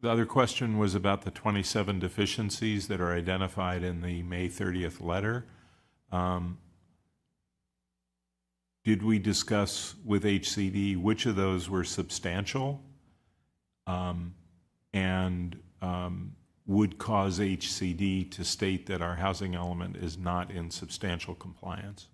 The other question was about the 27 deficiencies that are identified in the May 30th letter. Did we discuss with HCD which of those were substantial and would cause HCD to state that our housing element is not in substantial compliance?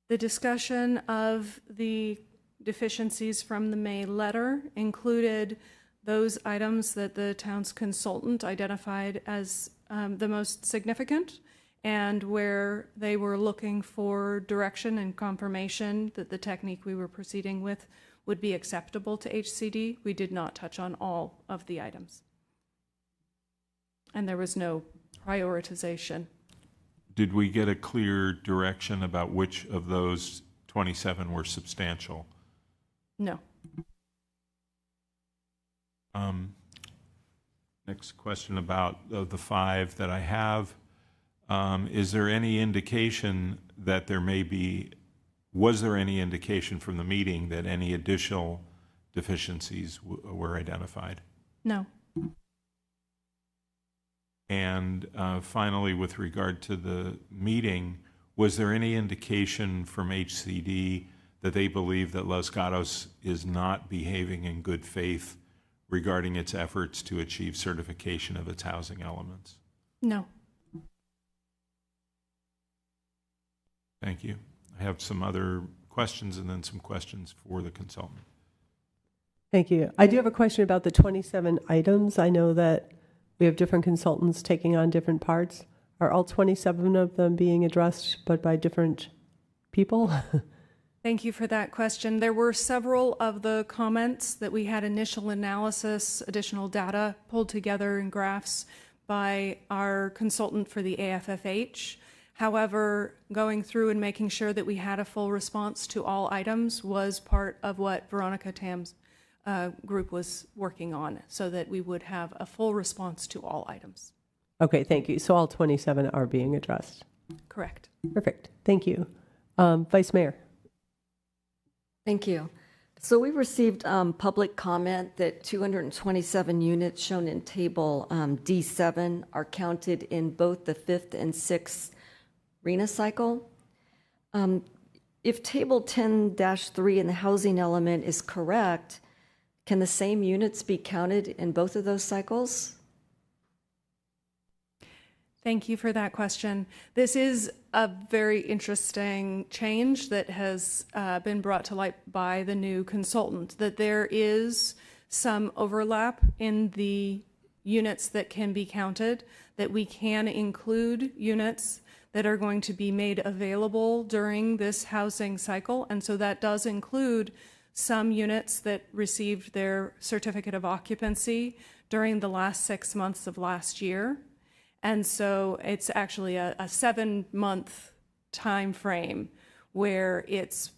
The discussion of the deficiencies from the May letter included those items that the town's consultant identified as the most significant, and where they were looking for direction and confirmation that the technique we were proceeding with would be acceptable to HCD. We did not touch on all of the items. And there was no prioritization.
Did we get a clear direction about which of those 27 were substantial?
No.
Next question about the 5 that I have. Is there any indication that was there any indication from the meeting that any additional deficiencies were identified?
No.
And finally, with regard to the meeting, was there any indication from HCD that they believe that Los Gatos is not behaving in good faith regarding its efforts to achieve certification of its housing elements?
No.
Thank you. I have some other questions and then some questions for the consultant.
Thank you. I do have a question about the 27 items. I know that we have different consultants taking on different parts. Are all 27 of them being addressed, but by different people?
Thank you for that question. There were several of the comments that we had initial analysis, additional data pulled together in graphs by our consultant for the AFFH. However, going through and making sure that we had a full response to all items was part of what Veronica Tam's group was working on, so that we would have a full response to all items.
Okay, thank you. So all 27 are being addressed.
Correct.
Perfect. Thank you. Vice Mayor.
Thank you. So we received public comment that 227 units shown in table D7 are counted in both the 5th and 6th RENA cycle. If table 10-3 in the housing element is correct, can the same units be counted in both of those cycles?
Thank you for that question. This is a very interesting change that has been brought to light by the new consultant, that there is some overlap in the units that can be counted, that we can include units that are going to be made available during this housing cycle. And so that does include some units that received their certificate of occupancy during the last 6 months of last year. And so it's actually a 7-month time frame where it's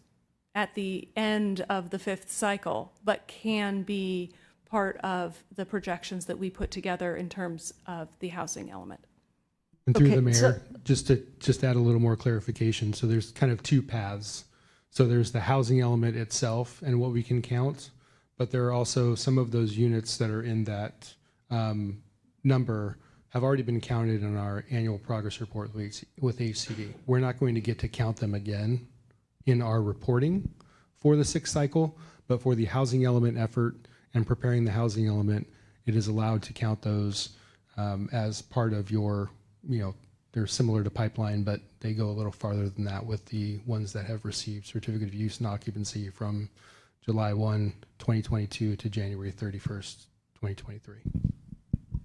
at the end of the 5th cycle, but can be part of the projections that we put together in terms of the housing element.
And through the mayor, just to add a little more clarification. So there's kind of two paths. So there's the housing element itself and what we can count, but there are also some of those units that are in that number have already been counted in our annual progress report with HCD. We're not going to get to count them again in our reporting for the 6th cycle, but for the housing element effort and preparing the housing element, it is allowed to count those as part of your, they're similar to pipeline, but they go a little farther than that with the ones that have received certificate of use and occupancy from July 1, 2022 to January 31st, 2023.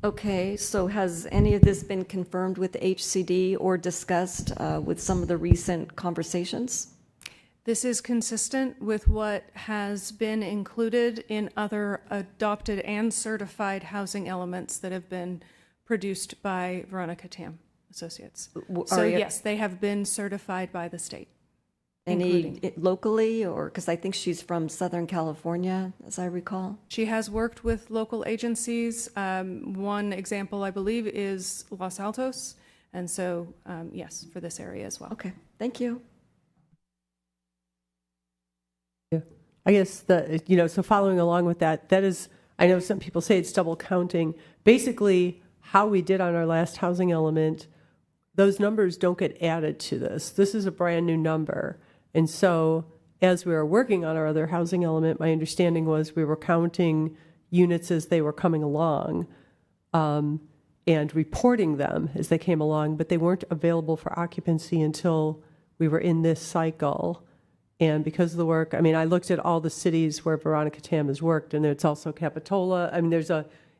Okay, so has any of this been confirmed with HCD or discussed with some of the recent conversations?
This is consistent with what has been included in other adopted and certified housing elements that have been produced by Veronica Tam Associates. So yes, they have been certified by the state.
Any locally, or because I think she's from Southern California, as I recall?
She has worked with local agencies. One example, I believe, is Los Altos. And so, yes, for this area as well.
Okay, thank you.
Yeah, I guess so following along with that, that is, I know some people say it's double counting. Basically, how we did on our last housing element, those numbers don't get added to this. This is a brand new number. And so as we were working on our other housing element, my understanding was we were counting units as they were coming along and reporting them as they came along, but they weren't available for occupancy until we were in this cycle. And because of the work, I mean, I looked at all the cities where Veronica Tam has worked, and it's also Capitola. I mean,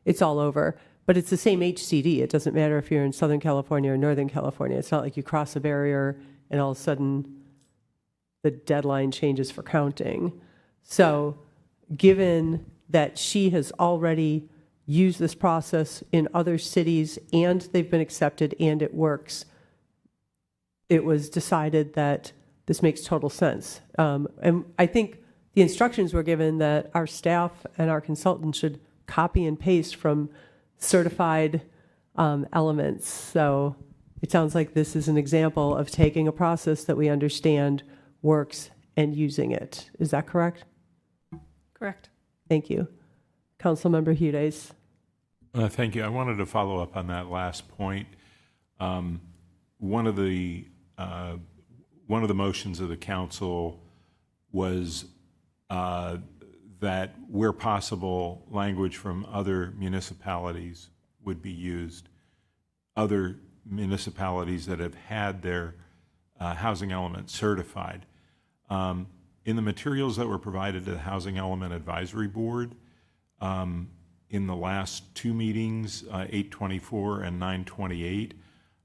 it's all over. But it's the same HCD. It doesn't matter if you're in Southern California or Northern California. It's not like you cross a barrier and all of a sudden the deadline changes for counting. So given that she has already used this process in other cities and they've been accepted and it works, it was decided that this makes total sense. And I think the instructions were given that our staff and our consultants should copy and paste from certified elements. So it sounds like this is an example of taking a process that we understand works and using it. Is that correct?
Correct.
Thank you. Councilmember Hudes.
Thank you. I wanted to follow up on that last point. One of the motions of the council was that where possible, language from other municipalities would be used. Other municipalities that have had their housing element certified. In the materials that were provided to the Housing Element Advisory Board, in the last two meetings, 824 and 928,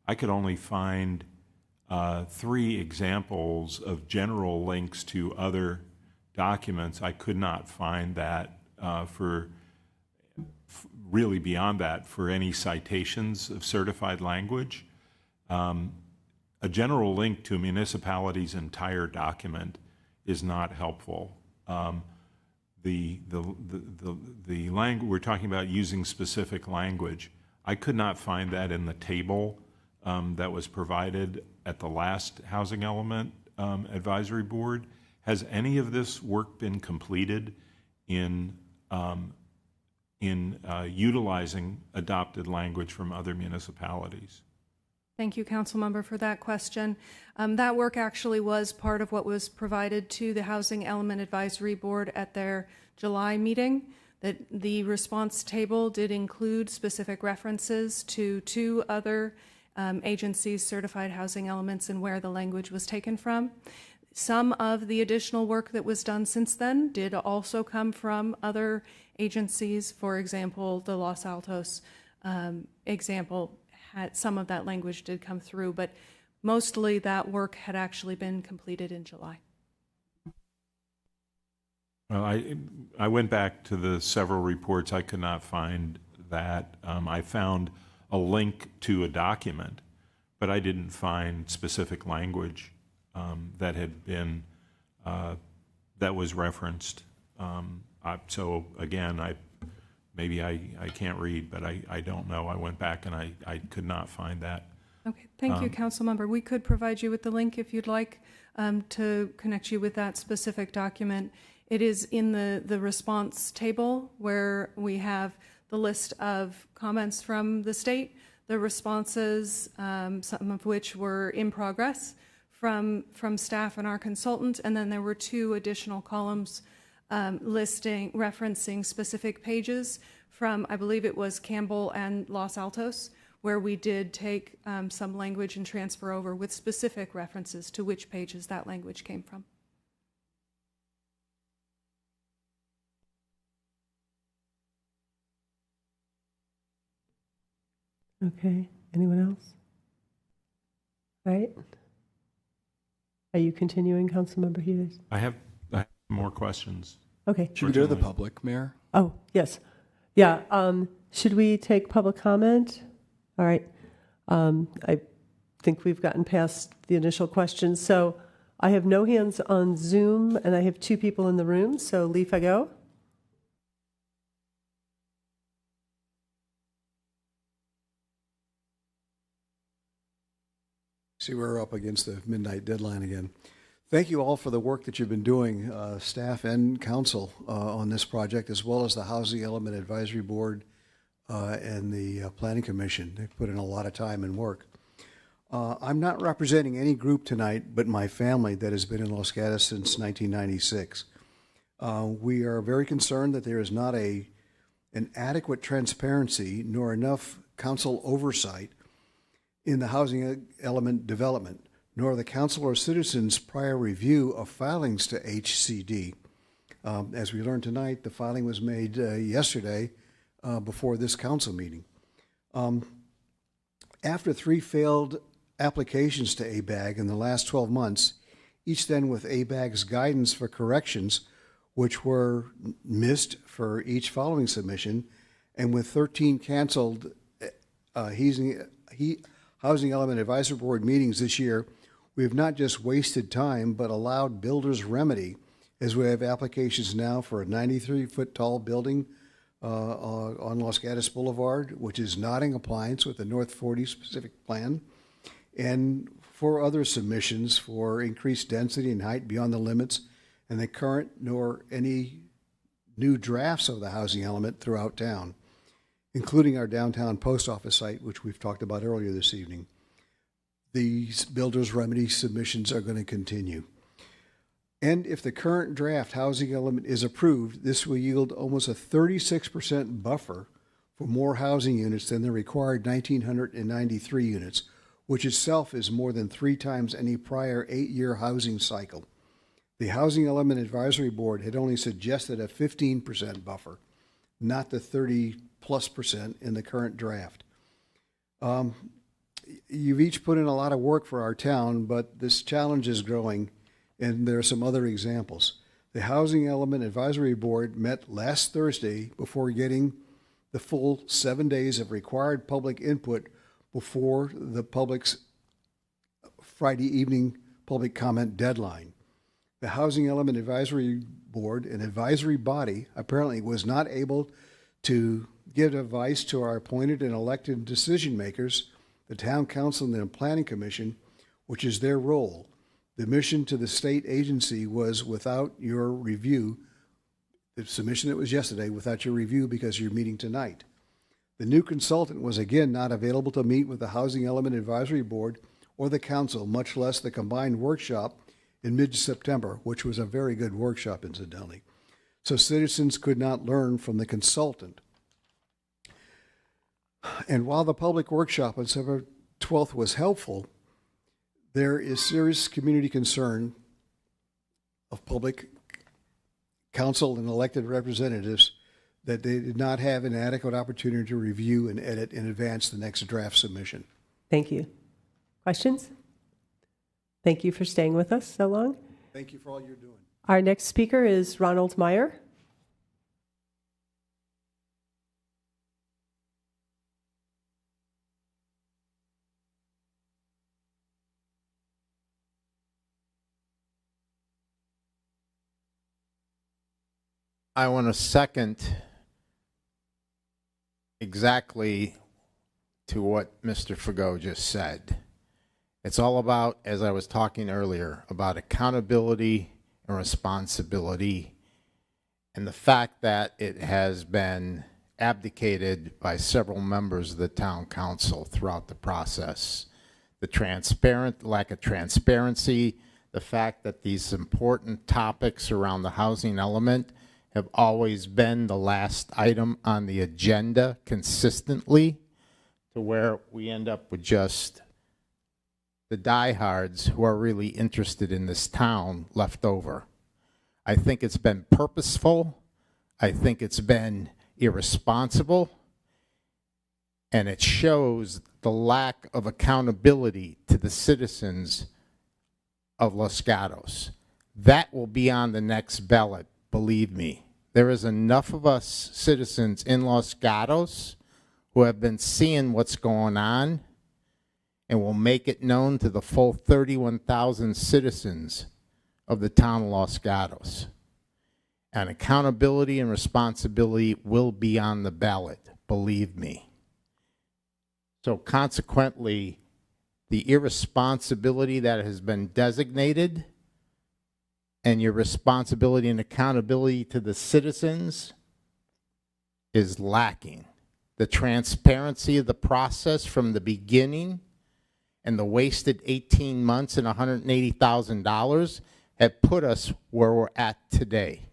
I could only find 3 examples of general links to other documents. I could not find that really beyond that for any citations of certified language. a general link to a municipality's entire document is not helpful. The language, we're talking about using specific language. I could not find that in the table that was provided at the last Housing Element Advisory Board. Has any of this work been completed in utilizing adopted language from other municipalities?
Thank you, Councilmember, for that question. That work actually was part of what was provided to the Housing Element Advisory Board at their July meeting. That the response table did include specific references to two other agencies' certified housing elements and where the language was taken from. Some of the additional work that was done since then did also come from other agencies. For example, the Los Altos example had some of that language did come through, but mostly that work had actually been completed in July.
Well, I went back to the several reports. I could not find that. I found a link to a document, but I didn't find specific language that had been that was referenced. So again, maybe I can't read, but I don't know. I went back and I could not find that.
Okay, thank you, Councilmember. We could provide you with the link if you'd like to connect you with that specific document. It is in the response table where we have the list of comments from the state, the responses, some of which were in progress from staff and our consultant, and then there were two additional columns referencing specific pages from, I believe it was Campbell and Los Altos, where we did take some language and transfer over with specific references to which pages that language came from.
Okay, anyone else? All right. Are you continuing, Councilmember Hughes?
I have more questions.
Okay.
Should we go to the public, Mayor?
Oh, yes. Yeah, should we take public comment? All right. I think we've gotten past the initial questions. So I have no hands on Zoom, and I have two people in the room. So Leaf, I go.
See, we're up against the midnight deadline again. Thank you all for the work that you've been doing, staff and council, on this project, as well as the Housing Element Advisory Board and the Planning Commission. They've put in a lot of time and work. I'm not representing any group tonight but my family that has been in Los Gatos since 1996. We are very concerned that there is not an adequate transparency nor enough council oversight in the housing element development, nor the council or citizens' prior review of filings to HCD. As we learned tonight, the filing was made yesterday before this council meeting. After 3 failed applications to ABAG in the last 12 months, each then with ABAG's guidance for corrections, which were missed for each following submission, and with 13 canceled Housing Element Advisory Board meetings this year, we have not just wasted time, but allowed builders remedy, as we have applications now for a 93-foot tall building on Los Gatos Boulevard, which is not in compliance with the North 40 specific plan, and for other submissions for increased density and height beyond the limits and the current nor any new drafts of the housing element throughout town, including our downtown post office site, which we've talked about earlier this evening. These builders' remedy submissions are going to continue. And if the current draft housing element is approved, this will yield almost a 36% buffer for more housing units than the required 1,993 units, which itself is more than 3 times any prior 8-year housing cycle. The Housing Element Advisory Board had only suggested a 15% buffer, not the 30+% in the current draft. You've each put in a lot of work for our town, but this challenge is growing, and there are some other examples. The Housing Element Advisory Board met last Thursday before getting the full 7 days of required public input before the public's Friday evening public comment deadline. The Housing Element Advisory Board, an advisory body, apparently was not able to give advice to our appointed and elected decision makers, the Town Council and the Planning Commission, which is their role. The mission to the state agency was without your review. The submission that was yesterday, without your review because you're meeting tonight. The new consultant was again not available to meet with the Housing Element Advisory Board or the Council, much less the combined workshop in mid-September, which was a very good workshop, incidentally. So citizens could not learn from the consultant. And while the public workshop on September 12th was helpful, there is serious community concern of public council and elected representatives that they did not have an adequate opportunity to review and edit in advance the next draft submission.
Thank you. Questions? Thank you for staying with us so long.
Thank you for all you're doing.
Our next speaker is Ronald Meyer.
I want to second exactly to what Mr. Fagot just said. It's all about, as I was talking earlier, about accountability and responsibility, and the fact that it has been abdicated by several members of the town council throughout the process. The lack of transparency, the fact that these important topics around the housing element have always been the last item on the agenda consistently, to where we end up with just the diehards who are really interested in this town left over. I think it's been purposeful. I think it's been irresponsible. And it shows the lack of accountability to the citizens of Los Gatos. That will be on the next ballot. Believe me, there is enough of us citizens in Los Gatos who have been seeing what's going on and will make it known to the full 31,000 citizens of the town of Los Gatos. And accountability and responsibility will be on the ballot, believe me. So consequently, the irresponsibility that has been designated and your responsibility and accountability to the citizens is lacking. The transparency of the process from the beginning and the wasted 18 months and $180,000 have put us where we're at today.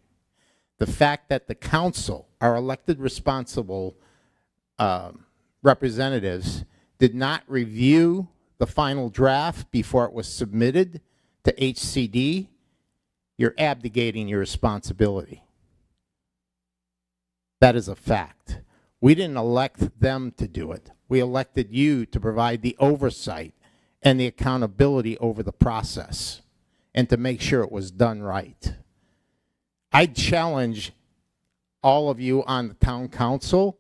The fact that the council, our elected responsible representatives, did not review the final draft before it was submitted to HCD, you're abdicating your responsibility. That is a fact. We didn't elect them to do it. We elected you to provide the oversight and the accountability over the process and to make sure it was done right. I challenge all of you on the town council.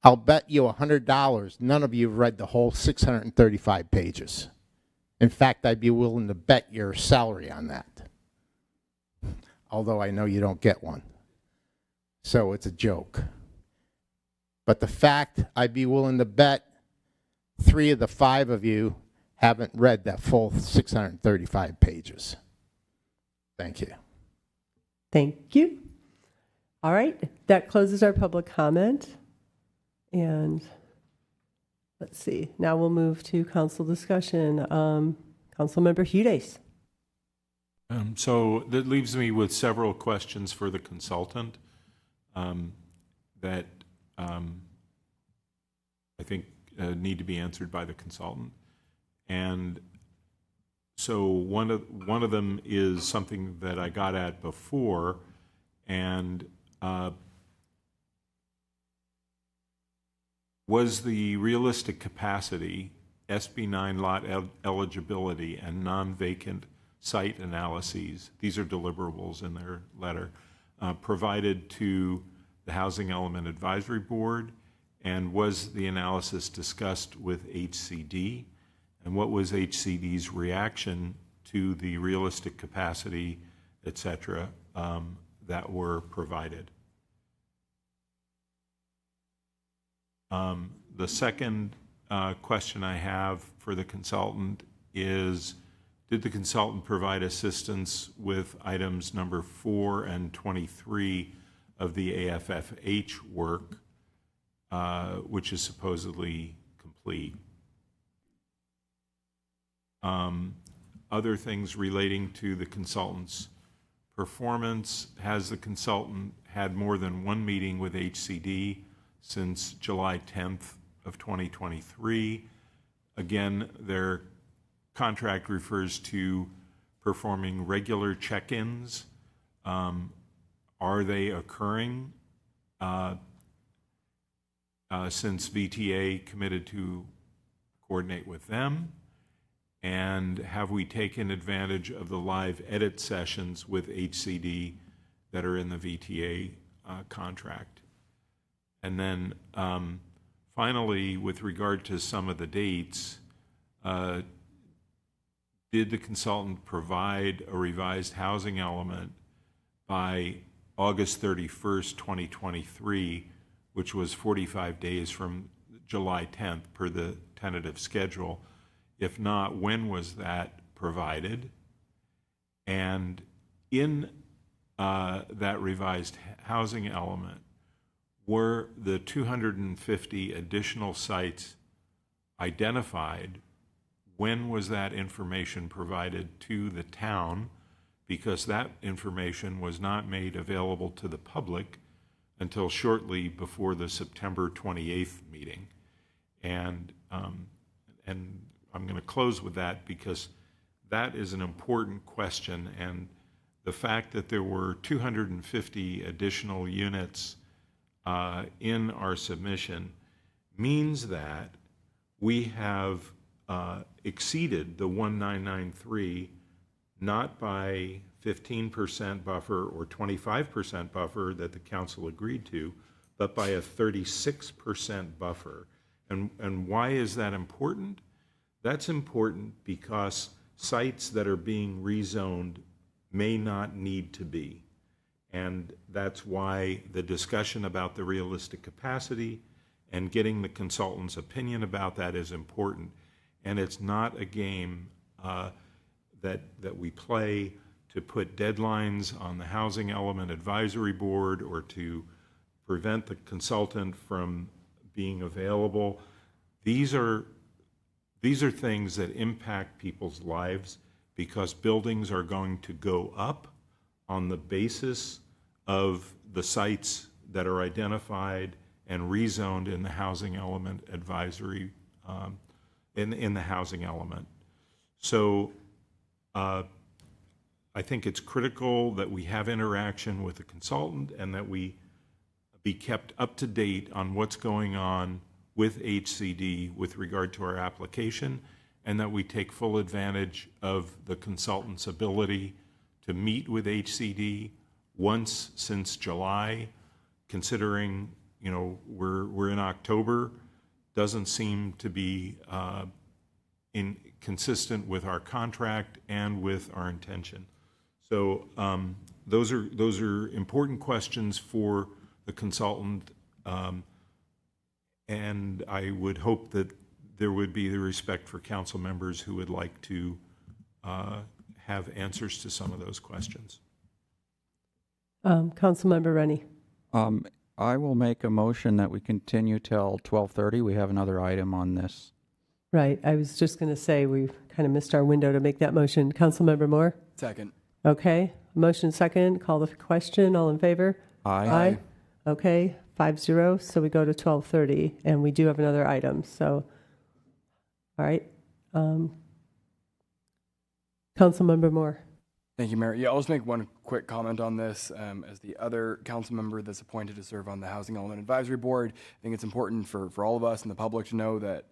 I'll bet you $100 none of you have read the whole 635 pages. In fact, I'd be willing to bet your salary on that. Although I know you don't get one. So it's a joke. But the fact, I'd be willing to bet 3 of the 5 of you haven't read that full 635 pages. Thank you.
Thank you. All right, that closes our public comment. And let's see, now we'll move to council discussion. Councilmember Hudes.
So that leaves me with several questions for the consultant that I think need to be answered by the consultant. And so one of them is something that I got at before, and was the realistic capacity, SB9 lot eligibility, and non-vacant site analyses, these are deliverables in their letter, provided to the Housing Element Advisory Board, and was the analysis discussed with HCD? And what was HCD's reaction to the realistic capacity, et cetera, that were provided? The second question I have for the consultant is, did the consultant provide assistance with items number 4 and 23 of the AFFH work, which is supposedly complete? Other things relating to the consultant's performance, has the consultant had more than one meeting with HCD since July 10th of 2023? Again, their contract refers to performing regular check-ins. Are they occurring since VTA committed to coordinate with them? And have we taken advantage of the live edit sessions with HCD that are in the VTA contract? And then finally, with regard to some of the dates, did the consultant provide a revised housing element by August 31st, 2023, which was 45 days from July 10th per the tentative schedule? If not, when was that provided? And in that revised housing element, were the 250 additional sites identified? When was that information provided to the town? Because that information was not made available to the public until shortly before the September 28th meeting. And I'm going to close with that because that is an important question. And the fact that there were 250 additional units in our submission means that we have exceeded the 1993 not by 15% buffer or 25% buffer that the council agreed to, but by a 36% buffer. And why is that important? That's important because sites that are being rezoned may not need to be. And that's why the discussion about the realistic capacity and getting the consultant's opinion about that is important. And it's not a game that we play to put deadlines on the Housing Element Advisory Board or to prevent the consultant from being available. These are things that impact people's lives because buildings are going to go up on the basis of the sites that are identified and rezoned in the Housing Element Advisory, in the housing element. So I think it's critical that we have interaction with the consultant and that we be kept up to date on what's going on with HCD with regard to our application, and that we take full advantage of the consultant's ability to meet with HCD once since July, considering, you know, we're in October, doesn't seem to be consistent with our contract and with our intention. So those are important questions for the consultant, and I would hope that there would be the respect for council members who would like to have answers to some of those questions.
Councilmember Rennie.
I will make a motion that we continue till 12:30. We have another item on this.
Right. I was just going to say we kind of missed our window to make that motion. Councilmember Moore?
Second.
Okay. Motion second. Call the question. All in favor?
Aye.
Aye. Okay. 5-0. So we go to 12:30, and we do have another item. So, all right. Councilmember Moore.
Thank you, Mayor. Yeah, I'll just make one quick comment on this. As the other council member that's appointed to serve on the Housing Element Advisory Board, I think it's important for all of us and the public to know that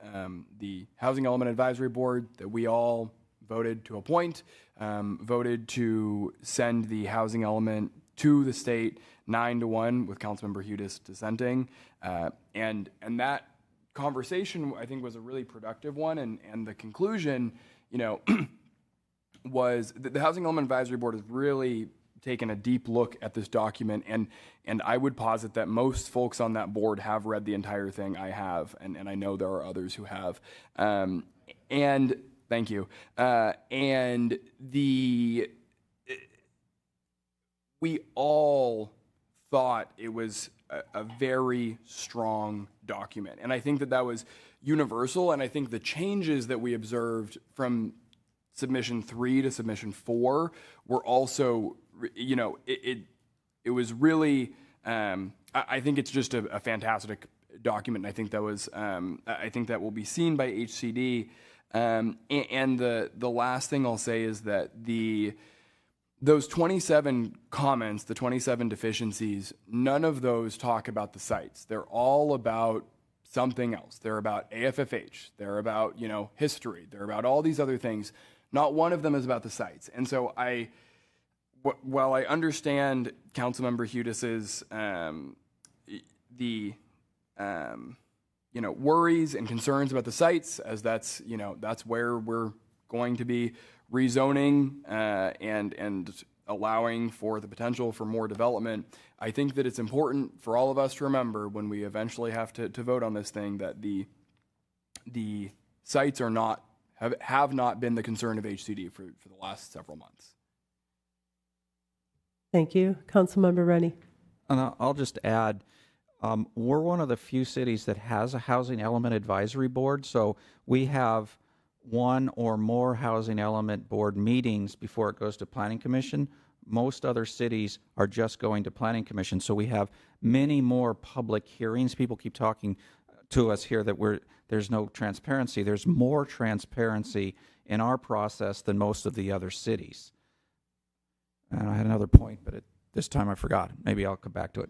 the Housing Element Advisory Board that we all voted to appoint, voted to send the housing element to the state 9-1 with Councilmember Hudis dissenting. And that conversation, I think, was a really productive one, and the conclusion, was that the Housing Element Advisory Board has really taken a deep look at this document, and I would posit that most folks on that board have read the entire thing. I have, and I know there are others who have. And thank you. And we all thought it was a very strong document, and I think that was universal. And I think the changes that we observed from submission 3 to submission 4 were also, it was really, I think it's just a fantastic document. And I think I think that will be seen by HCD. And the last thing I'll say is that those 27 comments, the 27 deficiencies, none of those talk about the sites. They're all about something else. They're about AFFH. They're about, history. They're about all these other things. Not one of them is about the sites. And so while I understand Councilmember Hudis's worries and concerns about the sites, as that's where we're going to be rezoning and allowing for the potential for more development, I think that it's important for all of us to remember when we eventually have to vote on this thing that the sites have not been the concern of HCD for the last several months.
Thank you. Councilmember Rennie.
And I'll just add, we're one of the few cities that has a housing element advisory board, so we have one or more housing element board meetings before it goes to planning commission. Most other cities are just going to planning commission, so we have many more public hearings. People keep talking to us here that there's no transparency. There's more transparency in our process than most of the other cities. And I had another point, but this time I forgot. Maybe I'll come back to it.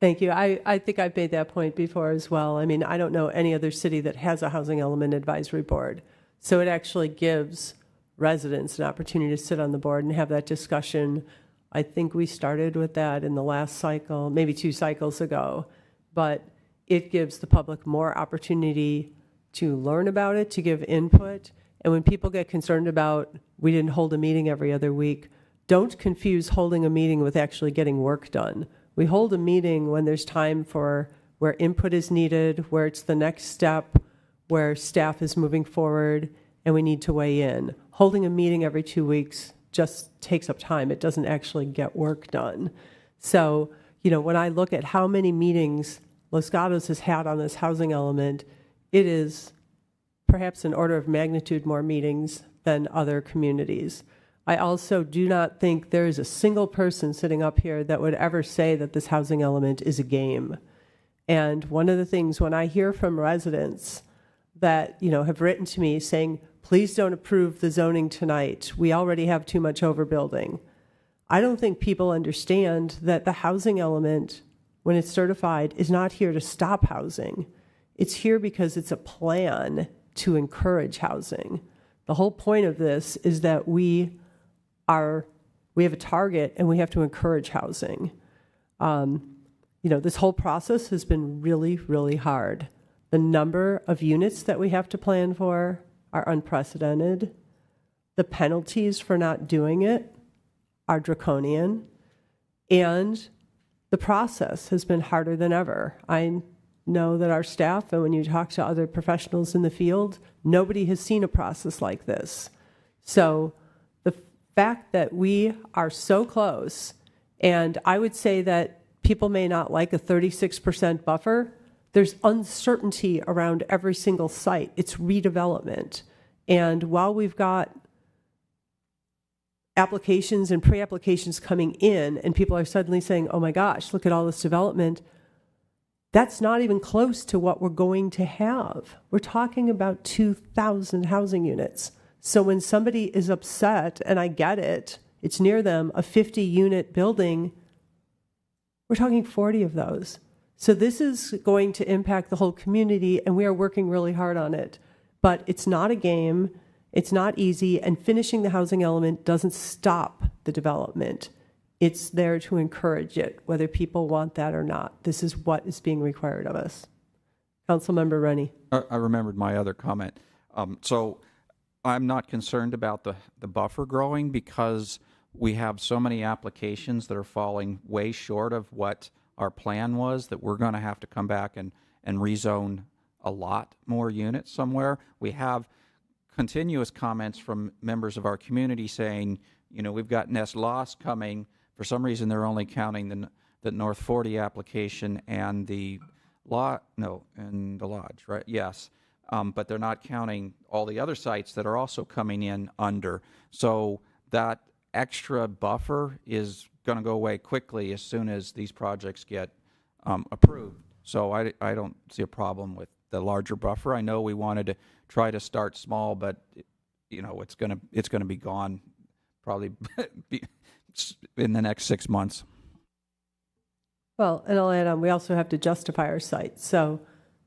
Thank you. I think I've made that point before as well. I mean, I don't know any other city that has a housing element advisory board. So it actually gives residents an opportunity to sit on the board and have that discussion. I think we started with that in the last cycle, maybe 2 cycles ago, but it gives the public more opportunity to learn about it, to give input. And when people get concerned about, we didn't hold a meeting every other week, don't confuse holding a meeting with actually getting work done. We hold a meeting when there's time for where input is needed, where it's the next step, where staff is moving forward, and we need to weigh in. Holding a meeting every 2 weeks just takes up time. It doesn't actually get work done. So, when I look at how many meetings Los Gatos has had on this housing element, it is perhaps an order of magnitude more meetings than other communities. I also do not think there is a single person sitting up here that would ever say that this housing element is a game. And one of the things when I hear from residents that, have written to me saying, please don't approve the zoning tonight, we already have too much overbuilding. I don't think people understand that the housing element, when it's certified, is not here to stop housing. It's here because it's a plan to encourage housing. The whole point of this is that we have a target and we have to encourage housing. This whole process has been really, really hard. The number of units that we have to plan for are unprecedented. The penalties for not doing it are draconian. And the process has been harder than ever. I know that our staff, and when you talk to other professionals in the field, nobody has seen a process like this. So the fact that we are so close, and I would say that people may not like a 36% buffer, there's uncertainty around every single site. It's redevelopment. And while we've got applications and pre-applications coming in and people are suddenly saying, oh my gosh, look at all this development, that's not even close to what we're going to have. We're talking about 2,000 housing units. So when somebody is upset, and I get it, it's near them, a 50-unit building, we're talking 40 of those. So this is going to impact the whole community, and we are working really hard on it. But it's not a game, it's not easy, and finishing the housing element doesn't stop the development. It's there to encourage it, whether people want that or not. This is what is being required of us. Councilmember Rennie.
I remembered my other comment. So I'm not concerned about the buffer growing because we have so many applications that are falling way short of what our plan was that we're going to have to come back and rezone a lot more units somewhere. We have continuous comments from members of our community saying, you know, we've got Nest Loss coming. For some reason, they're only counting the North 40 application and the and the lodge, right? Yes. But they're not counting all the other sites that are also coming in under. So that extra buffer is going to go away quickly as soon as these projects get approved. So I don't see a problem with the larger buffer. I know we wanted to try to start small, but you know it's going to be gone probably in the next 6 months.
Well, and I'll add on, we also have to justify our site. So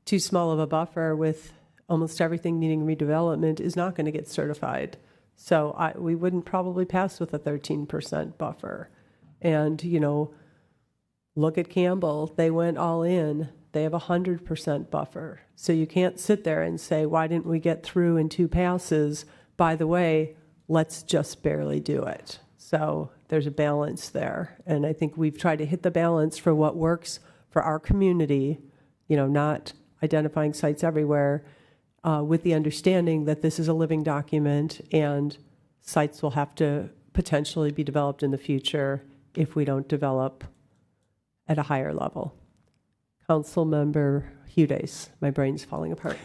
too small of a buffer with almost everything needing redevelopment is not going to get certified. So we wouldn't probably pass with a 13% buffer. And, you know, look at Campbell. They went all in. They have a 100% buffer. So you can't sit there and say, why didn't we get through in 2 passes? By the way, let's just barely do it. So there's a balance there. And I think we've tried to hit the balance for what works for our community, you know, not identifying sites everywhere, with the understanding that this is a living document and sites will have to potentially be developed in the future if we don't develop at a higher level. Councilmember Hudes, my brain's falling apart.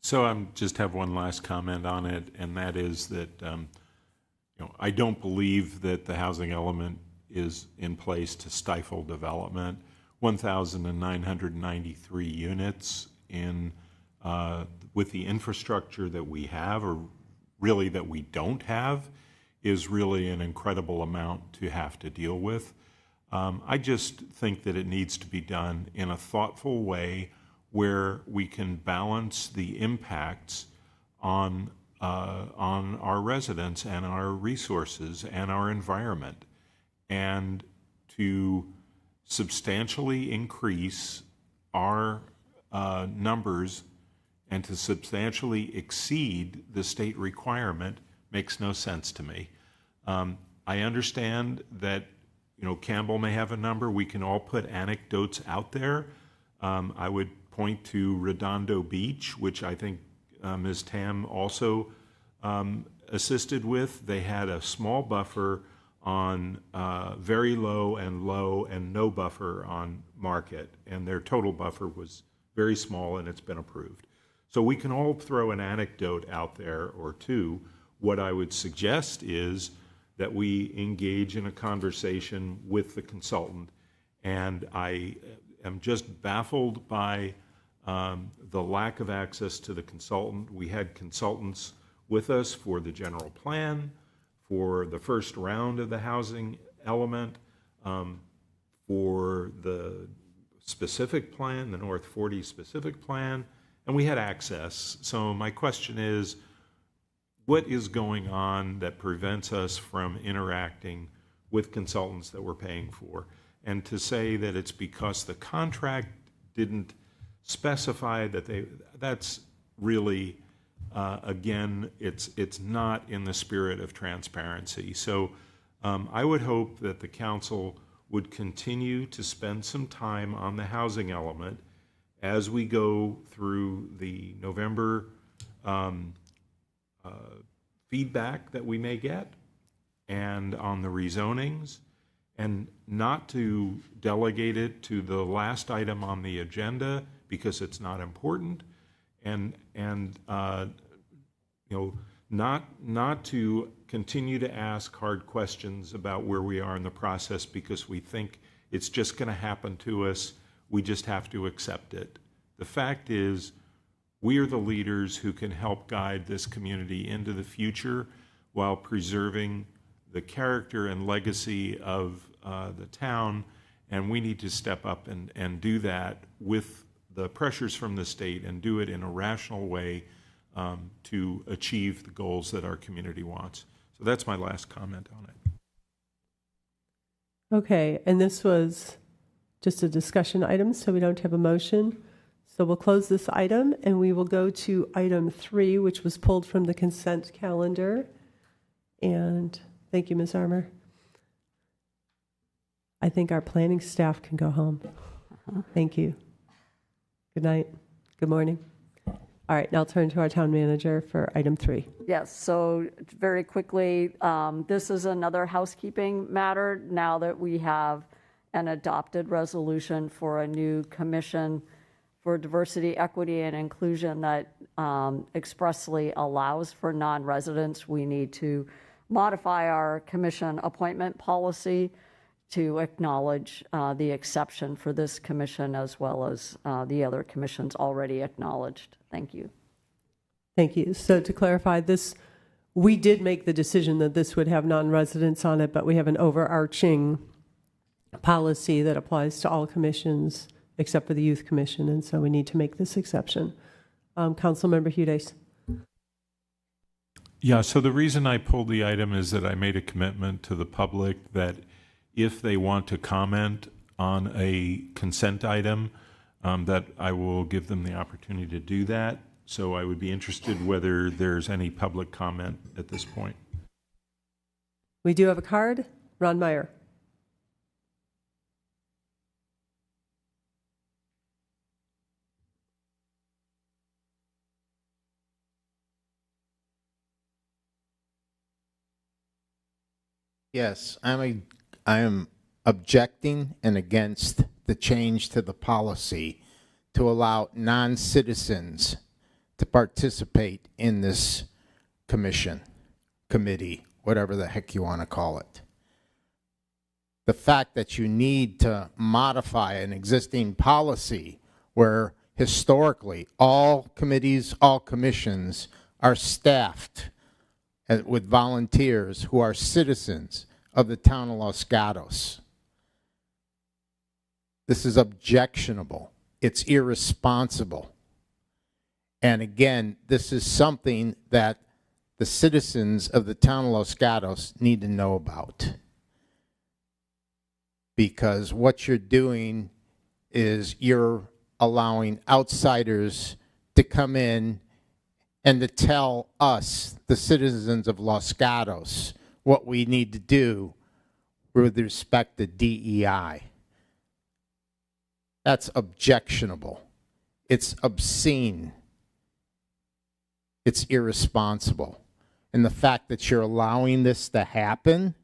So I just have one last comment on it, and that is that you know, I don't believe that the housing element is in place to stifle development. 1,993 units in with the infrastructure that we have, or really that we don't have, is really an incredible amount to have to deal with. I just think that it needs to be done in a thoughtful way where we can balance the impacts on our residents and our resources and our environment, and to substantially increase our numbers and to substantially exceed the state requirement makes no sense to me. I understand that, you know, Campbell may have a number. We can all put anecdotes out there. I would point to Redondo Beach, which I think Ms. Tam also assisted with. They had a small buffer on very low and no buffer on Market, and their total buffer was very small, and it's been approved. So we can all throw an anecdote out there or two. What I would suggest is that we engage in a conversation with the consultant, and I am just baffled by the lack of access to the consultant. We had consultants with us for the general plan, for the first round of the housing element, for the specific plan, the North 40 specific plan, and we had access. So my question is, what is going on that prevents us from interacting with consultants that we're paying for? And to say that it's because the contract didn't specify that that's really, again, it's not in the spirit of transparency. So I would hope that the council would continue to spend some time on the housing element as we go through the November feedback that we may get, and on the rezonings, and not to delegate it to the last item on the agenda because it's not important, and you know, not to continue to ask hard questions about where we are in the process because we think it's just going to happen to us. We just have to accept it. The fact is, we are the leaders who can help guide this community into the future while preserving the character and legacy of the town, and we need to step up and do that with the pressures from the state and do it in a rational way to achieve the goals that our community wants. So that's my last comment on it.
Okay, and this was just a discussion item, so we don't have a motion. So we'll close this item and we will go to item 3, which was pulled from the consent calendar. And thank you, Ms. Armour. I think our planning staff can go home. Thank you. Good night. Good morning. All right, now I'll turn to our town manager for item 3.
Yes, so very quickly, this is another housekeeping matter now that we have an adopted resolution for a new commission for diversity, equity, and inclusion that expressly allows for non-residents. We need to modify our commission appointment policy to acknowledge the exception for this commission as well as the other commissions already acknowledged. Thank you.
Thank you. So to clarify this, we did make the decision that this would have non-residents on it, but we have an overarching policy that applies to all commissions except for the Youth Commission, and so we need to make this exception. Councilmember Hudes.
Yeah, so the reason I pulled the item is that I made a commitment to the public that if they want to comment on a consent item, that I will give them the opportunity to do that. So I would be interested whether there's any public comment at this point.
We do have a card. Ron Meyer.
Yes, I am objecting and against the change to the policy to allow non-citizens to participate in this committee, whatever the heck you want to call it. The fact that you need to modify an existing policy where historically all committees, all commissions are staffed with volunteers who are citizens of the town of Los Gatos. This is objectionable. It's irresponsible. And again, this is something that the citizens of the town of Los Gatos need to know about. Because what you're doing is you're allowing outsiders to come in and to tell us, the citizens of Los Gatos, what we need to do with respect to DEI. That's objectionable. It's obscene. It's irresponsible. And the fact that you're allowing this to happen,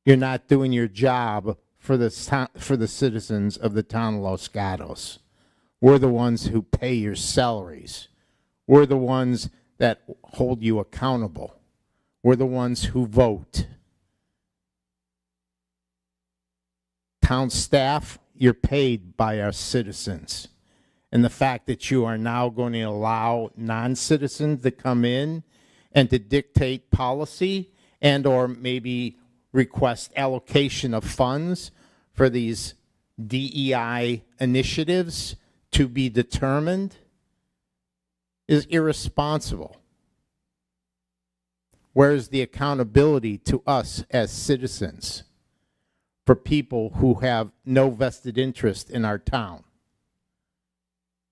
you're not doing your job for the citizens of the town of Los Gatos. We're the ones who pay your salaries. We're the ones that hold you accountable. We're the ones who vote. Town staff, you're paid by our citizens. And the fact that you are now going to allow non-citizens to come in and to dictate policy and or maybe request allocation of funds for these DEI initiatives to be determined is irresponsible. Where's the accountability to us as citizens for people who have no vested interest in our town?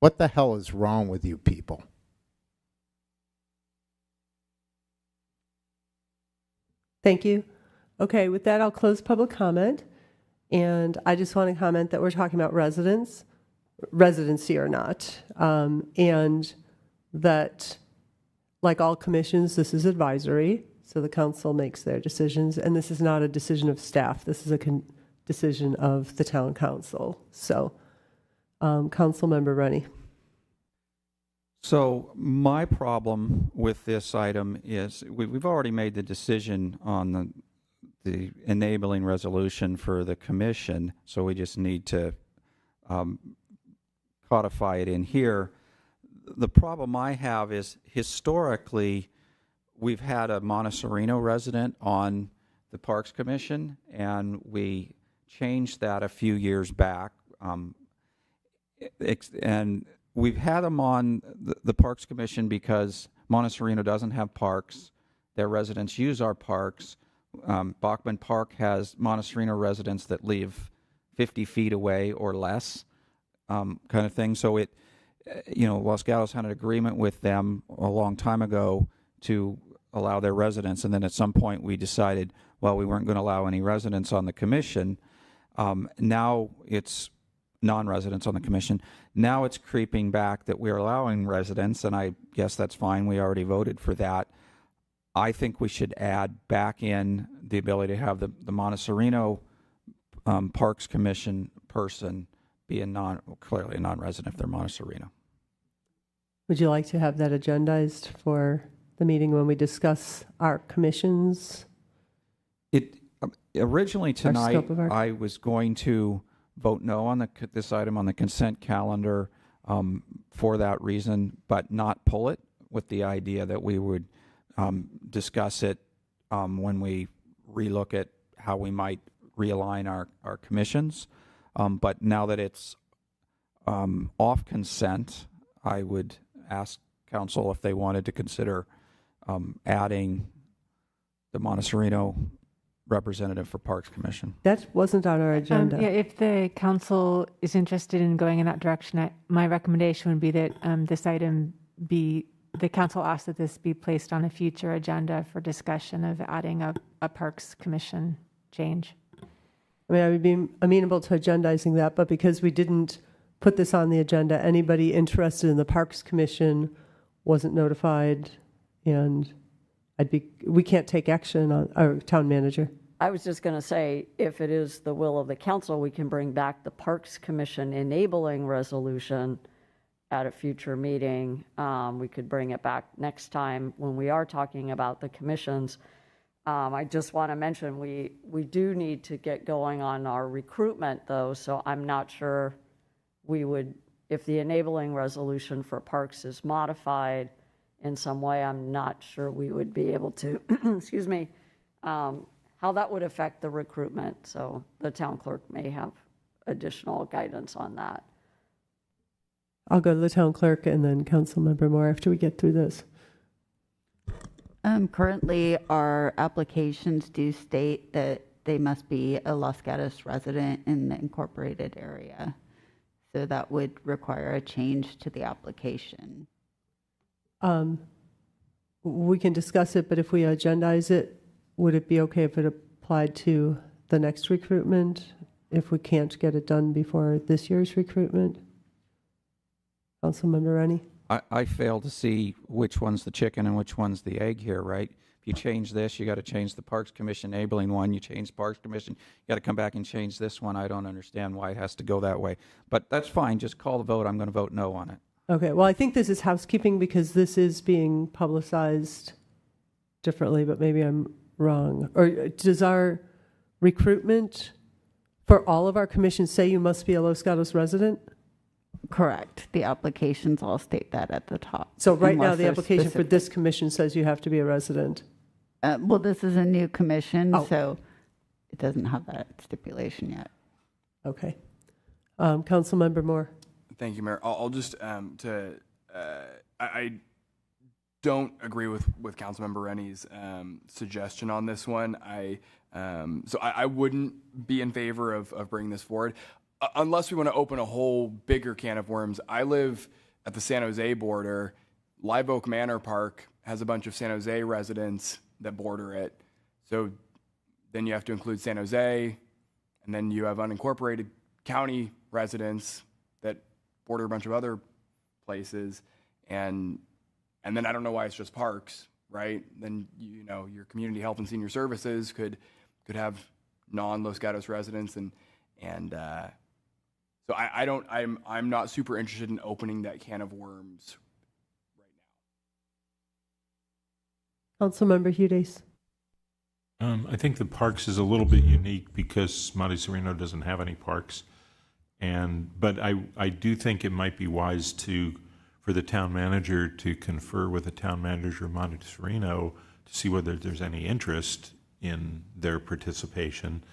What the hell is wrong with you people?
Thank you. Okay, with that, I'll close public comment. And I just want to comment that we're talking about residency or not. And that, like all commissions, this is advisory. So the council makes their decisions. And this is not a decision of staff. This is a decision of the town council. So, Councilmember Rennie.
So my problem with this item is we've already made the decision on the enabling resolution for the commission, so we just need to codify it in here. The problem I have is historically we've had a Montecito resident on the Parks Commission, and we changed that a few years back. And we've had them on the Parks Commission because Montecito doesn't have parks. Their residents use our parks. Bachman Park has Montecito residents that live 50 feet away or less, kind of thing. So it, Los Gatos had an agreement with them a long time ago to allow their residents, and then at some point we decided, well, we weren't going to allow any residents on the commission. Now it's non-residents on the commission. Now it's creeping back that we're allowing residents, and I guess that's fine. We already voted for that. I think we should add back in the ability to have the Montecito Parks Commission person be clearly a non-resident if they're Montecito.
Would you like to have that agendized for the meeting when we discuss our commissions?
Originally tonight, I was going to vote no on this item on the consent calendar for that reason, but not pull it, with the idea that we would discuss it when we relook at how we might realign our commissions. But now that it's off consent, I would ask council if they wanted to consider adding the Montecito representative for Parks Commission.
That wasn't on our agenda.
Yeah, if the council is interested in going in that direction, my recommendation would be that this item be, the council ask that this be placed on a future agenda for discussion of adding a Parks Commission change.
I mean, I would be amenable to agendizing that, but because we didn't put this on the agenda, anybody interested in the Parks Commission wasn't notified, and we can't take action on our town manager.
I was just going to say, if it is the will of the council, we can bring back the Parks Commission enabling resolution at a future meeting. We could bring it back next time when we are talking about the commissions. I just want to mention we do need to get going on our recruitment, though, so I'm not sure we would, if the enabling resolution for parks is modified in some way, I'm not sure we would be able to, excuse me, how that would affect the recruitment. So the town clerk may have additional guidance on that.
I'll go to the town clerk and then Councilmember Moore after we get through this.
Currently, our applications do state that they must be a Los Gatos resident in the incorporated area. So that would require a change to the application.
We can discuss it, but if we agendize it, would it be okay if it applied to the next recruitment if we can't get it done before this year's recruitment? Councilmember Rennie?
I fail to see which one's the chicken and which one's the egg here, right? If you change this, you got to change the Parks Commission enabling one. You change Parks Commission, you got to come back and change this one. I don't understand why it has to go that way. But that's fine. Just call the vote. I'm going to vote no on it.
Okay, well, I think this is housekeeping because this is being publicized differently, but maybe I'm wrong. Or does our recruitment for all of our commissions say you must be a Los Gatos resident?
Correct. The applications all state that at the top.
So right now, the application for this commission says you have to be a resident.
Well, this is a new commission, so it doesn't have that stipulation yet.
Okay. Councilmember Moore.
Thank you, Mayor. I'll just I don't agree with Councilmember Rennie's suggestion on this one. So I wouldn't be in favor of bringing this forward. Unless we want to open a whole bigger can of worms. I live at the San Jose border. Live Oak Manor Park has a bunch of San Jose residents that border it. So then you have to include San Jose, and then you have unincorporated county residents that border a bunch of other places. And then I don't know why it's just parks, right? Then, your community health and senior services could have non-Los Gatos residents and so I'm not super interested in opening that can of worms right now.
Councilmember Hudes.
I think the parks is a little bit unique because Montecito doesn't have any parks, but I do think it might be wise for the town manager to confer with the town manager of Montecito to see whether there's any interest in their participation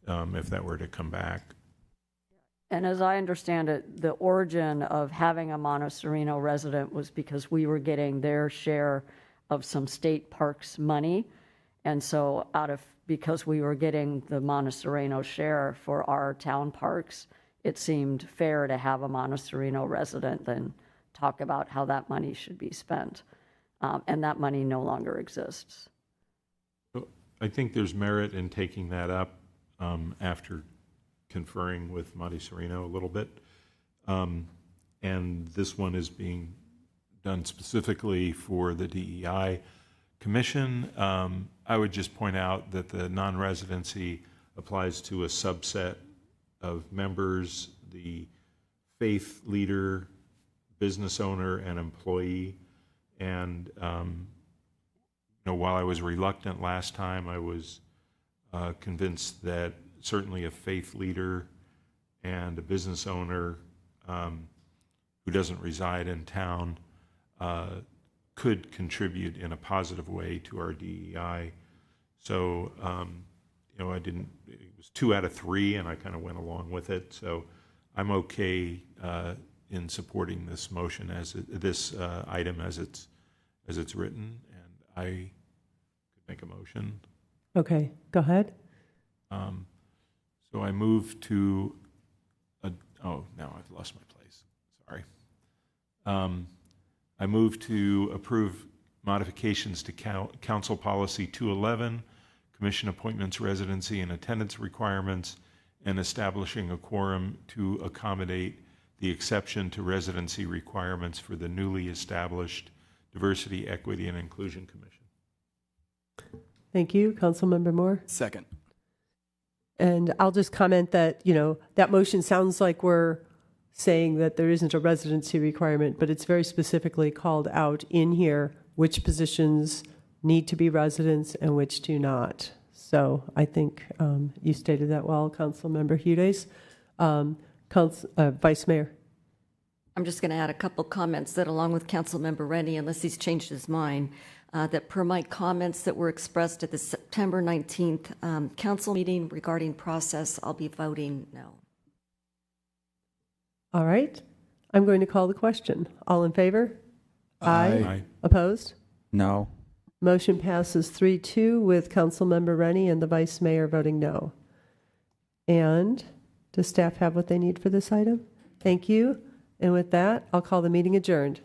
if that were to come back.
And as I understand it, the origin of having a Montecito resident was because we were getting their share of some state parks money. And so because we were getting the Montessorino share for our town parks, it seemed fair to have a Montessorino resident then talk about how that money should be spent. And that money no longer exists.
I think there's merit in taking that up after conferring with Montessorino a little bit. And this one is being done specifically for the DEI Commission. I would just point out that the non-residency applies to a subset of members, the faith leader, business owner, and employee. And while I was reluctant last time, I was convinced that certainly a faith leader and a business owner who doesn't reside in town could contribute in a positive way to our DEI. So, it was 2 out of 3, and I kind of went along with it. So I'm okay in supporting this motion this item as it's written, and I could make a motion.
Okay, go ahead.
So I move to, now I've lost my place, sorry. I move to approve modifications to Council Policy 211, Commission appointments, residency, and attendance requirements, and establishing a quorum to accommodate the exception to residency requirements for the newly established Diversity, Equity, and Inclusion Commission.
Thank you. Councilmember Moore?
Second.
And I'll just comment that, that motion sounds like we're saying that there isn't a residency requirement, but it's very specifically called out in here which positions need to be residents and which do not. So I think you stated that well, Councilmember Hudes. Vice Mayor.
I'm just going to add a couple comments that, along with Councilmember Rennie, unless he's changed his mind, that per my comments that were expressed at the September 19th council meeting regarding process, I'll be voting no.
All right. I'm going to call the question. All in favor?
Aye.
Opposed?
No.
Motion passes 3-2 with Councilmember Rennie and the Vice Mayor voting no. And does staff have what they need for this item? Thank you. And with that, I'll call the meeting adjourned.